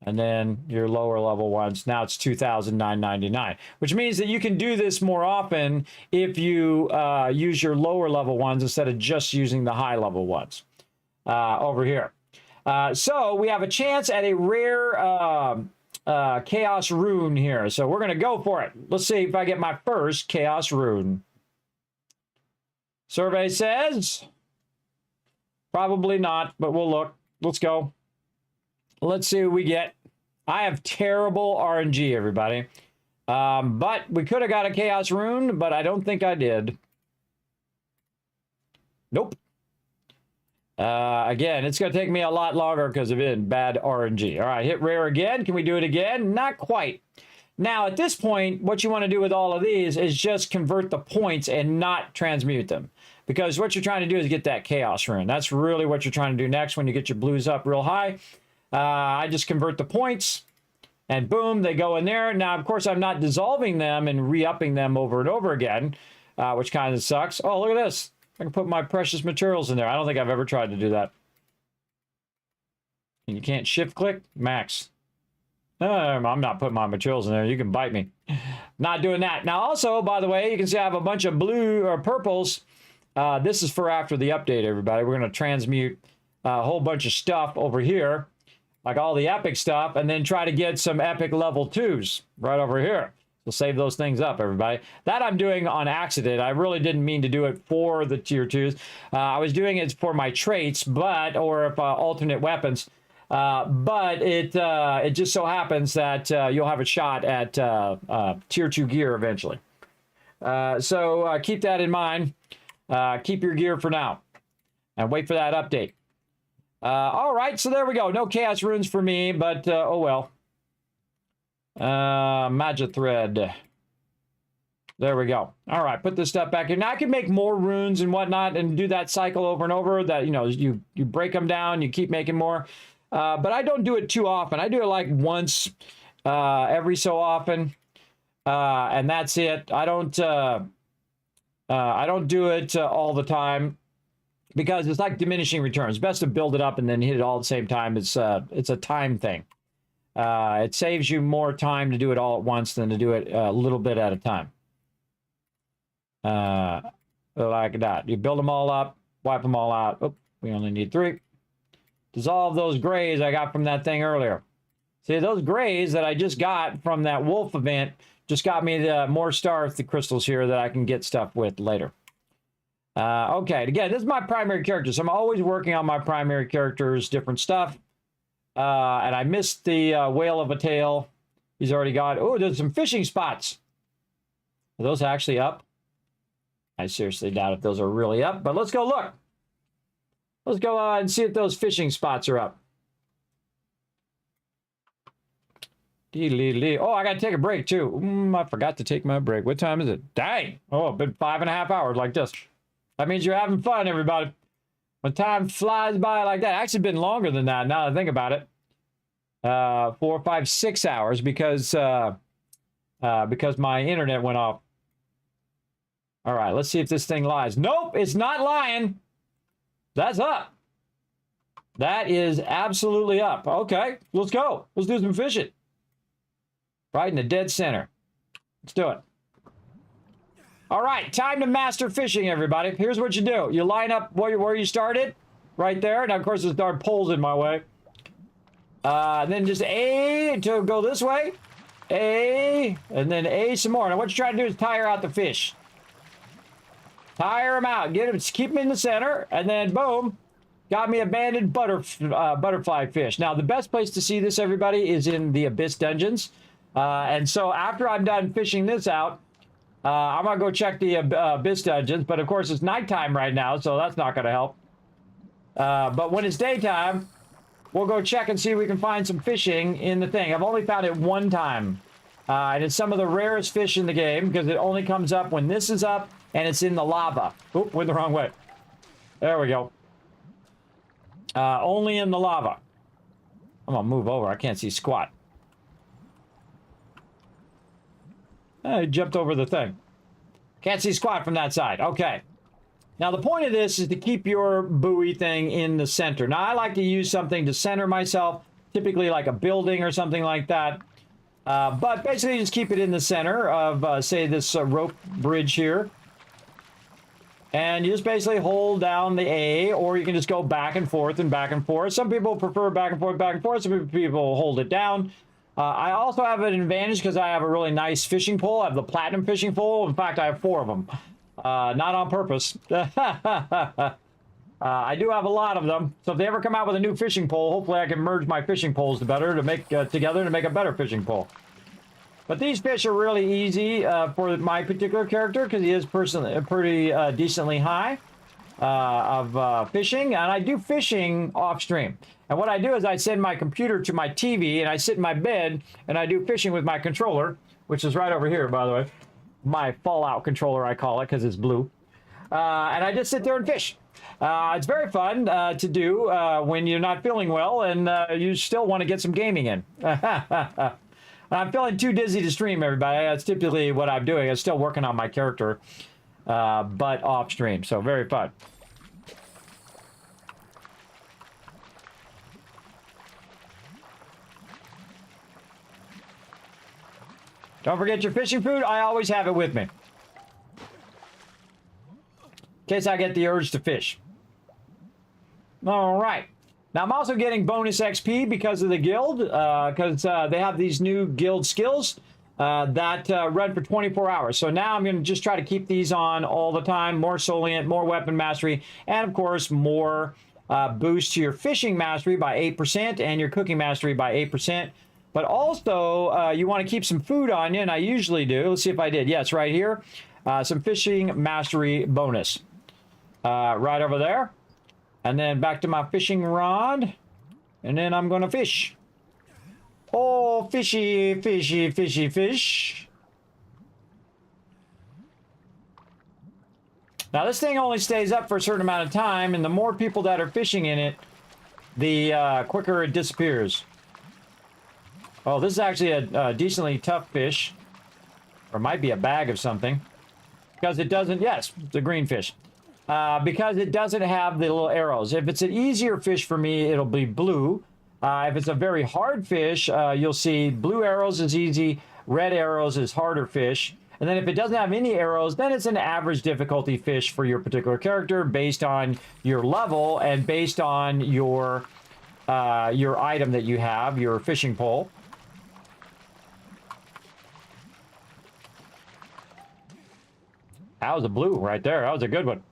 and then your lower level ones. Now it's 2,999, which means that you can do this more often if you use your lower level ones instead of just using the high level ones over here. So we have a chance at a rare chaos rune here. So we're going to go for it. Let's see if I get my first chaos rune. Survey says probably not, but we'll look. Let's go. Let's see what we get. I have terrible RNG, everybody. But we could have got a chaos rune, but I don't think I did. Nope. Again, it's going to take me a lot longer because of it bad RNG. All right, hit rare again. Can we do it again? Not quite. Now, at this point, what you want to do with all of these is just convert the points and not transmute them. Because what you're trying to do is get that chaos rune. That's really what you're trying to do next when you get your blues up real high. I just convert the points, and boom, they go in there. Now, of course, I'm not dissolving them and re-upping them over and over again, which kind of sucks. Oh, look at this. I can put my precious materials in there. I don't think I've ever tried to do that. And you can't shift click? Max. I'm not putting my materials in there. You can bite me. Not doing that. Now, also, by the way, you can see I have a bunch of blue or purples. This is for after the update, everybody. We're going to transmute a whole bunch of stuff over here, like all the epic stuff, and then try to get some epic level 2s right over here. So save those things up, everybody. That I'm doing on accident. I really didn't mean to do it for the tier 2s. I was doing it for my traits, or if alternate weapons. But it just so happens that you'll have a shot at tier 2 gear eventually. So keep that in mind. Keep your gear for now. And wait for that update. All right, so there we go. No chaos runes for me, but oh well. Magic thread. There we go. All right, put this stuff back in. Now I can make more runes and whatnot and do that cycle over and over. That, you know, you break them down, you keep making more. But I don't do it too often. I do it like once every so often, and that's it. I don't do it all the time because it's like diminishing returns. Best to build it up and then hit it all at the same time. It's a time thing. It saves you more time to do it all at once than to do it a little bit at a time. Like that. You build them all up, wipe them all out. Oh, we only need 3. Dissolve those grays I got from that thing earlier. See, those grays that I just got from that wolf event just got me the more star crystals here that I can get stuff with later. Okay, again, this is my primary character, so I'm always working on my primary characters, different stuff. And I missed the whale of a tail. He's already got... Oh, there's some fishing spots. Are those actually up? I seriously doubt if those are really up, but let's go look. Let's go and see if those fishing spots are up. Oh, I got to take a break, too. I forgot to take my break. What time is it? Dang. Oh, it's been 5.5 hours like this. That means you're having fun, everybody. When time flies by like that. Actually, been longer than that now that I think about it. 4, 5, 6 hours because my internet went off. All right, let's see if this thing lies. Nope, it's not lying. That's up. That is absolutely up. Okay, let's go. Let's do some fishing. Right in the dead center. Let's do it. All right, time to master fishing, everybody. Here's what you do. You line up where you started, right there. Now, of course, there's darn poles in my way. And then just A to go this way. A, and then A some more. Now, what you're trying to do is tire out the fish. Tire them out. Get them, keep them in the center, and then boom, got me a banded butterfly fish. Now, the best place to see this, everybody, is in the Abyss dungeons. And so after I'm done fishing this out, I'm gonna go check the Abyss dungeons. But of course, it's nighttime right now, so that's not gonna help. But when it's daytime, we'll go check and see if we can find some fishing in the thing. I've only found it one time, and it's some of the rarest fish in the game because it only comes up when this is up. And it's in the lava. Oop, went the wrong way. There we go. Only in the lava. I'm gonna move over. I can't see squat. I jumped over the thing. Can't see squat from that side. Okay. Now the point of this is to keep your buoy thing in the center. Now I like to use something to center myself, typically like a building or something like that. But basically just keep it in the center of, say, this rope bridge here. And you just basically hold down the A, or you can just go back and forth and back and forth. Some people prefer back and forth, back and forth. Some people hold it down. I also have an advantage because I have a really nice fishing pole. I have the platinum fishing pole. In fact, I have 4 of them. Not on purpose. I do have a lot of them. So if they ever come out with a new fishing pole, hopefully I can merge my fishing poles together to make a better fishing pole. But these fish are really easy for my particular character because he is pretty decently high of fishing. And I do fishing off stream. And what I do is I send my computer to my TV and I sit in my bed and I do fishing with my controller, which is right over here, by the way. My Fallout controller, I call it, because it's blue. And I just sit there and fish. It's very fun to do when you're not feeling well and you still want to get some gaming in. I'm feeling too dizzy to stream, everybody. That's typically what I'm doing. I'm still working on my character, but off stream. So very fun. Don't forget your fishing food. I always have it with me, in case I get the urge to fish. All right. Now, I'm also getting bonus XP because of the guild, because they have these new guild skills that run for 24 hours. So now I'm going to just try to keep these on all the time. More Solient, more weapon mastery, and of course, more boost to your fishing mastery by 8% and your cooking mastery by 8%. But also, you want to keep some food on you, and I usually do. Let's see if I did. Yes, right here. Some fishing mastery bonus. Right over there. And then back to my fishing rod. And then I'm going to fish. Oh, fishy, fishy, fishy, fish. Now, this thing only stays up for a certain amount of time, and the more people that are fishing in it, the quicker it disappears. Oh, this is actually a decently tough fish. Or it might be a bag of something. Because it doesn't... Yes, it's a green fish. Because it doesn't have the little arrows. If it's an easier fish for me, it'll be blue. If it's a very hard fish, you'll see blue arrows is easy, red arrows is harder fish. And then if it doesn't have any arrows, then it's an average difficulty fish for your particular character based on your level and based on your item that you have, your fishing pole. That was a blue right there. That was a good one.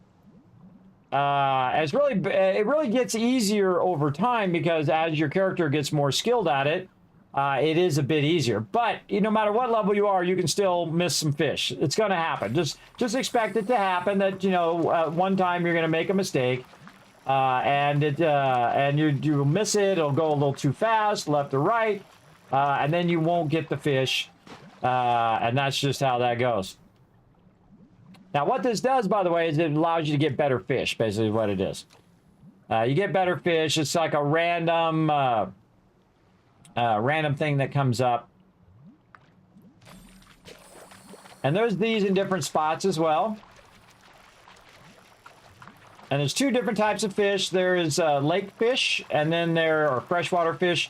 It really gets easier over time because as your character gets more skilled at it, it is a bit easier. But no matter what level you are, you can still miss some fish. It's going to happen. Just expect it to happen. That one time you're going to make a mistake, and you'll miss it. It'll go a little too fast, left or right, and then you won't get the fish. And that's just how that goes. Now, what this does, by the way, is it allows you to get better fish, basically what it is. You get better fish. It's like a random thing that comes up. And there's these in different spots as well. And there's 2 different types of fish. There is lake fish, and then there are freshwater fish,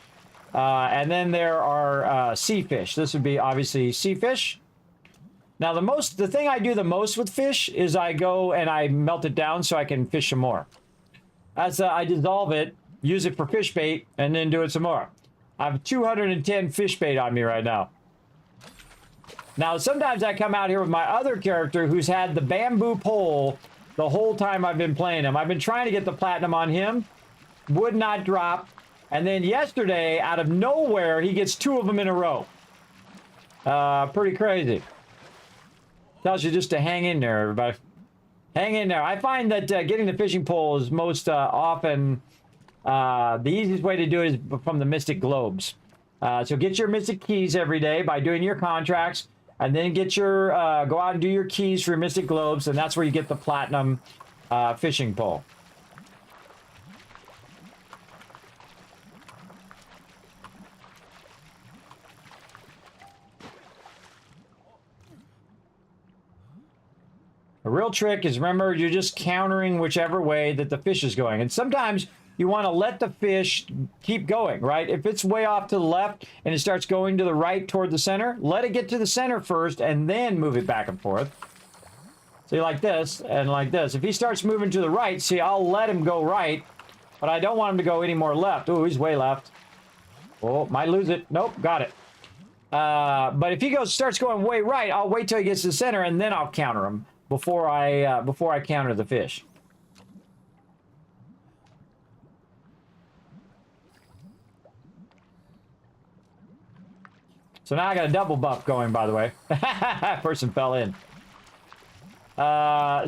and then there are sea fish. This would be obviously sea fish. Now, the thing I do the most with fish is I go and I melt it down so I can fish some more. As I dissolve it, use it for fish bait, and then do it some more. I have 210 fish bait on me right now. Now, sometimes I come out here with my other character who's had the bamboo pole the whole time I've been playing him. I've been trying to get the platinum on him. Would not drop. And then yesterday, out of nowhere, he gets 2 of them in a row. Pretty crazy. Tells you just to hang in there, everybody. Hang in there. I find that getting the fishing pole is most often the easiest way to do it is from the Mystic Globes. So get your Mystic Keys every day by doing your contracts, and then get your go out and do your keys for your Mystic Globes, and that's where you get the platinum fishing pole. The real trick is, remember, you're just countering whichever way that the fish is going. And sometimes you want to let the fish keep going, right? If it's way off to the left and it starts going to the right toward the center, let it get to the center first and then move it back and forth. See, like this and like this. If he starts moving to the right, see, I'll let him go right, but I don't want him to go any more left. Oh, he's way left. Oh, might lose it. Nope, got it. But if he starts going way right, I'll wait till he gets to the center and then I'll counter him before I counter the fish. So now I got a double buff going, by the way. Person fell in. I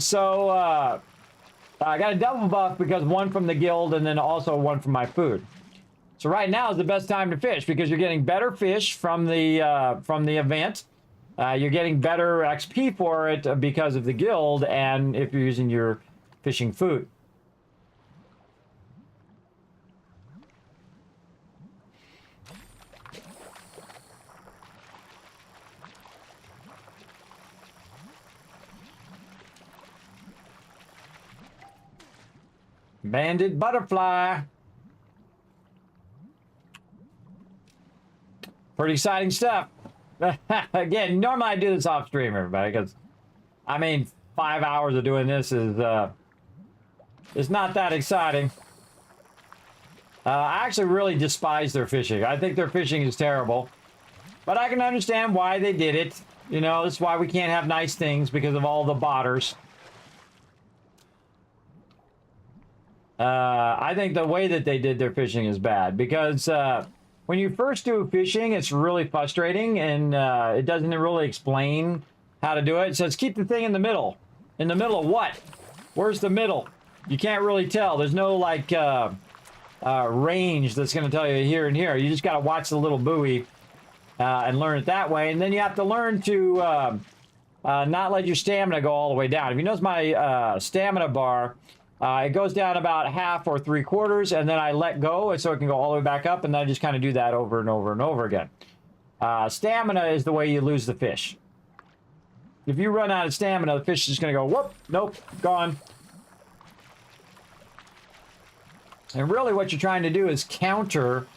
got a double buff because one from the guild and then also one from my food. So right now is the best time to fish because you're getting better fish from the event. You're getting better XP for it because of the guild and if you're using your fishing food. Banded butterfly. Pretty exciting stuff. Again, normally I do this off stream, everybody, because I mean 5 hours of doing this is it's not that exciting. I actually really despise their fishing. I think their fishing is terrible. But I can understand why they did it. You know, that's why we can't have nice things because of all the botters. I think the way that they did their fishing is bad because when you first do fishing, it's really frustrating and it doesn't really explain how to do it. It says keep the thing in the middle. In the middle of what? Where's the middle? You can't really tell. There's no like range that's going to tell you here and here. You just got to watch the little buoy and learn it that way. And then you have to learn to not let your stamina go all the way down. If you notice my stamina bar, it goes down about half or 3/4, and then I let go so it can go all the way back up, and then I just kind of do that over and over and over again. Stamina is the way you lose the fish. If you run out of stamina, the fish is just going to go, whoop, nope, gone. And really what you're trying to do is counter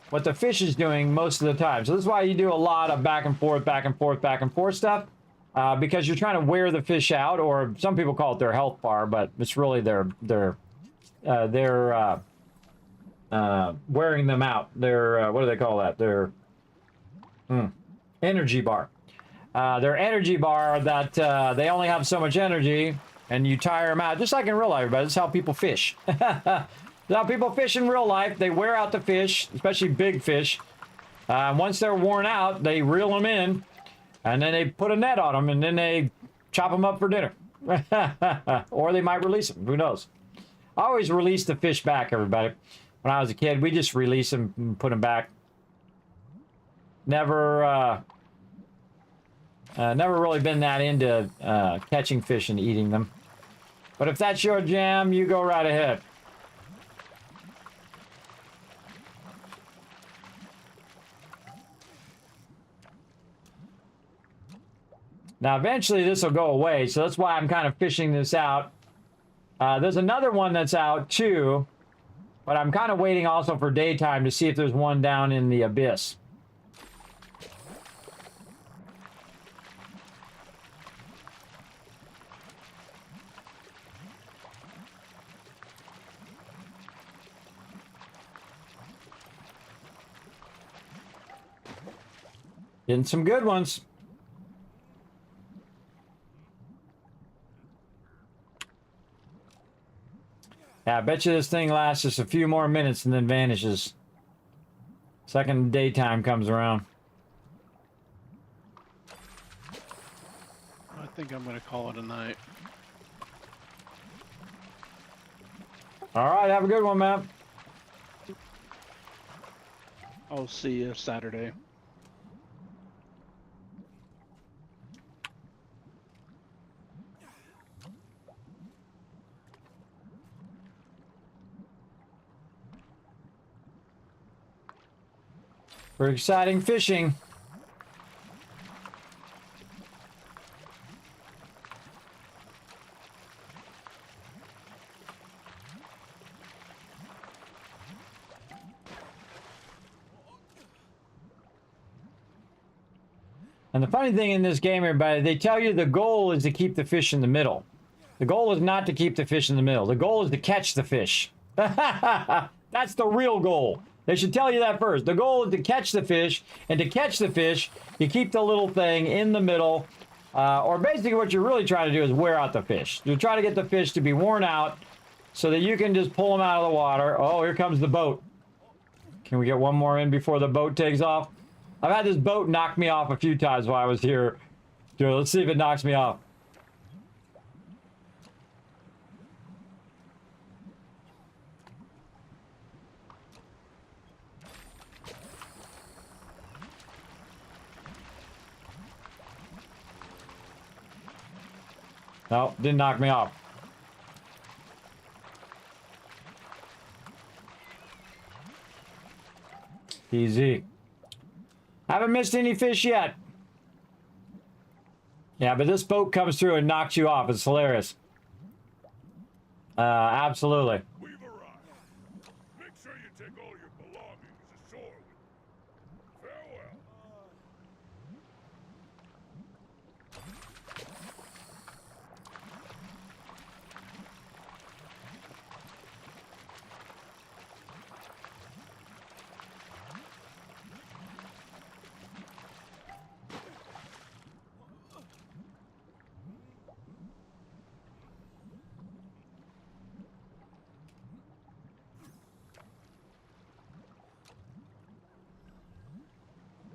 what the fish is doing most of the time. So this is why you do a lot of back and forth, back and forth, back and forth stuff. Because you're trying to wear the fish out, or some people call it their health bar, but it's really their wearing them out. Their what do they call that? Their energy bar. Their energy bar that they only have so much energy, and you tire them out. Just like in real life, everybody. That's how people fish. That's how people fish in real life. They wear out the fish, especially big fish. Once they're worn out, they reel them in. And then they put a net on them, and then they chop them up for dinner. Or they might release them. Who knows? I always release the fish back, everybody. When I was a kid, we just release them and put them back. Never really been that into catching fish and eating them. But if that's your jam, you go right ahead. Now, eventually this will go away, so that's why I'm kind of fishing this out. There's another one that's out too, but I'm kind of waiting also for daytime to see if there's one down in the abyss. Getting some good ones. Yeah, I bet you this thing lasts just a few more minutes and then vanishes. Second daytime comes around. I think I'm going to call it a night. All right, have a good one, man. I'll see you Saturday. For exciting fishing. And the funny thing in this game, everybody, they tell you the goal is to keep the fish in the middle. The goal is not to keep the fish in the middle. The goal is to catch the fish. That's the real goal. They should tell you that first. The goal is to catch the fish, and to catch the fish, you keep the little thing in the middle, or basically what you're really trying to do is wear out the fish. You're trying to get the fish to be worn out so that you can just pull them out of the water. Oh, here comes the boat. Can we get one more in before the boat takes off? I've had this boat knock me off a few times while I was here. Dude, let's see if it knocks me off. No, didn't knock me off. Easy. Haven't missed any fish yet. Yeah, but this boat comes through and knocks you off. It's hilarious. Absolutely. We've arrived. Make sure you take all your belongings ashore with you. Farewell.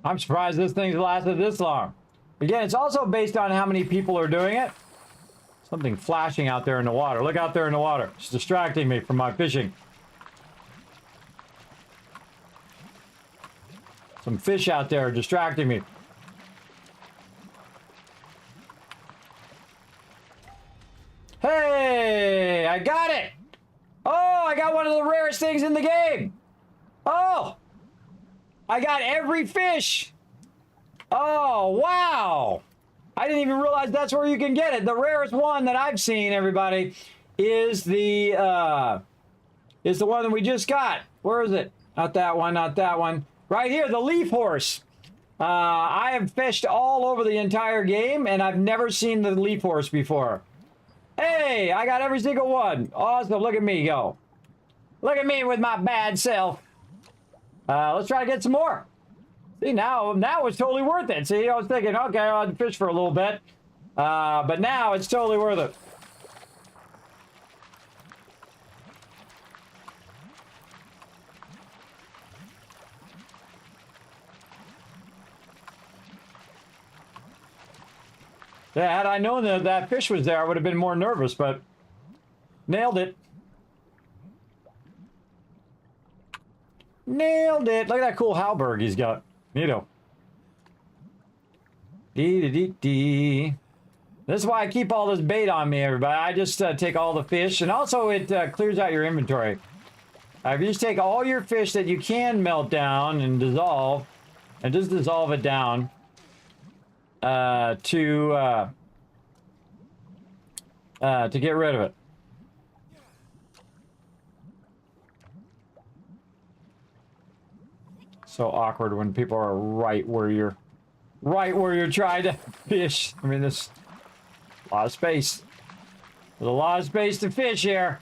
I'm surprised this thing's lasted this long. Again, it's also based on how many people are doing it. Something flashing out there in the water. Look out there in the water. It's distracting me from my fishing. Some fish out there distracting me. Hey, I got it. Oh, I got one of the rarest things in the game. Oh, I got every fish. Oh, wow. I didn't even realize that's where you can get it. The rarest one that I've seen, everybody, is the one that we just got. Where is it? Not that one, not that one. Right here, the leaf horse. I have fished all over the entire game, and I've never seen the leaf horse before. Hey, I got every single one. Awesome, look at me go. Look at me with my bad self. Let's try to get some more. See, now it's totally worth it. See, I was thinking, okay, I'll fish for a little bit. But now it's totally worth it. Yeah, had I known that that fish was there, I would have been more nervous, but nailed it. Nailed it. Look at that cool halberg he's got. Neato. Dee-dee-dee-dee. This is why I keep all this bait on me, everybody. I just take all the fish, and also it clears out your inventory. If you just take all your fish that you can melt down and dissolve, and just dissolve it down to get rid of it. So awkward when people are right where you're trying to fish. I mean, there's a lot of space. There's a lot of space to fish here.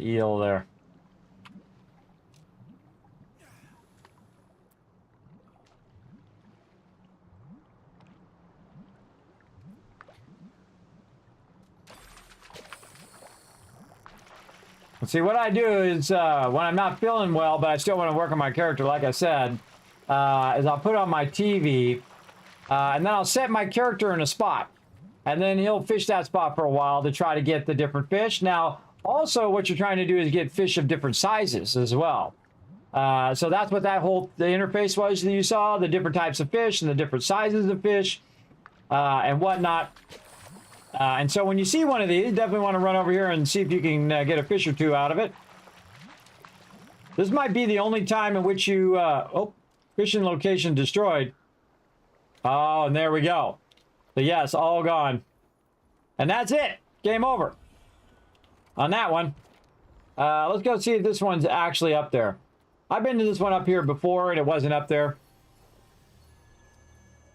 Eel there. See, what I do is when I'm not feeling well, but I still want to work on my character, like I said, is I'll put on my TV, and then I'll set my character in a spot. And then he'll fish that spot for a while to try to get the different fish. Now, also what you're trying to do is get fish of different sizes as well. So that's what the interface was that you saw, the different types of fish and the different sizes of fish and whatnot. And so when you see one of these, you definitely want to run over here and see if you can get a fish or two out of it. This might be the only time in which you... oh, fishing location destroyed. Oh, and there we go. So yes, all gone. And that's it. Game over. On that one. Let's go see if this one's actually up there. I've been to this one up here before, and it wasn't up there.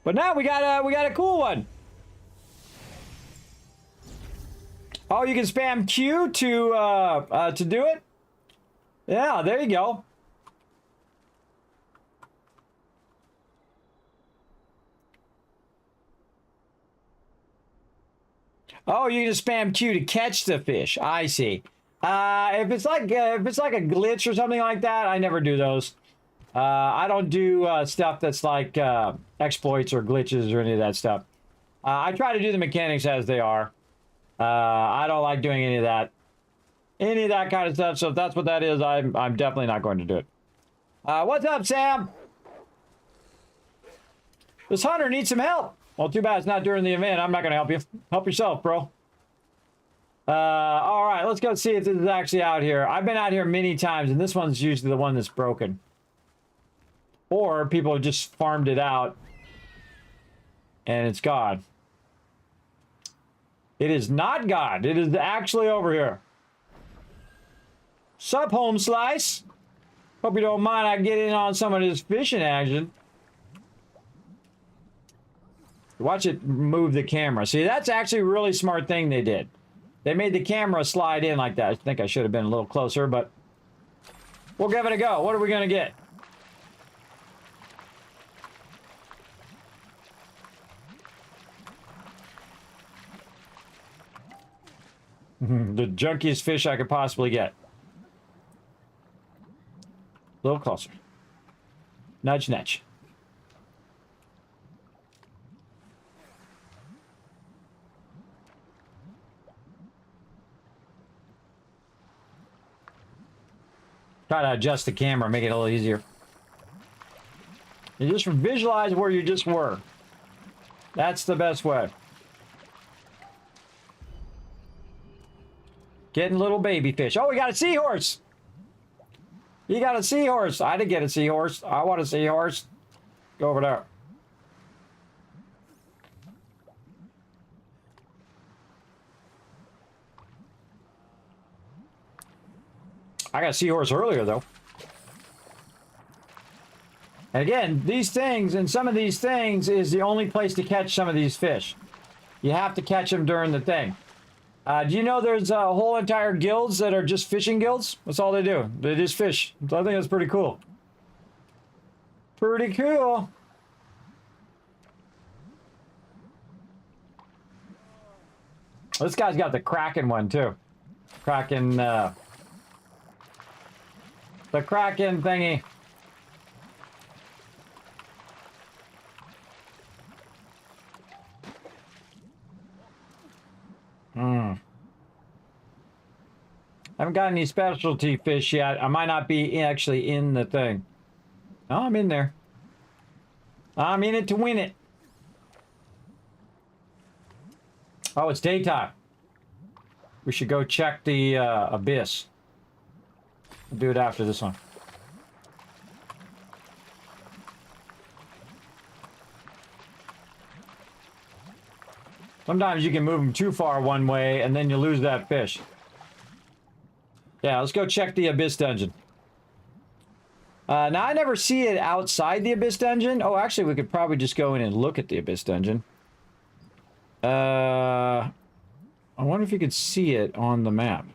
But now we got a cool one. Oh, you can spam Q to do it? Yeah, there you go. Oh, you can spam Q to catch the fish. I see. If it's like a glitch or something like that, I never do those. I don't do stuff that's like exploits or glitches or any of that stuff. I try to do the mechanics as they are. I don't like doing any of that kind of stuff. So if that's what that is, I'm definitely not going to do it. What's up, Sam? This hunter needs some help. Well, too bad it's not during the event. I'm not going to help you. Help yourself, bro. All right, let's go see if this is actually out here. I've been out here many times, and this one's usually the one that's broken. Or people have just farmed it out, and it's gone. It is not gone. It is actually over here. Sup, home slice? Hope you don't mind I get in on some of this fishing action. Watch it move the camera. See, that's actually a really smart thing they did. They made the camera slide in like that. I think I should have been a little closer, but we'll give it a go. What are we going to get? The junkiest fish I could possibly get. A little closer. Nudge, nudge. Try to adjust the camera, make it a little easier. You just visualize where you just were. That's the best way. Getting little baby fish. Oh, we got a seahorse. You got a seahorse. I didn't get a seahorse. I want a seahorse. Go over there. I got a seahorse earlier, though. And again, these things, and some of these things, is the only place to catch some of these fish. You have to catch them during the thing. Do you know there's whole entire guilds that are just fishing guilds? That's all they do. They just fish. So I think that's pretty cool. Pretty cool. This guy's got the Kraken one, too. Kraken, the Kraken thingy. Haven't got any specialty fish yet. I might not be actually in the thing. Oh, I'm in there. I'm in it to win it. Oh, it's daytime. We should go check the abyss. We'll do it after this one. Sometimes you can move them too far one way and then you lose that fish. Yeah, let's go check the Abyss Dungeon. Now, I never see it outside the Abyss Dungeon. Oh, actually, we could probably just go in and look at the Abyss Dungeon. I wonder if you could see it on the map.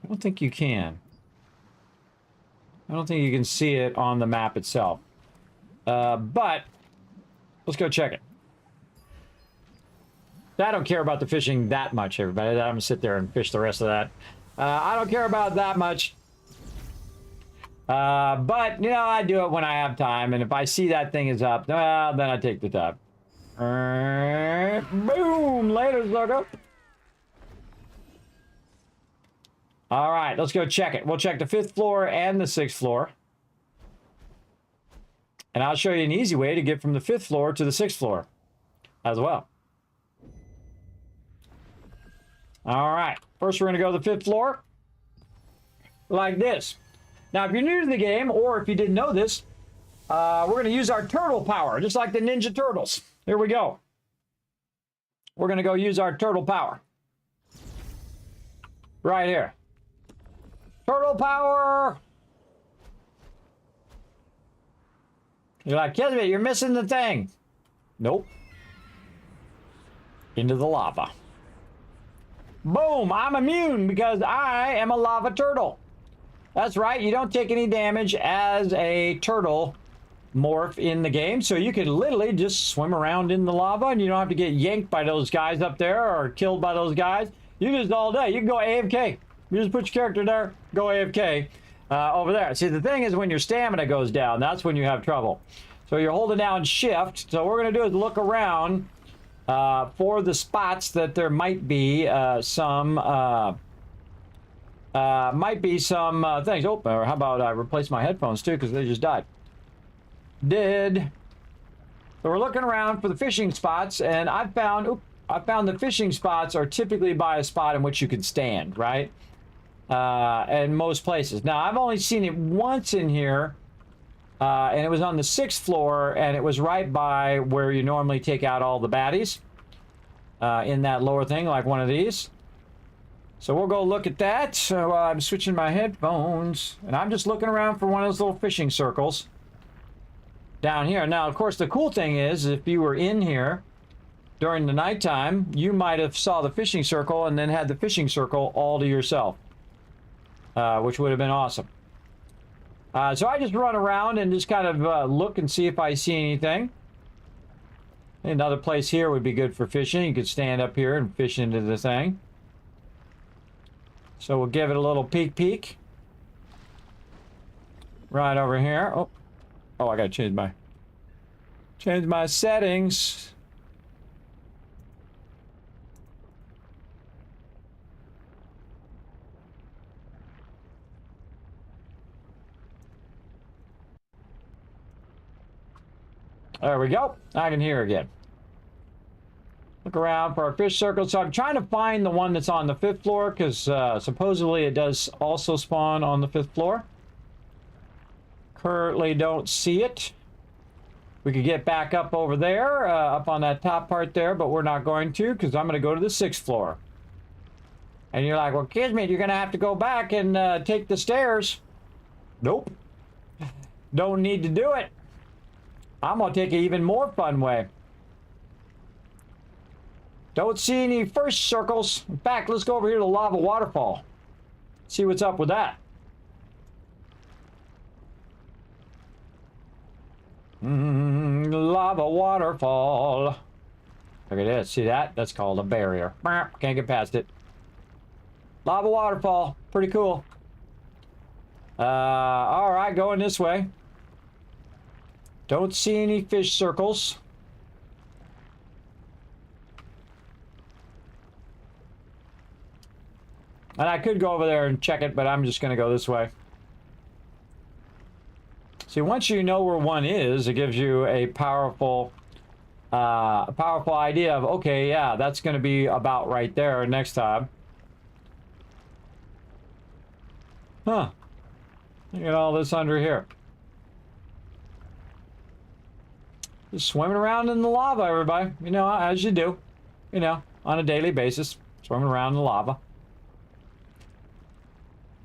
I don't think you can. I don't think you can see it on the map itself. But let's go check it. I don't care about the fishing that much, everybody. I'm going to sit there and fish the rest of that. I don't care about that much. But, you know, I do it when I have time. And if I see that thing is up, well, then I take the time. Boom! Later, sucker. All right, let's go check it. We'll check the 5th floor and the 6th floor. And I'll show you an easy way to get from the 5th floor to the 6th floor as well. All right, first we're going to go to the 5th floor like this. Now, if you're new to the game, or if you didn't know this, we're going to use our turtle power, just like the Ninja Turtles. Here we go. We're going to go use our turtle power. Right here. Turtle power! You're like, Kismet, you're missing the thing. Nope. Into the lava. Boom, I'm immune because I am a lava turtle. That's right, you don't take any damage as a turtle morph in the game, so you can literally just swim around in the lava and you don't have to get yanked by those guys up there or killed by those guys. You just all day. You can go AFK. You just put your character there, go AFK over there. See, the thing is when your stamina goes down, that's when you have trouble. So you're holding down shift. So what we're going to do is look around for the spots that there might be some things. Oh, or how about I replace my headphones too because they just died. So we're looking around for the fishing spots, and I found the fishing spots are typically by a spot in which you can stand, right? In most places. Now, I've only seen it once in here, and it was on the 6th floor, and it was right by where you normally take out all the baddies in that lower thing, like one of these. So we'll go look at that. So I'm switching my headphones, and I'm just looking around for one of those little fishing circles down here. Now, of course, the cool thing is if you were in here during the nighttime, you might have saw the fishing circle and then had the fishing circle all to yourself, which would have been awesome. So I just run around and just kind of look and see if I see anything. Another place here would be good for fishing. You could stand up here and fish into the thing. So we'll give it a little peek. Right over here. Oh, I gotta change my settings. There we go. I can hear again. Look around for our fish circle. So I'm trying to find the one that's on the 5th floor because supposedly it does also spawn on the 5th floor. Currently don't see it. We could get back up over there, up on that top part there, but we're not going to because I'm going to go to the 6th floor. And you're like, well, Kismet, you're going to have to go back and take the stairs. Nope. Don't need to do it. I'm going to take an even more fun way. Don't see any first circles. In fact, let's go over here to the lava waterfall. See what's up with that. Lava waterfall. Look at this. See that? That's called a barrier. Can't get past it. Lava waterfall. Pretty cool. All right, going this way. Don't see any fish circles. And I could go over there and check it, but I'm just going to go this way. See, once you know where one is, it gives you a powerful idea of, okay, yeah, that's going to be about right there next time. Huh. Look at all this under here. Just swimming around in the lava, everybody. You know, as you do. You know, on a daily basis. Swimming around in the lava.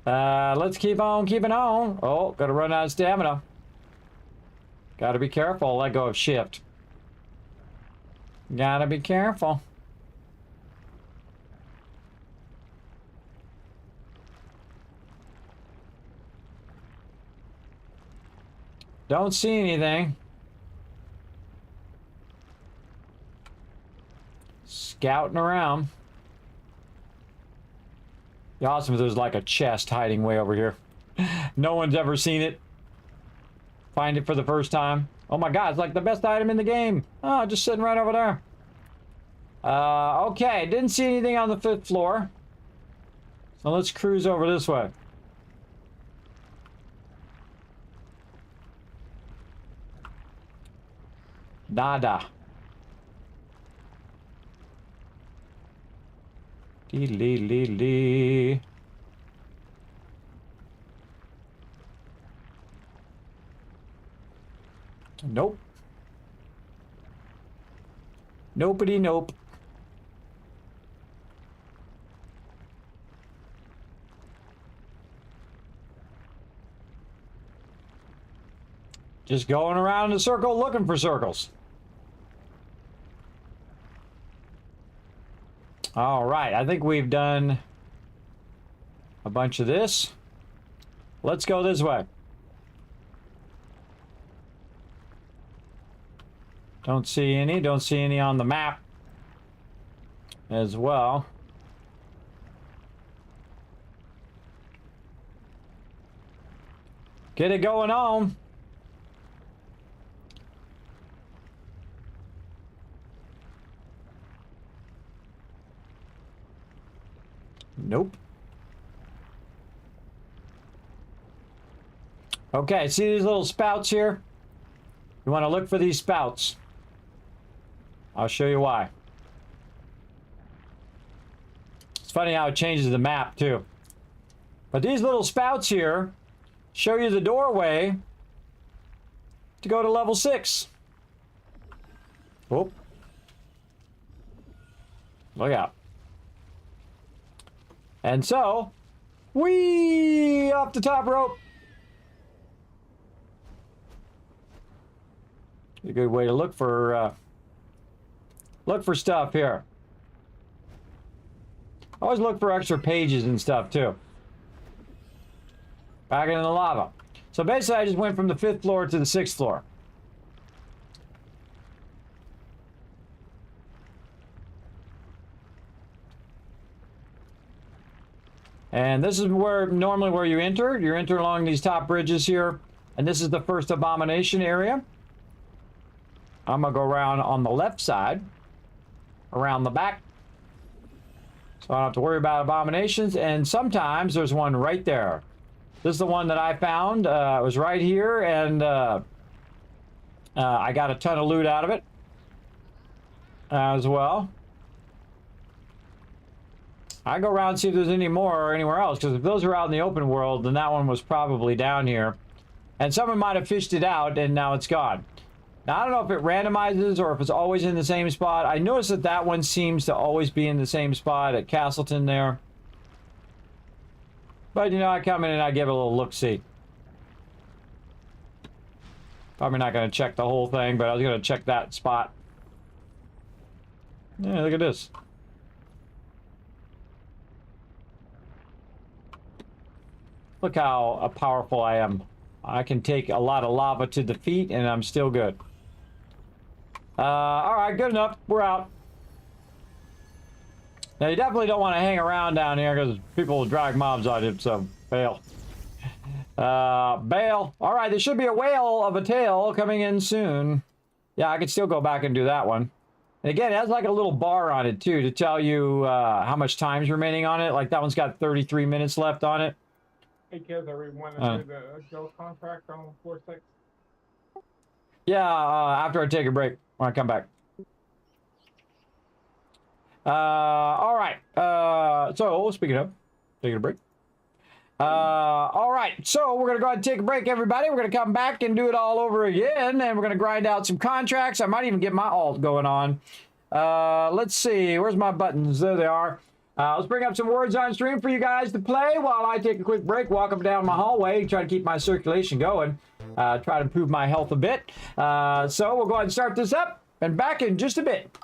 Let's keep on keeping on. Oh, gotta run out of stamina. Gotta be careful. Let go of shift. Gotta be careful. Don't see anything. Scouting around. Be awesome if there's like a chest hiding way over here. No one's ever seen it. Find it for the first time. Oh my god, it's like the best item in the game. Oh, just sitting right over there. Okay, didn't see anything on the 5th floor. So let's cruise over this way. Nada. Lee. Nope. Nobody, nope. Just going around in a circle looking for circles. All right, I think we've done a bunch of this. Let's go this way. Don't see any on the map as well. Get it going on. Nope. Okay, see these little spouts here? You want to look for these spouts. I'll show you why. It's funny how it changes the map too. But these little spouts here show you the doorway to go to level 6. Oh. Look out. And so, whee off the top rope. A good way to look for stuff here. Always look for extra pages and stuff too. Back into the lava. So basically, I just went from the 5th floor to the 6th floor. And this is normally where you enter. You enter along these top bridges here. And this is the first abomination area. I'm going to go around on the left side. Around the back. So I don't have to worry about abominations. And sometimes there's one right there. This is the one that I found. It was right here. And I got a ton of loot out of it. As well. I go around and see if there's any more or anywhere else, because if those are out in the open world, then that one was probably down here. And someone might have fished it out, and now it's gone. Now, I don't know if it randomizes or if it's always in the same spot. I noticed that that one seems to always be in the same spot at Castleton there. But, you know, I come in and I give it a little look-see. Probably not going to check the whole thing, but I was going to check that spot. Yeah, look at this. Look how powerful I am. I can take a lot of lava to the feet, and I'm still good. All right, good enough. We're out. Now, you definitely don't want to hang around down here because people will drag mobs on you, so bail. Bail. All right, there should be a whale of a tail coming in soon. Yeah, I could still go back and do that one. And again, it has like a little bar on it, too, to tell you how much time's remaining on it. Like, that one's got 33 minutes left on it. Hey kids, are we want to do the guild contract on floor 6? Yeah, after I take a break, when I come back. All right. So, speaking of, taking a break. All right. So, we're going to go ahead and take a break, everybody. We're going to come back and do it all over again. And we're going to grind out some contracts. I might even get my alt going on. Let's see. Where's my buttons? There they are. Let's bring up some words on stream for you guys to play while I take a quick break, walk up down my hallway, try to keep my circulation going, try to improve my health a bit. So we'll go ahead and start this up and back in just a bit.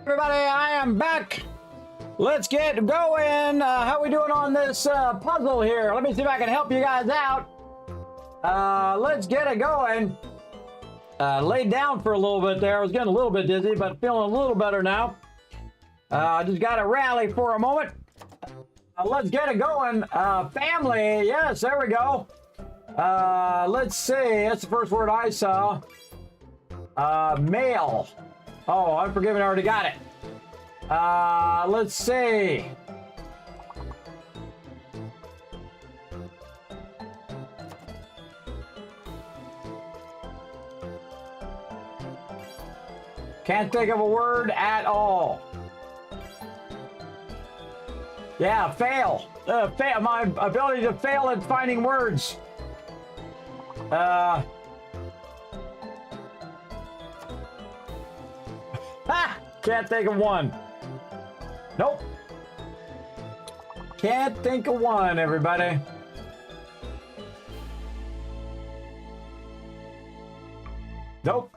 Everybody, I am back. Let's get going. How we doing on this puzzle here? Let me see if I can help you guys out. Let's get it going. Laid down for a little bit there. I was getting a little bit dizzy, but feeling a little better now. Just got to rally for a moment. Let's get it going. Family. Yes, there we go. Let's see. That's the first word I saw. Male. Oh, Unforgiven, I already got it. Let's see. Can't think of a word at all. Yeah, fail. My ability to fail at finding words. Can't think of one. Nope. Can't think of one, everybody. Nope.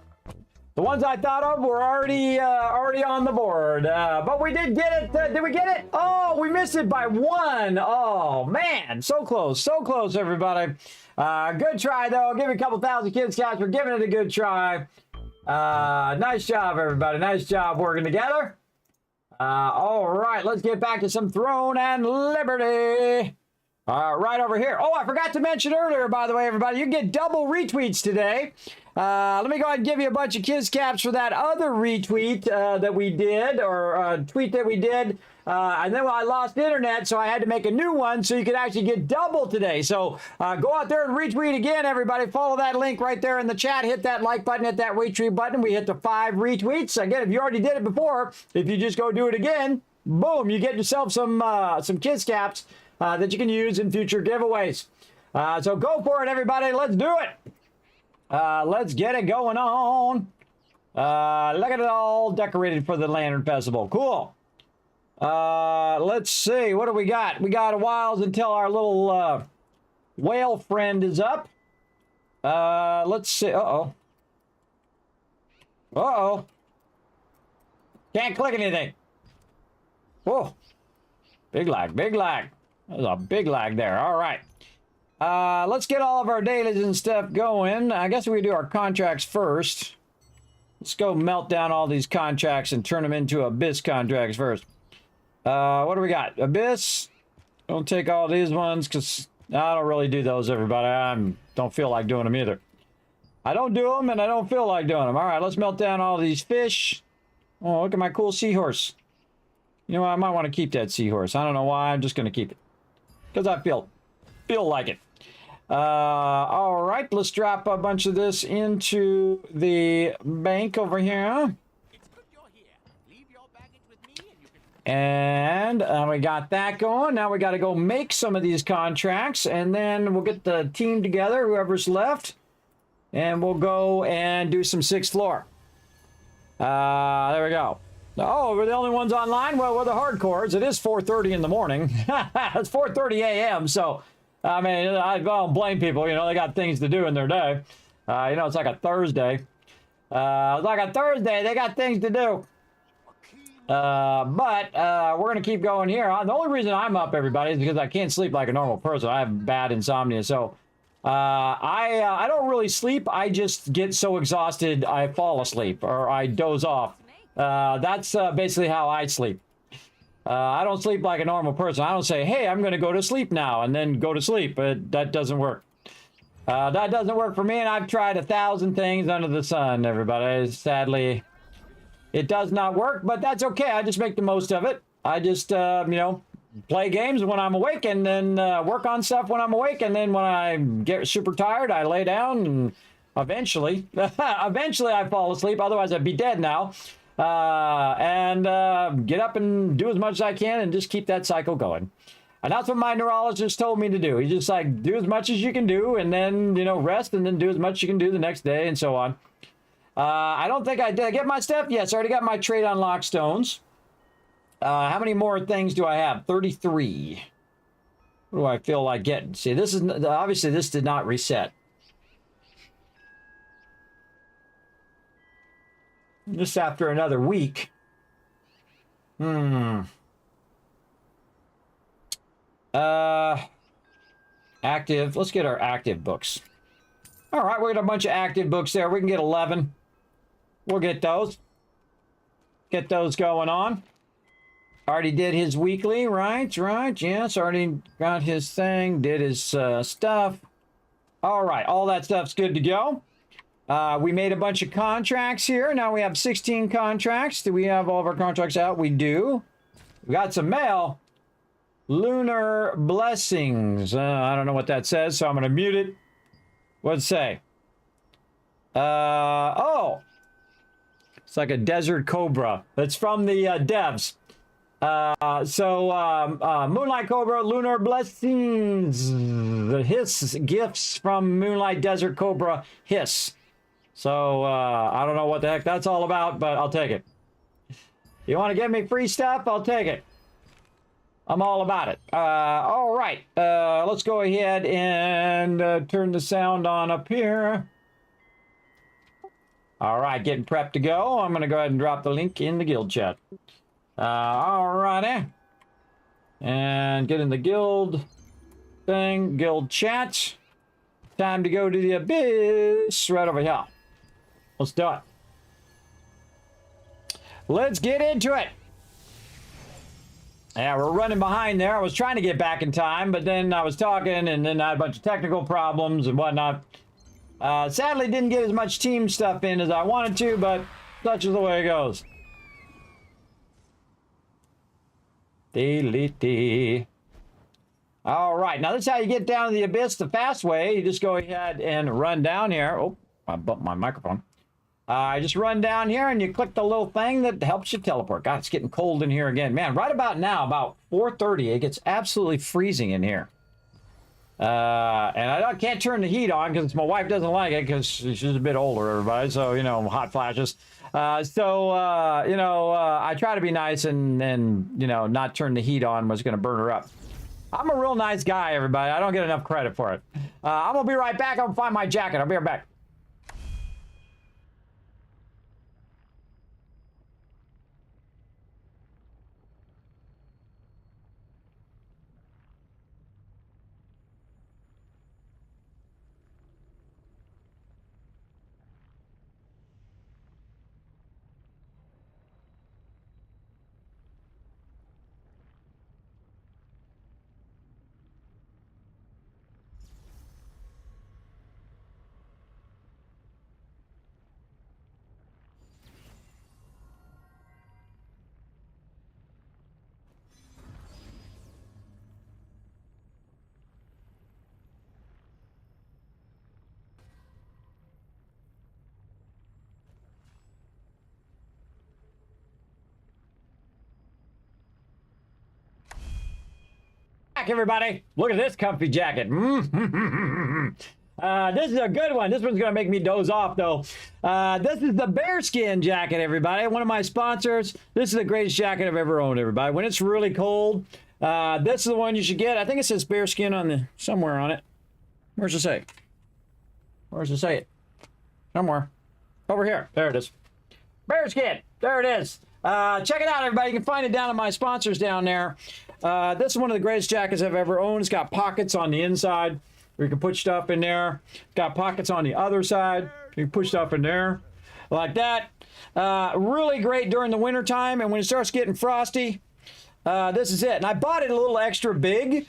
The ones I thought of were already on the board. But we did get it. Did we get it? Oh, we missed it by one. Oh, man. So close. So close, everybody. Good try, though. Give me a couple thousand kids cash for giving it a good try. Nice job, everybody. Nice job working together. All right, let's get back to some Throne and Liberty. Right over here. Oh, I forgot to mention earlier, by the way, everybody, you get double retweets today. Let me go ahead and give you a bunch of kids caps for that other retweet that we did, or tweet that we did. And then I lost internet, so I had to make a new one so you could actually get double today. So go out there and retweet again, everybody. Follow that link right there in the chat. Hit that like button, hit that retweet button. We hit the 5 retweets. Again, if you already did it before, if you just go do it again, boom, you get yourself some kids caps that you can use in future giveaways. So go for it, everybody. Let's do it. Let's get it going on. Look at it all decorated for the Lantern Festival. Cool. Let's see. What do we got? We got a while until our little whale friend is up. Let's see. Uh-oh. Uh-oh. Can't click anything. Whoa. Big lag. Big lag. There's a big lag there. All right. Let's get all of our dailies and stuff going. I guess we do our contracts first. Let's go melt down all these contracts and turn them into Abyss contracts first. What do we got? Abyss. Don't take all these ones because I don't really do those, everybody. I don't feel like doing them either. I don't do them and I don't feel like doing them. All right, let's melt down all these fish. Oh, look at my cool seahorse. You know what? I might want to keep that seahorse. I don't know why. I'm just going to keep it because I feel like it. All right, let's drop a bunch of this into the bank over here. And we got that going. Now we got to go make some of these contracts, and then we'll get the team together, whoever's left, and we'll go and do some 6th floor. There we go. Oh, we're the only ones online? Well, we're the hardcores. It is 4:30 in the morning. It's 4:30 a.m., so... I mean, I don't blame people. You know, they got things to do in their day. You know, it's like a Thursday. It's like a Thursday. They got things to do. But we're going to keep going here. The only reason I'm up, everybody, is because I can't sleep like a normal person. I have bad insomnia. So I don't really sleep. I just get so exhausted I fall asleep or I doze off. That's basically how I sleep. I don't sleep like a normal person. I don't say, hey, I'm going to go to sleep now and then go to sleep. But that doesn't work. That doesn't work for me, and I've tried 1,000 things under the sun, everybody. Sadly, it does not work, but that's okay. I just make the most of it. I just, you know, play games when I'm awake and then work on stuff when I'm awake. And then when I get super tired, I lay down and eventually I fall asleep. Otherwise, I'd be dead now. And get up and do as much as I can and just keep that cycle going. And that's what my neurologist told me to do. He's just like, do as much as you can do and then, you know, rest and then do as much as you can do the next day and so on. I don't think I did. I get my stuff? Yes, I already got my trade unlock stones. How many more things do I have? 33. What do I feel like getting? See, this is obviously this did not reset. Just after another week. Active. Let's get our active books. All right, we got a bunch of active books there. We can get 11. We'll get those. Get those going on. Already did his weekly, right? Right. Yes, already got his thing. Did his stuff. All right, all that stuff's good to go. We made a bunch of contracts here. Now we have 16 contracts. Do we have all of our contracts out? We do. We got some mail. Lunar Blessings. I don't know what that says, so I'm going to mute it. What's it say? Oh. It's like a desert cobra. It's from the devs. Moonlight Cobra, Lunar Blessings. the hiss gifts from Moonlight Desert Cobra hiss. So I don't know what the heck that's all about, but I'll take it. You want to give me free stuff? I'll take it. I'm all about it. All right. Let's go ahead and turn the sound on up here. All right, getting prepped to go. I'm going to go ahead and drop the link in the guild chat. All righty. And get in the guild thing, guild chat. Time to go to the abyss right over here. Let's do it. Let's get into it. Yeah, we're running behind there. I was trying to get back in time, but then I was talking, and then I had a bunch of technical problems and whatnot. Sadly, didn't get as much team stuff in as I wanted to, but such is the way it goes. Delete. All right, now this is how you get down to the abyss the fast way. You just go ahead and run down here. Oh, I bumped my microphone. Just run down here and you click the little thing that helps you teleport. God, it's getting cold in here again. Man, right about now, about 4:30, it gets absolutely freezing in here. And I can't turn the heat on because my wife doesn't like it because she's a bit older, everybody. So, you know, hot flashes. I try to be nice and you know, not turn the heat on was going to burn her up. I'm a real nice guy, everybody. I don't get enough credit for it. I'm going to be right back. I'm going to find my jacket. I'll be right back. Everybody, look at this comfy jacket. This is a good one. This one's gonna make me doze off though. This is the bearskin jacket, everybody. One of my sponsors. This is the greatest jacket I've ever owned, everybody. When it's really cold, this is the one you should get. I think it says bearskin on the somewhere on it. Where's it say? Where's it say it? Somewhere. Over here. There it is. Bearskin. There it is. Check it out, everybody. You can find it down at my sponsors down there. This is one of the greatest jackets I've ever owned. It's got pockets on the inside where you can put stuff in there. It's got pockets on the other side. You can put stuff in there like that. Really great during the winter time, and when it starts getting frosty, this is it. And I bought it a little extra big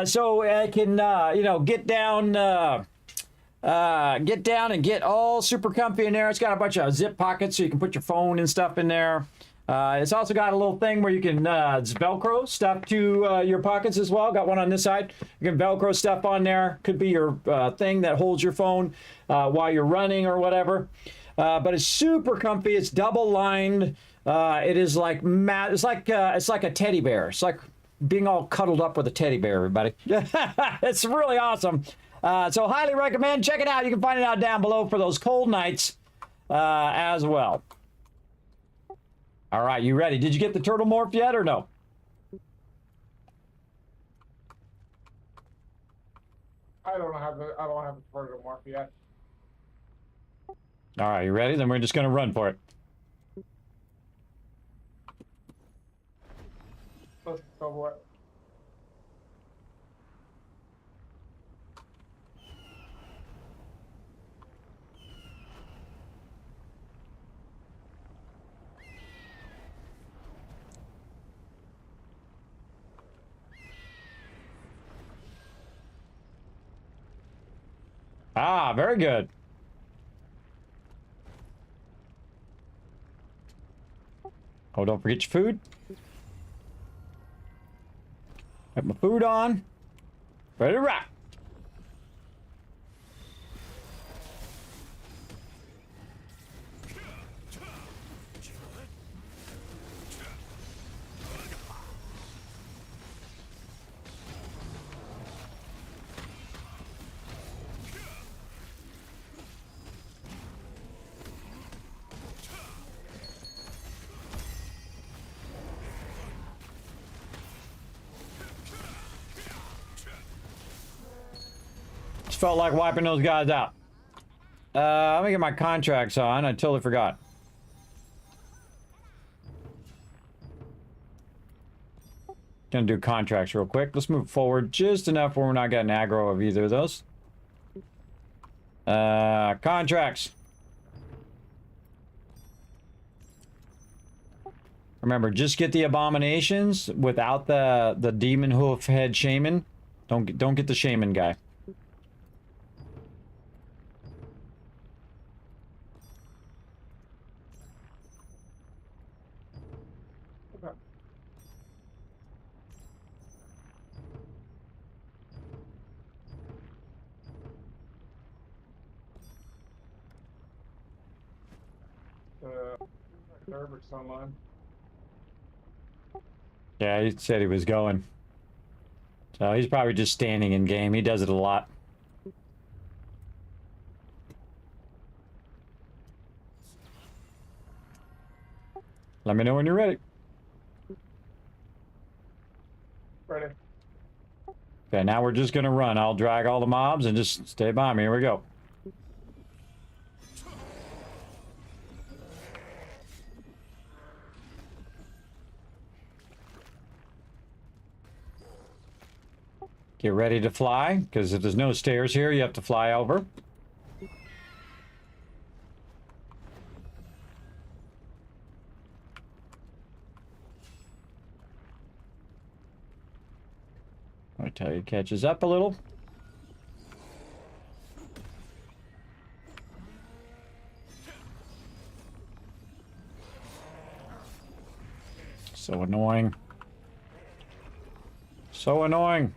so I can, get down and get all super comfy in there. It's got a bunch of zip pockets so you can put your phone and stuff in there. It's also got a little thing where you can Velcro stuff to your pockets as well. Got one on this side. You can Velcro stuff on there. Could be your thing that holds your phone while you're running or whatever. But it's super comfy. It's double lined. It is like matte. It's like a teddy bear. It's like being all cuddled up with a teddy bear, everybody. It's really awesome. So highly recommend. Check it out. You can find it out down below for those cold nights as well. All right, you ready? Did you get the turtle morph yet or no? I don't have the turtle morph yet. All right, you ready? Then we're just gonna run for it. Let's go for it. Ah, very good. Oh, don't forget your food. Have my food on. Ready to rock. Just felt like wiping those guys out. Let me get my contracts on. I totally forgot. Gonna do contracts real quick. Let's move forward just enough where we're not getting aggro of either of those. Contracts. Remember, just get the abominations without the demon hoof head shaman. Don't get the shaman guy. Okay. Herbert's online. Yeah, he said he was going. So he's probably just standing in game. He does it a lot. Let me know when you're ready. Ready. Okay, now we're just gonna run. I'll drag all the mobs and just stay by me. Here we go. Get ready to fly, because if there's no stairs here, you have to fly over. Wait till he catches up a little. So annoying. So annoying.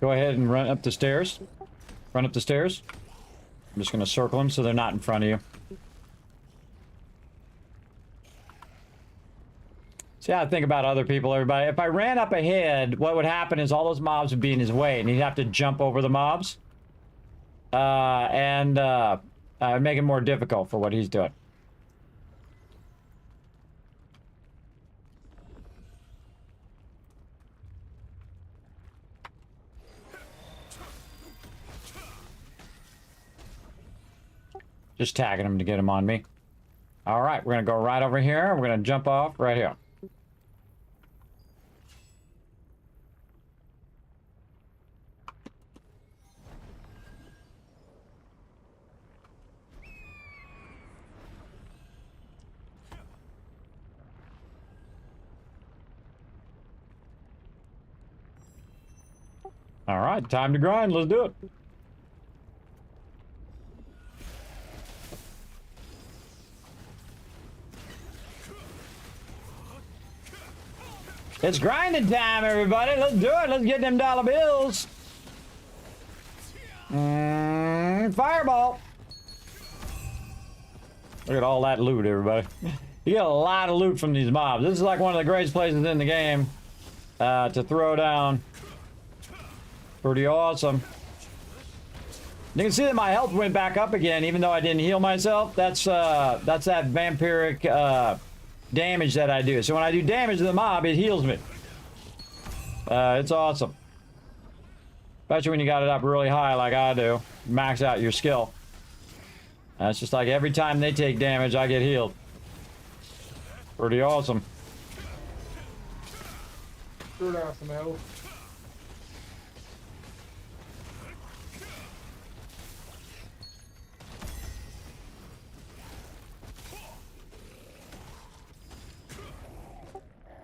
Go ahead and run up the stairs. Run up the stairs. I'm just going to circle them so they're not in front of you. See how I think about other people, everybody. If I ran up ahead, what would happen is all those mobs would be in his way, and he'd have to jump over the mobs. And make it more difficult for what he's doing. Just tagging him to get him on me. All right, we're going to go right over here. We're going to jump off right here. All right, time to grind. Let's do it. It's grinding time, everybody. Let's do it. Let's get them dollar bills. Fireball. Look at all that loot, everybody. You get a lot of loot from these mobs. This is like one of the greatest places in the game to throw down. Pretty awesome. You can see that my health went back up again, even though I didn't heal myself. That's that vampiric damage that I do. So when I do damage to the mob, it heals me. It's awesome. Especially when you got it up really high like I do. Max out your skill. It's just like every time they take damage, I get healed. Pretty awesome. Threw down some health.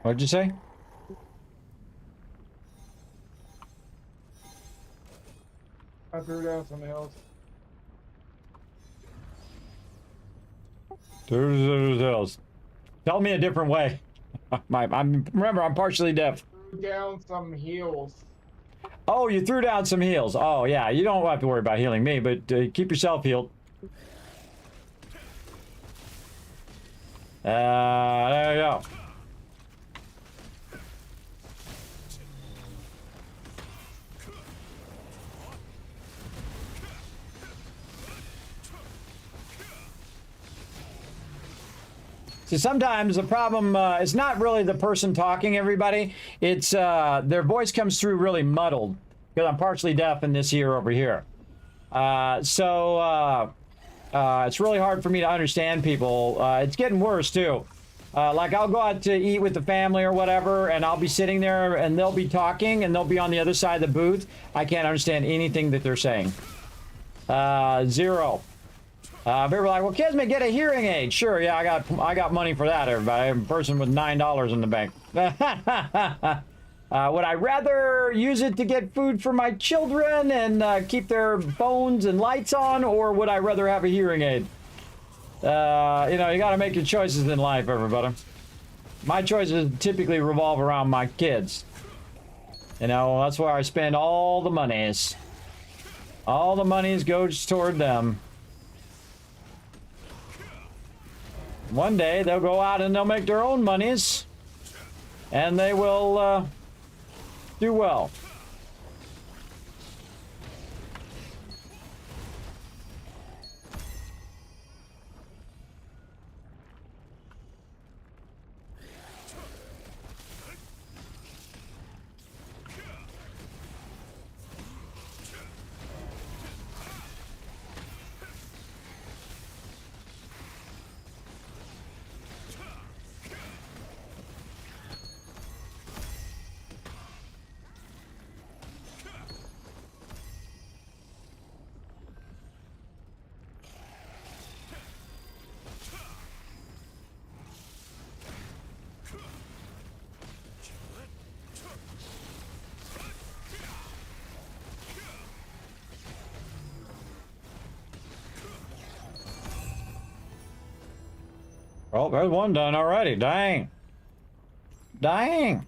What'd you say? I threw down some health. Tell me a different way. Remember, I'm partially deaf. Threw down some heals. Oh, you threw down some heals. Oh, yeah. You don't have to worry about healing me, but keep yourself healed. There you go. See, sometimes the problem is not really the person talking, everybody. It's their voice comes through really muddled because I'm partially deaf in this ear over here. So it's really hard for me to understand people. It's getting worse, too. Like, I'll go out to eat with the family or whatever, and I'll be sitting there, and they'll be talking, and they'll be on the other side of the booth. I can't understand anything that they're saying. Zero. People are like, well, Kismet, get a hearing aid. Sure, yeah, I got money for that, everybody. I'm a person with $9 in the bank. Would I rather use it to get food for my children and keep their phones and lights on, or would I rather have a hearing aid? You know, you got to make your choices in life, everybody. My choices typically revolve around my kids. You know, that's where I spend all the monies. All the monies goes toward them. One day they'll go out and they'll make their own monies, and they will do well. Oh, there's one done already. Dang. Dang.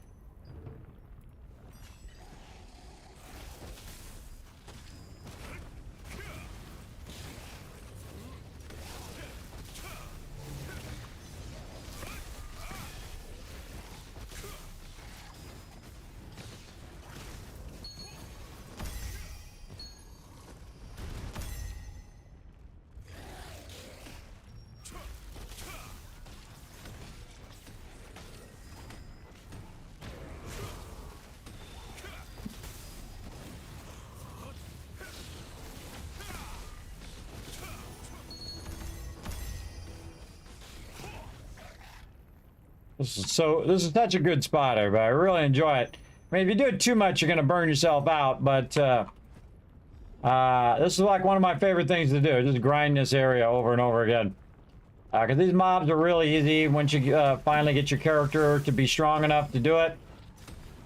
This is such a good spot, everybody. I really enjoy it. I mean, if you do it too much, you're going to burn yourself out, but this is like one of my favorite things to do, just grind this area over and over again. Because these mobs are really easy once you finally get your character to be strong enough to do it.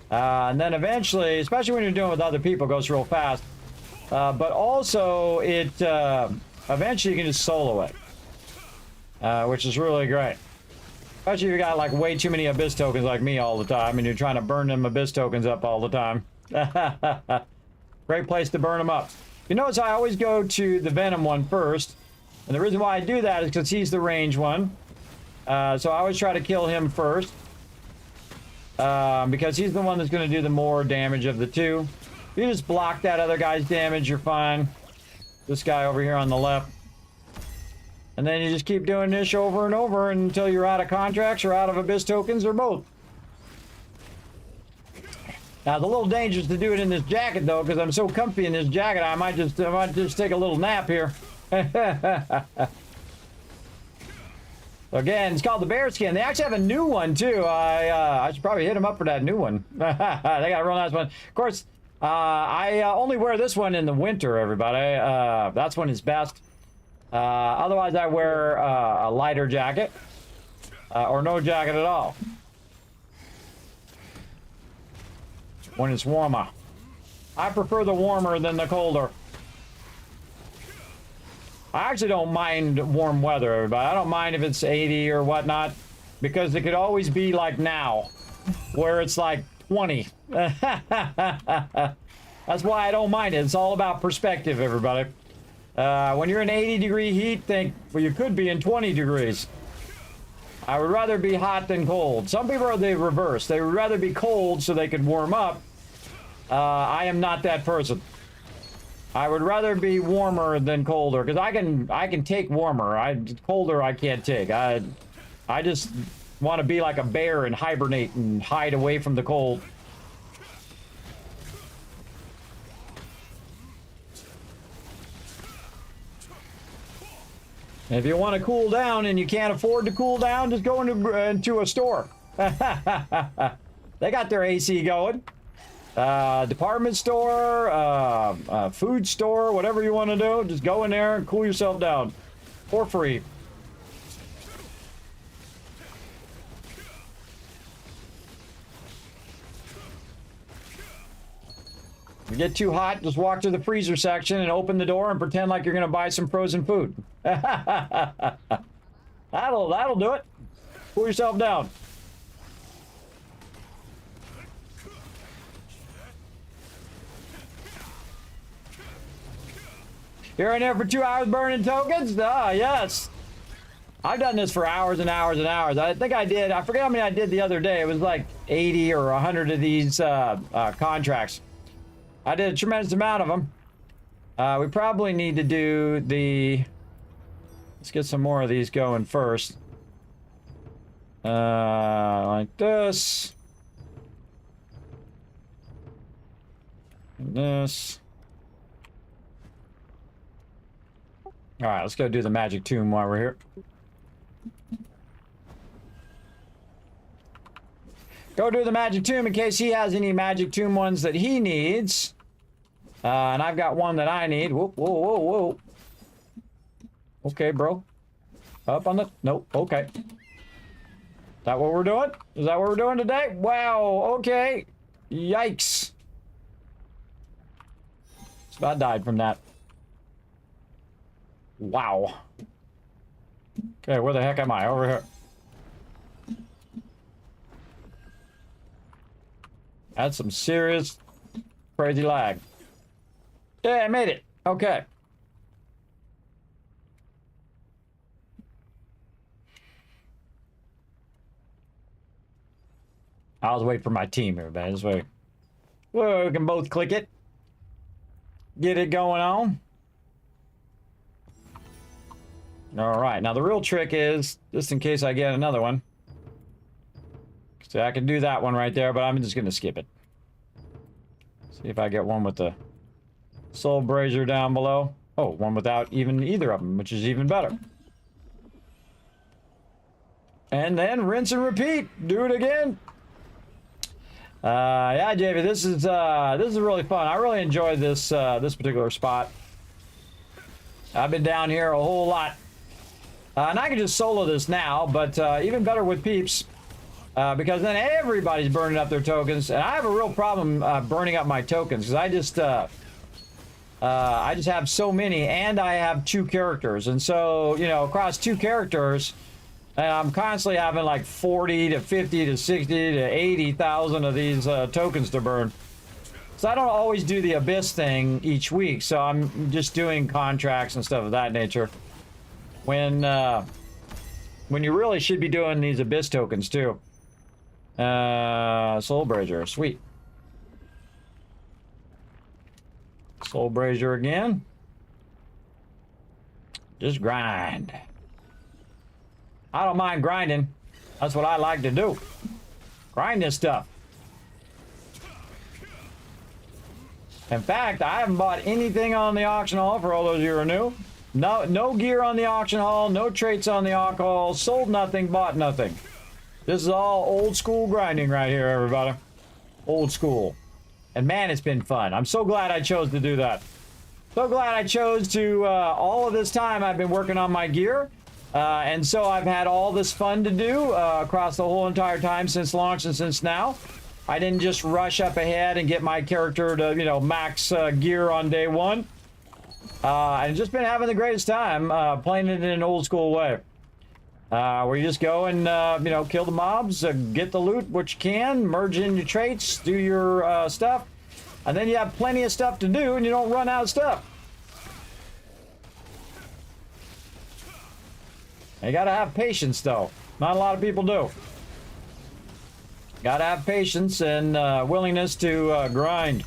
And then eventually, especially when you're doing it with other people, it goes real fast. But also, it eventually you can just solo it, which is really great. Especially if you got like way too many Abyss tokens like me all the time, and you're trying to burn them Abyss tokens up all the time. Great place to burn them up. You notice I always go to the Venom one first, and the reason why I do that is because he's the range one. So I always try to kill him first, because he's the one that's going to do the more damage of the two. If you just block that other guy's damage, you're fine. This guy over here on the left. And then you just keep doing this over and over until you're out of contracts or out of Abyss tokens or both. Now, it's a little dangerous to do it in this jacket, though, because I'm so comfy in this jacket, I might just take a little nap here. Again, it's called the Bearskin. They actually have a new one, too. I should probably hit them up for that new one. They got a real nice one. Of course, I only wear this one in the winter, everybody. That's when it's best. Otherwise, I wear a lighter jacket or no jacket at all when it's warmer. I prefer the warmer than the colder. I actually don't mind warm weather, everybody. I don't mind if it's 80 or whatnot, because it could always be like now, where it's like 20. That's why I don't mind it. It's all about perspective, everybody. When you're in 80-degree heat, think, well, you could be in 20 degrees. I would rather be hot than cold. Some people are the reverse. They would rather be cold so they could warm up. I am not that person. I would rather be warmer than colder, because I can take warmer. Colder I can't take. I just want to be like a bear and hibernate and hide away from the cold. And if you want to cool down and you can't afford to cool down, just go into a store. They got their AC going. Department store, food store, whatever you want to do, just go in there and cool yourself down for free. If you get too hot, just walk to the freezer section and open the door and pretend like you're going to buy some frozen food. That'll do it. Cool yourself down. You're in there for 2 hours burning tokens? Ah, yes. I've done this for hours and hours and hours. I think I forget how many I did the other day. It was like 80 or 100 of these contracts. I did a tremendous amount of them. We probably need to do let's get some more of these going first. Like this. And this. All right, let's go do the magic tomb while we're here. Go do the magic tomb in case he has any magic tomb ones that he needs. And I've got one that I need. Whoa, whoa, whoa, whoa. Okay, bro. Up on the... Nope, okay. Is that what we're doing? Is that what we're doing today? Wow, okay. Yikes. Just about died from that. Wow. Okay, where the heck am I? Over here. That's some serious crazy lag. Yeah, I made it. Okay. I was waiting for my team here, man. This way. Well, we can both click it. Get it going on. All right. Now, the real trick is, just in case I get another one. See, I can do that one right there, but I'm just going to skip it. See if I get one with the Soul Brazier down below. Oh, one without even either of them, which is even better. And then rinse and repeat. Do it again. Yeah, JV, this is really fun. I really enjoyed this this particular spot. I've been down here a whole lot. And I can just solo this now, but even better with peeps. Because then everybody's burning up their tokens, and I have a real problem burning up my tokens because I just have so many, and I have 2 characters, and so across 2 characters, and I'm constantly having like 40 to 50 to 60 to 80,000 of these tokens to burn. So I don't always do the Abyss thing each week, so I'm just doing contracts and stuff of that nature. When you really should be doing these Abyss tokens too. Soul Brazier, sweet. Soul Brazier again. Just grind. I don't mind grinding. That's what I like to do. Grind this stuff. In fact, I haven't bought anything on the auction hall for all those of you who are new. No gear on the auction hall, no traits on the auction hall, sold nothing, bought nothing. This is all old school grinding right here, everybody. Old school. And man, it's been fun. I'm so glad I chose to do that. So glad I chose to, all of this time I've been working on my gear. And so I've had all this fun to do across the whole entire time since launch and since now. I didn't just rush up ahead and get my character to, max gear on day one. I've just been having the greatest time playing it in an old school way. Where you just go and, kill the mobs, get the loot, which you can, merge in your traits, do your stuff, and then you have plenty of stuff to do and you don't run out of stuff. You gotta have patience, though. Not a lot of people do. Gotta have patience and willingness to grind.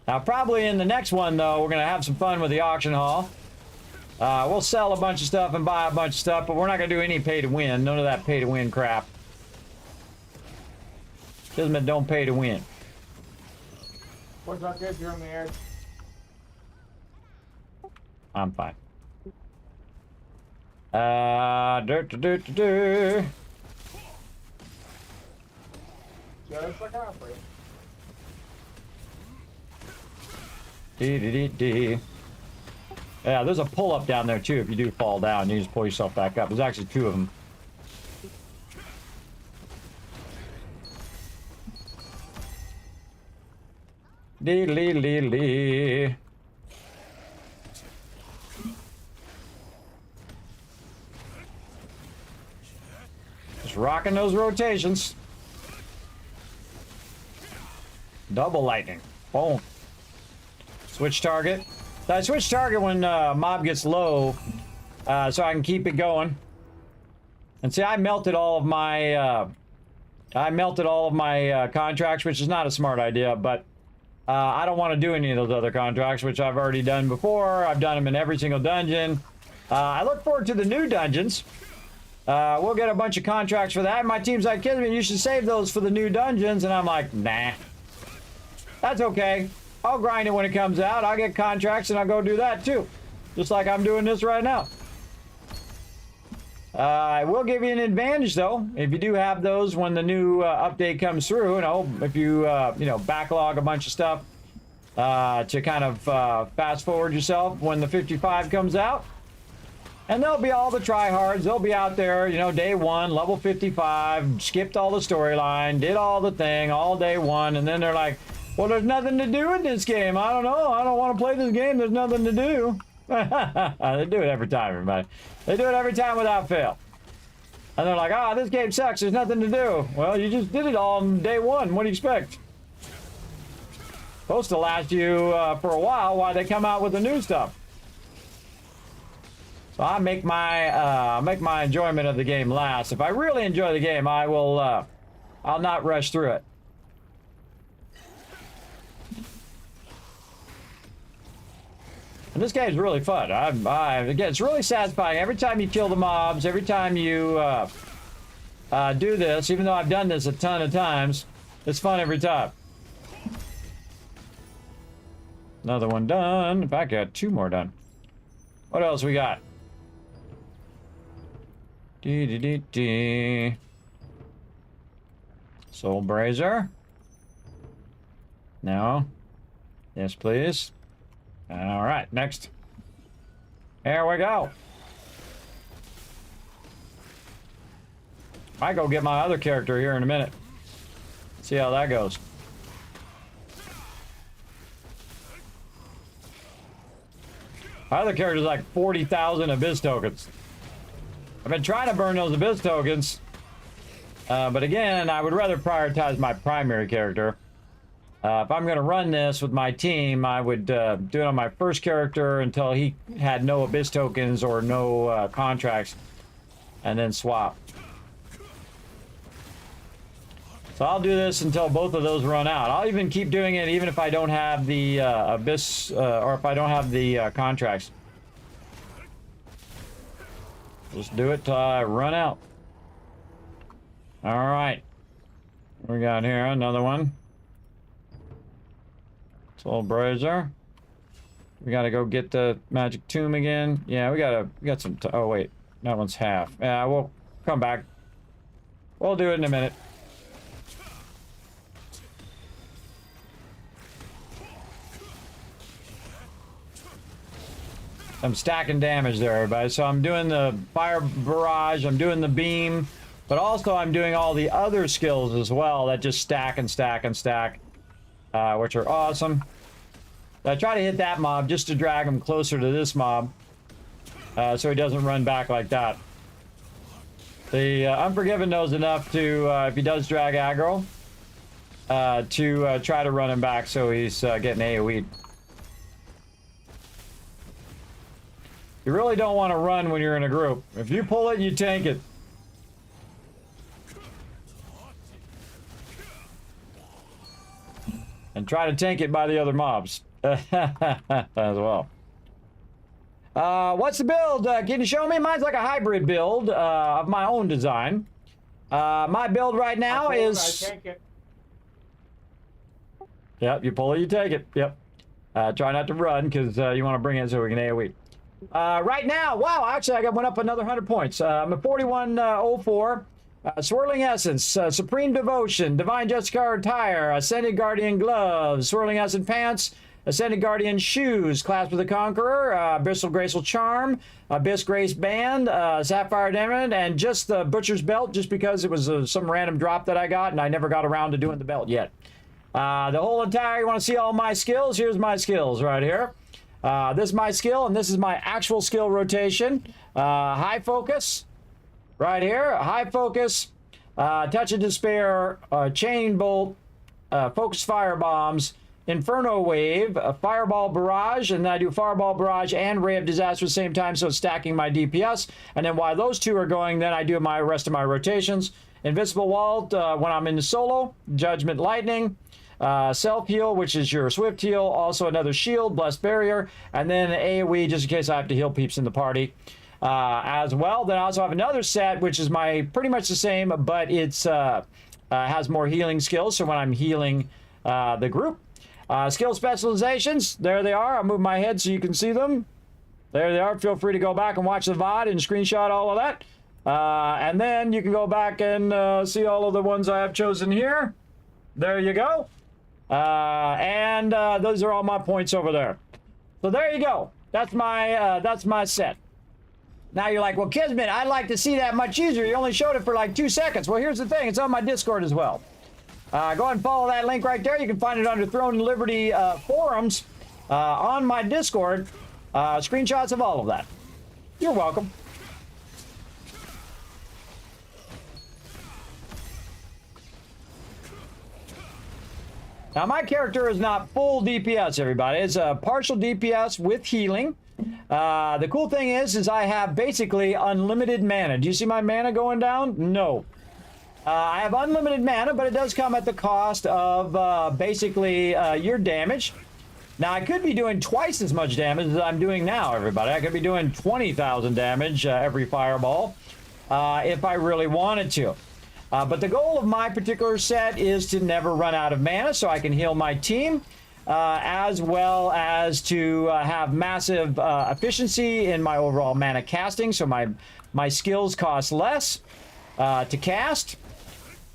Now, probably in the next one, though, we're going to have some fun with the auction hall. We'll sell a bunch of stuff and buy a bunch of stuff, but we're not going to do any pay to win. None of that pay to win crap. Kismet don't pay to win. What's up, guys? You're on the edge. I'm fine. Do. Just like I played. Dee. Yeah, there's a pull-up down there, too, if you do fall down. You just pull yourself back up. There's actually 2 of them. Dee. Just rocking those rotations. Double lightning. Boom. Switch target. So I switch target when mob gets low, so I can keep it going. And see, I melted all of my contracts, which is not a smart idea, but I don't want to do any of those other contracts, which I've already done before. I've done them in every single dungeon. I look forward to the new dungeons. We'll get a bunch of contracts for that. My team's like, Kismet, you should save those for the new dungeons. And I'm like, nah. That's okay. I'll grind it when it comes out. I'll get contracts and I'll go do that too. Just like I'm doing this right now. I will give you an advantage though. If you do have those when the new update comes through, you know, if you, backlog a bunch of stuff to kind of fast forward yourself when the 55 comes out. And there'll be all the tryhards. They'll be out there, you know, day 1, level 55, skipped all the storyline, did all the thing all day 1, and then they're like, well, there's nothing to do in this game. I don't know. I don't want to play this game. There's nothing to do. They do it every time, everybody. They do it every time without fail. And they're like, this game sucks. There's nothing to do. Well, you just did it all on day 1. What do you expect? Supposed to last you for a while they come out with the new stuff. So I make my enjoyment of the game last. If I really enjoy the game, I will. I'll not rush through it. And this game's really fun. Again, it's really satisfying. Every time you kill the mobs, every time you do this, even though I've done this a ton of times, it's fun every time. Another one done. In fact, I got 2 more done. What else we got? Soul Brazier. No. Yes, please. All right, next. Here we go. Might go get my other character here in a minute. See how that goes. My other character's like 40,000 Abyss tokens. I've been trying to burn those Abyss tokens. But again, I would rather prioritize my primary character. If I'm going to run this with my team, I would do it on my first character until he had no Abyss tokens or no contracts, and then swap. So I'll do this until both of those run out. I'll even keep doing it even if I don't have the Abyss, or if I don't have the contracts. Just do it till I run out. All right. What we got here? Another one. Soul Brazier. We gotta go get the magic tomb again. Yeah, we got some. Oh wait, that one's half. Yeah, we'll come back. We'll do it in a minute. I'm stacking damage there, everybody. So I'm doing the fire barrage. I'm doing the beam, but also I'm doing all the other skills as well that just stack and stack and stack. Which are awesome. I try to hit that mob just to drag him closer to this mob, so he doesn't run back like that. The Unforgiven knows enough to, if he does drag aggro, to try to run him back so he's getting AoE'd. You really don't want to run when you're in a group. If you pull it, you tank it. and try to tank it by the other mobs as well. What's the build? Can you show me? Mine's like a hybrid build of my own design. My build right now is... I take it. Yep, you pull it, you take it. Yep. Try not to run because you want to bring it so we can AoE. Right now, wow, actually I went up another 100 points. I'm at 4104. Swirling Essence, Supreme Devotion, Divine Justicar Attire, Ascended Guardian Gloves, Swirling Essence Pants, Ascended Guardian Shoes, Clasp of the Conqueror, Abyssal Graceful Charm, Abyss Grace Band, Sapphire Diamond, and just the Butcher's Belt, just because it was some random drop that I got, and I never got around to doing the belt yet. The whole entire, you want to see all my skills? Here's my skills right here. This is my skill, and this is my actual skill rotation. High Focus, right here. High Focus, Touch of Despair, Chain Bolt, Focus Fire Bombs, Inferno Wave, Fireball Barrage, and then I do Fireball Barrage and Ray of Disaster at the same time, so it's stacking my DPS. And then while those two are going, then I do my rest of my rotations. Invincible Vault when I'm in the solo, Judgment Lightning, Self-Heal, which is your Swift Heal, also another Shield, Blessed Barrier, and then AoE just in case I have to heal peeps in the party as well. Then I also have another set, which is my pretty much the same, but it's has more healing skills, so when I'm healing the group. Skill specializations, there they are. I'll move my head so you can see them. There they are. Feel free to go back and watch the VOD and screenshot all of that. And then you can go back and see all of the ones I have chosen here. There you go. And those are all my points over there. So there you go. That's my set. Now you're like, well, Kismet, I'd like to see that much easier. You only showed it for like 2 seconds. Well, here's the thing. It's on my Discord as well. Go ahead and follow that link right there. You can find it under Throne and Liberty forums on my Discord. Screenshots of all of that. You're welcome. Now, my character is not full DPS, everybody. It's a partial DPS with healing. The cool thing is I have basically unlimited mana. Do you see my mana going down? No. I have unlimited mana, but it does come at the cost of basically your damage. Now, I could be doing twice as much damage as I'm doing now, everybody. I could be doing 20,000 damage every fireball if I really wanted to. But the goal of my particular set is to never run out of mana so I can heal my team, as well as to have massive efficiency in my overall mana casting, so my skills cost less to cast.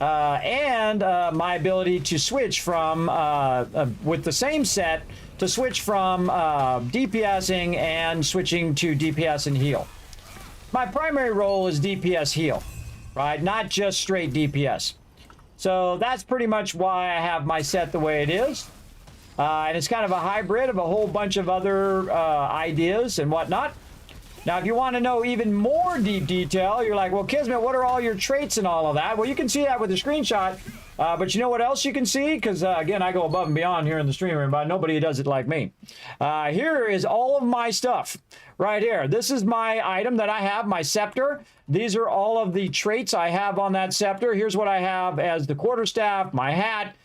And my ability to switch from, with the same set, to switch from DPSing and switching to DPS and heal. My primary role is DPS heal, right? Not just straight DPS. So that's pretty much why I have my set the way it is. And it's kind of a hybrid of a whole bunch of other ideas and whatnot. Now, if you want to know even more deep detail, you're like, well, Kismet, what are all your traits and all of that? Well, you can see that with the screenshot. But you know what else you can see? Because, again, I go above and beyond here in the stream, everybody. Nobody does it like me. Here is all of my stuff right here. This is my item that I have, my scepter. These are all of the traits I have on that scepter. Here's what I have as the quarterstaff, my hat,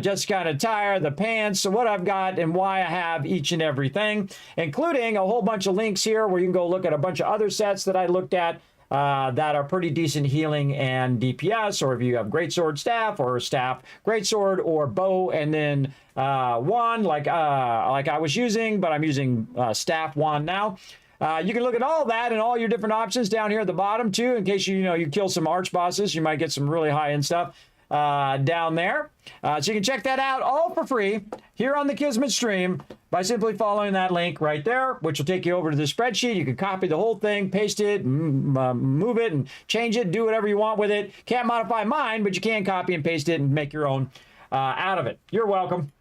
just kind of attire, the pants, so what I've got and why I have each and everything, including a whole bunch of links here where you can go look at a bunch of other sets that I looked at that are pretty decent healing and DPS, or if you have greatsword staff or staff greatsword or bow and then wand like I was using, but I'm using staff wand now. You can look at all that and all your different options down here at the bottom too, in case you kill some arch bosses. You might get some really high end stuff down there. So you can check that out all for free here on the Kismet stream by simply following that link right there, which will take you over to the spreadsheet. You can copy the whole thing, paste it, move it, and change it, do whatever you want with it. Can't modify mine, but you can copy and paste it and make your own out of it. You're welcome.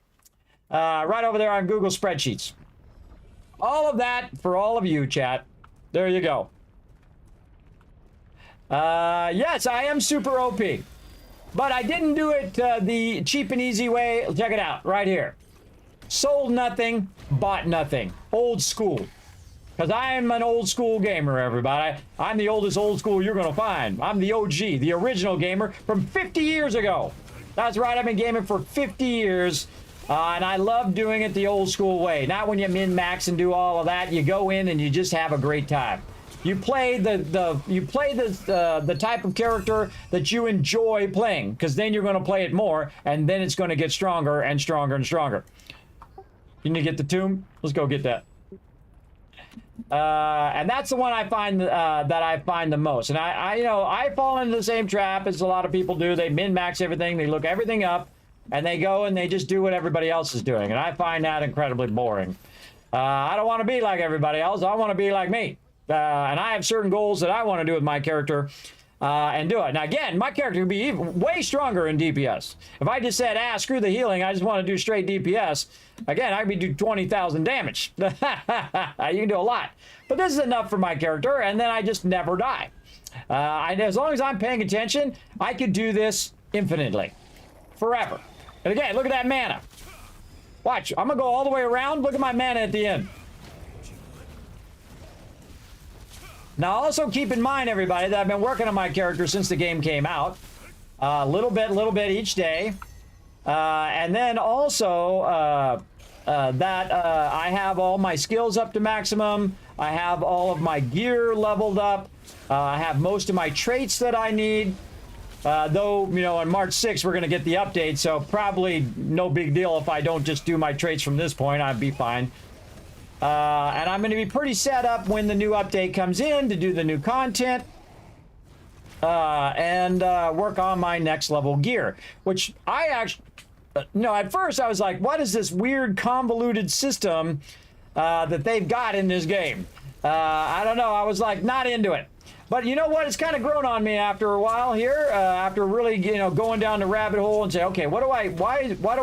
Right over there on Google Spreadsheets. All of that for all of you, chat. There you go. Yes, I am super OP. But I didn't do it the cheap and easy way. Check it out right here. Sold nothing, bought nothing. Old school. Because I am an old school gamer, everybody. I'm the oldest old school you're going to find. I'm the OG, the original gamer from 50 years ago. That's right, I've been gaming for 50 years. And I love doing it the old school way. Not when you min-max and do all of that. You go in and you just have a great time. You play the type of character that you enjoy playing, because then you're going to play it more, and then it's going to get stronger and stronger and stronger. You need to get the tomb? Let's go get that. And that's the one I find that I find the most. And I fall into the same trap as a lot of people do. They min-max everything. They look everything up, and they go and they just do what everybody else is doing. And I find that incredibly boring. I don't want to be like everybody else. I want to be like me. And I have certain goals that I want to do with my character and do it. Now, again, my character would be way stronger in DPS. If I just said, screw the healing, I just want to do straight DPS, again, I'd be doing 20,000 damage. You can do a lot. But this is enough for my character, and then I just never die. As long as I'm paying attention, I could do this infinitely. Forever. And again, look at that mana. Watch, I'm going to go all the way around. Look at my mana at the end. Now, also keep in mind, everybody, that I've been working on my character since the game came out. Little bit each day. And then also that I have all my skills up to maximum. I have all of my gear leveled up. I have most of my traits that I need. Though, on March 6th, we're going to get the update, so probably no big deal if I don't just do my traits from this point. I'd be fine. And I'm going to be pretty set up when the new update comes in to do the new content and work on my next level gear, which I actually, at first I was like, what is this weird convoluted system that they've got in this game? I don't know. I was like, not into it. But you know what? It's kind of grown on me after a while here, after really, going down the rabbit hole and say, okay, why do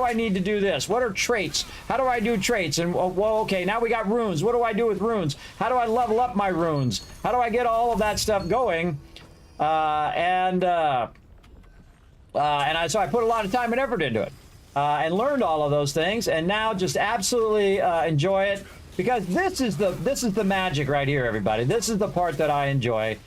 I need to do this? What are traits? How do I do traits? And, well, okay, now we got runes. What do I do with runes? How do I level up my runes? How do I get all of that stuff going? So I put a lot of time and effort into it and learned all of those things, and now just absolutely enjoy it, because this is the magic right here, everybody. This is the part that I enjoy.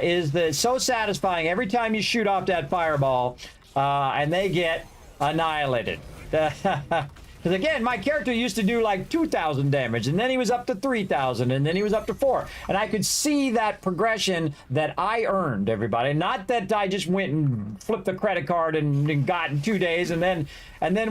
Is that it's so satisfying every time you shoot off that fireball and they get annihilated. Because again, my character used to do like 2,000 damage, and then he was up to 3,000, and then he was up to 4. And I could see that progression that I earned, everybody. Not that I just went and flipped the credit card and got in 2 days, and then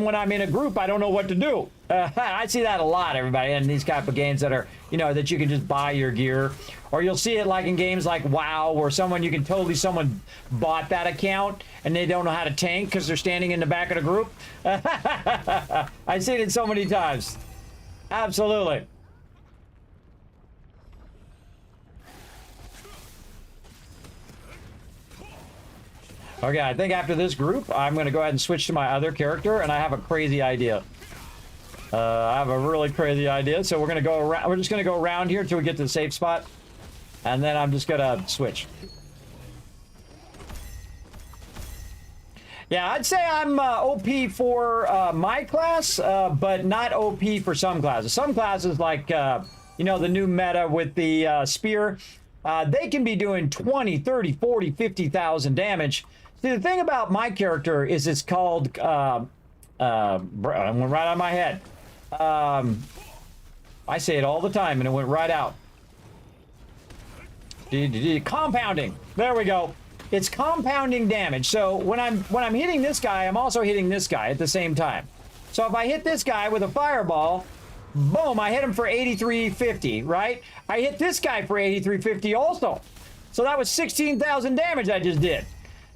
when I'm in a group, I don't know what to do. I see that a lot, everybody, in these type of games that are, that you can just buy your gear. Or you'll see it like in games like WoW, where someone bought that account and they don't know how to tank because they're standing in the back of the group. I've seen it so many times. Absolutely. Okay, I think after this group, I'm going to go ahead and switch to my other character, and I have a crazy idea. I have a really crazy idea, so we're going to go around. We're just going to go around here until we get to the safe spot. And then I'm just gonna switch. Yeah, I'd say I'm OP for my class, but not OP for some classes. Some classes, like, the new meta with the spear, they can be doing 20, 30, 40, 50,000 damage. See, the thing about my character is it's called, I went right out of my head. I say it all the time, and it went right out. Compounding. There we go. It's compounding damage. So when I'm hitting this guy, I'm also hitting this guy at the same time. So if I hit this guy with a fireball, boom, I hit him for 8350, right? I hit this guy for 8350 also. So that was 16,000 damage I just did.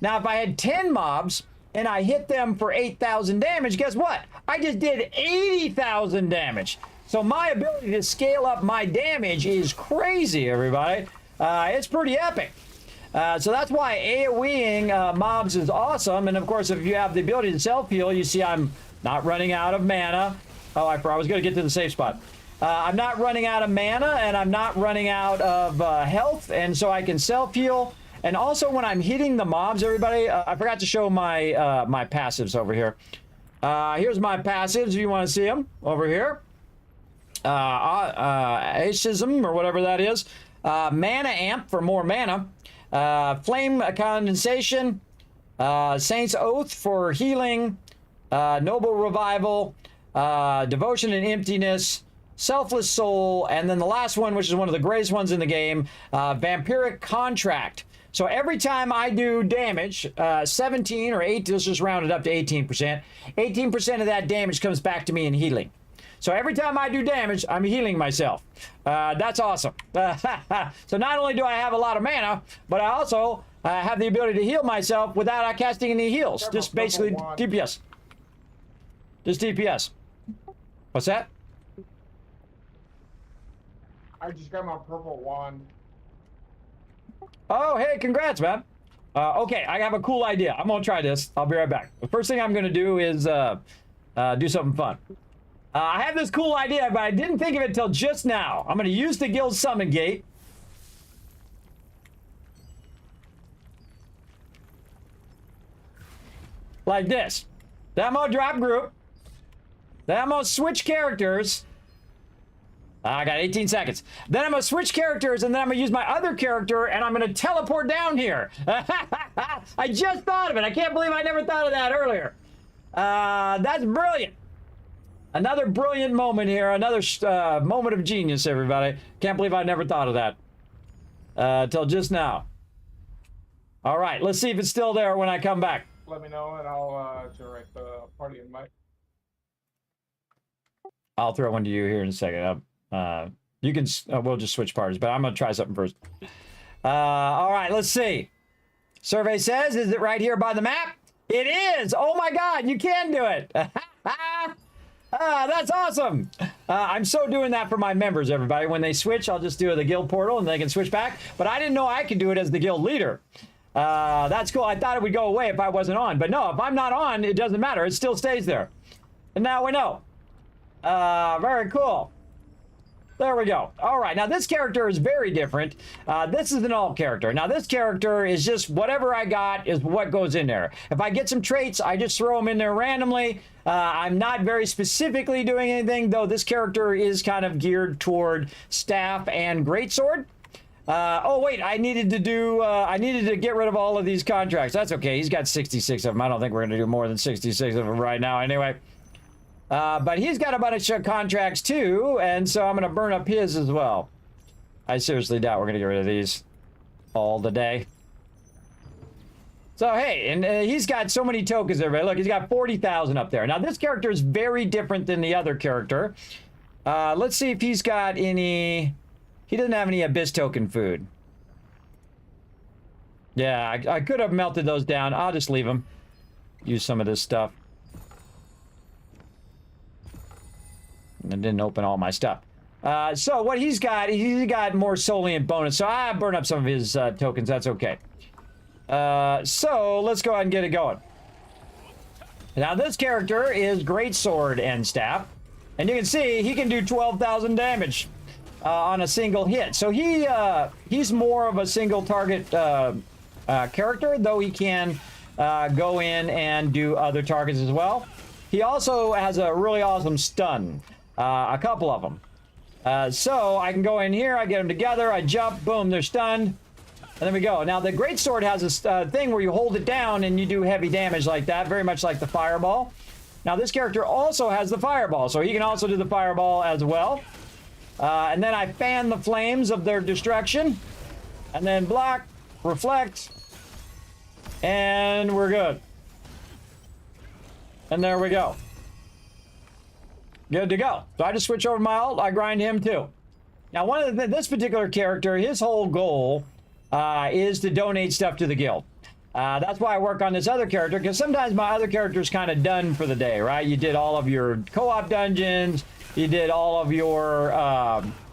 Now if I had 10 mobs and I hit them for 8,000 damage, guess what? I just did 80,000 damage. So my ability to scale up my damage is crazy, everybody. It's pretty epic. So that's why AoEing mobs is awesome. And of course, if you have the ability to self-heal, you see I'm not running out of mana. Oh, I was going to get to the safe spot. I'm not running out of mana, and I'm not running out of health, and so I can self-heal. And also, when I'm hitting the mobs, everybody, I forgot to show my my passives over here. Here's my passives, if you want to see them, over here. Acism, or whatever that is. Mana Amp for more mana, Flame Condensation, Saint's Oath for healing, Noble Revival, Devotion and Emptiness, Selfless Soul, and then the last one, which is one of the greatest ones in the game, Vampiric Contract. So every time I do damage, 17 or 8, let's just round it up to 18%. 18% of that damage comes back to me in healing. So every time I do damage, I'm healing myself. That's awesome. So not only do I have a lot of mana, but I also have the ability to heal myself without casting any heals. Just basically DPS. Just DPS. What's that? I just got my purple wand. Oh, hey, congrats, man. Okay, I have a cool idea. I'm gonna try this. I'll be right back. The first thing I'm gonna do is do something fun. I have this cool idea, but I didn't think of it until just now. I'm gonna use the guild summon gate. Like this. Then I'm gonna drop group. Then I'm gonna switch characters. I got 18 seconds. Then I'm gonna switch characters, and then I'm gonna use my other character, and I'm gonna teleport down here. I just thought of it. I can't believe I never thought of that earlier. That's brilliant. Another brilliant moment here. Another moment of genius, everybody. Can't believe I never thought of that till just now. All right, let's see if it's still there when I come back. Let me know, and I'll generate the party invite. I'll throw one to you here in a second. You can, we'll just switch parties, but I'm going to try something first. All right, let's see. Survey says, is it right here by the map? It is. Oh my God, you can do it. That's awesome. I'm so doing that for my members, everybody. When they switch, I'll just do the guild portal and they can switch back. But I didn't know I could do it as the guild leader. That's cool. I thought it would go away if I wasn't on. But no, if I'm not on, it doesn't matter. It still stays there. And now we know. Very cool. There we go. All right. Now, this character is very different. This is an alt character. Now, this character is just whatever I got is what goes in there. If I get some traits, I just throw them in there randomly. I'm not very specifically doing anything, though this character is kind of geared toward staff and greatsword. Oh, wait. I needed to get rid of all of these contracts. That's okay. He's got 66 of them. I don't think we're going to do more than 66 of them right now anyway. But he's got a bunch of contracts too, and so I'm going to burn up his as well. I seriously doubt we're going to get rid of these all today. So, hey, and he's got so many tokens, everybody. Look, he's got 40,000 up there. Now, this character is very different than the other character. Let's see if he's got any... He doesn't have any Abyss token food. Yeah, I could have melted those down. I'll just leave them. Use some of this stuff. And didn't open all my stuff. So what he's got more Soliant bonus. So I burn up some of his tokens. That's okay. So let's go ahead and get it going. Now this character is Greatsword and Staff. And you can see he can do 12,000 damage on a single hit. So he's more of a single target character, though he can go in and do other targets as well. He also has a really awesome stun. A couple of them. So I can go in here, I get them together, I jump, boom, they're stunned. And there we go. Now the Greatsword has this thing where you hold it down and you do heavy damage like that, very much like the Fireball. Now this character also has the Fireball, so he can also do the Fireball as well. And then I fan the flames of their destruction. And then block, reflect, and we're good. And there we go. Good to go. So I just switch over my alt. I grind him too. Now, this particular character, his whole goal is to donate stuff to the guild. That's why I work on this other character, because sometimes my other character is kind of done for the day, right? You did all of your co-op dungeons, you did all of your,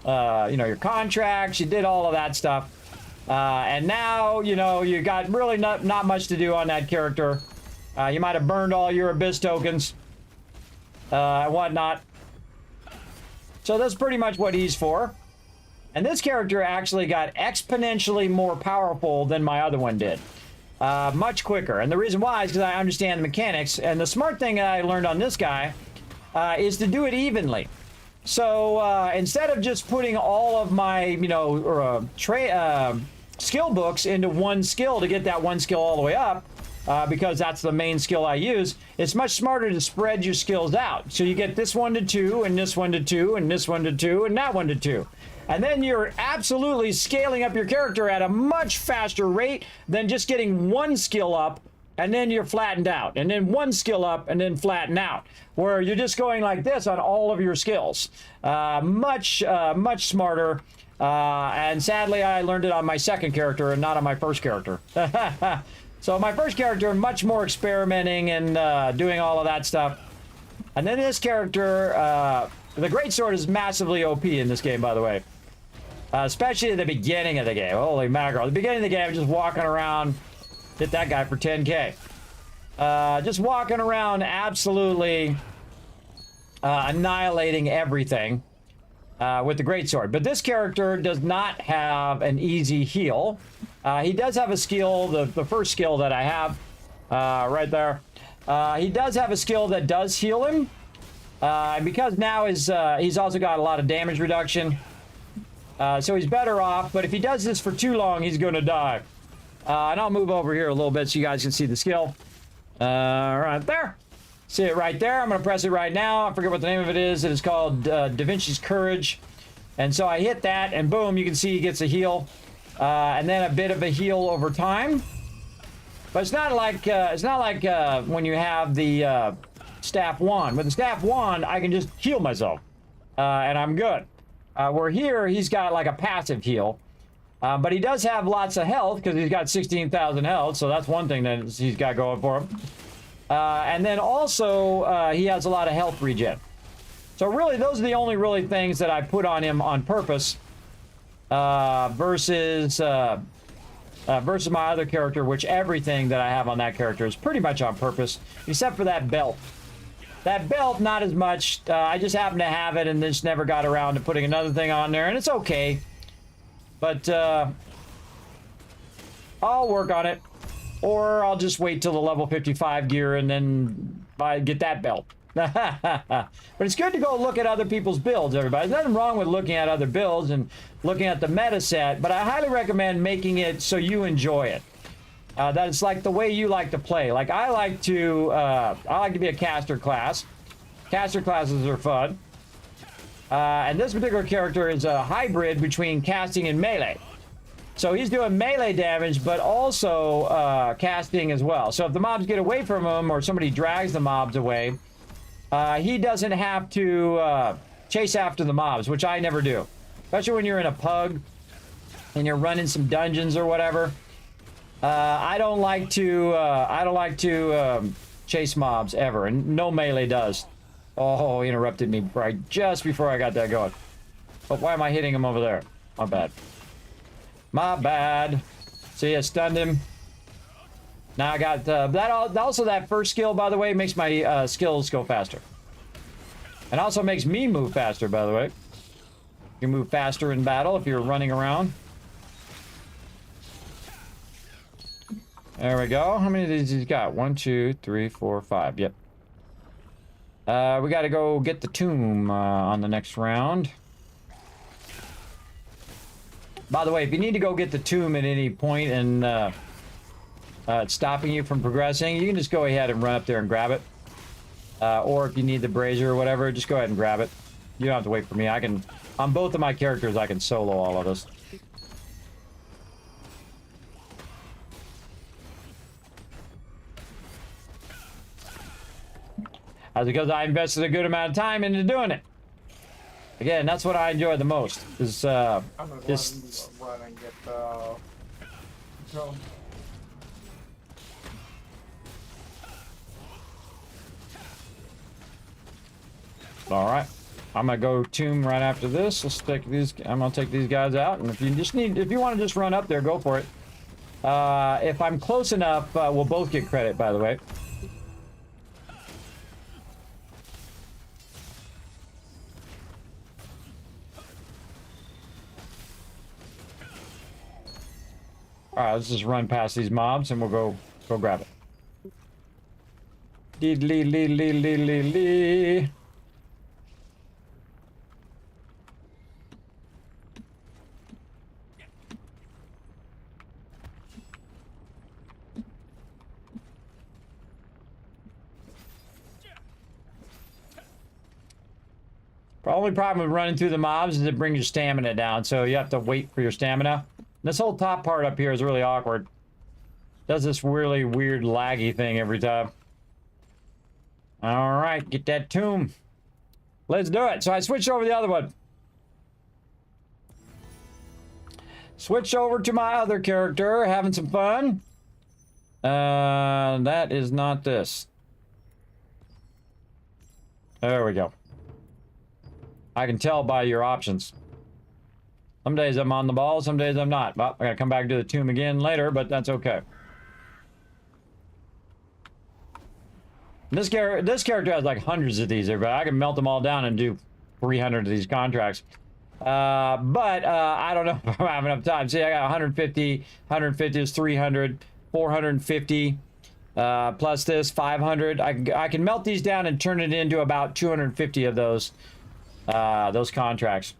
your contracts, you did all of that stuff, and now you got really not much to do on that character. You might have burned all your Abyss tokens. And whatnot. So that's pretty much what he's for. And this character actually got exponentially more powerful than my other one did. Much quicker. And the reason why is because I understand the mechanics. And the smart thing that I learned on this guy is to do it evenly. So instead of just putting all of my, skill books into one skill to get that one skill all the way up, because that's the main skill I use. It's much smarter to spread your skills out. So you get this one to 2, and this one to 2, and this one to 2, and that one to 2. And then you're absolutely scaling up your character at a much faster rate than just getting one skill up, and then you're flattened out. And then one skill up, and then flatten out. Where you're just going like this on all of your skills. Much smarter. And sadly, I learned it on my second character and not on my first character. So my first character, much more experimenting and doing all of that stuff. And then this character, the greatsword is massively OP in this game, by the way. Especially at the beginning of the game. Holy mackerel. At the beginning of the game, I'm just walking around. Hit that guy for 10k. Just walking around absolutely annihilating everything with the greatsword. But this character does not have an easy heal. He does have a skill, the first skill that I have right there. He does have a skill that does heal him. And because now he's also got a lot of damage reduction. So he's better off. But if he does this for too long, he's going to die. And I'll move over here a little bit so you guys can see the skill. Right there. See it right there. I'm going to press it right now. I forget what the name of it is. It is called Da Vinci's Courage. And so I hit that, and boom, you can see he gets a heal. And then a bit of a heal over time. But it's not like when you have the staff wand. With the staff wand, I can just heal myself. And I'm good. Where here, he's got like a passive heal. But he does have lots of health because he's got 16,000 health. So that's one thing that he's got going for him. And then also, he has a lot of health regen. So really, those are the only really things that I put on him on purpose. Versus my other character, which everything that I have on that character is pretty much on purpose. Except for that belt. That belt, not as much. I just happen to have it and just never got around to putting another thing on there. And it's okay. But I'll work on it. Or I'll just wait till the level 55 gear and then get that belt. But it's good to go look at other people's builds, everybody. There's nothing wrong with looking at other builds and looking at the meta set, but I highly recommend making it so you enjoy it. That it's like the way you like to play. Like I like to be a caster class. Caster classes are fun. And this particular character is a hybrid between casting and melee. So he's doing melee damage, but also casting as well. So if the mobs get away from him or somebody drags the mobs away, he doesn't have to chase after the mobs, which I never do. Especially when you're in a pug and you're running some dungeons or whatever. I don't like to chase mobs ever, and no melee does. Oh, he interrupted me right just before I got that going. But why am I hitting him over there? My bad. My bad. See, I stunned him. Now I got also that first skill, by the way, makes my skills go faster. And also makes me move faster, by the way. You move faster in battle if you're running around. There we go. How many of these he's got? 1, 2, 3, 4, 5. Yep. We got to go get the tomb on the next round. By the way, if you need to go get the tomb at any point and it's stopping you from progressing, you can just go ahead and run up there and grab it. Or if you need the brazier or whatever, just go ahead and grab it. You don't have to wait for me. I can, on both of my characters, I can solo all of this. That's because I invested a good amount of time into doing it. Again, that's what I enjoy the most. Is I'm gonna run and get the drone. All right, I'm gonna go tomb right after this. Let's take these. I'm gonna take these guys out, and if you want to just run up there, go for it. If I'm close enough, we'll both get credit. By the way. All right, let's just run past these mobs, and we'll go grab it. Lee. The only problem with running through the mobs is it brings your stamina down, so you have to wait for your stamina. This whole top part up here is really awkward. Does this really weird laggy thing every time. All right, get that tomb. Let's do it. So I switched over to the other one. Switched over to my other character, having some fun. That is not this. There we go. I can tell by your options. Some days I'm on the ball, some days I'm not. Well, I gotta come back to the tomb again later, but that's okay. This character has like hundreds of these, but I can melt them all down and do 300 of these contracts. But I don't know if I have enough time. See, I got 150, 150 is 300, 450, plus this 500. I can melt these down and turn it into about 250 of those contracts.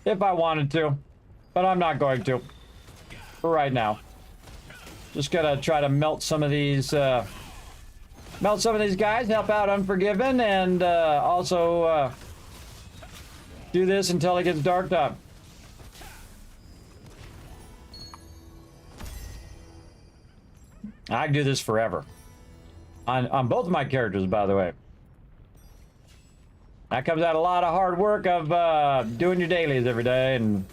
If I wanted to, but I'm not going to for right now. Just gotta try to melt some of these guys, help out Unforgiven, and also do this until it gets dark up. I can do this forever. On both of my characters, by the way. That comes out a lot of hard work of doing your dailies every day and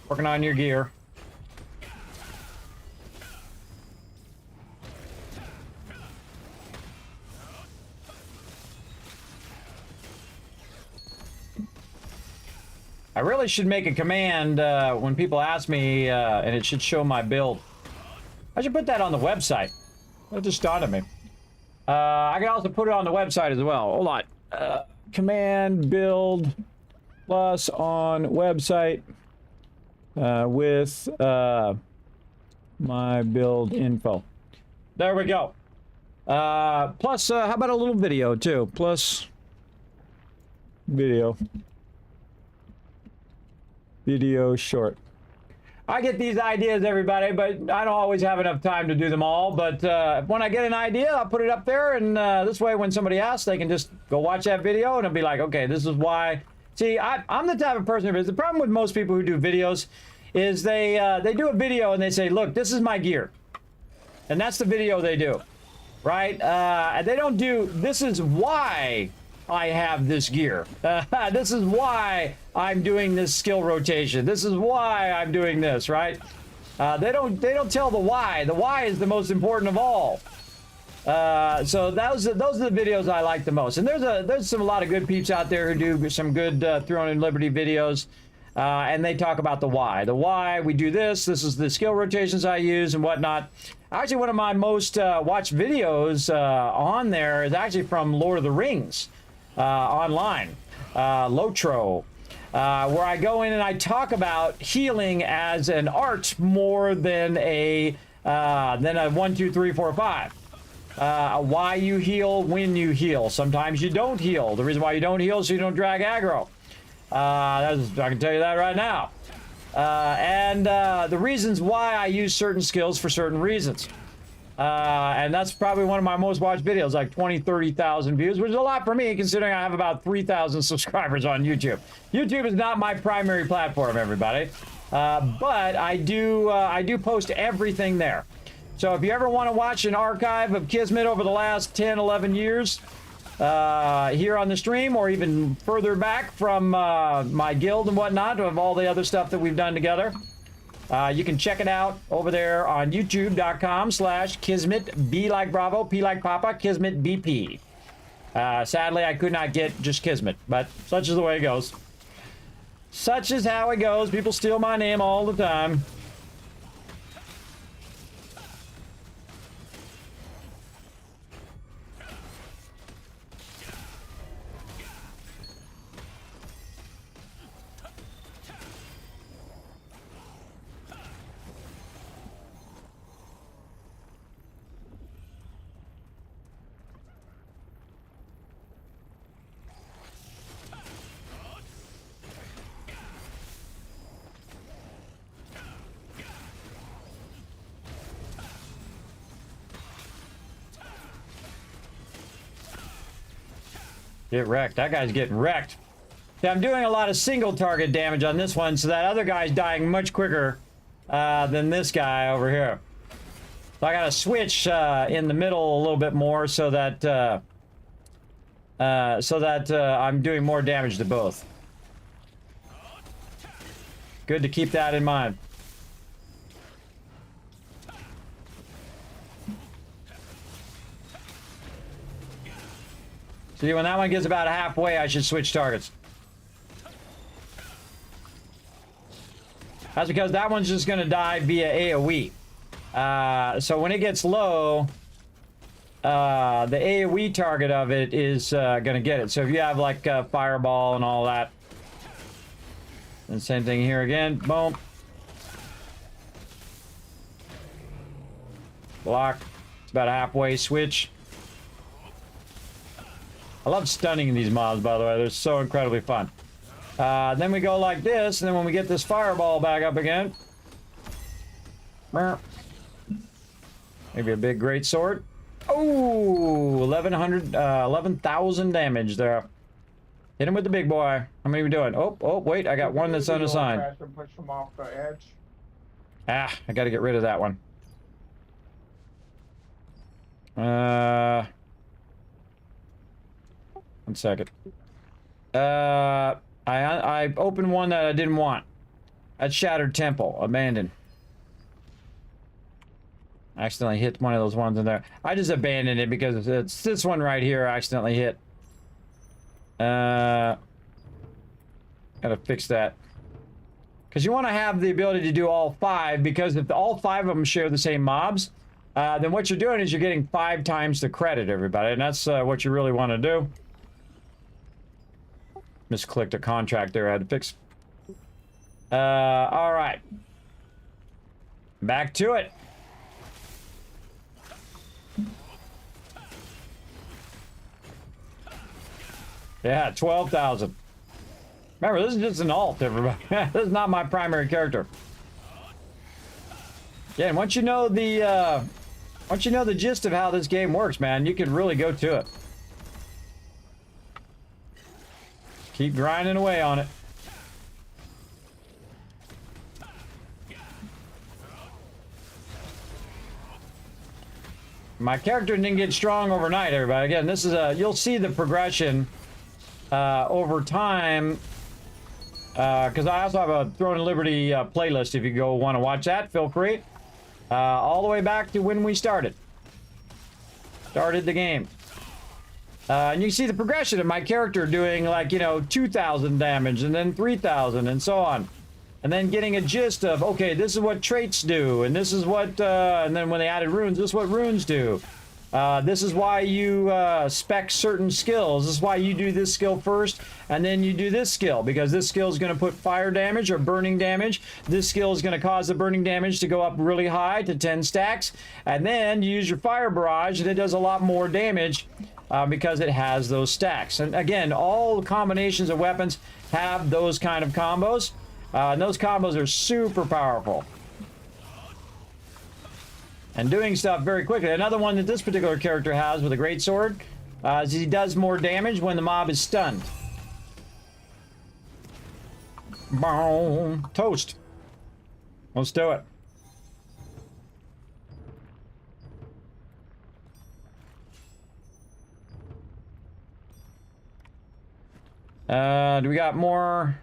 working on your gear. I really should make a command when people ask me, and it should show my build. I should put that on the website. That just dawned on me. I can also put it on the website as well. Hold on. Command build plus on website with my build info. There we go. Plus, how about a little video too? Plus video. Video short. I get these ideas, everybody, but I don't always have enough time to do them all. But when I get an idea, I'll put it up there, and this way, when somebody asks, they can just go watch that video, and it'll be like, okay, this is why. See, I'm the type of person. The problem with most people who do videos is they do a video and they say, look, this is my gear, and that's the video they do, right? They don't do. This is why I have this gear. This is why I'm doing this skill rotation. This is why I'm doing this, right? They don't tell the why. The why is the most important of all. So those are the videos I like the most. And there's a lot of good peeps out there who do some good Throne and Liberty videos, and they talk about the why. The why we do this. This is the skill rotations I use and whatnot. Actually, one of my most watched videos on there is actually from Lord of the Rings. Online, Lotro, where I go in and I talk about healing as an art more than a 1, 2, 3, 4, 5. Why you heal when you heal. Sometimes you don't heal. The reason why you don't heal is so you don't drag aggro. I can tell you that right now. And the reasons why I use certain skills for certain reasons. And that's probably one of my most watched videos, like 20, 30,000 views, which is a lot for me considering I have about 3,000 subscribers on YouTube. YouTube is not my primary platform, everybody. But I do post everything there. So if you ever want to watch an archive of Kismet over the last 10, 11 years, here on the stream, or even further back from my guild and whatnot, of all the other stuff that we've done together, you can check it out over there on youtube.com/Kismet, B like Bravo, P like Papa, Kismet BP. Sadly, I could not get just Kismet, but such is the way it goes. Such is how it goes. People steal my name all the time. Get wrecked. That guy's getting wrecked. Yeah, I'm doing a lot of single target damage on this one, so that other guy's dying much quicker than this guy over here. So I gotta switch in the middle a little bit more so that I'm doing more damage to both. Good to keep that in mind. See, when that one gets about halfway, I should switch targets. That's because that one's just gonna die via AoE. So when it gets low, the AoE target of it is gonna get it. So if you have like Fireball and all that, and same thing here again, boom. Block, it's about a halfway switch. I love stunning these mobs, by the way. They're so incredibly fun. Then we go like this, and then when we get this fireball back up again. Maybe a big great sword. Oh, 11,000 damage there. Hit him with the big boy. How many are we doing? Oh, wait, I got one that's unassigned. Push him off the edge. Ah, I gotta get rid of that one. One second. I opened one that I didn't want. That's Shattered Temple, abandoned. I accidentally hit one of those ones in there. I just abandoned it because it's this one right here I accidentally hit. Gotta fix that. Because you want to have the ability to do all 5, because if all 5 of them share the same mobs, then what you're doing is you're getting 5 times the credit, everybody, and that's what you really want to do. Misclicked a contract there, I had to fix. All right. Back to it. Yeah, 12,000. Remember, this is just an alt, everybody. This is not my primary character. Yeah, and once you know the gist of how this game works, man, you can really go to it. Keep grinding away on it. My character didn't get strong overnight, everybody. Again, this is you'll see the progression over time. Because I also have a Throne of Liberty playlist. If you go want to watch that, feel free. All the way back to when we started the game. And you can see the progression of my character doing, like, you know, 2,000 damage and then 3,000 and so on. And then getting a gist of, okay, this is what traits do, and this is what, and then when they added runes, this is what runes do. This is why you spec certain skills. This is why you do this skill first, and then you do this skill, because this skill is going to put fire damage or burning damage. This skill is going to cause the burning damage to go up really high to 10 stacks, and then you use your fire barrage, and it does a lot more damage because it has those stacks. And again, all combinations of weapons have those kind of combos, and those combos are super powerful. And doing stuff very quickly. Another one that this particular character has with a great sword is he does more damage when the mob is stunned. Boom. Toast. Let's do it. Do we got more?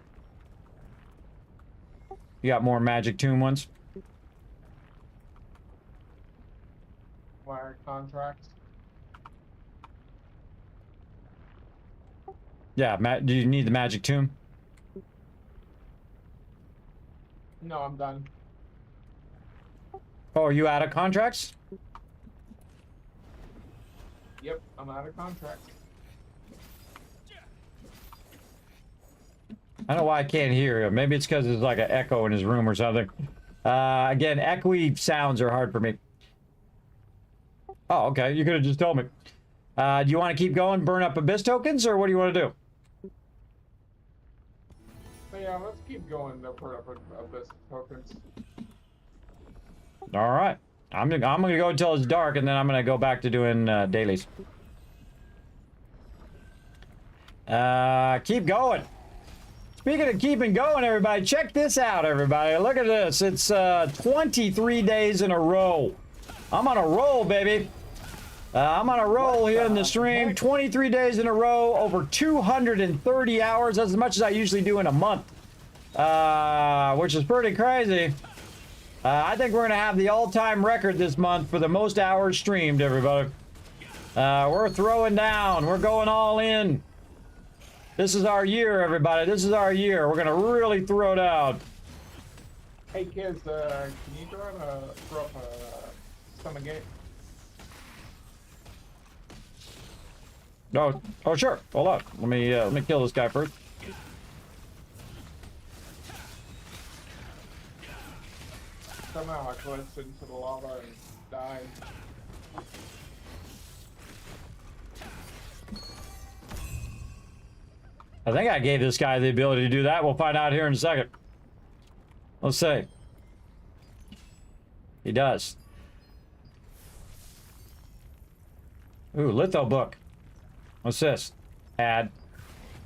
You got more Magic Tomb ones? Wire contracts. Yeah, do you need the Magic Tomb? No, I'm done. Oh, are you out of contracts? Yep, I'm out of contract. I don't know why I can't hear him. Maybe it's because there's like an echo in his room or something. Again, echoey sounds are hard for me. Oh, okay. You could have just told me. Do you want to keep going, burn up Abyss tokens, or what do you want to do? So yeah, let's keep going to put up Abyss tokens. All right. I'm gonna go until it's dark, and then I'm gonna go back to doing dailies. Keep going. Speaking of keeping going, everybody, check this out, everybody. Look at this. It's 23 days in a row. I'm on a roll, baby. I'm on a roll here in the stream. 23 days in a row, over 230 hours. That's as much as I usually do in a month, which is pretty crazy. I think we're going to have the all-time record this month for the most hours streamed, everybody. We're throwing down. We're going all in. This is our year, everybody. This is our year. We're going to really throw down. Hey kids, can you throw up a stomach gate? No, oh sure. Hold on. Let me kill this guy first. Somehow I collapsed into the lava and died. I think I gave this guy the ability to do that. We'll find out here in a second. Let's see. He does. Ooh, litho book. What's this? Add.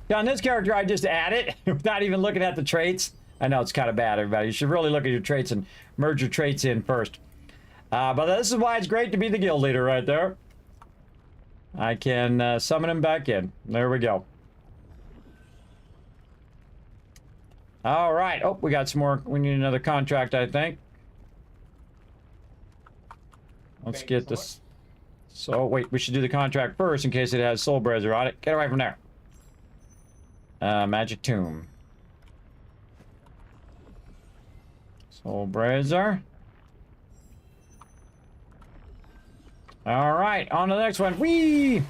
Yeah, on this character, I just add it without even looking at the traits. I know it's kind of bad, everybody. You should really look at your traits and merge your traits in first. But this is why it's great to be the guild leader right there. I can summon him back in. There we go. All right. Oh, we got some more. We need another contract, I think. Let's get this. So, wait, we should do the contract first in case it has Soul Brazier on it. Get away from there. Magic Tomb. Soul Brazier. All right, on to the next one. Whee!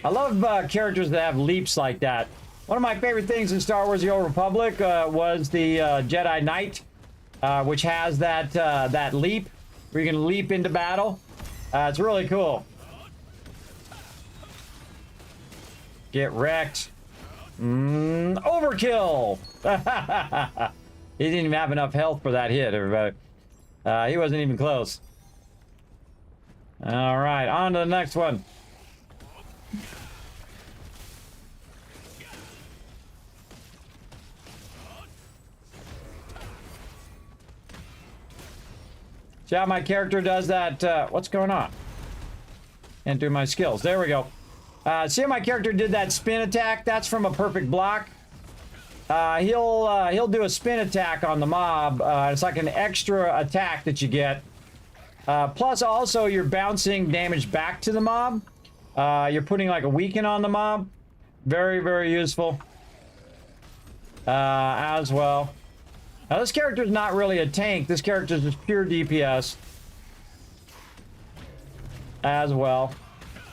I love characters that have leaps like that. One of my favorite things in Star Wars: The Old Republic was the Jedi Knight, which has that leap where you can leap into battle. It's really cool. Get wrecked. Overkill! He didn't even have enough health for that hit, everybody. He wasn't even close. All right, on to the next one. See how my character does that? What's going on? Can't do my skills. There we go. See how my character did that spin attack? That's from a perfect block. He'll do a spin attack on the mob. It's like an extra attack that you get. Plus, also, you're bouncing damage back to the mob. You're putting like a weaken on the mob. Very, very useful. As well. Now, this character is not really a tank. This character is just pure DPS. As well.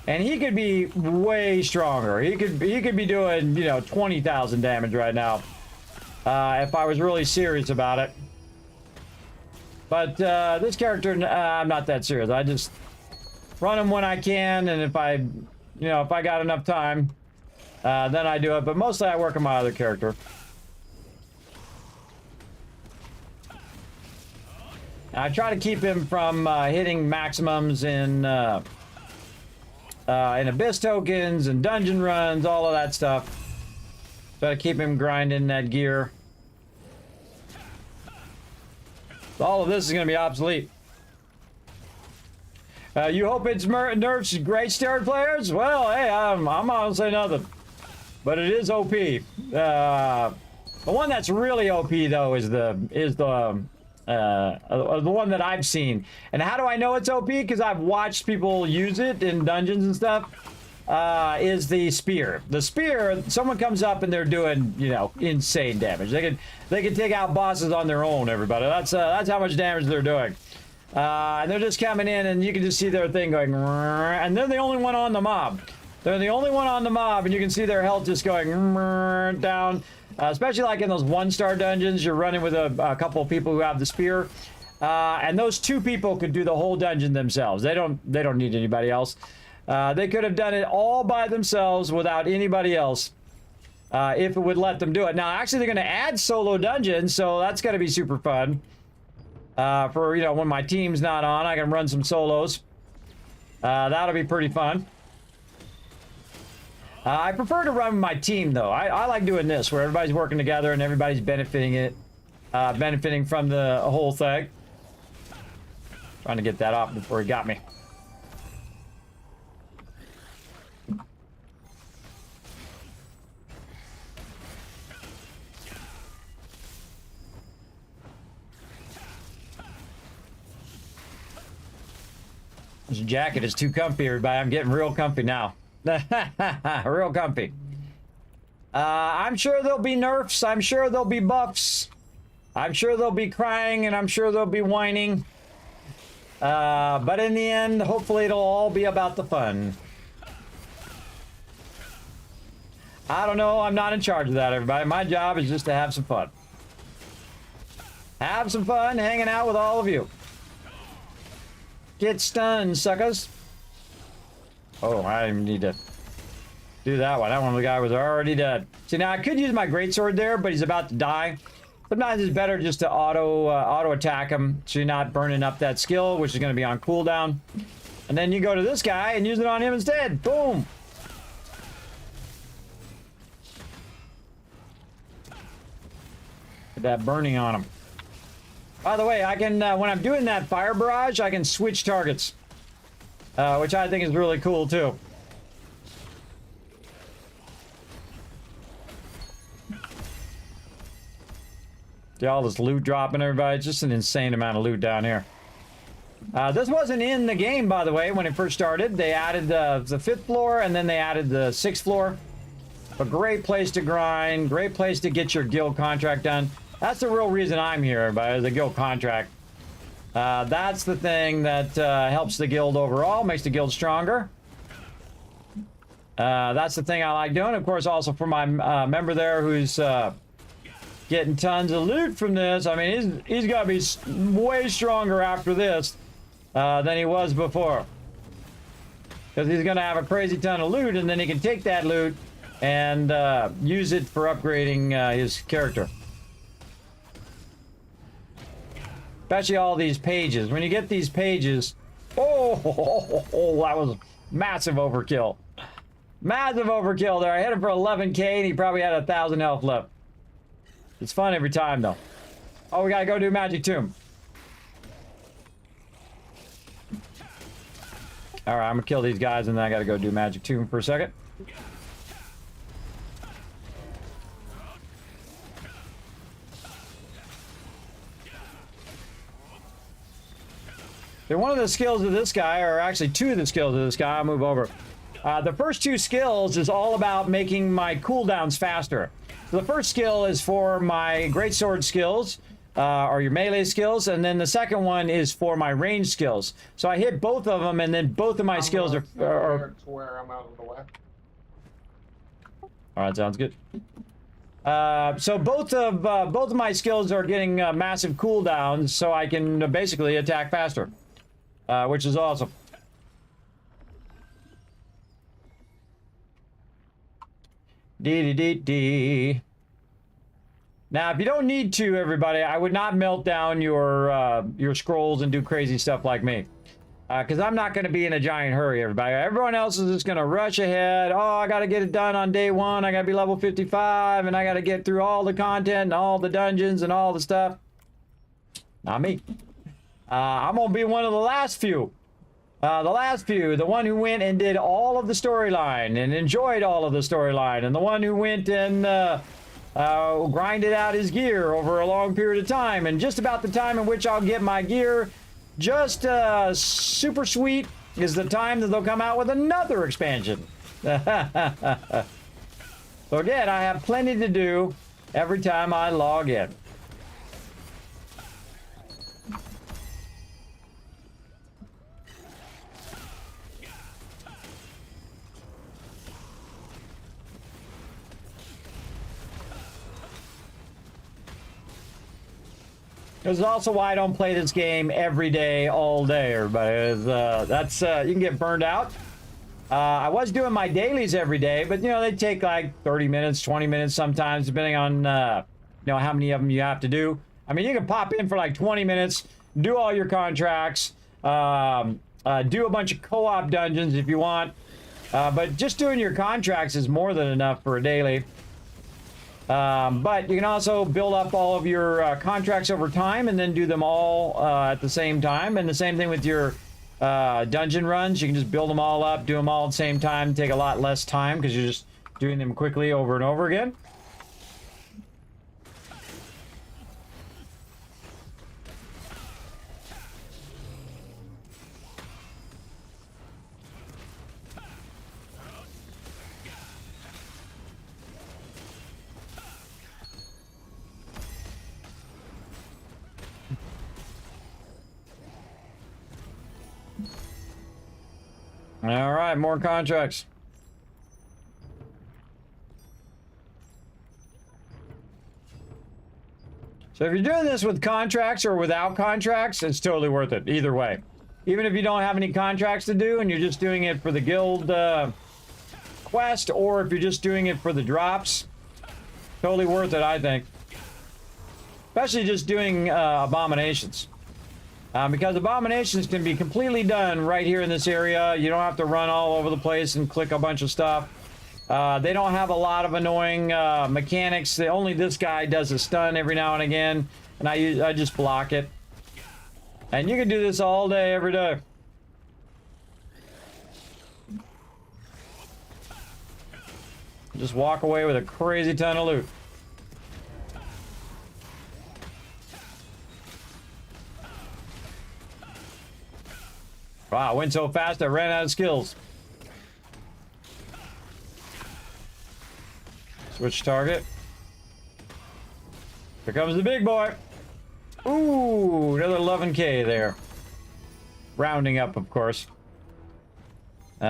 And he could be way stronger. He could be doing, 20,000 damage right now. If I was really serious about it. But this character, I'm not that serious. I just run him when I can, and if I got enough time, then I do it. But mostly I work on my other character. I try to keep him from hitting maximums in Abyss tokens and dungeon runs, all of that stuff. Try to keep him grinding that gear. All of this is going to be obsolete. You hope it's nerfs great steroid players? Well, hey, I'm not going to say nothing. But it is OP. The one that's really OP, though, is the one that I've seen. And how do I know it's OP? Because I've watched people use it in dungeons and stuff. Is the spear. The spear, someone comes up and they're doing, insane damage. They can take out bosses on their own, everybody. That's how much damage they're doing. And they're just coming in and you can just see their thing going, and they're the only one on the mob. They're the only one on the mob, and you can see their health just going down. Especially like in those 1-star dungeons, you're running with a couple of people who have the spear. And those 2 people could do the whole dungeon themselves. They don't need anybody else. They could have done it all by themselves without anybody else, if it would let them do it. Now, actually, they're going to add solo dungeons, so that's going to be super fun. For, when my team's not on, I can run some solos. That'll be pretty fun. I prefer to run my team though. I like doing this where everybody's working together and everybody's benefiting from the whole thing. Trying to get that off before he got me. This jacket is too comfy, everybody. I'm getting real comfy now. Real comfy. I'm sure there'll be nerfs. I'm sure there'll be buffs. I'm sure they'll be crying, and I'm sure they'll be whining. But in the end, hopefully it'll all be about the fun. I don't know. I'm not in charge of that, everybody. My job is just to have some fun. Have some fun hanging out with all of you. Get stunned, suckers. Oh, I need to do that one. That one, the guy was already dead. See, now I could use my greatsword there, but he's about to die. Sometimes it's better just to auto attack him, so you're not burning up that skill, which is going to be on cooldown. And then you go to this guy and use it on him instead. Boom. Get that burning on him. By the way, I can, when I'm doing that fire barrage, I can switch targets. Which I think is really cool, too. See all this loot dropping, everybody? It's just an insane amount of loot down here. This wasn't in the game, by the way, when it first started. They added the 5th floor, and then they added the 6th floor. A great place to grind, great place to get your guild contract done. That's the real reason I'm here, everybody, the guild contract. That's the thing that helps the guild overall, makes the guild stronger. That's the thing I like doing. Of course, also for my member there who's getting tons of loot from this. I mean, he's got to be way stronger after this than he was before. Because he's going to have a crazy ton of loot, and then he can take that loot and use it for upgrading his character. Especially all these pages. When you get these pages, that was massive overkill. Massive overkill there. I hit him for 11k and he probably had 1,000 health left. It's fun every time though. Oh, we gotta go do Magic Tomb. Alright, I'm gonna kill these guys and then I gotta go do Magic Tomb for a second. One of the skills of this guy, or actually 2 of the skills of this guy, I'll move over. The first 2 skills is all about making my cooldowns faster. So the first skill is for my greatsword skills, or your melee skills, and then the second one is for my range skills. So I hit both of them, and then both of my skills are where I'm out of the way. All right, sounds good. So both of my skills are getting massive cooldowns, so I can basically attack faster. Which is awesome. Dee. Now, if you don't need to, everybody, I would not melt down your scrolls and do crazy stuff like me. Because I'm not going to be in a giant hurry, everybody. Everyone else is just going to rush ahead. Oh, I got to get it done on day 1. I got to be level 55, and I got to get through all the content and all the dungeons and all the stuff. Not me. I'm going to be one of the last few. The one who went and did all of the storyline and enjoyed all of the storyline. And the one who went and grinded out his gear over a long period of time. And just about the time in which I'll get my gear just super sweet is the time that they'll come out with another expansion. So again, I have plenty to do every time I log in. This is also why I don't play this game every day, all day, everybody. That's you can get burned out. I was doing my dailies every day, but you know they take like 30 minutes, 20 minutes sometimes, depending on you know how many of them you have to do. I mean, you can pop in for like 20 minutes, do all your contracts, do a bunch of co-op dungeons if you want, But just doing your contracts is more than enough for a daily. But you can also build up all of your contracts over time and then do them all at the same time. And the same thing with your dungeon runs. You can just build them all up, do them all at the same time, take a lot less time because you're just doing them quickly over and over again. All right, more contracts. So if you're doing this with contracts or without contracts, it's totally worth it either way. Even if you don't have any contracts to do and you're just doing it for the guild quest, or if you're just doing it for the drops, totally worth it, I think. Especially just doing abominations. Because abominations can be completely done right here in this area. You don't have to run all over the place and click a bunch of stuff. They don't have a lot of annoying mechanics. Only this guy does a stun every now and again, and I just block it. And you can do this all day, every day. Just walk away with a crazy ton of loot. Wow, I went so fast I ran out of skills. Switch target. Here comes the big boy. Ooh, another 11K there. Rounding up, of course. All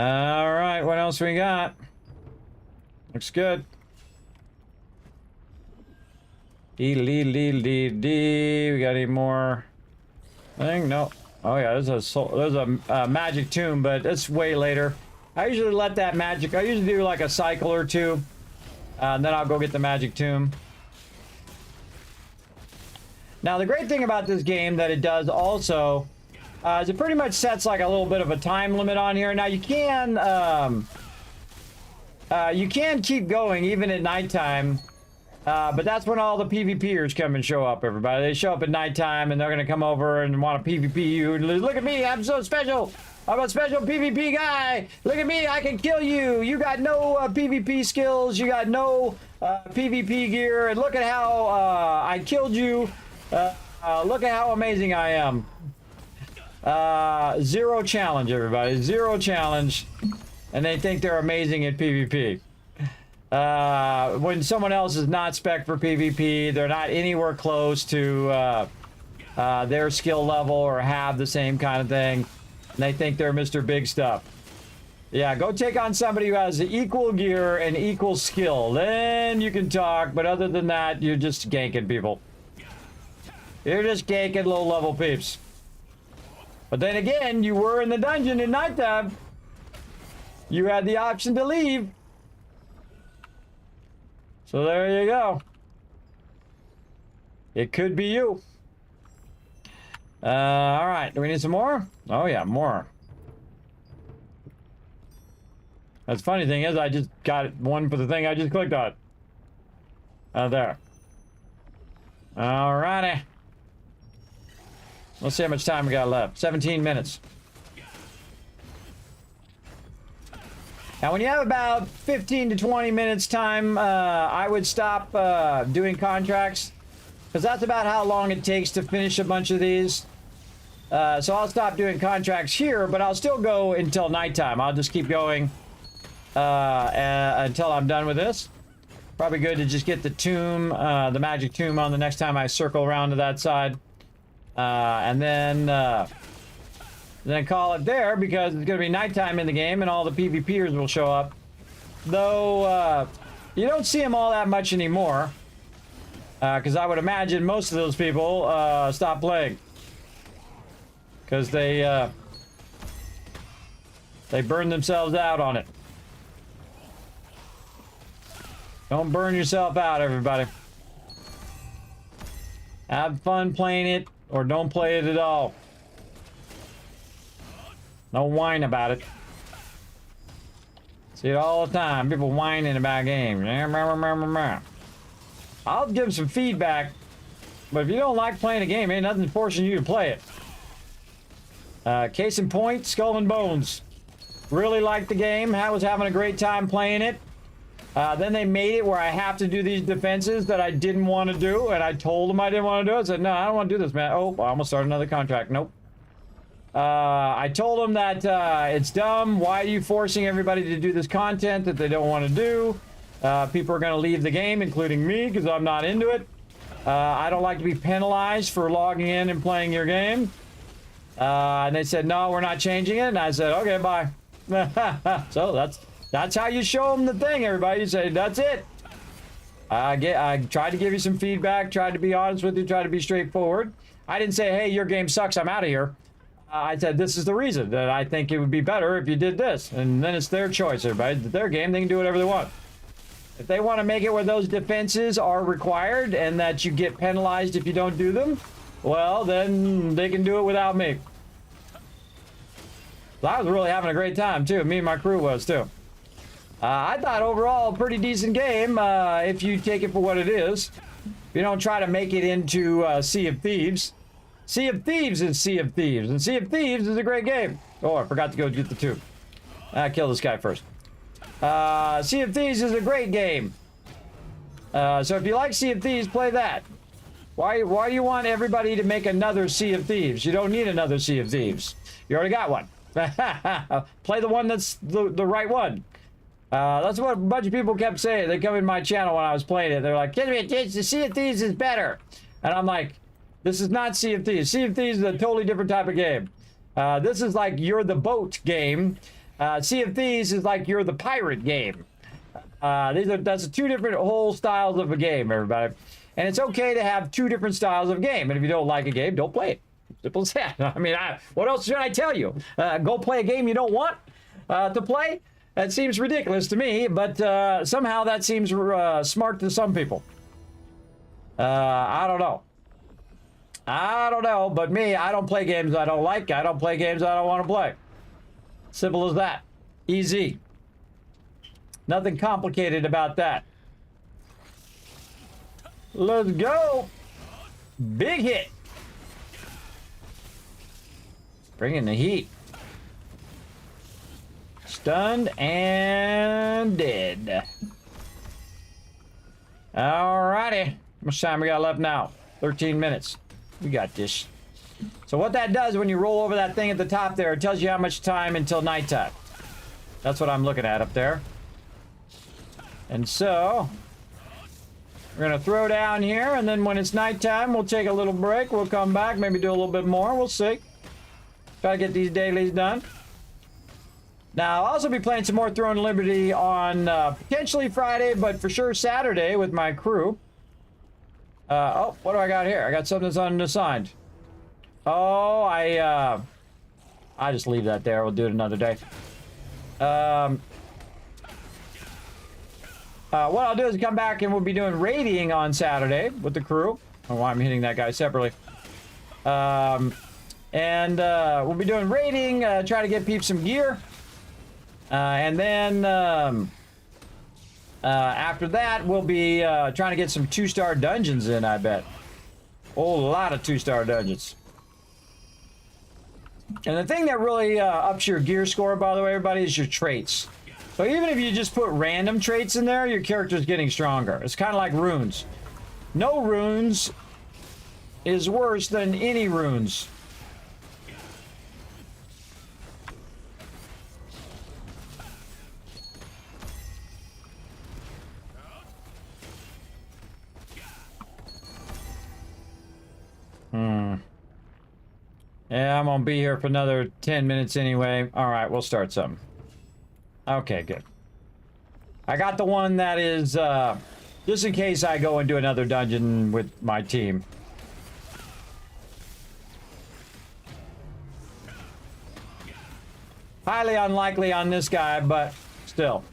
right, what else we got? Looks good. We got any more thing? No. Oh yeah, there's a magic tomb, but it's way later. I usually let that magic. I usually do like a cycle or two, and then I'll go get the magic tomb. Now the great thing about this game that it does also is it pretty much sets like a little bit of a time limit on here. Now you can keep going even at nighttime. But that's when all the PvPers come and show up, everybody. They show up at nighttime and they're going to come over and want to PvP you. Look at me, I'm so special. I'm a special PvP guy. Look at me, I can kill you. You got no PvP skills. You got no PvP gear. And look at how I killed you. Look at how amazing I am. Zero challenge, everybody. Zero challenge. And they think they're amazing at PvP. When someone else is not spec for PvP, they're not anywhere close to their skill level or have the same kind of thing, and they think they're Mr. Big Stuff. Yeah, go take on somebody who has equal gear and equal skill. Then you can talk, but other than that, you're just ganking people. You're just ganking low-level peeps. But then again, you were in the dungeon at nighttime. You had the option to leave. So there you go. It could be you. All right. Do we need some more? Oh, yeah, more. That's the funny thing is I just got one for the thing I just clicked on. There. All righty. Let's see how much time we got left. 17 minutes. Now, when you have about 15 to 20 minutes time, I would stop doing contracts, because that's about how long it takes to finish a bunch of these. So I'll stop doing contracts here, but I'll still go until nighttime. I'll just keep going until I'm done with this. Probably good to just get the tomb, the magic tomb on the next time I circle around to that side. And then call it there, because it's going to be nighttime in the game and all the PvPers will show up. Though, you don't see them all that much anymore. Because I would imagine most of those people stop playing. Because they burn themselves out on it. Don't burn yourself out, everybody. Have fun playing it, or don't play it at all. No whine about it. See it all the time. People whining about games. I'll give them some feedback, but if you don't like playing a game, ain't nothing forcing you to play it. Case in point, Skull and Bones. Really liked the game. I was having a great time playing it. Then they made it where I have to do these defenses that I didn't want to do, and I told them I didn't want to do it. I said, no, I don't want to do this, man. Oh, I almost started another contract. Nope. I told them that it's dumb. Why are you forcing everybody to do this content that they don't want to do? People are going to leave the game, including me, because I'm not into it. I don't like to be penalized for logging in and playing your game. And they said, no, we're not changing it. And I said, okay, bye. So that's how you show them the thing, everybody. You say, that's it. I tried to give you some feedback, tried to be honest with you, tried to be straightforward. I didn't say, hey, your game sucks, I'm out of here. I said, this is the reason that I think it would be better if you did this. And then it's their choice, everybody. It's their game, they can do whatever they want. If they want to make it where those defenses are required and that you get penalized if you don't do them, well, then they can do it without me. I was really having a great time, too. Me and my crew was, too. I thought overall, a pretty decent game if you take it for what it is. If you don't try to make it into Sea of Thieves. Sea of Thieves is Sea of Thieves, and Sea of Thieves is a great game. Oh, I forgot to go get the tube. Kill this guy first. Sea of Thieves is a great game. So if you like Sea of Thieves, play that. Why do you want everybody to make another Sea of Thieves? You don't need another Sea of Thieves. You already got one. Play the one that's the right one. That's what a bunch of people kept saying. They come in my channel when I was playing it. They're like, the Sea of Thieves is better. And I'm like, this is not Sea of Thieves. Sea of Thieves is a totally different type of game. This is like you're the boat game. Sea of Thieves is like you're the pirate game. That's two different whole styles of a game, everybody. And it's okay to have two different styles of game. And if you don't like a game, don't play it. Simple as that. I mean, what else should I tell you? Go play a game you don't want to play? That seems ridiculous to me, but somehow that seems smart to some people. I don't know. But me, I don't play games I don't like. I don't play games I don't want to play. Simple as that. Easy. Nothing complicated about that. Let's go. Big hit. Bringing the heat. Stunned and dead. Alrighty. How much time we got left now? 13 minutes. We got this. So what that does when you roll over that thing at the top there, it tells you how much time until nighttime. That's what I'm looking at up there. And so we're gonna throw down here, and then when it's nighttime, we'll take a little break. We'll come back, maybe do a little bit more. We'll see. Try to get these dailies done. Now, I'll also be playing some more Throne Liberty on potentially Friday, but for sure Saturday with my crew. Oh, what do I got here? I got something that's unassigned. Oh, I just leave that there. We'll do it another day. What I'll do is come back and we'll be doing raiding on Saturday with the crew. I don't know why I'm hitting that guy separately. We'll be doing raiding, try to get peeps some gear. And then after that, we'll be trying to get some 2-star dungeons in, I bet. A lot of 2-star dungeons. And the thing that really ups your gear score, by the way, everybody, is your traits. So even if you just put random traits in there, your character's getting stronger. It's kind of like runes. No runes is worse than any runes. Yeah, I'm gonna be here for another 10 minutes anyway. All right, we'll start something. Okay, good. I got the one that is, just in case I go and do another dungeon with my team. Highly unlikely on this guy, but still.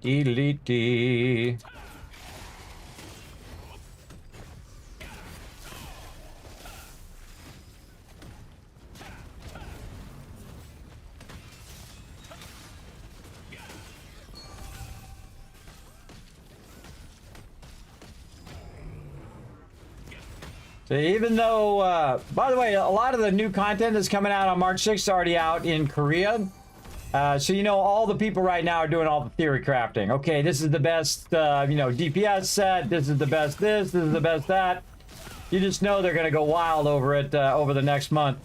Delete. So even though, by the way, a lot of the new content that's coming out on March 6th is already out in Korea. So you know all the people right now are doing all the theory crafting. Okay, this is the best, you know, DPS set. This is the best this is the best that. You just know they're going to go wild over it over the next month.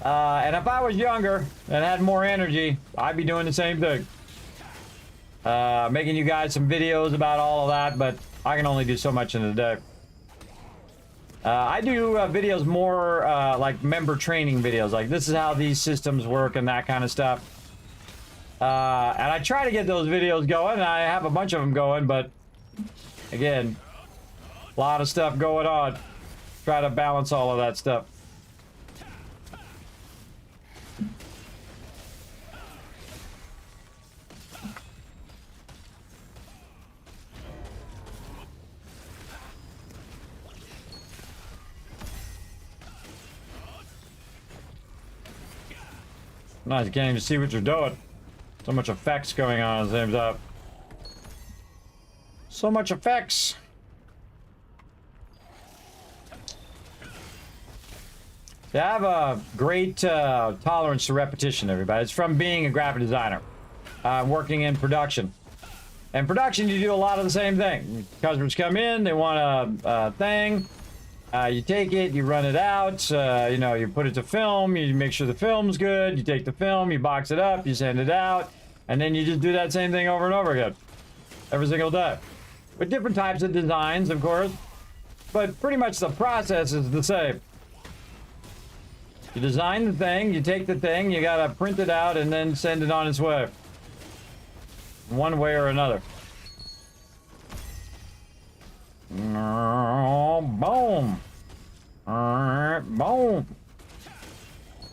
And if I was younger and had more energy, I'd be doing the same thing. Making you guys some videos about all of that, but I can only do so much in a day. I do videos more like member training videos, like this is how these systems work and that kind of stuff. And I try to get those videos going. I have a bunch of them going, but again, a lot of stuff going on. Try to balance all of that stuff. Nice, you can't even see what you're doing. So much effects going on at the same time. So much effects. I have a great tolerance to repetition, everybody. It's from being a graphic designer, working in production. In production, you do a lot of the same thing. Customers come in, they want a thing. You take it, you run it out, you know, you put it to film, you make sure the film's good, you take the film, you box it up, you send it out, and then you just do that same thing over and over again. Every single day. With different types of designs, of course, but pretty much the process is the same. You design the thing, you take the thing, you gotta print it out and then send it on its way. One way or another. Boom. Boom.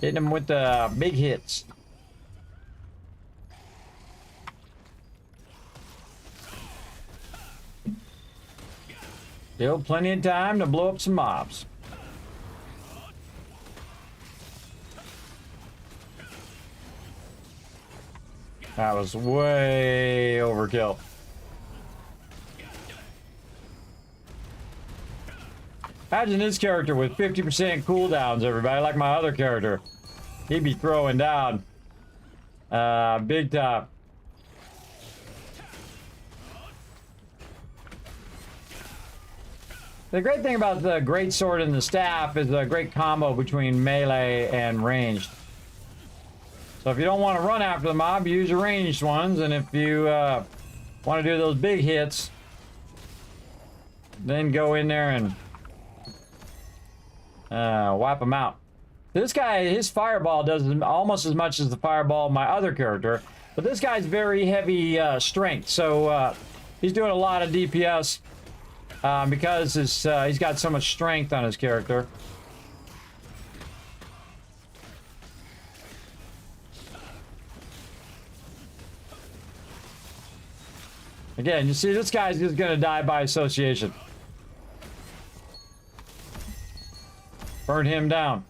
Hitting them with the big hits. Still plenty of time to blow up some mobs. That was way overkill. Imagine this character with 50% cooldowns, everybody, like my other character. He'd be throwing down. Big time. The great thing about the great sword and the staff is a great combo between melee and ranged. So if you don't want to run after the mob, use your ranged ones, and if you want to do those big hits, then go in there and wipe them out. This guy, his fireball does almost as much as the fireball of my other character, but this guy's very heavy strength, so he's doing a lot of DPS because he's got so much strength on his character. Again, you see, this guy's just gonna die by association. Burn him down.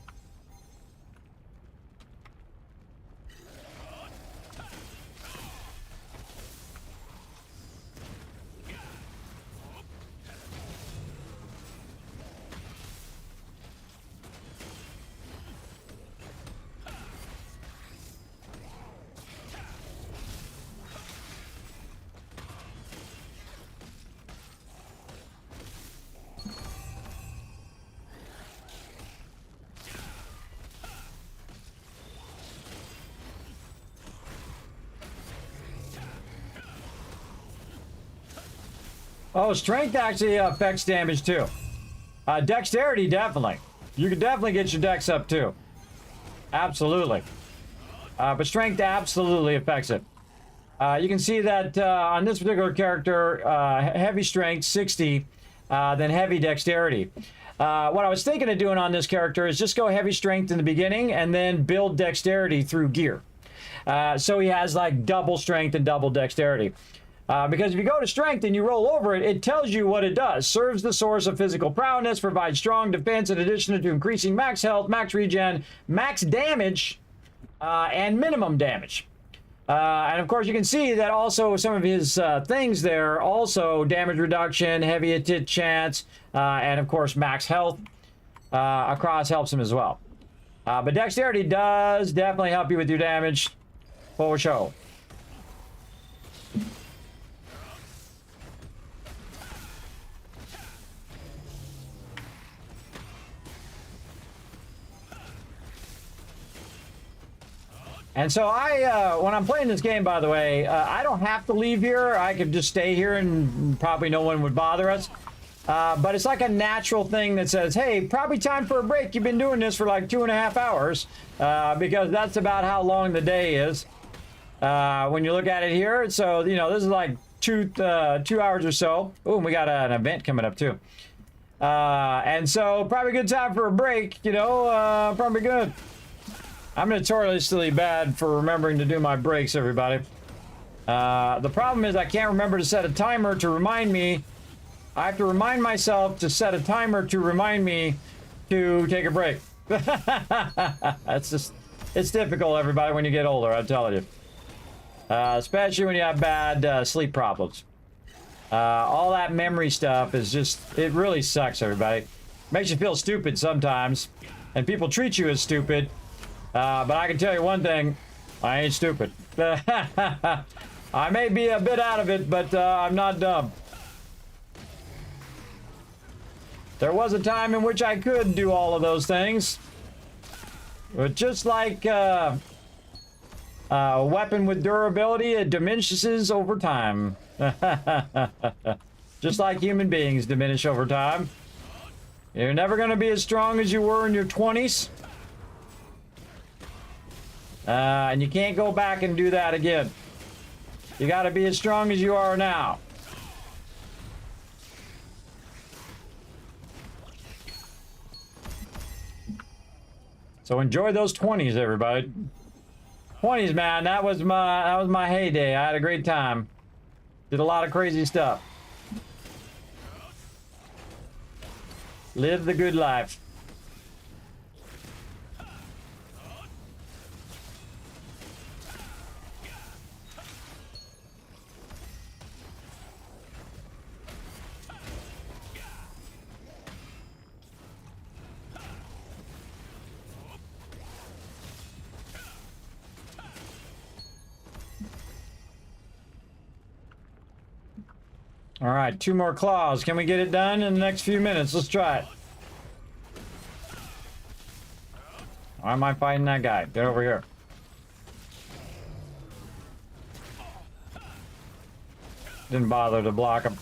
Oh, strength actually affects damage too. Dexterity, definitely. You can definitely get your dex up too. Absolutely. But strength absolutely affects it. You can see that on this particular character, heavy strength 60, then heavy dexterity. What I was thinking of doing on this character is just go heavy strength in the beginning and then build dexterity through gear. So he has like double strength and double dexterity. Because if you go to strength and you roll over it, it tells you what it does. Serves the source of physical prowess, provides strong defense in addition to increasing max health, max regen, max damage, and minimum damage. And of course, you can see that also some of his things there, also damage reduction, heavy hit chance, and of course, max health across helps him as well. But dexterity does definitely help you with your damage for sure. And so when I'm playing this game, by the way, I don't have to leave here. I could just stay here and probably no one would bother us. But it's like a natural thing that says, hey, probably time for a break. You've been doing this for like 2.5 hours because that's about how long the day is when you look at it here. So, you know, this is like 2 hours or so. Oh, and we got an event coming up too. And so probably a good time for a break, you know, probably good. I'm notoriously bad for remembering to do my breaks, everybody. The problem is I can't remember to set a timer to remind me. I have to remind myself to set a timer to remind me to take a break. It's difficult, everybody, when you get older, I'm telling you. Especially when you have bad sleep problems. All that memory stuff is just, it really sucks, everybody. Makes you feel stupid sometimes. And people treat you as stupid. But I can tell you one thing, I ain't stupid. I may be a bit out of it, but I'm not dumb. There was a time in which I could do all of those things. But just like a weapon with durability, it diminishes over time. Just like human beings diminish over time. You're never going to be as strong as you were in your 20s. And you can't go back and do that again. You got to be as strong as you are now. So enjoy those 20s, everybody. 20s, man, that was my heyday. I had a great time. Did a lot of crazy stuff. Live the good life. All right, 2 more claws. Can we get it done in the next few minutes? Let's try it. Why am I fighting that guy? Get over here. Didn't bother to block him.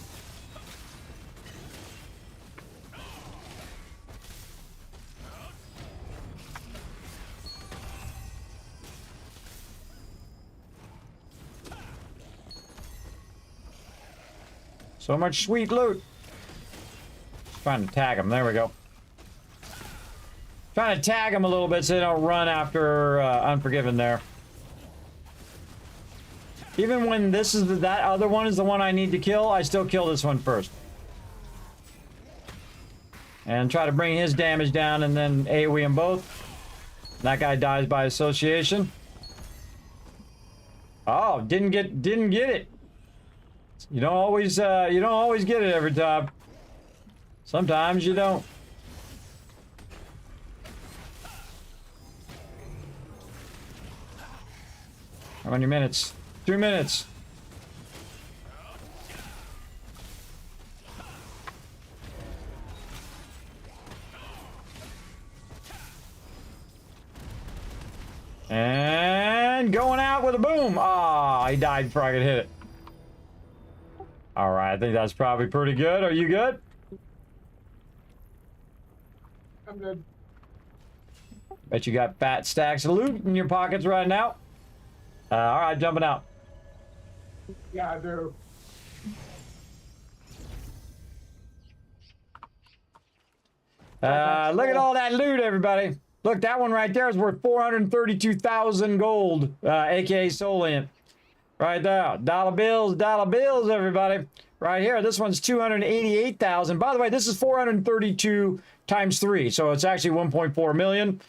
So much sweet loot. Trying to tag them. There we go. Trying to tag them a little bit so they don't run after Unforgiven there. Even when this is that other one is the one I need to kill, I still kill this one first. And try to bring his damage down and then AoE them both. That guy dies by association. Oh, didn't get it. You don't always get it every time. Sometimes you don't. How many minutes? 2 minutes. And going out with a boom. Ah, he died before I could hit it. All right, I think that's probably pretty good. Are you good? I'm good. Bet you got fat stacks of loot in your pockets right now. All right, jumping out. Yeah, I do. Look at all that loot, everybody. Look, that one right there is worth 432,000 gold, aka Solent. Right there. Dollar bills, everybody. Right here. This one's 288,000. By the way, this is 432 times 3. So it's actually 1.4 million,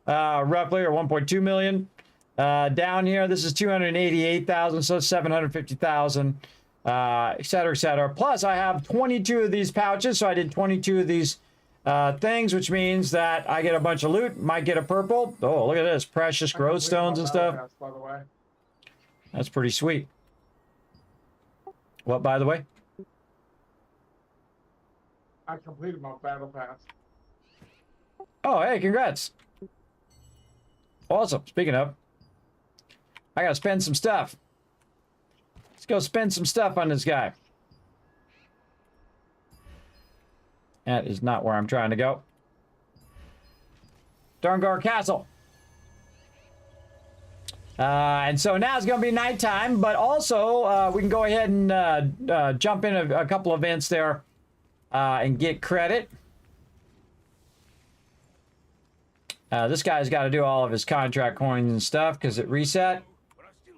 roughly, or 1.2 million. Down here, this is 288,000, so 750,000, et cetera, et cetera. Plus, I have 22 of these pouches, so I did 22 of these things, which means that I get a bunch of loot. Might get a purple. Oh, look at this. Precious growth stones and stuff. By the way. That's pretty sweet. What, by the way? I completed my battle pass. Oh, hey, congrats. Awesome. Speaking of, I gotta spend some stuff. Let's go spend some stuff on this guy. That is not where I'm trying to go. Darngar Castle. And so now it's going to be nighttime, but also we can go ahead and jump in a couple events there and get credit. This guy's got to do all of his contract coins and stuff because it reset.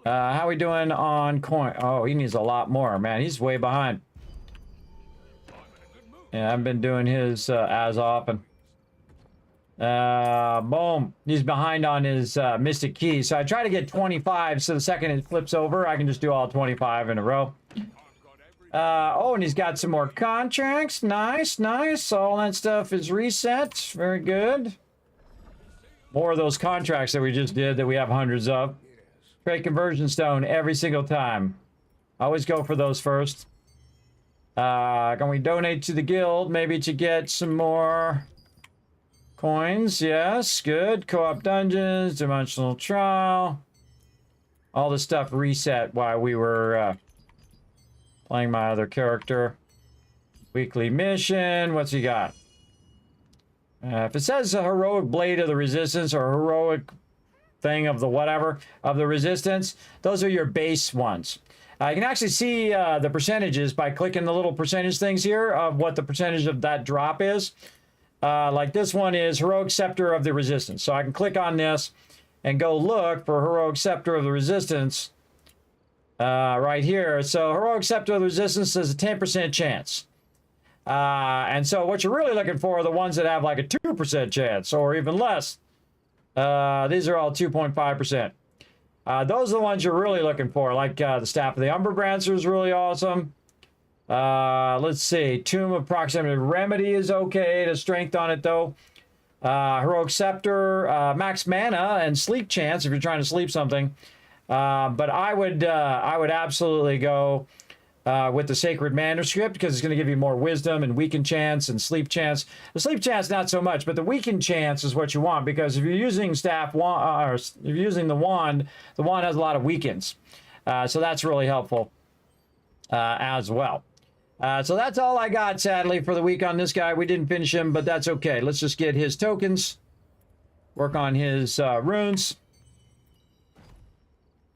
How are we doing on coin? Oh, he needs a lot more, man. He's way behind. Yeah, I've been doing his as often. Boom. He's behind on his Mystic Key. So I try to get 25, so the second it flips over, I can just do all 25 in a row. Oh, and he's got some more contracts. Nice, nice. All that stuff is reset. Very good. More of those contracts that we just did that we have hundreds of. Trade conversion stone every single time. Always go for those first. Can we donate to the guild? Maybe to get some more coins. Yes, good. Co-op dungeons, dimensional trial. All this stuff reset while we were playing my other character. Weekly mission. What's he got? If it says a heroic blade of the resistance or heroic thing of the whatever of the resistance, those are your base ones. You can actually see the percentages by clicking the little percentage things here of what the percentage of that drop is. Like this one is Heroic Scepter of the Resistance. So I can click on this and go look for Heroic Scepter of the Resistance right here. So Heroic Scepter of the Resistance is a 10% chance. And so what you're really looking for are the ones that have like a 2% chance or even less. These are all 2.5%. Those are the ones you're really looking for, like the Staff of the Umberbrancer is really awesome. Let's see. Tomb of Proximity Remedy is okay. The strength on it, though. Heroic Scepter, max mana and sleep chance if you're trying to sleep something. But I would absolutely go with the Sacred Manuscript because it's going to give you more wisdom and weaken chance and sleep chance. The sleep chance, not so much, but the weaken chance is what you want because if you're using staff or if you're using the wand has a lot of weakens. So that's really helpful as well. So that's all I got, sadly, for the week on this guy. We didn't finish him, but that's okay. Let's just get his tokens, work on his runes,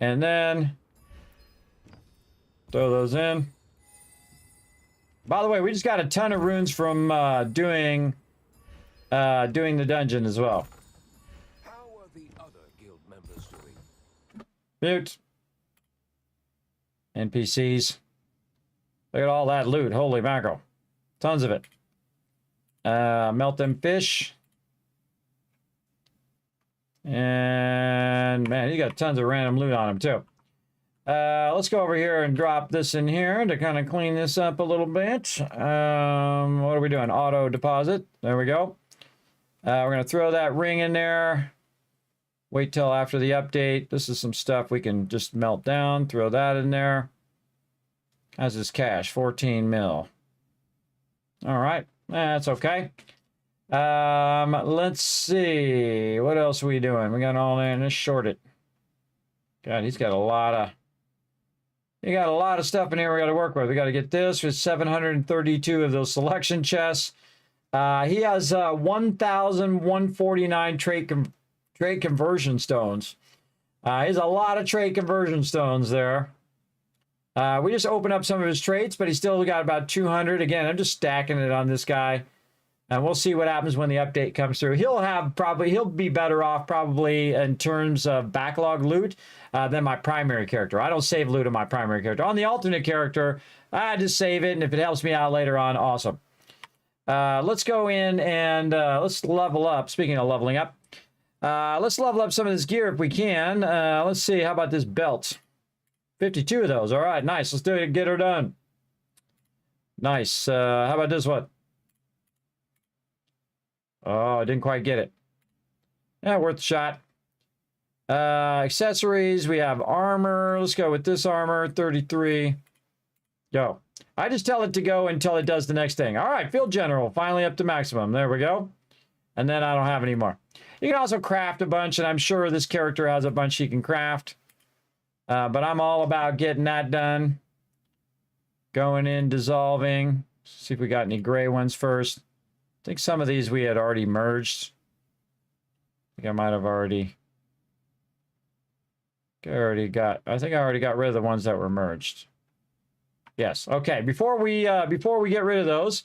and then throw those in. By the way, we just got a ton of runes from doing the dungeon as well. How are the other guild members doing? Mute. NPCs. Look at all that loot. Holy mackerel. Tons of it. Melt them fish. And man, you got tons of random loot on them too. Let's go over here and drop this in here to kind of clean this up a little bit. What are we doing? Auto deposit. There we go. We're going to throw that ring in there. Wait till after the update. This is some stuff we can just melt down. Throw that in there. How's this cash? 14 mil. All right. That's okay. Let's see. What else are we doing? We got all in. Let's short it. God, he's got a lot of... You got a lot of stuff in here we got to work with. We got to get this with 732 of those selection chests. He has 1,149 trait conversion stones. He has a lot of trait conversion stones there. We just opened up some of his traits, but he's still got about 200. Again, I'm just stacking it on this guy And we'll see what happens when the update comes through. He'll be better off probably in terms of backlog loot than my primary character. I don't save loot on my primary character. On the alternate character, I just save it, and if it helps me out later on, awesome. Let's go in and let's level up. Speaking of leveling up, let's level up some of this gear if we can. Let's see, how about this belt? 52 of those. All right, nice. Let's do it. Get her done. Nice. How about this one? Oh, I didn't quite get it. Yeah, worth a shot. Accessories, we have armor. Let's go with this armor, 33. Go. I just tell it to go until it does the next thing. All right, field general, finally up to maximum. There we go. And then I don't have any more. You can also craft a bunch, and I'm sure this character has a bunch he can craft. But I'm all about getting that done. Going in, dissolving. See if we got any gray ones first. I think some of these we had already merged. I think I might have already got rid of the ones that were merged. Yes. Okay. Before we get rid of those,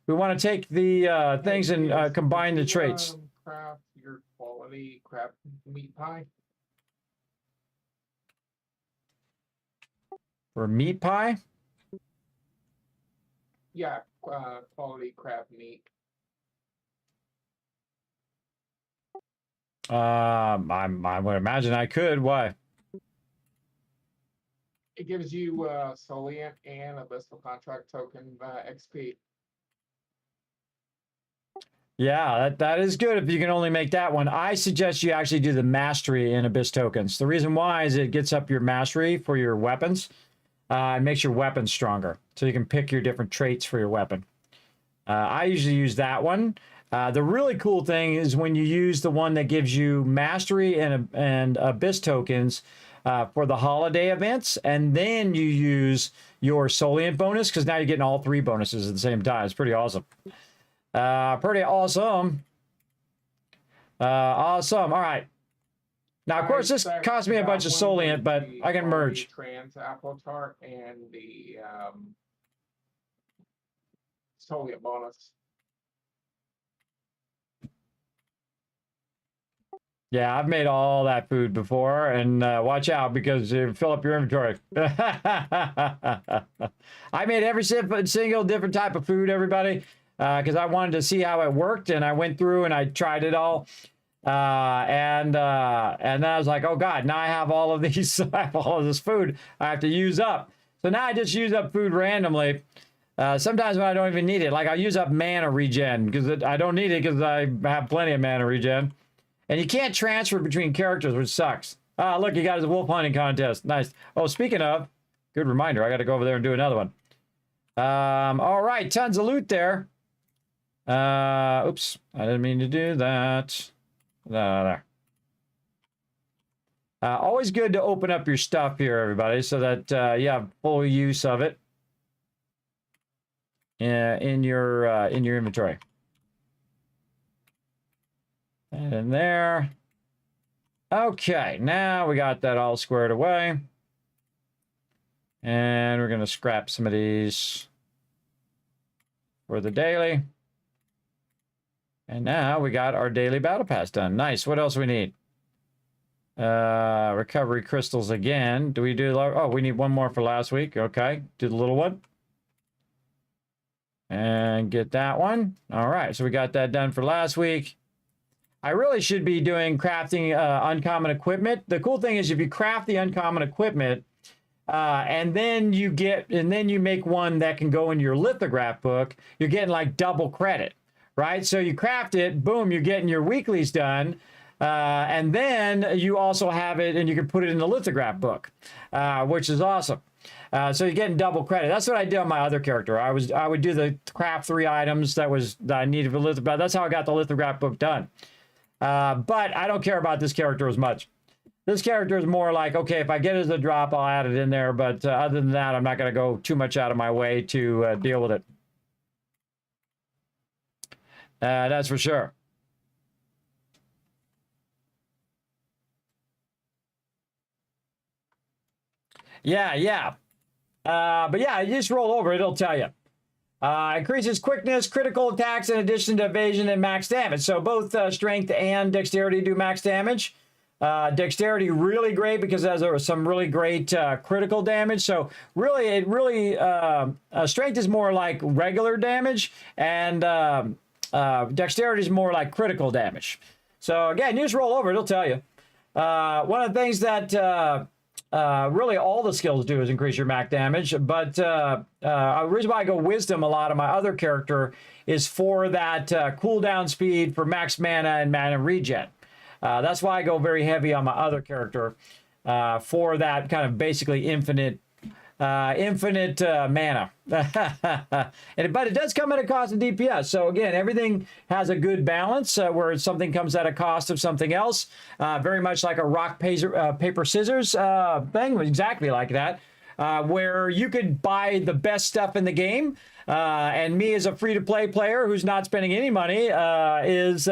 we want to take the things and combine the traits. Craft your quality crab meat pie. For meat pie? Yeah, quality crab meat. I would imagine I could. Why? It gives you Soliant and a blissful contract token XP. Yeah, that is good if you can only make that one. I suggest you actually do the mastery in Abyss tokens. The reason why is it gets up your mastery for your weapons. It makes your weapon stronger, so you can pick your different traits for your weapon. I usually use that one. The really cool thing is when you use the one that gives you mastery and Abyss tokens for the holiday events, and then you use your Solient bonus, because now you're getting all 3 bonuses at the same time. It's pretty awesome. Pretty awesome. Awesome. All right. Now, of course, this cost me a bunch of Solient, but I can merge. Trans apple tart and the Solient bonus. Yeah, I've made all that food before, and watch out because you fill up your inventory. I made every single different type of food, everybody, because I wanted to see how it worked, and I went through and I tried it all. And then I was like, oh God, now I have all of these, I have all of this food I have to use up. So now I just use up food randomly. Sometimes when I don't even need it, like I use up mana regen because I don't need it because I have plenty of mana regen. And you can't transfer between characters, which sucks. Ah, look, you got his wolf hunting contest. Nice. Oh, speaking of, good reminder, I got to go over there and do another one. All right, tons of loot there. Oops, I didn't mean to do that. There. Always good to open up your stuff here, everybody, so that you have full use of it in your inventory. And in there. Okay, now we got that all squared away. And we're going to scrap some of these for the daily. And now we got our daily battle pass done. Nice. What else we need? Recovery crystals again. Do we do... Oh, we need one more for last week. Okay. Do the little one. And get that one. All right. So we got that done for last week. I really should be doing crafting uncommon equipment. The cool thing is if you craft the uncommon equipment and then you make one that can go in your lithograph book, you're getting like double credit, right? So you craft it, boom, you're getting your weeklies done. And then you also have it and you can put it in the lithograph book, which is awesome. So you're getting double credit. That's what I did on my other character. I would do the craft 3 items that I needed for lithograph. That's how I got the lithograph book done. But I don't care about this character as much. This character is more like, okay, if I get it as a drop, I'll add it in there. But other than that, I'm not going to go too much out of my way to deal with it. That's for sure. Yeah. But yeah, you just roll over. It'll tell you. Increases quickness, critical attacks, in addition to evasion and max damage. So both strength and dexterity do max damage. Dexterity really great because it has some really great critical damage. So really, strength is more like regular damage, and dexterity is more like critical damage. So again, you just roll over; it'll tell you. One of the things that really all the skills do is increase your max damage. But the reason why I go wisdom a lot of my other character is for that cooldown speed for max mana and mana regen. That's why I go very heavy on my other character for that kind of basically infinite mana. But it does come at a cost of DPS. So again, everything has a good balance where something comes at a cost of something else. Very much like a rock, paper, scissors thing, exactly like that. Where you could buy the best stuff in the game. And me as a free-to-play player who's not spending any money is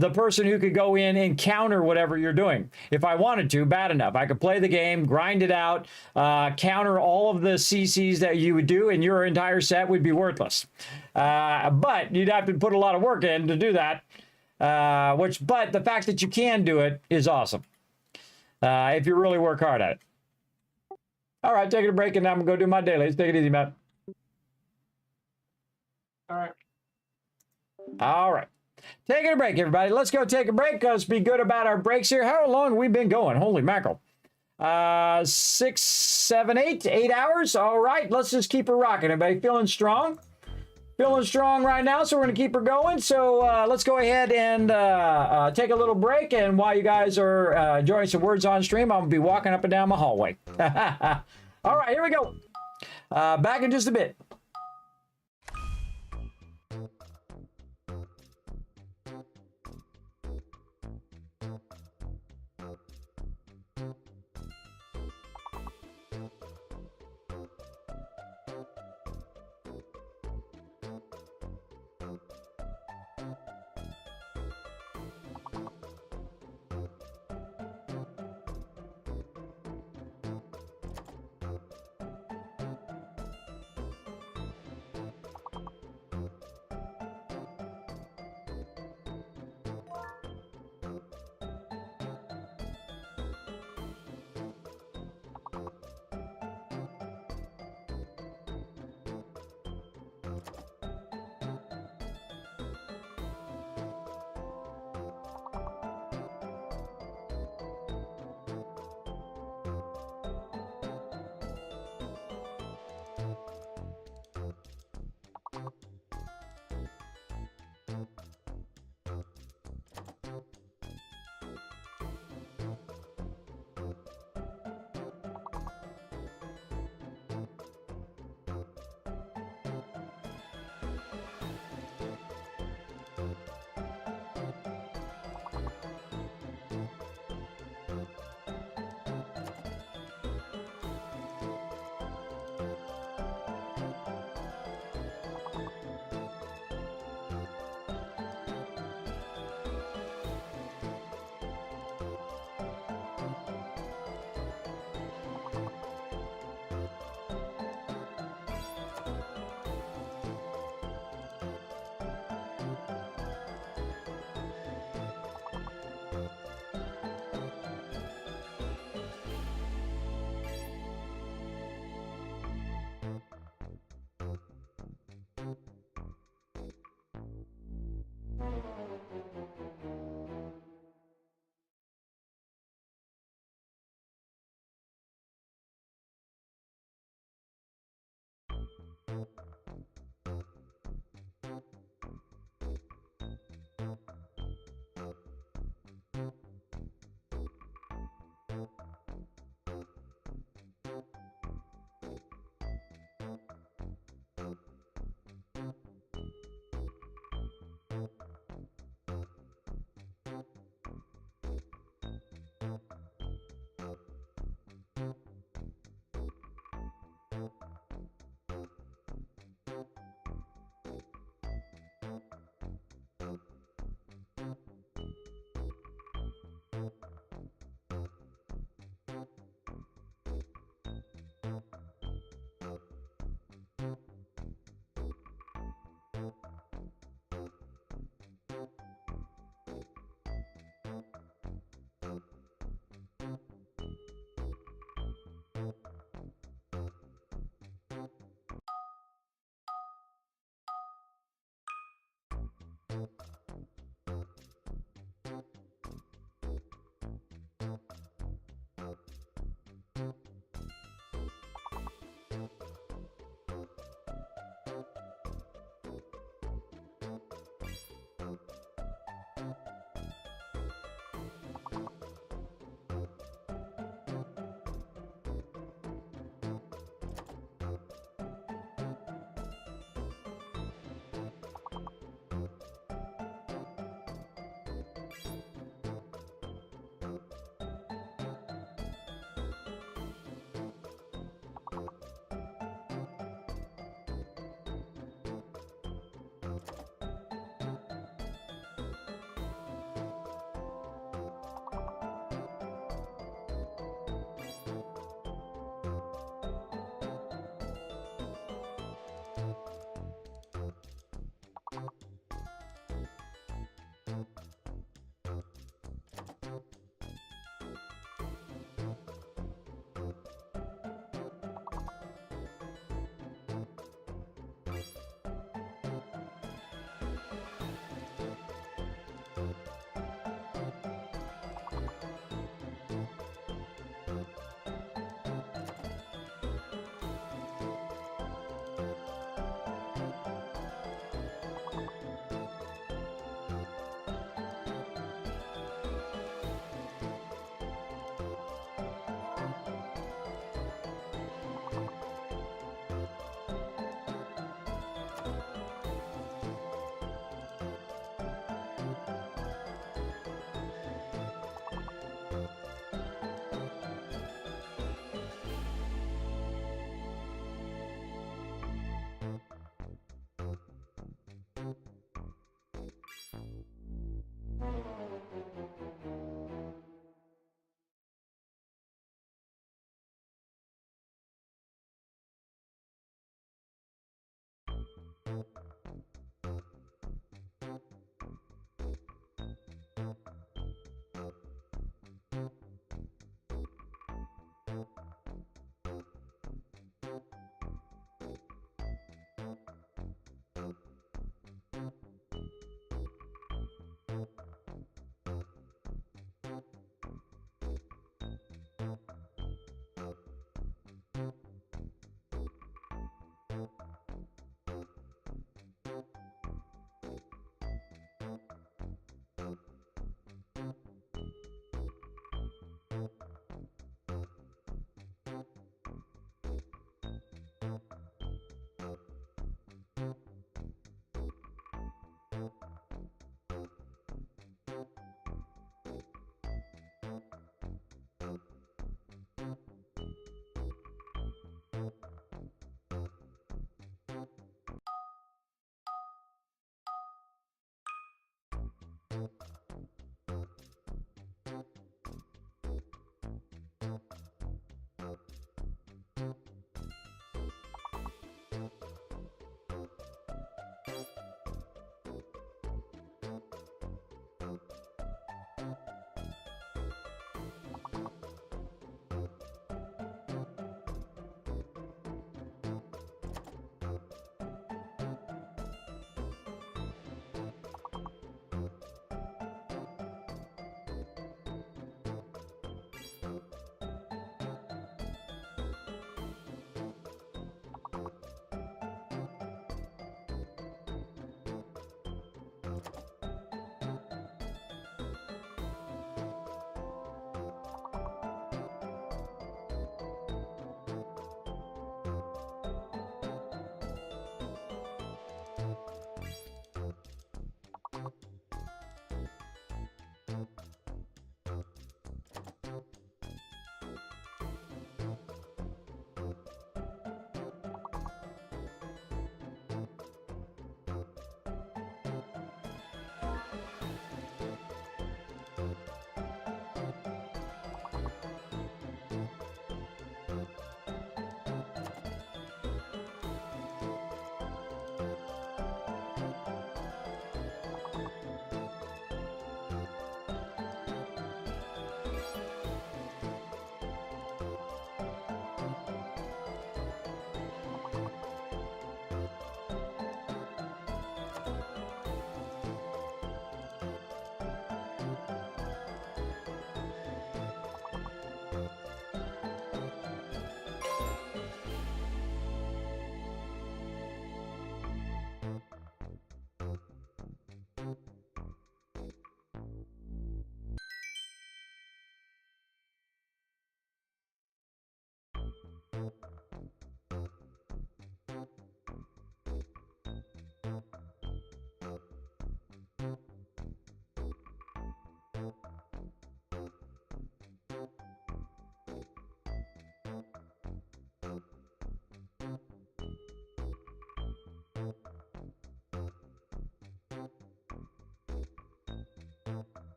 the person who could go in and counter whatever you're doing. If I wanted to, bad enough. I could play the game, grind it out, counter all of the CCs that you would do, and your entire set would be worthless. But you'd have to put a lot of work in to do that. But the fact that you can do it is awesome. If you really work hard at it. All right, taking a break, and I'm going to go do my dailies. Take it easy, Matt. All right. All right. Taking a break, everybody. Let's go take a break. Let's be good about our breaks here. How long have we been going? Holy mackerel. 6, 7, 8 hours. All right. Let's just keep her rocking. Everybody feeling strong? Feeling strong right now, so we're going to keep her going. So let's go ahead and take a little break. And while you guys are enjoying some words on stream, I'm going to be walking up and down my hallway. All right, here we go. Back in just a bit.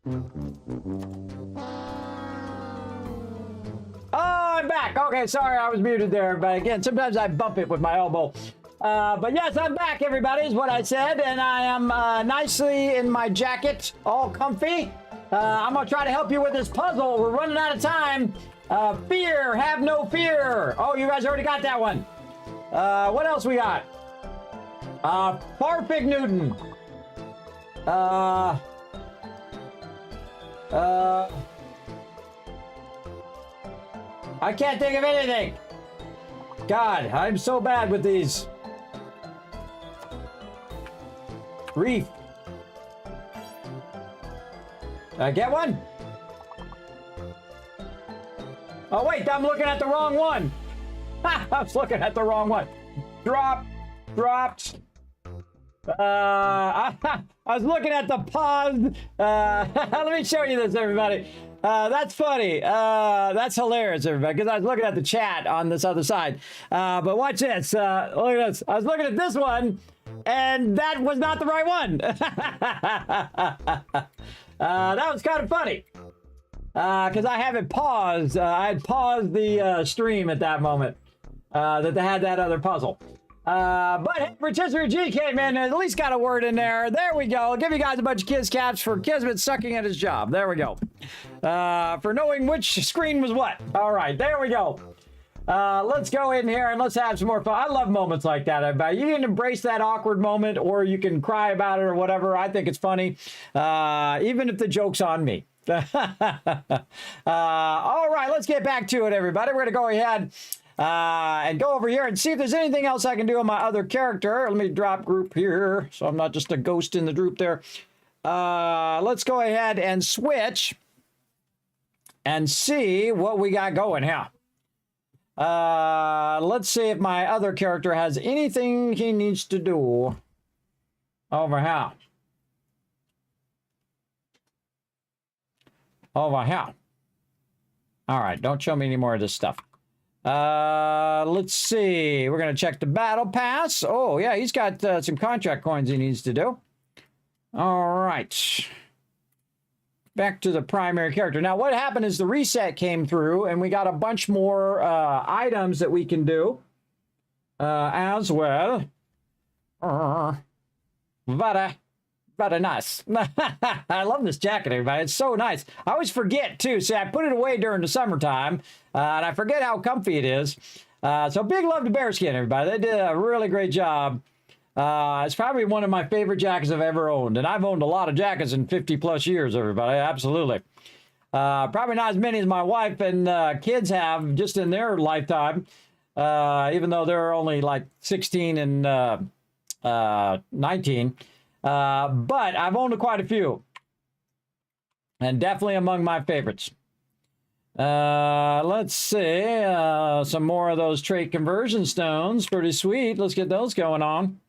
Oh, I'm back. Okay, sorry I was muted there, but again, sometimes I bump it with my elbow. But yes, I'm back, everybody, is what I said, and I am nicely in my jacket, all comfy. I'm gonna try to help you with this puzzle. We're running out of time. Fear, have no fear. Oh, you guys already got that one. What else we got? Farfig Newton. I can't think of anything. God, I'm so bad with these. Reef. Get one? Oh, wait, I'm looking at the wrong one. Ha, I was looking at the wrong one. Dropped. I was looking at the paused. Let me show you this, everybody. That's funny. That's hilarious, everybody, because I was looking at the chat on this other side. But watch this. Look at this. I was looking at this one, and that was not the right one. That was kind of funny. Because I have it paused. I had paused the stream at that moment that they had that other puzzle. But hey, Rotisserie G came in and at least got a word in there. There we go. I'll give you guys a bunch of kiss caps for Kismet sucking at his job. There we go. For knowing which screen was what. All right, there we go. Let's go in here and let's have some more fun. I love moments like that, everybody. You can embrace that awkward moment or you can cry about it or whatever. I think it's funny, even if the joke's on me. All right, let's get back to it, everybody. We're going to go ahead and go over here and see if there's anything else I can do on my other character. Let me drop group here so I'm not just a ghost in the group there. Let's go ahead and switch and see what we got going here. Let's see if my other character has anything he needs to do over here. Over here. All right, don't show me any more of this stuff. Let's see. We're going to check the battle pass. Oh, yeah, he's got some contract coins he needs to do. All right. Back to the primary character. Now, what happened is the reset came through, and we got a bunch more items that we can do as well. Very nice. I love this jacket, everybody. It's so nice. I always forget, too. See, I put it away during the summertime, and I forget how comfy it is. So big love to Bearskin, everybody. They did a really great job. It's probably one of my favorite jackets I've ever owned, and I've owned a lot of jackets in 50-plus years, everybody. Absolutely. Probably not as many as my wife and kids have just in their lifetime, even though they're only like 16 and 19. But I've owned quite a few, and definitely among my favorites. Let's see, some more of those trait conversion stones. Pretty sweet. Let's get those going on.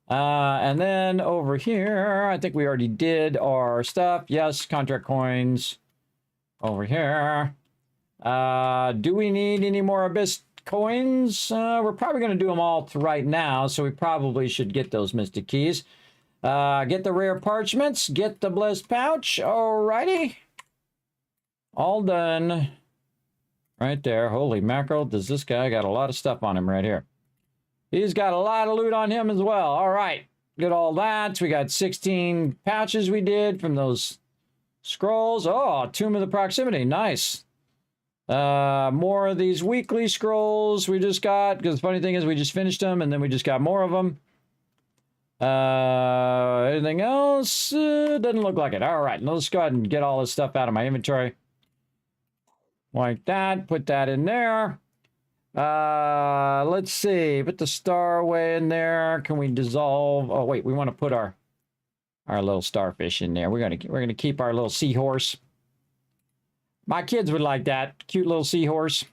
And then over here, I think we already did our stuff. Yes, contract coins over here. Do we need any more Abyss coins? We're probably going to do them all right now, so we probably should get those Mystic Keys. Get the rare parchments, get the blessed pouch. Alrighty. All done. Right there. Holy mackerel. Does this guy got a lot of stuff on him right here. He's got a lot of loot on him as well. All right. Get all that. We got 16 pouches we did from those scrolls. Oh, Tomb of the Proximity. Nice. More of these weekly scrolls we just got. Because the funny thing is we just finished them and then we just got more of them. Anything else? Doesn't look like it. All right. Let's go ahead and get all this stuff out of my inventory. Like that. Put that in there. Let's see. Put the star away in there. Can we dissolve? Oh, wait. We want to put our little starfish in there. We're gonna keep our little seahorse. My kids would like that. Cute little seahorse.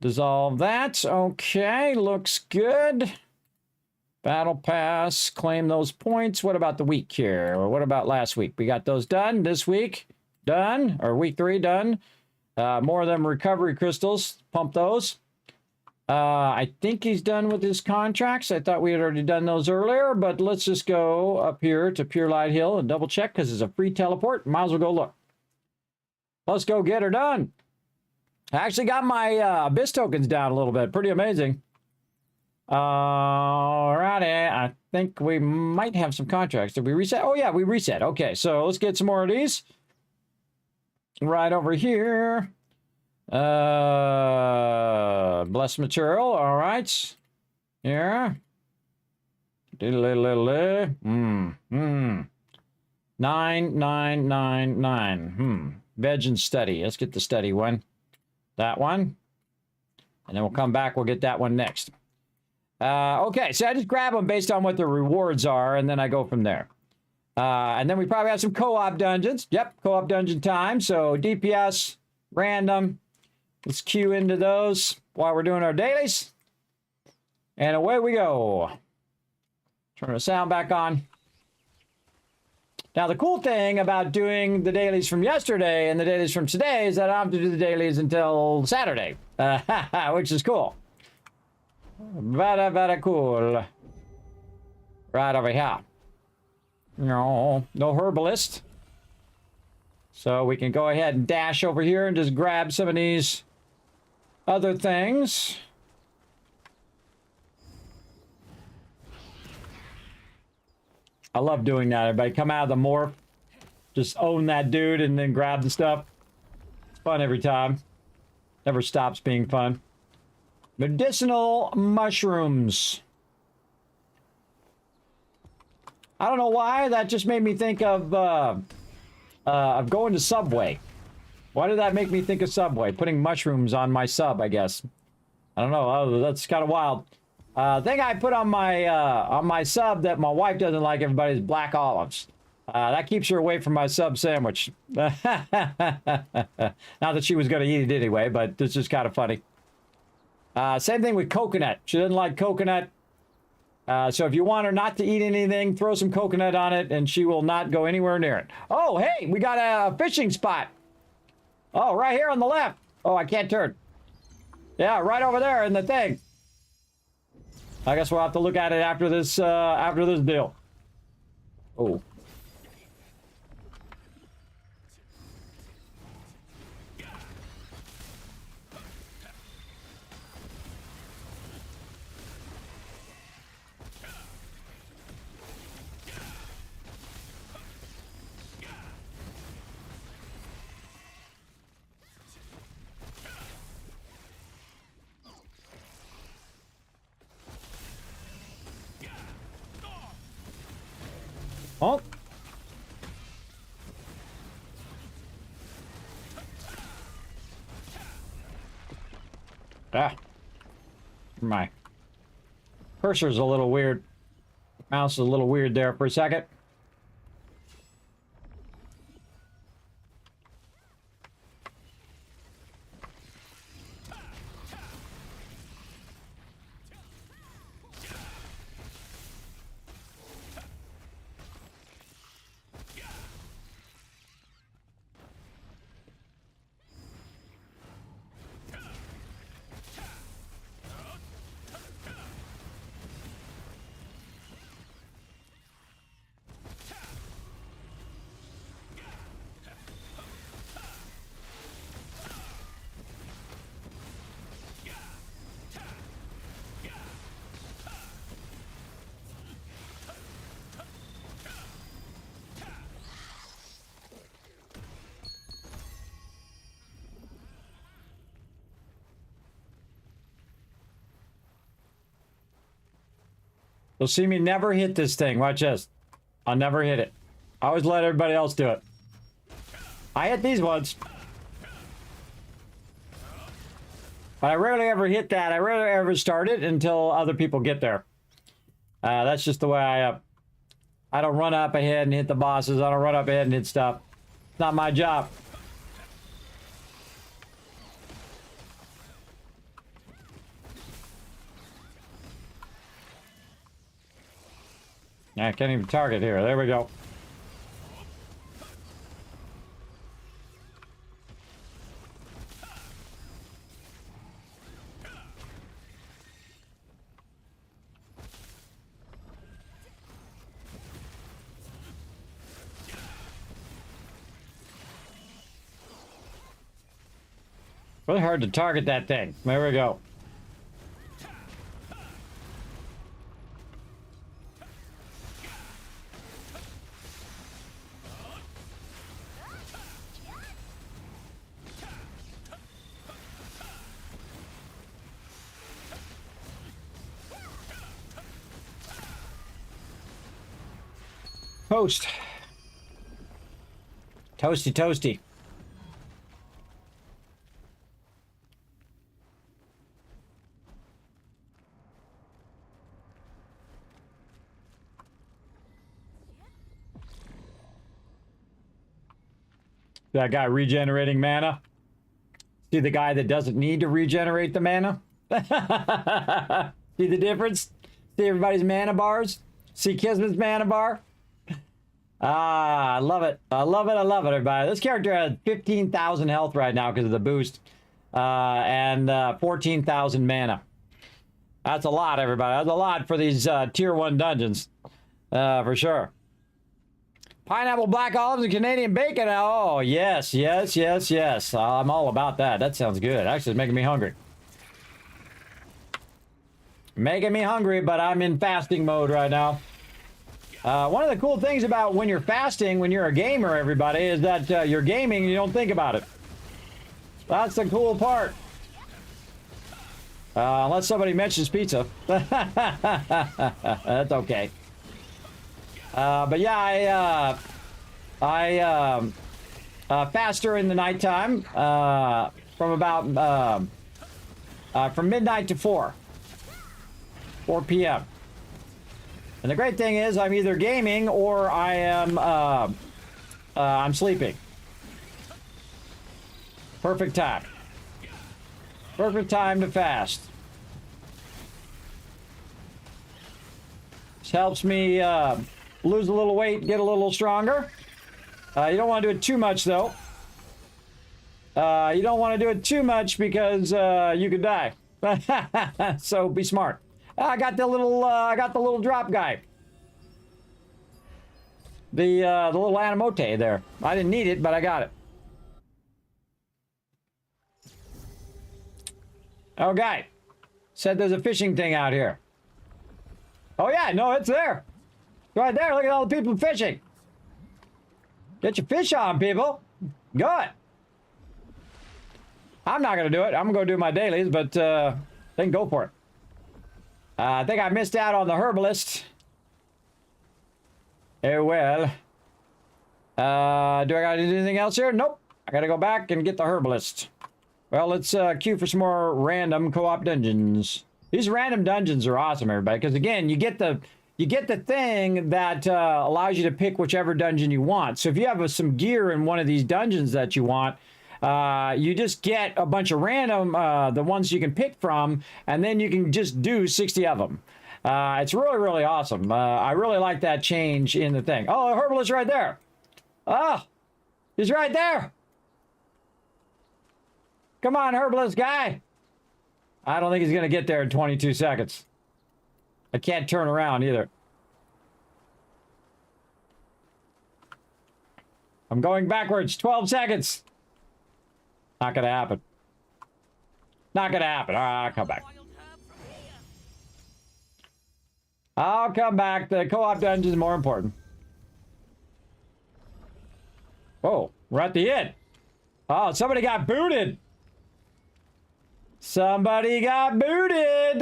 Dissolve that. Okay, looks good. Battle pass. Claim those points. What about the week here? Or what about last week? We got those done. This week, done. Or week 3, done. More of them recovery crystals. Pump those. I think he's done with his contracts. I thought we had already done those earlier, but let's just go up here to Pure Light Hill and double check because it's a free teleport. Might as well go look. Let's go get her done. I actually got my Abyss tokens down a little bit. Pretty amazing. Alrighty. I think we might have some contracts. Did we reset? Oh, yeah, we reset. Okay, so let's get some more of these. Right over here. Blessed material. All right. Here. 9999. Veg and study. Let's get the study one. That one. And then we'll come back. We'll get that one next. Okay, so I just grab them based on what the rewards are, and then I go from there. And then we probably have some co-op dungeons. Yep, co-op dungeon time. So DPS, random. Let's queue into those while we're doing our dailies. And away we go. Turn the sound back on. Now, the cool thing about doing the dailies from yesterday and the dailies from today is that I don't have to do the dailies until Saturday, which is cool. Very, very cool. Right over here. No herbalist. So we can go ahead and dash over here and just grab some of these other things. I love doing that. Everybody come out of the morph. Just own that dude and then grab the stuff. It's fun every time. Never stops being fun. Medicinal mushrooms. I don't know why. That just made me think of going to Subway. Why did that make me think of Subway? Putting mushrooms on my sub, I guess. I don't know. Oh, that's kind of wild. Thing I put on my sub that my wife doesn't like, everybody's black olives. That keeps her away from my sub sandwich. Not that she was going to eat it anyway, but it's just kind of funny. Same thing with coconut. She doesn't like coconut. So if you want her not to eat anything, throw some coconut on it, and she will not go anywhere near it. Oh, hey, we got a fishing spot. Oh, right here on the left. Oh, I can't turn. Yeah, right over there in the thing. I guess we'll have to look at it after this deal. Oh. Oh. Ah. My cursor's a little weird. Mouse is a little weird there for a second. You'll see me never hit this thing. Watch this. I'll never hit it. I always let everybody else do it. I hit these ones. But I rarely ever hit that. I rarely ever start it until other people get there. That's just the way I don't run up ahead and hit the bosses. I don't run up ahead and hit stuff. It's not my job. I can't even target here. There we go. Really hard to target that thing. There we go. Toast. Toasty, toasty. That guy regenerating mana. See the guy that doesn't need to regenerate the mana? See the difference? See everybody's mana bars? See Kismet's mana bar? Ah, I love it. I love it. I love it, everybody. This character has 15,000 health right now because of the boost. And 14,000 mana. That's a lot, everybody. That's a lot for these tier 1 dungeons. For sure. Pineapple, black olives, and Canadian bacon. Oh, yes, yes, yes, yes. I'm all about that. That sounds good. Actually, it's making me hungry. Making me hungry, but I'm in fasting mode right now. One of the cool things about when you're fasting, when you're a gamer, everybody, is that you're gaming and you don't think about it. That's the cool part. Unless somebody mentions pizza. That's okay. But yeah, I fast during the nighttime from about from midnight to 4 p.m. And the great thing is I'm either gaming or I am I'm sleeping. Perfect time. Perfect time to fast. This helps me lose a little weight, get a little stronger. You don't want to do it too much, though. You don't want to do it too much because you could die. So be smart. I got the little drop guy. The little animote there. I didn't need it, but I got it. Okay. Said there's a fishing thing out here. Oh yeah, no, it's there. Right there, look at all the people fishing. Get your fish on, people. Good. I'm not going to do it. I'm going to go do my dailies, but then go for it. I think I missed out on the herbalist. Oh, well. Do I got to do anything else here? Nope. I got to go back and get the herbalist. Well, let's queue for some more random co-op dungeons. These random dungeons are awesome, everybody, because again, you get the thing that allows you to pick whichever dungeon you want. So if you have some gear in one of these dungeons that you want, you just get a bunch of random, the ones you can pick from, and then you can just do 60 of them. It's really, really awesome. I really like that change in the thing. Oh, the herbalist right there. Oh, he's right there. Come on, herbalist guy. I don't think he's going to get there in 22 seconds. I can't turn around either. I'm going backwards. 12 seconds. Not going to happen. Not going to happen. All right, I'll come back. I'll come back. The co-op dungeon is more important. Oh, we're at the inn. Oh, somebody got booted. Somebody got booted.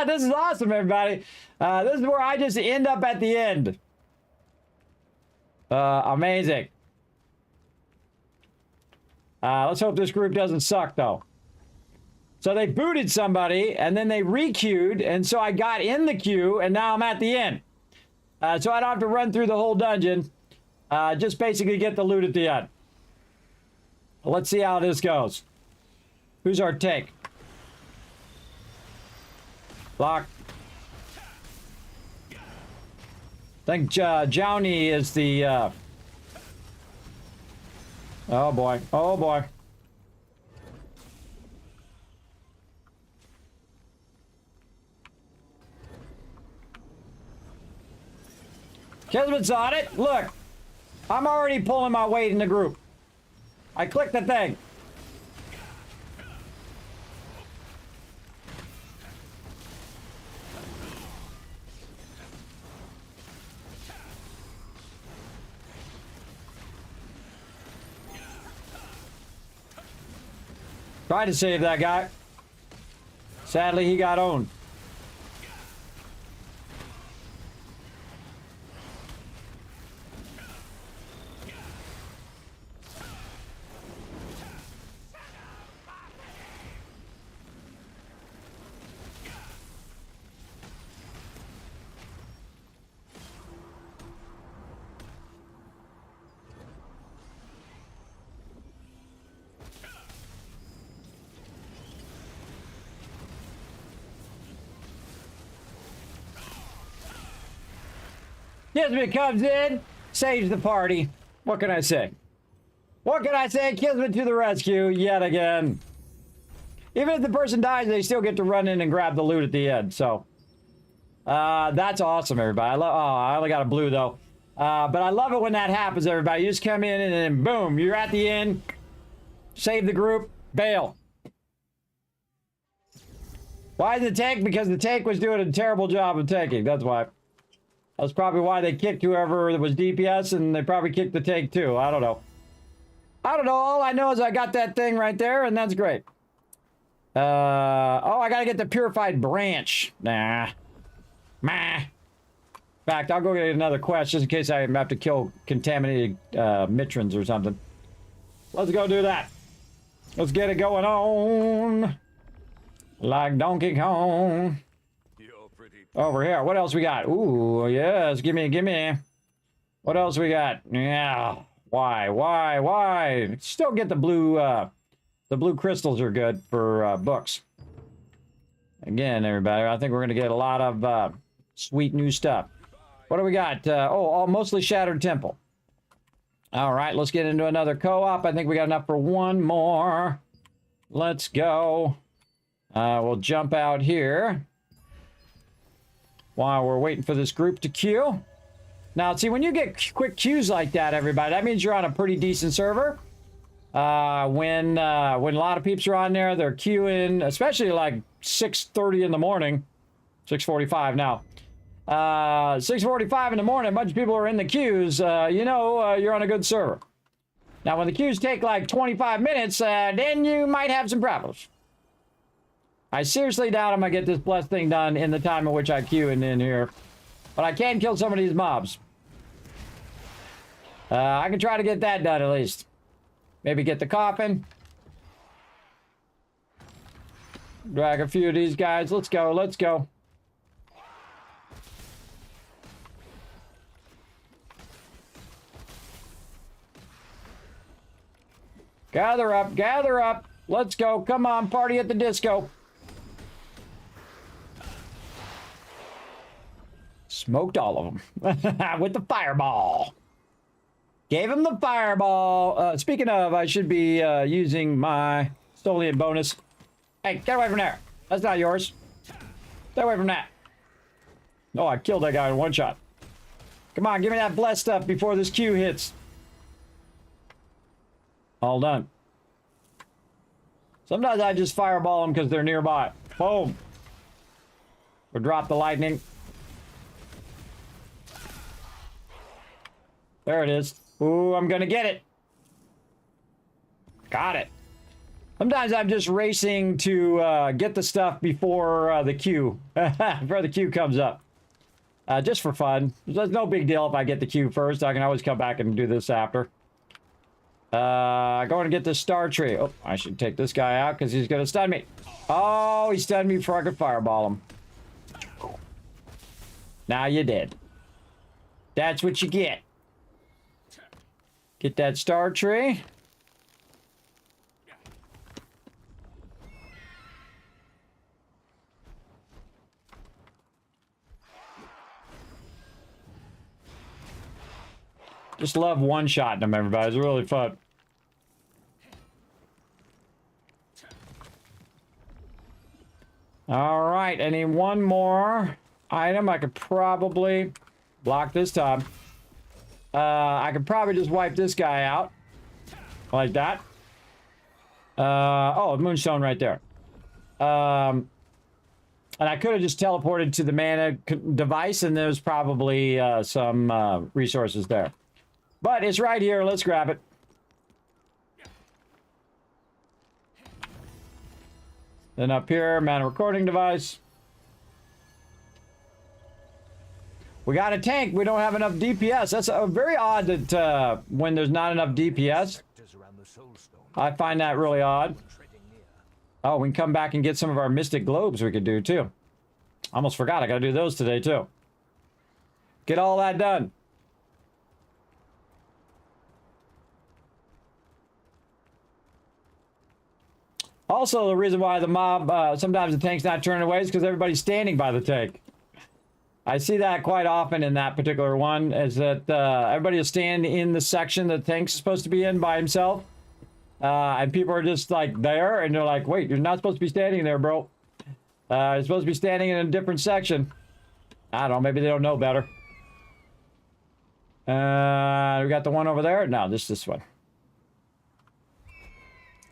This is awesome, everybody. This is where I just end up at the end. Amazing. Let's hope this group doesn't suck, though. So they booted somebody, and then they re-queued, and so I got in the queue, and now I'm at the end. So I don't have to run through the whole dungeon. Just basically get the loot at the end. Let's see how this goes. Who's our tank? Lock. I think Johnny is the... Oh boy. Oh boy. Kismet's on it. Look. I'm already pulling my weight in the group. I clicked the thing. Tried to save that guy. Sadly, he got owned. Kismet comes in, saves the party. What can I say? What can I say? Kismet to the rescue yet again. Even if the person dies, they still get to run in and grab the loot at the end. So, that's awesome, everybody. I only got a blue, though. But I love it when that happens, everybody. You just come in and then boom, you're at the end. Save the group, bail. Why the tank? Because the tank was doing a terrible job of tanking. That's why. That's probably why they kicked whoever was DPS, and they probably kicked the tank too. I don't know. I don't know. All I know is I got that thing right there, and that's great. Oh, I gotta get the purified branch. Nah. Meh. In fact, I'll go get another quest just in case I have to kill contaminated mitrons or something. Let's go do that. Let's get it going on. Like Donkey Kong. Over here. What else we got? Ooh, yes. Gimme. What else we got? Yeah. Why? Still get the blue crystals are good for books. Again, everybody, I think we're going to get a lot of sweet new stuff. What do we got? Mostly Shattered Temple. All right, let's get into another co-op. I think we got enough for one more. Let's go. We'll jump out here while we're waiting for this group to queue. Now, see, when you get quick queues like that, everybody, that means you're on a pretty decent server. When a lot of peeps are on there, they're queuing, especially like 6:30 in the morning, 6:45 now. 6:45 in the morning, a bunch of people are in the queues. You're on a good server. Now, when the queues take like 25 minutes, then you might have some problems. I seriously doubt I'm gonna get this blessed thing done in the time in which I queue in here. But I can kill some of these mobs. I can try to get that done at least. Maybe get the coffin. Drag a few of these guys. Let's go. Gather up. Let's go. Come on, party at the disco. Smoked all of them with the fireball. Gave him the fireball. Speaking of, I should be using my Stolian bonus. Hey, get away from there. That's not yours. Stay away from that. Oh, I killed that guy in one shot. Come on, give me that blessed stuff before this queue hits. All done. Sometimes I just fireball them because they're nearby. Boom. Or drop the lightning. There it is. Ooh, I'm gonna get it. Got it. Sometimes I'm just racing to get the stuff before the queue, before the queue comes up. Just for fun. There's no big deal if I get the queue first. I can always come back and do this after. Going to get this star tree. Oh, I should take this guy out because he's going to stun me. Oh, he stunned me before I could fireball him. Now you did. That's what you get. Get that star tree. Just love one-shotting them, everybody. It's really fun. All right, I need one more item. I could probably block this time. I could probably just wipe this guy out. Like that. Oh, moonstone right there. And I could have just teleported to the mana device, and there's probably some resources there. But it's right here. Let's grab it. Then up here, mana recording device. We got a tank. We don't have enough DPS. That's very odd that when there's not enough DPS. I find that really odd. Oh, we can come back and get some of our Mystic Globes we could do, too. Almost forgot. I got to do those today, too. Get all that done. Also, the reason why the mob, sometimes the tank's not turning away is because everybody's standing by the tank. I see that quite often in that particular one, is that everybody will stand in the section that the tank's supposed to be in by himself. And people are just like there, and they're like, wait, you're not supposed to be standing there, bro. You're supposed to be standing in a different section. I don't know, maybe they don't know better. We got the one over there? No, this one.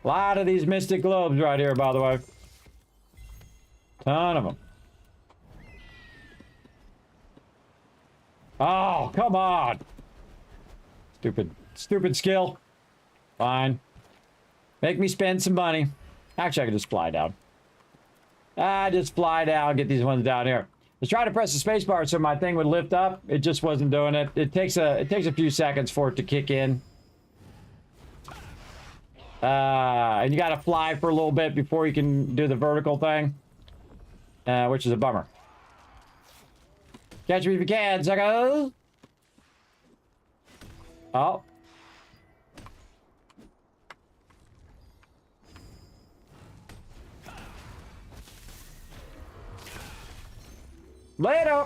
A lot of these Mystic Globes right here, by the way. Ton of them. Oh, come on. Stupid skill. Fine. Make me spend some money. Actually, I can just fly down. Just fly down, get these ones down here. Let's try to press the spacebar so my thing would lift up. It just wasn't doing it. It takes a few seconds for it to kick in. And you gotta fly for a little bit before you can do the vertical thing. Which is a bummer. Catch me if you can, suckers! Oh. Later!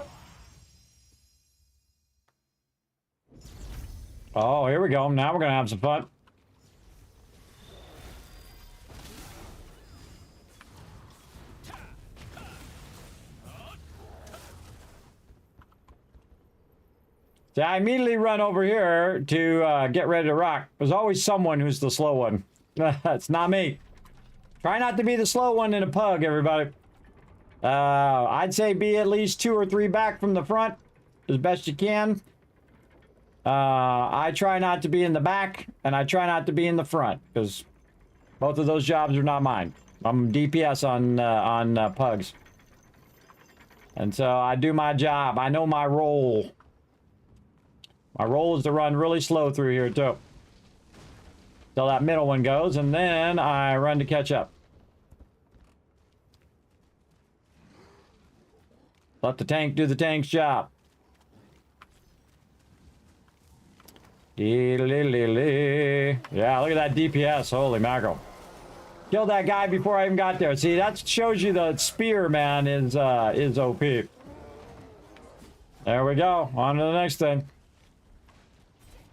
Oh, here we go. Now we're gonna have some fun. So I immediately run over here to get ready to rock. There's always someone who's the slow one. It's not me. Try not to be the slow one in a pug, everybody. I'd say be at least 2 or 3 back from the front as best you can. I try not to be in the back, and I try not to be in the front, because both of those jobs are not mine. I'm DPS on pugs. And so I do my job. I know my role. My role is to run really slow through here, too. Till that middle one goes, and then I run to catch up. Let the tank do the tank's job. Yeah, look at that DPS. Holy mackerel. Killed that guy before I even got there. See, that shows you the spear, man, is OP. There we go. On to the next thing.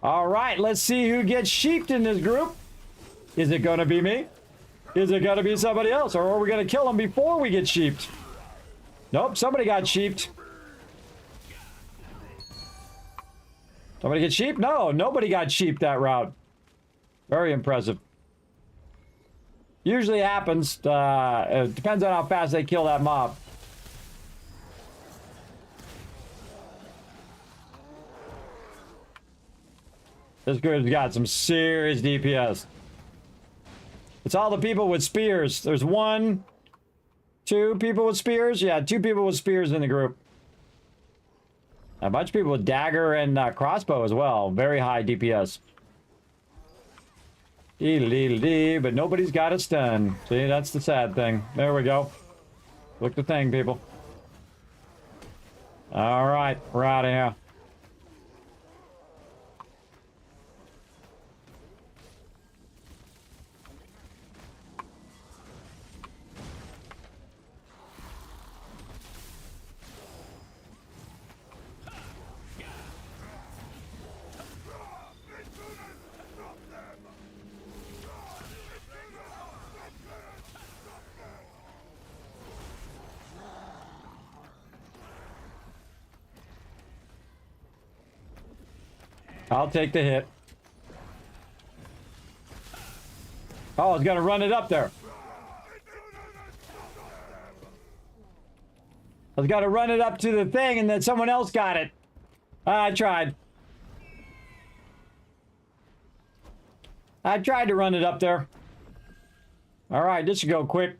All right, let's see who gets sheeped in this group. Is it going to be me? Is it going to be somebody else? Or are we going to kill them before we get sheeped? Nope, somebody got sheeped. Somebody get sheep? No, nobody got sheep that route. Very impressive. Usually happens. It depends on how fast they kill that mob. This group's got some serious DPS. It's all the people with spears. There's 1, 2 people with spears. Yeah, 2 people with spears in the group. A bunch of people with dagger and crossbow as well. Very high DPS. Dee-dee-dee-dee, but nobody's got a stun. See, that's the sad thing. There we go. Look the thing, people. All right, we're out of here. I'll take the hit. Oh, I was gonna run it up there. I was gonna run it up to the thing and then someone else got it. I tried. I tried to run it up there. All right, this should go quick.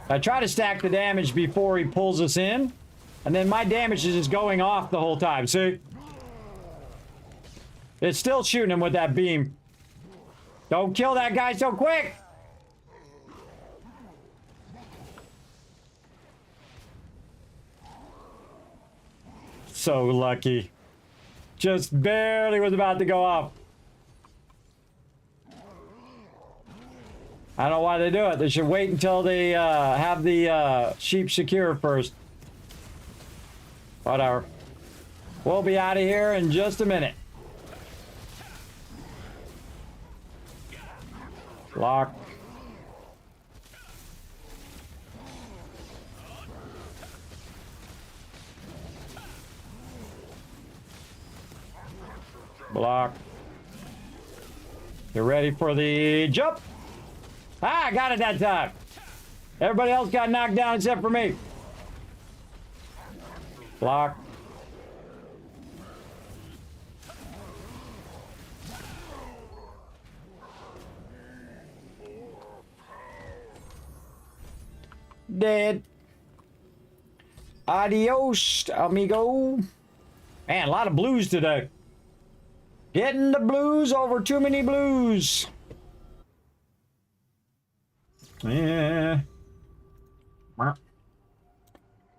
I try to stack the damage before he pulls us in, and then my damage is just going off the whole time. See? It's still shooting him with that beam. Don't kill that guy so quick! So lucky. Just barely was about to go off. I don't know why they do it. They should wait until they have the sheep secure first. Whatever. We'll be out of here in just a minute. Lock. Block. You're ready for the jump. Ah, I got it that time. Everybody else got knocked down except for me. Block. Dead. Adios, amigo. Man, a lot of blues today. Getting the blues over too many blues. Yeah.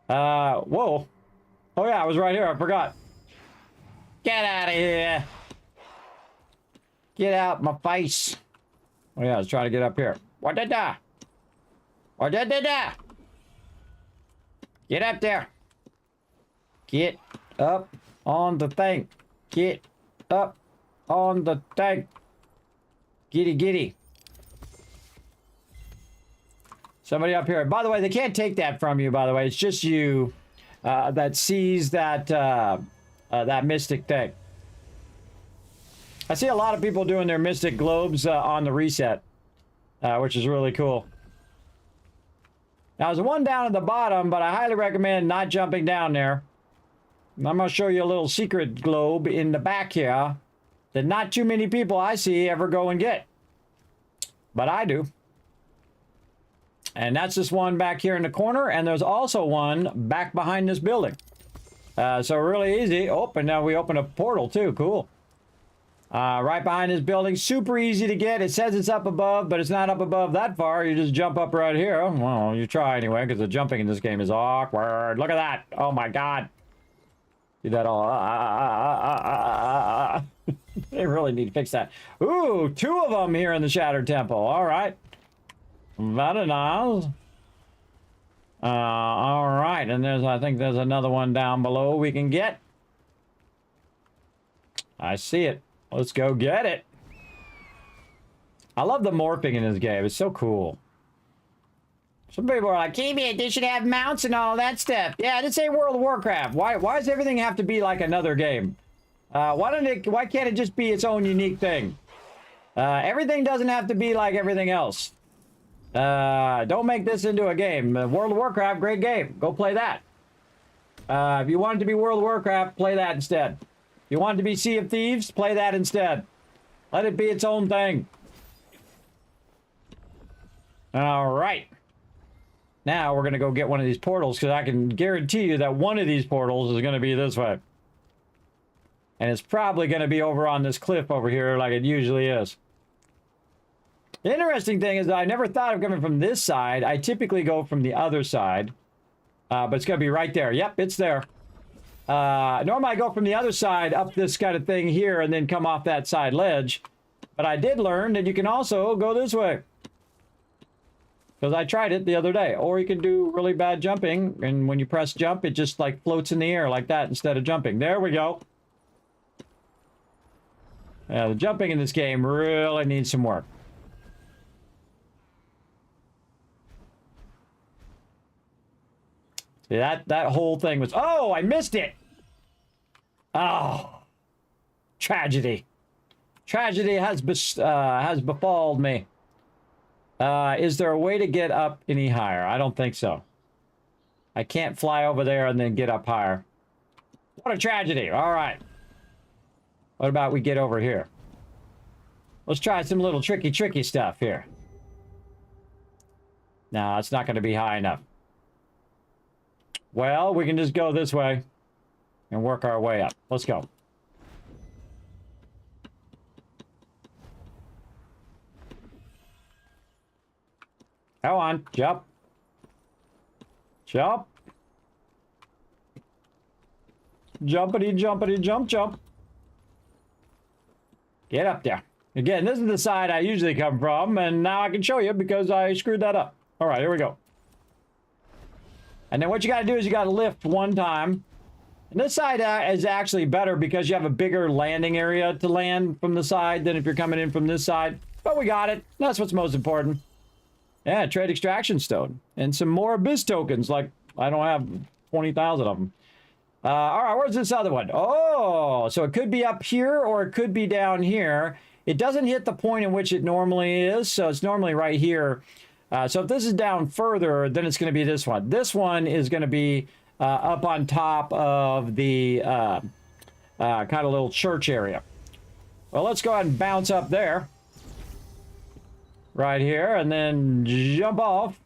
Whoa. Oh yeah, I was right here. I forgot. Get out of here. Get out my face. Oh yeah, I was trying to get up here. What did that? What did that? Get up there. Get up on the thing. Get up on the thing. Giddy giddy. Somebody up here. By the way, they can't take that from you, by the way. It's just you that sees that that mystic thing. I see a lot of people doing their mystic globes on the reset, which is really cool. Now, there's one down at the bottom, but I highly recommend not jumping down there. I'm going to show you a little secret globe in the back here that not too many people I see ever go and get. But I do. And that's this one back here in the corner, and there's also one back behind this building. So really easy. Oh, and now we open a portal too. Cool. Right behind this building. Super easy to get. It says it's up above, but it's not up above that far. You just jump up right here. Well, you try anyway, because the jumping in this game is awkward. Look at that. Oh my god. See that all? They really need to fix that. Ooh, 2 of them here in the Shattered Temple. All right. Very nice. All right, and I think there's another one down below we can get. I see it. Let's go get it. I love the morphing in this game. It's so cool. Some people are like, Kismet, they should have mounts and all that stuff. Yeah, this ain't World of Warcraft. Why does everything have to be like another game? Why can't it just be its own unique thing? Everything doesn't have to be like everything else. Don't make this into a game. World of Warcraft, great game. Go play that. If you want it to be World of Warcraft, play that instead. If you want it to be Sea of Thieves, play that instead. Let it be its own thing. All right. Now we're going to go get one of these portals because I can guarantee you that one of these portals is going to be this way. And it's probably going to be over on this cliff over here like it usually is. The interesting thing is that I never thought of coming from this side. I typically go from the other side. But it's going to be right there. Yep, it's there. Normally I go from the other side up this kind of thing here and then come off that side ledge. But I did learn that you can also go this way. Because I tried it the other day. Or you can do really bad jumping. And when you press jump, it just like floats in the air like that instead of jumping. There we go. The jumping in this game really needs some work. See, that whole thing was... Oh, I missed it! Oh. Tragedy. Tragedy has befalled me. Is there a way to get up any higher? I don't think so. I can't fly over there and then get up higher. What a tragedy. All right. What about we get over here? Let's try some little tricky stuff here. No, it's not going to be high enough. Well, we can just go this way and work our way up. Let's go. Come on, jump. Jump. Jumpity, jumpity, jump, jump. Get up there. Again, this is the side I usually come from, and now I can show you because I screwed that up. All right, here we go. And then what you got to do is you got to lift one time. And this side is actually better because you have a bigger landing area to land from the side than if you're coming in from this side. But we got it. That's what's most important. Yeah, trade extraction stone. And some more abyss tokens. Like, I don't have 20,000 of them. All right, where's this other one? Oh, so it could be up here or it could be down here. It doesn't hit the point in which it normally is. So it's normally right here. So if this is down further, then it's going to be this one. This one is going to be up on top of the kind of little church area. Well, let's go ahead and bounce up there. Right here, and then jump off.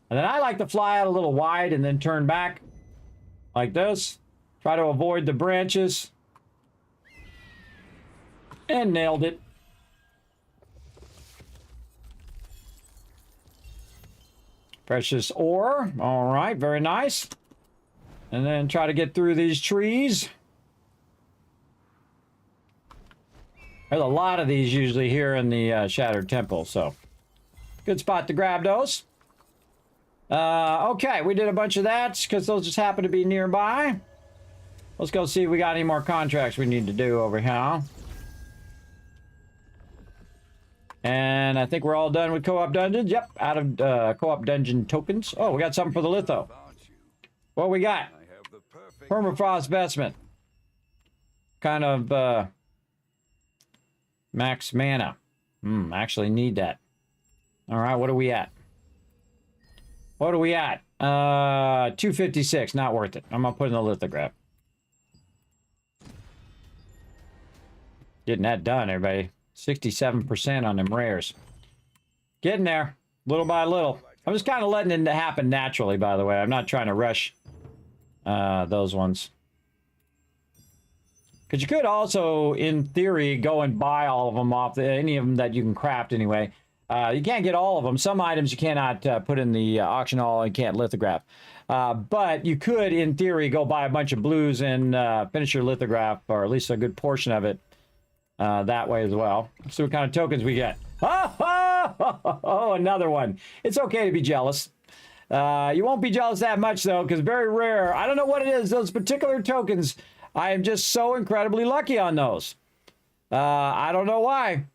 And then I like to fly out a little wide and then turn back like this. Try to avoid the branches. And nailed it. Precious ore. All right, very nice. And then try to get through these trees. There's a lot of these usually here in the Shattered Temple, so good spot to grab those. Okay, we did a bunch of that because those just happen to be nearby. Let's go see if we got any more contracts we need to do over here. And I think we're all done with co-op dungeons. Yep, out of co-op dungeon tokens. Oh, we got something for the litho. What we got? Permafrost vestment. Kind of max mana. Actually need that. All right, what are we at? What are we at? 256, not worth it. I'm gonna put in the lithograph. Getting that done, everybody. 67% on them rares. Getting there, little by little. I'm just kind of letting it happen naturally, by the way. I'm not trying to rush those ones. Because you could also, in theory, go and buy all of them off, any of them that you can craft anyway. You can't get all of them. Some items you cannot put in the auction hall and can't lithograph. But you could, in theory, go buy a bunch of blues and finish your lithograph, or at least a good portion of it, that way as well. Let's see what kind of tokens we get. Oh, another one. It's okay to be jealous. You won't be jealous that much, though, because very rare. I don't know what it is. Those particular tokens, I am just so incredibly lucky on those. I don't know why.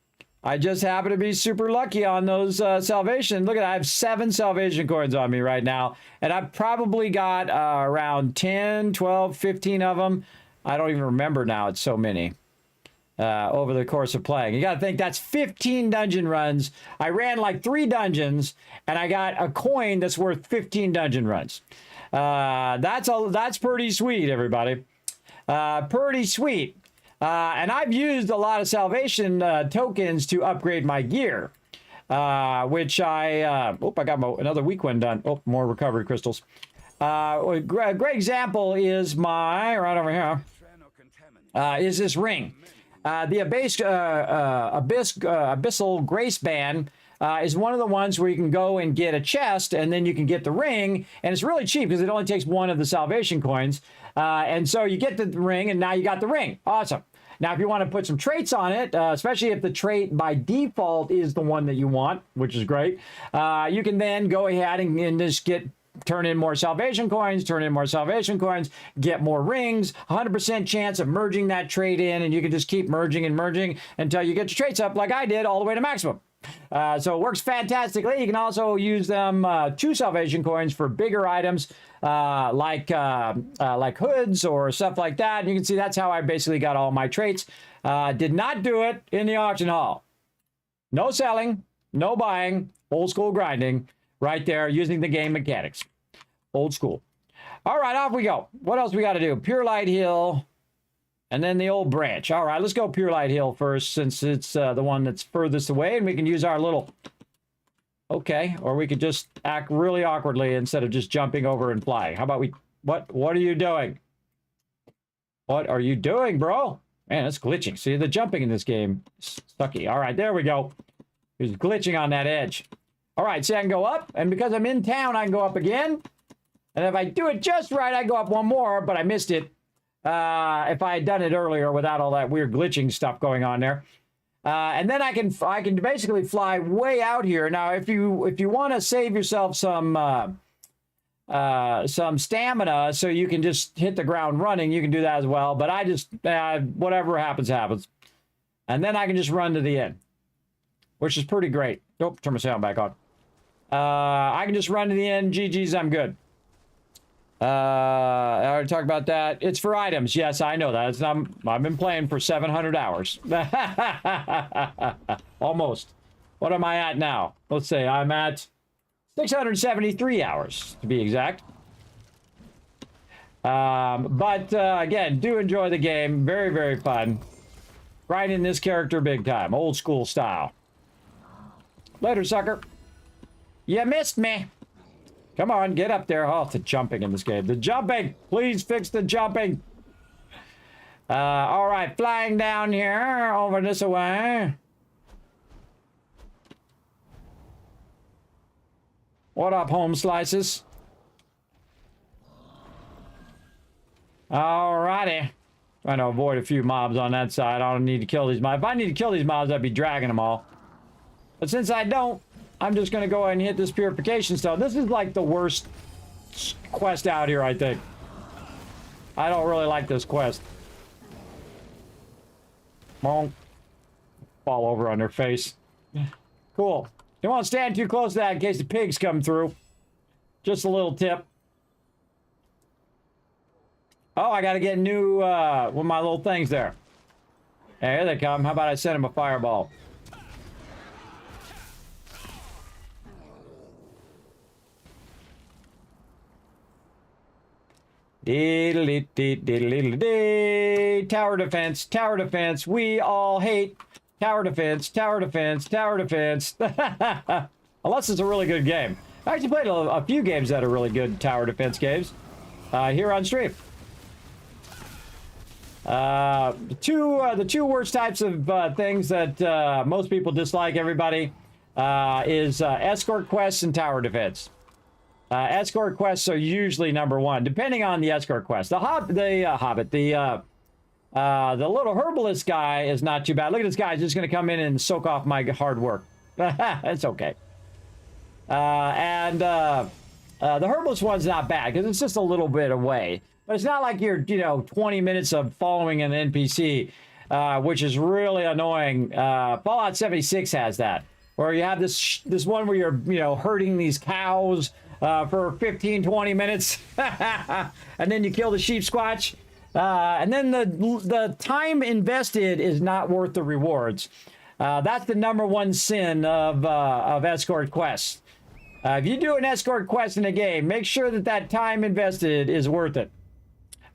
I just happen to be super lucky on those salvation. Look at that. I have 7 salvation coins on me right now. And I've probably got around 10, 12, 15 of them. I don't even remember now. It's so many. Over the course of playing. You got to think that's 15 dungeon runs. I ran like 3 dungeons and I got a coin that's worth 15 dungeon runs. That's pretty sweet, everybody. Pretty sweet. And I've used a lot of salvation tokens to upgrade my gear, which I got another weak one done. Oh, more recovery crystals. A great example is my, right over here, is this ring. The Abyssal Grace Band is one of the ones where you can go and get a chest, and then you can get the ring, and it's really cheap because it only takes one of the salvation coins. And so you get the ring, and now you got the ring. Awesome. Now, if you want to put some traits on it, especially if the trait by default is the one that you want, which is great, you can then go ahead and just turn in more salvation coins, get more rings, 100% chance of merging that trait in, and you can just keep merging and merging until you get your traits up like I did all the way to maximum. So it works fantastically. You can also use them 2 salvation coins for bigger items like hoods or stuff like that. And you can see that's how I basically got all my traits. Did not do it in the auction hall. No selling, no buying, old school grinding. Right there, using the game mechanics. Old school. All right, off we go. What else we got to do? Pure Light Hill, and then the old branch. All right, let's go Pure Light Hill first, since it's the one that's furthest away, and we can use our little... Okay, or we could just act really awkwardly instead of just jumping over and flying. How about we... What are you doing? What are you doing, bro? Man, it's glitching. See, the jumping in this game is sucky. All right, there we go. He's glitching on that edge. All right, see, I can go up, and because I'm in town, I can go up again. And if I do it just right, I go up one more, but I missed it. If I had done it earlier without all that weird glitching stuff going on there. And then I can basically fly way out here. Now, if you want to save yourself some stamina so you can just hit the ground running, you can do that as well. But I just, whatever happens, happens. And then I can just run to the end, which is pretty great. Nope, turn my sound back on. I can just run to the end. GG's, I'm good. I already talked about that. It's for items. Yes, I know that. I've been playing for 700 hours. Almost. What am I at now? Let's say I'm at 673 hours, to be exact. Again, do enjoy the game. Very, very fun. Grinding this character big time. Old school style. Later, sucker. You missed me. Come on, get up there. Oh, the jumping in this game. The jumping. Please fix the jumping. All right, flying down here over this way. What up, home slices? All righty. Trying to avoid a few mobs on that side. I don't need to kill these mobs. If I need to kill these mobs, I'd be dragging them all. But since I don't, I'm just going to go ahead and hit this purification stone. This is like the worst quest out here, I think. I don't really like this quest. Won't fall over on their face. Cool. You won't stand too close to that in case the pigs come through. Just a little tip. Oh, I got to get new, one of my little things there. Hey, here they come. How about I send them a fireball? Diddly-dee-diddly-dee. Tower defense, tower defense. We all hate tower defense, tower defense, tower defense. Unless it's a really good game. I actually played a few games that are really good tower defense games here on stream. The two worst types of things that most people dislike, everybody, is escort quests and tower defense. Escort quests are usually number one, depending on the escort quest. The little herbalist guy is not too bad. Look at this guy, he's just going to come in and soak off my hard work. It's okay. The herbalist one's not bad because it's just a little bit away. But it's not like you're, 20 minutes of following an NPC, which is really annoying. Fallout 76 has that, where you have this one where you're, herding these cows for 15, 20 minutes, and then you kill the sheep squatch, and then the time invested is not worth the rewards. That's the number one sin of escort quests. If you do an escort quest in a game, make sure that that time invested is worth it.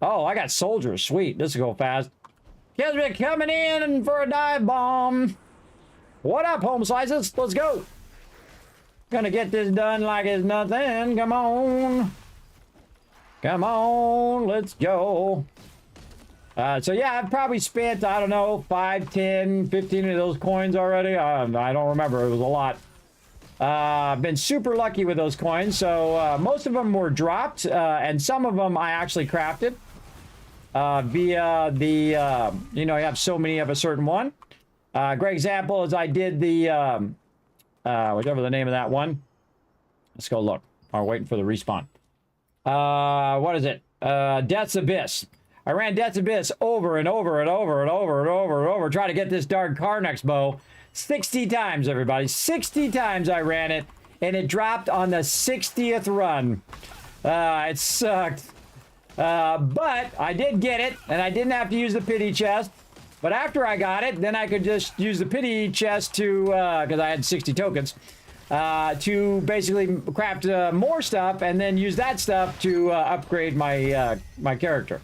Oh, I got soldiers. Sweet. This will go fast. Kismet coming in for a dive bomb. What up, home slices? Let's go. Gonna get this done like it's nothing. Come on. Come on. Let's go. So yeah, I've probably spent, I don't know, 5, 10, 15 of those coins already. I don't remember. It was a lot. I've been super lucky with those coins. So most of them were dropped, and some of them I actually crafted via the, you know, you have so many of a certain one. Great example is I did the, whichever the name of that one. Let's go look. I'm waiting for the respawn. What is it? Death's Abyss. I ran Death's Abyss over and over and over and over and over and over, trying to get this darn Carnex bow 60 times, everybody. 60 times I ran it, and it dropped on the 60th run. It sucked. But I did get it, and I didn't have to use the pity chest. But after I got it, then I could just use the pity chest to, because I had 60 tokens, to basically craft more stuff, and then use that stuff to upgrade my my character.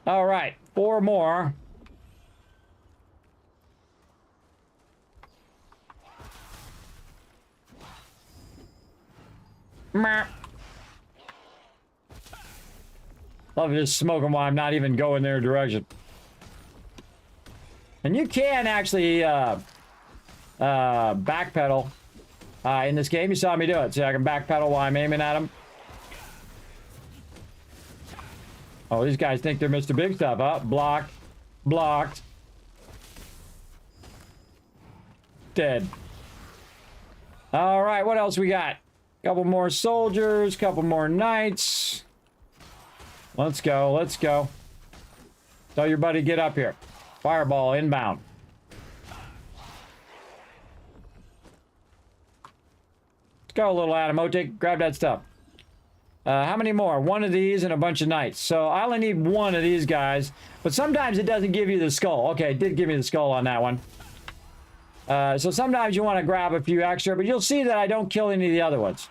All right, 4 more. Love just smoking while I'm not even going their direction. And you can actually backpedal in this game. You saw me do it. See, I can backpedal while I'm aiming at them. Oh, these guys think they're Mr. Big Stuff, huh? Blocked. Blocked. Dead. All right, what else we got? Couple more soldiers, couple more knights. Let's go, let's go. Tell your buddy get up here. Fireball inbound. Let's go, little Adamote. Grab that stuff. How many more? 1 of these and a bunch of knights. So I only need 1 of these guys. But sometimes it doesn't give you the skull. Okay, it did give me the skull on that one. So sometimes you want to grab a few extra. But you'll see that I don't kill any of the other ones.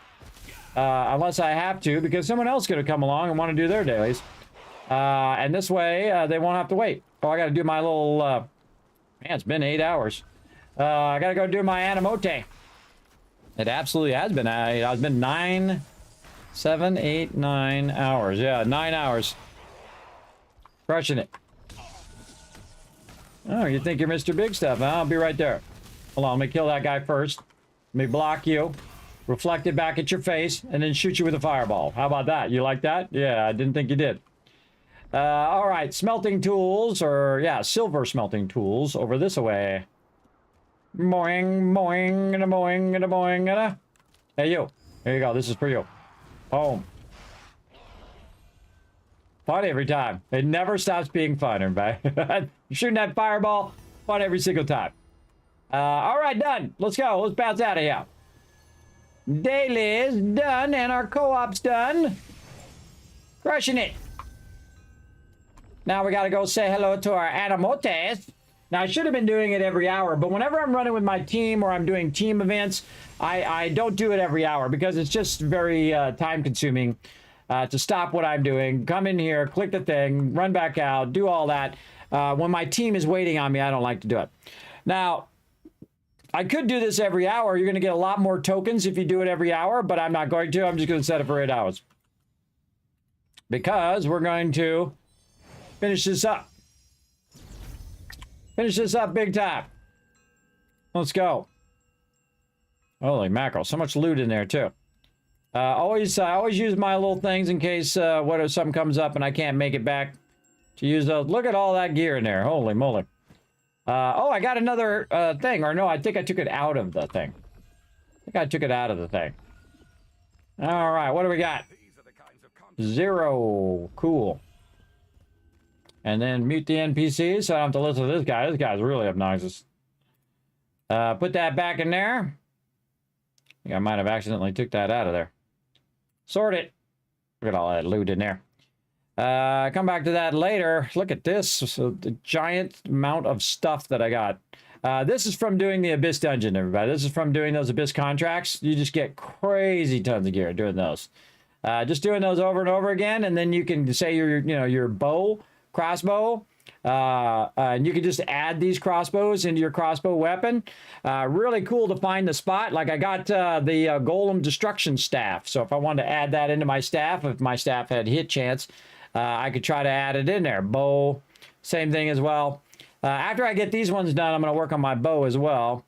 Unless I have to. Because someone else is going to come along and want to do their dailies. And this way, they won't have to wait. Oh, I got to do my little... man, it's been 8 hours. I got to go do my Adamote. It absolutely has been. It's been 9... 7, 8, 9 hours. Yeah, 9 hours. Crushing it. Oh, you think you're Mr. Big Stuff, huh? I'll be right there. Hold on, let me kill that guy first. Let me block you. Reflect it back at your face, and then shoot you with a fireball. How about that? You like that? Yeah, I didn't think you did. All right, smelting tools, or yeah, silver smelting tools over this way. Boing, boing, and a boing, and a boing, and a... Hey, you. Here you go. This is for you. Home. Fun every time. It never stops being fun, everybody. Shooting that fireball, fun every single time. All right, done. Let's go. Let's bounce out of here. Daily's done, and our co-op's done. Crushing it. Now we got to go say hello to our Adamotes. Now, I should have been doing it every hour, but whenever I'm running with my team or I'm doing team events, I don't do it every hour because it's just very time-consuming to stop what I'm doing, come in here, click the thing, run back out, do all that. When my team is waiting on me, I don't like to do it. Now, I could do this every hour. You're going to get a lot more tokens if you do it every hour, but I'm not going to. I'm just going to set it for 8 hours. Because we're going to finish this up. Finish this up big time. Let's go. Holy mackerel. So much loot in there, too. I always use my little things in case what if something comes up and I can't make it back to use those. Look at all that gear in there. Holy moly. Oh, I got another thing. Or no, I think I took it out of the thing. I think I took it out of the thing. All right, what do we got? 0. Cool. And then mute the NPCs so I don't have to listen to this guy. This guy's really obnoxious. Put that back in there. I think I might have accidentally took that out of there. Sort it. Look at all that loot in there. Come back to that later. Look at this. So the giant amount of stuff that I got. This is from doing the Abyss Dungeon, everybody. This is from doing those Abyss contracts. You just get crazy tons of gear doing those. Just doing those over and over again, and then you can say your bow, crossbow, and you can just add these crossbows into your crossbow weapon. Really cool to find the spot. Like I got the Golem Destruction Staff, so if I wanted to add that into my staff, if my staff had hit chance, I could try to add it in there. Bow, same thing as well. After I get these ones done, I'm going to work on my bow as well.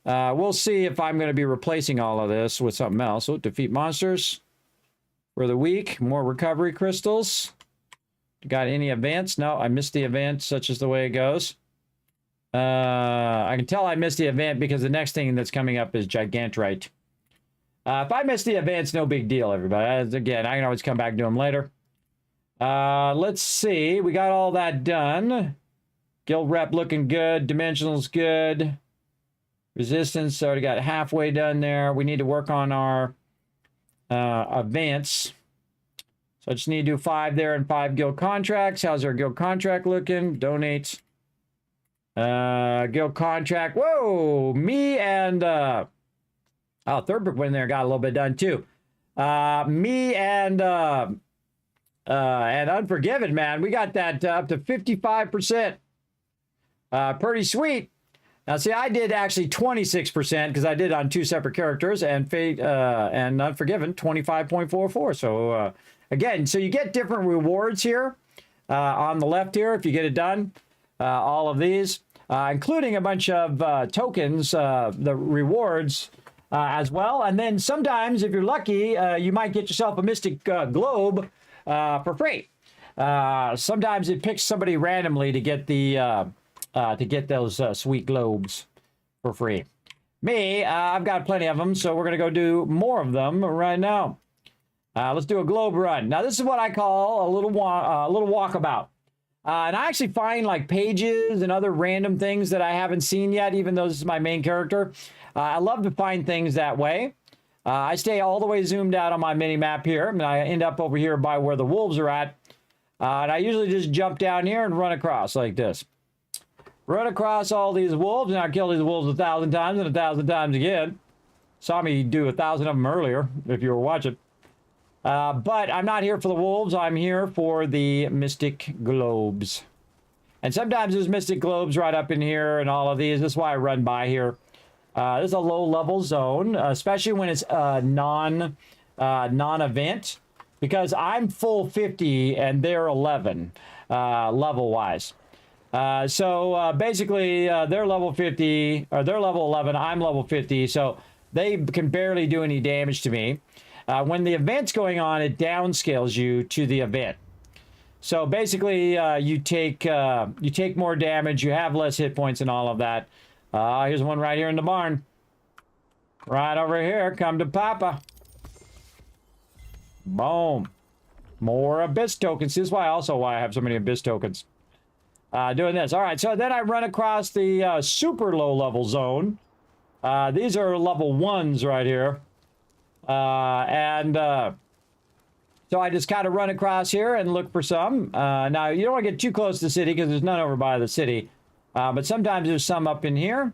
We'll see if I'm going to be replacing all of this with something else. So defeat monsters for the week. More recovery crystals. Got any events? No, I missed the event. Such is the way it goes. I can tell I missed the event because the next thing that's coming up is Gigantrite. If I miss the events, no big deal, everybody. Again, I can always come back and do them later. Let's see. We got all that done. Guild rep looking good. Dimensional's good. Resistance already got halfway done there. We need to work on our events. So I just need to do 5 there and 5 guild contracts. How's our guild contract looking? Donate. Guild contract. Whoa! Me and Third win there got a little bit done too. Me and Unforgiven, man. We got that up to 55%. Pretty sweet. Now, see, I did actually 26% because I did on 2 separate characters, and Fate and Unforgiven 25.44. So again, so you get different rewards here on the left here if you get it done. All of these, including a bunch of tokens, the rewards as well. And then sometimes, if you're lucky, you might get yourself a Mystic Globe for free. Sometimes it picks somebody randomly to get the those sweet globes for free. Me, I've got plenty of them, so we're gonna go do more of them right now. Let's do a globe run. Now, this is what I call a little walkabout. And I actually find like pages and other random things that I haven't seen yet, even though this is my main character. I love to find things that way. I stay all the way zoomed out on my mini map here, and I end up over here by where the wolves are at. And I usually just jump down here and run across like this. Run across all these wolves, and I kill these wolves 1,000 times and 1,000 times again. Saw me do 1,000 of them earlier, if you were watching. But I'm not here for the wolves. I'm here for the Mystic Globes. And sometimes there's Mystic Globes right up in here and all of these. That's why I run by here. This is a low-level zone, especially when it's non-event, because I'm full 50 and they're 11 level-wise. So basically, they're level 50, or they're level 11, I'm level 50, so they can barely do any damage to me. When the event's going on, it downscales you to the event. So basically, you take more damage, you have less hit points and all of that. Here's one right here in the barn. Right over here, come to Papa. Boom. More Abyss tokens. This is why I have so many Abyss tokens. Doing this. All right, so then I run across the super low level zone. These are level 1s right here. So I just kind of run across here and look for some. Now, you don't want to get too close to the city because there's none over by the city. But sometimes there's some up in here.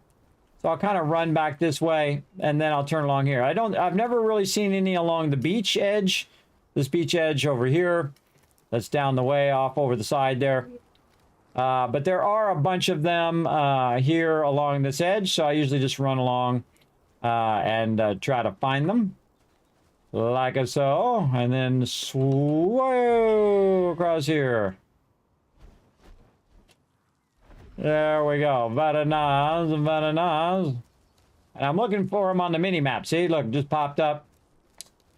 So I'll kind of run back this way, and then I'll turn along here. I've never really seen any along the beach edge. This beach edge over here. That's down the way off over the side there. But there are a bunch of them here along this edge, so I usually just run along and try to find them. Like so, and then swoo across here. There we go. Bananas. And I'm looking for them on the mini-map. See, look, just popped up.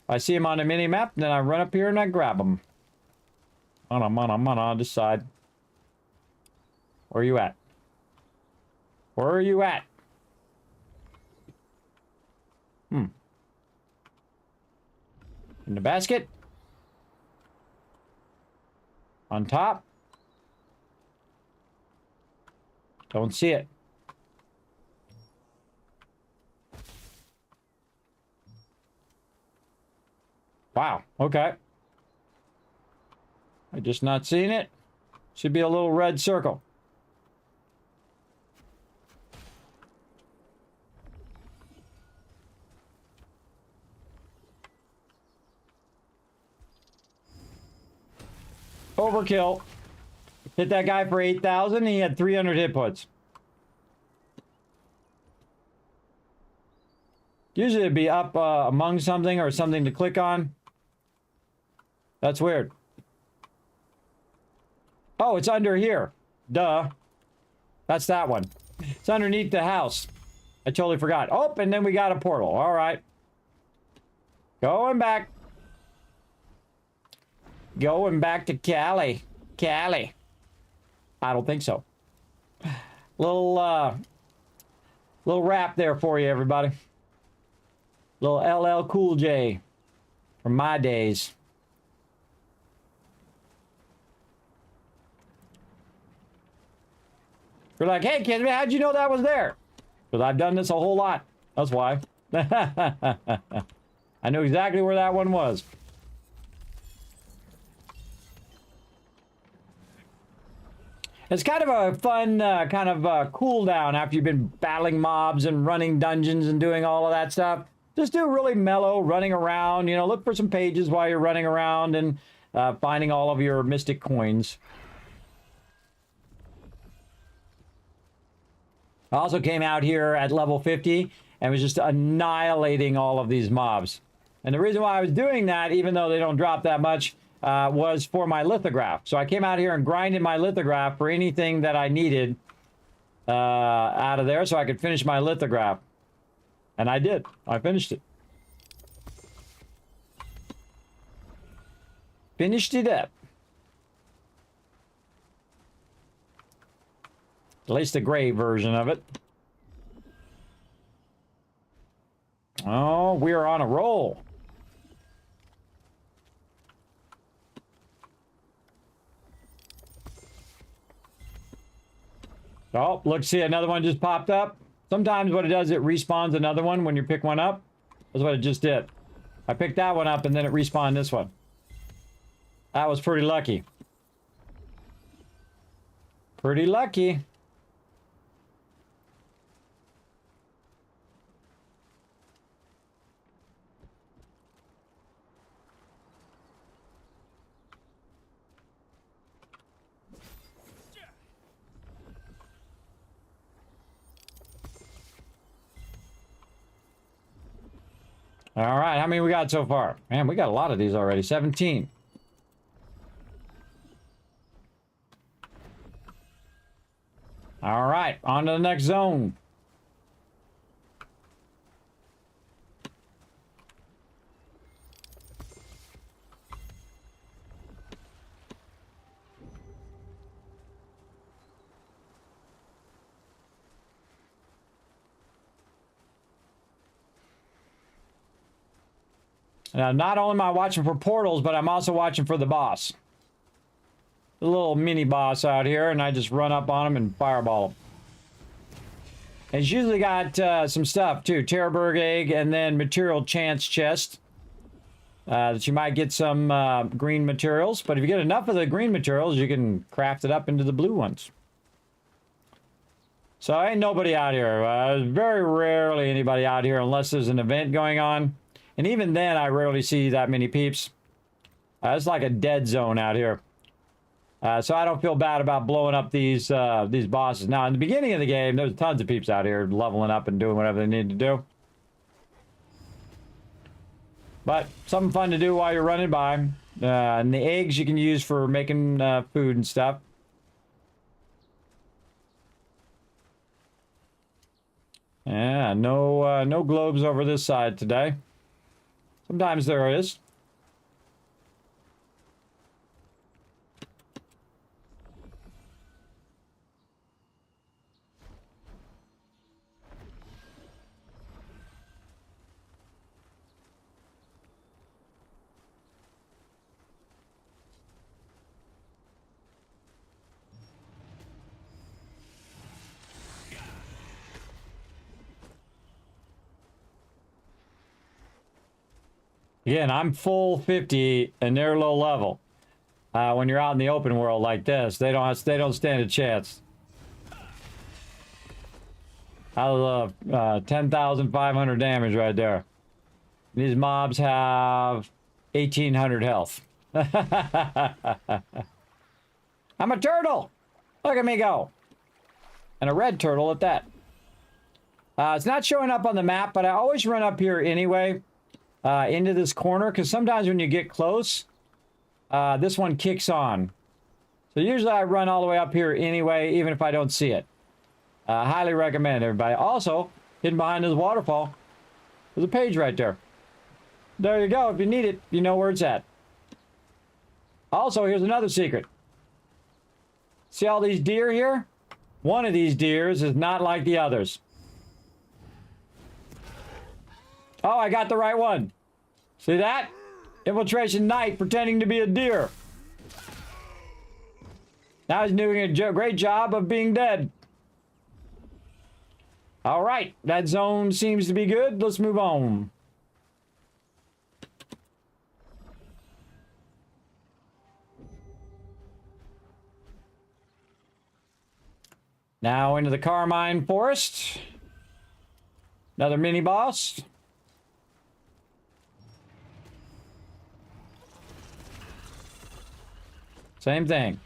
I see them on the mini-map, then I run up here and I grab them. On this side. Where are you at? Where are you at? In the basket? On top? Don't see it. Wow, okay. I just not seeing it. Should be a little red circle. Overkill. Hit that guy for 8,000. He had 300 hit points. Usually it'd be up among something or something to click on. That's weird. Oh, it's under here. Duh. That's that one. It's underneath the house. I totally forgot. Oh, and then we got a portal. All right. Going back. Going back to Cali. Cali. I don't think so. Little rap there for you, everybody. Little LL Cool J from my days. You're like, hey, Kismet, how'd you know that was there? Because I've done this a whole lot. That's why. I knew exactly where that one was. It's kind of a fun cool down after you've been battling mobs and running dungeons and doing all of that stuff. Just do really mellow, running around. You know, look for some pages while you're running around and finding all of your mystic coins. I also came out here at level 50 and was just annihilating all of these mobs. And the reason why I was doing that, even though they don't drop that much, was for my lithograph. So I came out here and grinded my lithograph for anything that I needed out of there so I could finish my lithograph. And I did. I finished it. Finished it up. At least the gray version of it. Oh, we are on a roll. Oh, look, see, another one just popped up. Sometimes what it does, it respawns another one when you pick one up. That's what it just did. I picked that one up and then it respawned this one. That was pretty lucky. Pretty lucky. All right, how many we got so far? Man, we got a lot of these already. 17. All right, on to the next zone. Now, not only am I watching for portals, but I'm also watching for the boss. The little mini boss out here, and I just run up on him and fireball him. And it's usually got some stuff, too. Terrorberg egg, and then material chance chest. That you might get some green materials. But if you get enough of the green materials, you can craft it up into the blue ones. So ain't nobody out here. Very rarely anybody out here unless there's an event going on. And even then, I rarely see that many peeps. It's like a dead zone out here. So I don't feel bad about blowing up these bosses. Now, in the beginning of the game, there's tons of peeps out here leveling up and doing whatever they need to do. But something fun to do while you're running by. And the eggs you can use for making food and stuff. Yeah, no globes over this side today. Sometimes there is. Again, I'm full 50 and they're low level. When you're out in the open world like this, they don't stand a chance. I love 10,500 damage right there. These mobs have 1,800 health. I'm a turtle. Look at me go. And a red turtle at that. It's not showing up on the map, but I always run up here anyway, into this corner, because sometimes when you get close, this one kicks on. So usually I run all the way up here anyway, even if I don't see it. Highly recommend, everybody. Also, hidden behind this waterfall, there's a page right there. There you go. If you need it, you know where it's at. Also, here's another secret. See all these deer here? One of these deers is not like the others. Oh, I got the right one. See that? Infiltration Knight pretending to be a deer. Now he's doing a great job of being dead. All right, that zone seems to be good. Let's move on. Now into the Carmine Forest. Another mini boss. Same thing.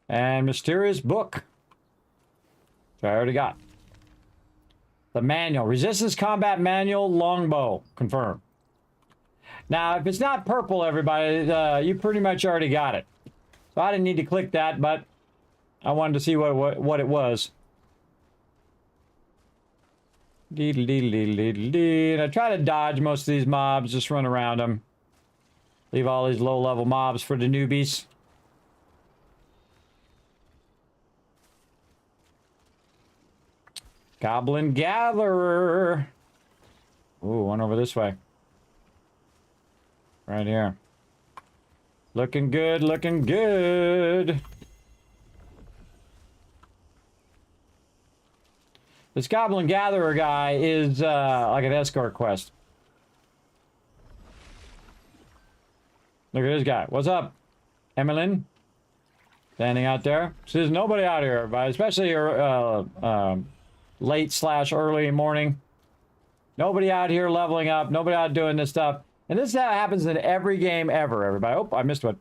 And mysterious book. Which I already got. The manual. Resistance Combat Manual Longbow. Confirmed. Now, if it's not purple, everybody, you pretty much already got it. So I didn't need to click that, but I wanted to see what it was. And I try to dodge most of these mobs, just run around them. Leave all these low-level mobs for the newbies. Goblin Gatherer. Ooh, one over this way. Right here. Looking good, looking good. This Goblin Gatherer guy is like an escort quest. Look at this guy. What's up, Emmeline? Standing out there. So there's nobody out here, everybody, especially late/early morning. Nobody out here leveling up. Nobody out doing this stuff. And this happens in every game ever, everybody. Oh, I missed one.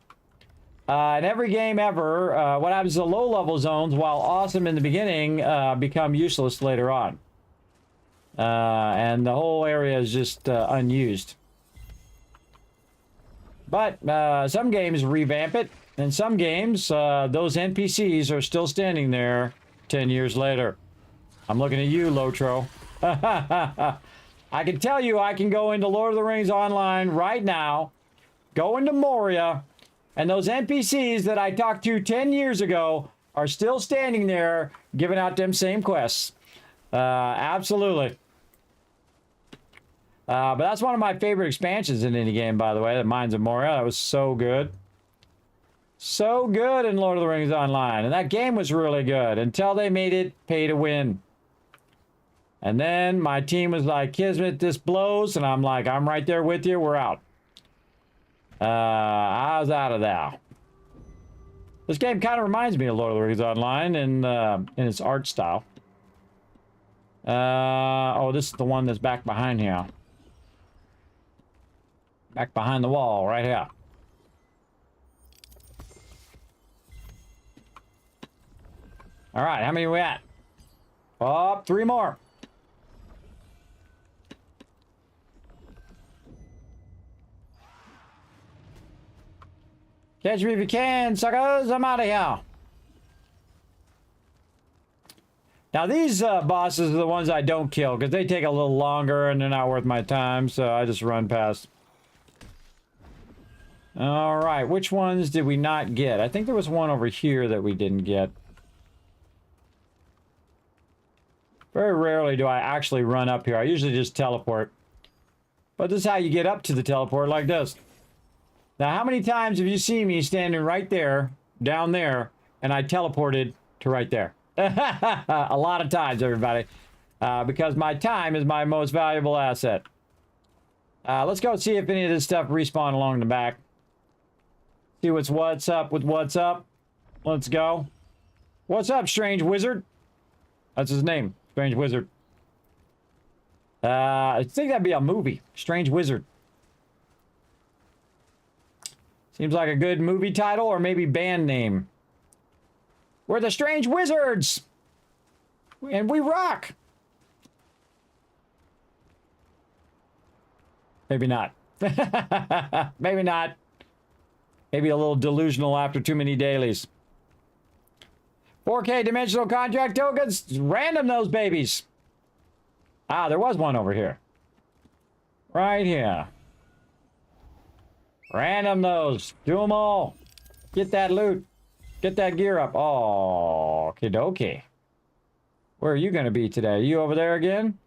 In every game ever, what happens is the low-level zones, while awesome in the beginning, become useless later on. And the whole area is just unused. But some games revamp it, and some games, those NPCs are still standing there 10 years later. I'm looking at you, Lotro. I can tell you I can go into Lord of the Rings Online right now, go into Moria, and those NPCs that I talked to 10 years ago are still standing there giving out them same quests. Absolutely. But that's one of my favorite expansions in any game, by the way, the Mines of Moria. That was so good. So good in Lord of the Rings Online. And that game was really good until they made it pay to win. And then my team was like, Kismet, this blows. And I'm like, I'm right there with you. We're out. I was out of there. This game kind of reminds me of Lord of the Rings Online in its art style. Oh, this is the one that's back behind here. Back behind the wall, right here. All right, how many are we at? Oh, 3 more. Catch me if you can, suckers. I'm out of here. Now, these bosses are the ones I don't kill because they take a little longer and they're not worth my time, so I just run past. All right, which ones did we not get? I think there was one over here that we didn't get. Very rarely do I actually run up here. I usually just teleport. But this is how you get up to the teleport, like this. Now, how many times have you seen me standing right there, down there, and I teleported to right there? A lot of times, everybody. Because my time is my most valuable asset. Let's go see if any of this stuff respawn along the back. See what's up with what's up. Let's go. What's up, strange wizard? That's his name. Strange Wizard. I think that'd be a movie. Strange Wizard. Seems like a good movie title or maybe band name. We're the Strange Wizards! And we rock! Maybe not. Maybe not. Maybe a little delusional after too many dailies. 4K dimensional contract tokens. Random those babies. Ah, there was one over here. Right here. Random those. Do them all. Get that loot. Get that gear up. Oh, okie dokie. Where are you going to be today? Are you over there again?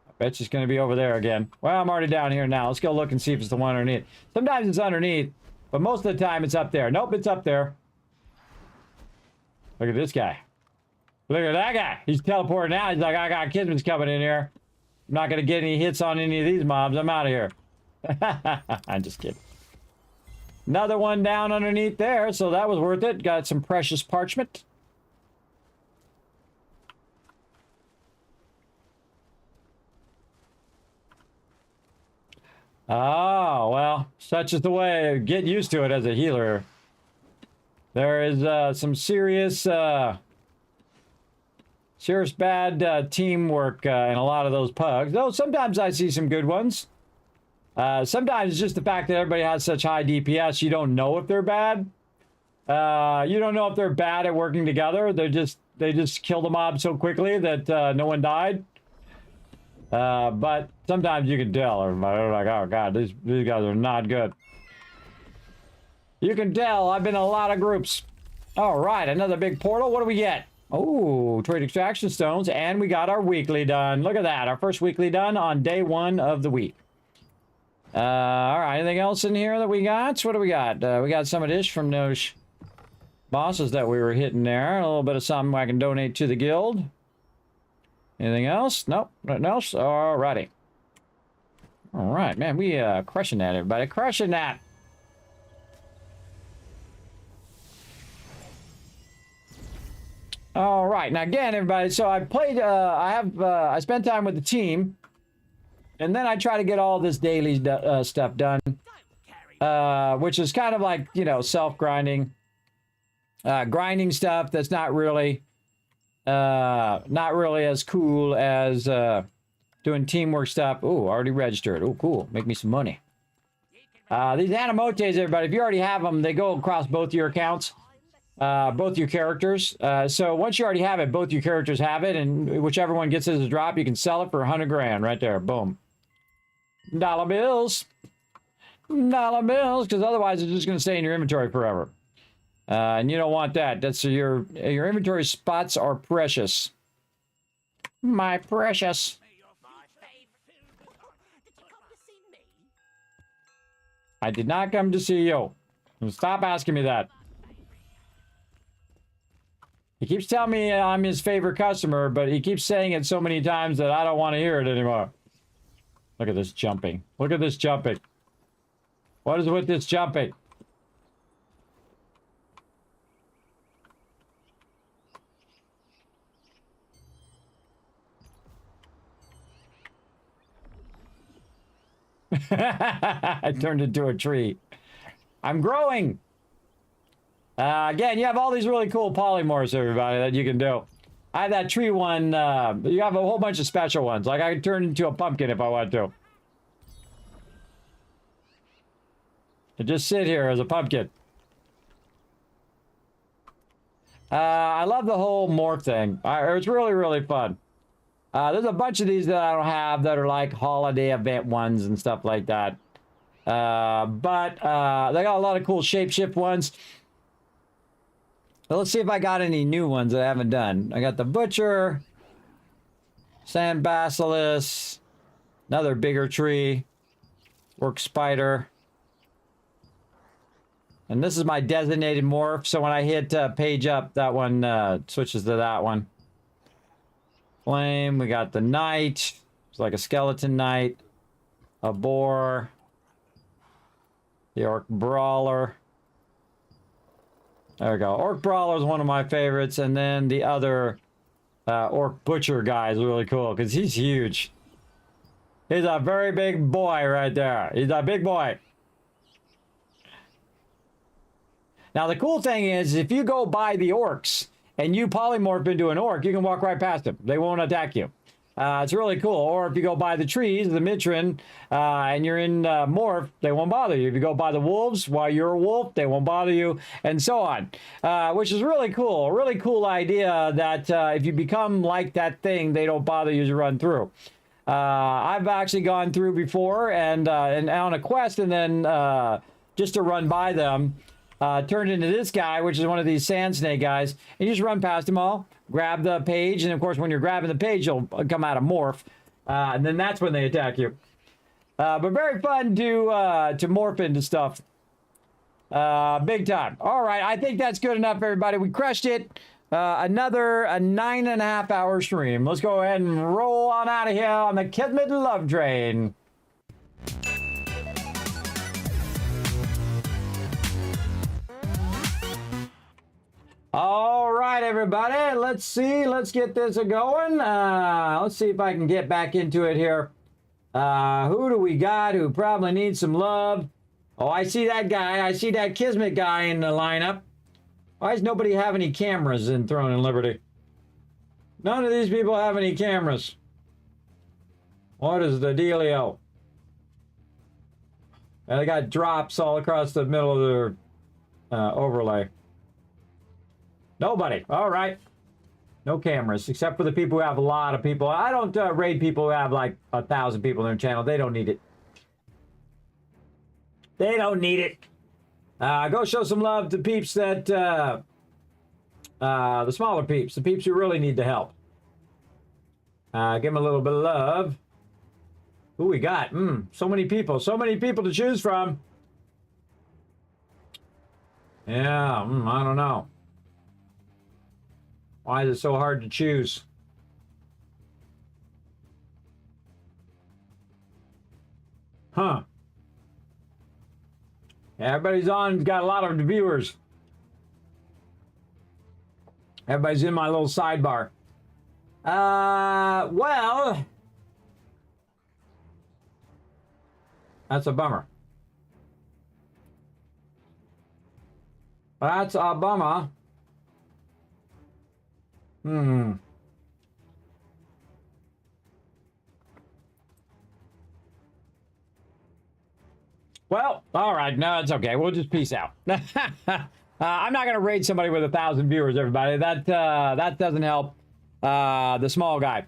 I bet she's going to be over there again. Well, I'm already down here now. Let's go look and see if it's the one underneath. Sometimes it's underneath, but most of the time it's up there. Nope, it's up there. Look at this guy. Look at that guy. He's teleporting out. He's like, I got Kismet's coming in here. I'm not going to get any hits on any of these mobs. I'm out of here. I'm just kidding. Another one down underneath there, so that was worth it. Got some precious parchment. Oh, well, such is the way. Get used to it as a healer. There is some serious bad teamwork in a lot of those pugs. Though sometimes I see some good ones. Sometimes it's just the fact that everybody has such high DPS, you don't know if they're bad. You don't know if they're bad at working together. They just kill the mob so quickly that no one died. But sometimes you can tell everybody. They're like, oh god, these guys are not good. You can tell. I've been in a lot of groups. All right, another big portal. What do we get? Oh, trade extraction stones, and we got our weekly done. Look at that, our first weekly done on day 1 of the week. All right, anything else in here that we got? What do we got? We got some of this from those bosses that we were hitting there. A little bit of something I can donate to the guild. Anything else? Nope, nothing else. All righty. All right, man, we crushing that, everybody. Crushing that. All right, now again, everybody, so I played, I spent time with the team, and then I try to get all this daily stuff done, which is kind of like, you know, self-grinding, grinding stuff that's not really as cool as doing teamwork stuff. Ooh, already registered. Oh, cool. Make me some money. These animotes, everybody, if you already have them, they go across both your accounts. Both your characters. So once you already have it, both your characters have it, and whichever one gets it as a drop, you can sell it for 100 grand right there. Boom. Dollar bills. Dollar bills, because otherwise it's just going to stay in your inventory forever. And you don't want that. That's your inventory spots are precious. My precious. I did not come to see you. Stop asking me that. He keeps telling me I'm his favorite customer, but he keeps saying it so many times that I don't want to hear it anymore. Look at this jumping. Look at this jumping. What is with this jumping? I turned into a tree. I'm growing. Again, you have all these really cool polymorphs, everybody, that you can do. I have that tree one. You have a whole bunch of special ones. Like I could turn into a pumpkin if I want to. And just sit here as a pumpkin. I love the whole morph thing. It's really, really fun. There's a bunch of these that I don't have that are like holiday event ones and stuff like that. But they got a lot of cool shapeshift ones. Well, let's see if I got any new ones that I haven't done. I got the Butcher, Sand Basilisk, another bigger tree, Work Spider. And this is my designated morph, so when I hit page up, that one switches to that one. Flame, we got the Knight. It's like a skeleton knight. A Boar. The Orc Brawler. There we go. Orc Brawler is one of my favorites. And then the other orc butcher guy is really cool because he's huge. He's a very big boy right there. He's a big boy. Now, the cool thing is, if you go by the orcs and you polymorph into an orc, you can walk right past them. They won't attack you. It's really cool. Or if you go by the trees, the Mitrin, and you're in morph, they won't bother you. If you go by the wolves while you're a wolf, they won't bother you, and so on. Which is really cool. A really cool idea that if you become like that thing, they don't bother you to run through. I've actually gone through before and on a quest, and then just to run by them, turned into this guy, which is one of these sand snake guys, and you just run past them all, grab the page, and of course when you're grabbing the page, you'll come out of morph, and then that's when they attack you. But very fun to morph into stuff. Big time. All right, I think that's good enough, everybody. We crushed it. Another 9.5 hour stream. Let's go ahead and roll on out of here on the Kismet Love Train. All right, everybody. Let's see. Let's get this going. Let's see if I can get back into it here. Who do we got who probably needs some love? Oh, I see that guy. I see that Kismet guy in the lineup. Why does nobody have any cameras in Throne and Liberty? None of these people have any cameras. What is the dealio? And they got drops all across the middle of their overlay. Nobody. All right. No cameras, except for the people who have a lot of people. I don't raid people who have like 1,000 people in their channel. They don't need it. They don't need it. Go show some love to peeps that, the smaller peeps, the peeps who really need the help. Give them a little bit of love. Who we got? So many people to choose from. Yeah, I don't know. Why is it so hard to choose? Huh. Everybody's on, got a lot of viewers. Everybody's in my little sidebar. Well, that's a bummer. That's a bummer. Well, all right. No, it's okay. We'll just peace out. I'm not going to raid somebody with 1,000 viewers, everybody. That doesn't help the small guy.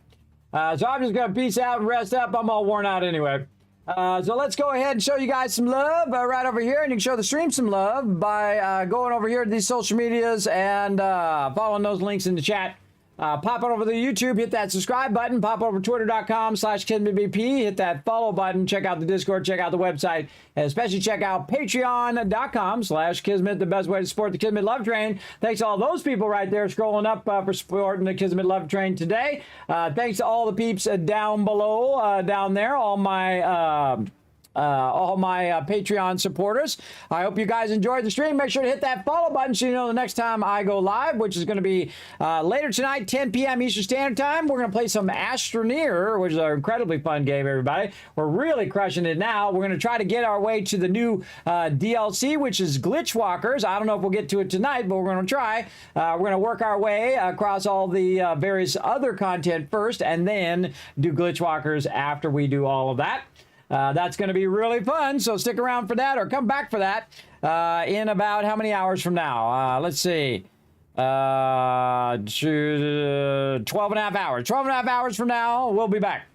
So I'm just going to peace out and rest up. I'm all worn out anyway. So let's go ahead and show you guys some love right over here. And you can show the stream some love by going over here to these social medias and following those links in the chat. Pop on over to YouTube, hit that subscribe button, pop over to twitter.com/KismetBP, hit that follow button, check out the Discord, check out the website, and especially check out patreon.com/Kismet, the best way to support the Kismet Love Train. Thanks to all those people right there scrolling up for supporting the Kismet Love Train today. Thanks to all the peeps down below, down there, all my Patreon supporters. I hope you guys enjoyed the stream. Make sure to hit that follow button so you know the next time I go live, which is going to be later tonight, 10 p.m. Eastern Standard Time. We're going to play some Astroneer, which is an incredibly fun game, everybody. We're really crushing it now. We're going to try to get our way to the new DLC, which is Glitch Walkers. I don't know if we'll get to it tonight, but we're going to try. We're going to work our way across all the various other content first, and then do Glitch Walkers after we do all of that. That's going to be really fun, so stick around for that or come back for that in about how many hours from now? Let's see. 12 and a half hours. 12 and a half hours from now, we'll be back.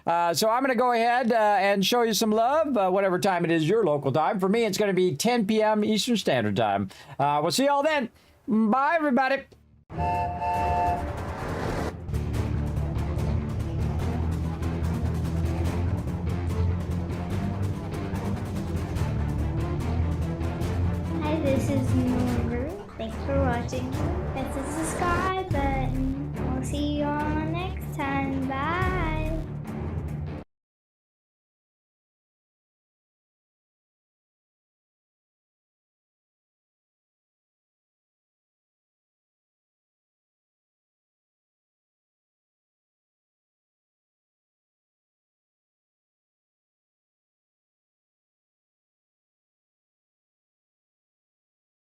So I'm going to go ahead and show you some love, whatever time it is your local time. For me, it's going to be 10 p.m. Eastern Standard Time. We'll see you all then. Bye, everybody. Hi, this is Noor. Thanks for watching. Hit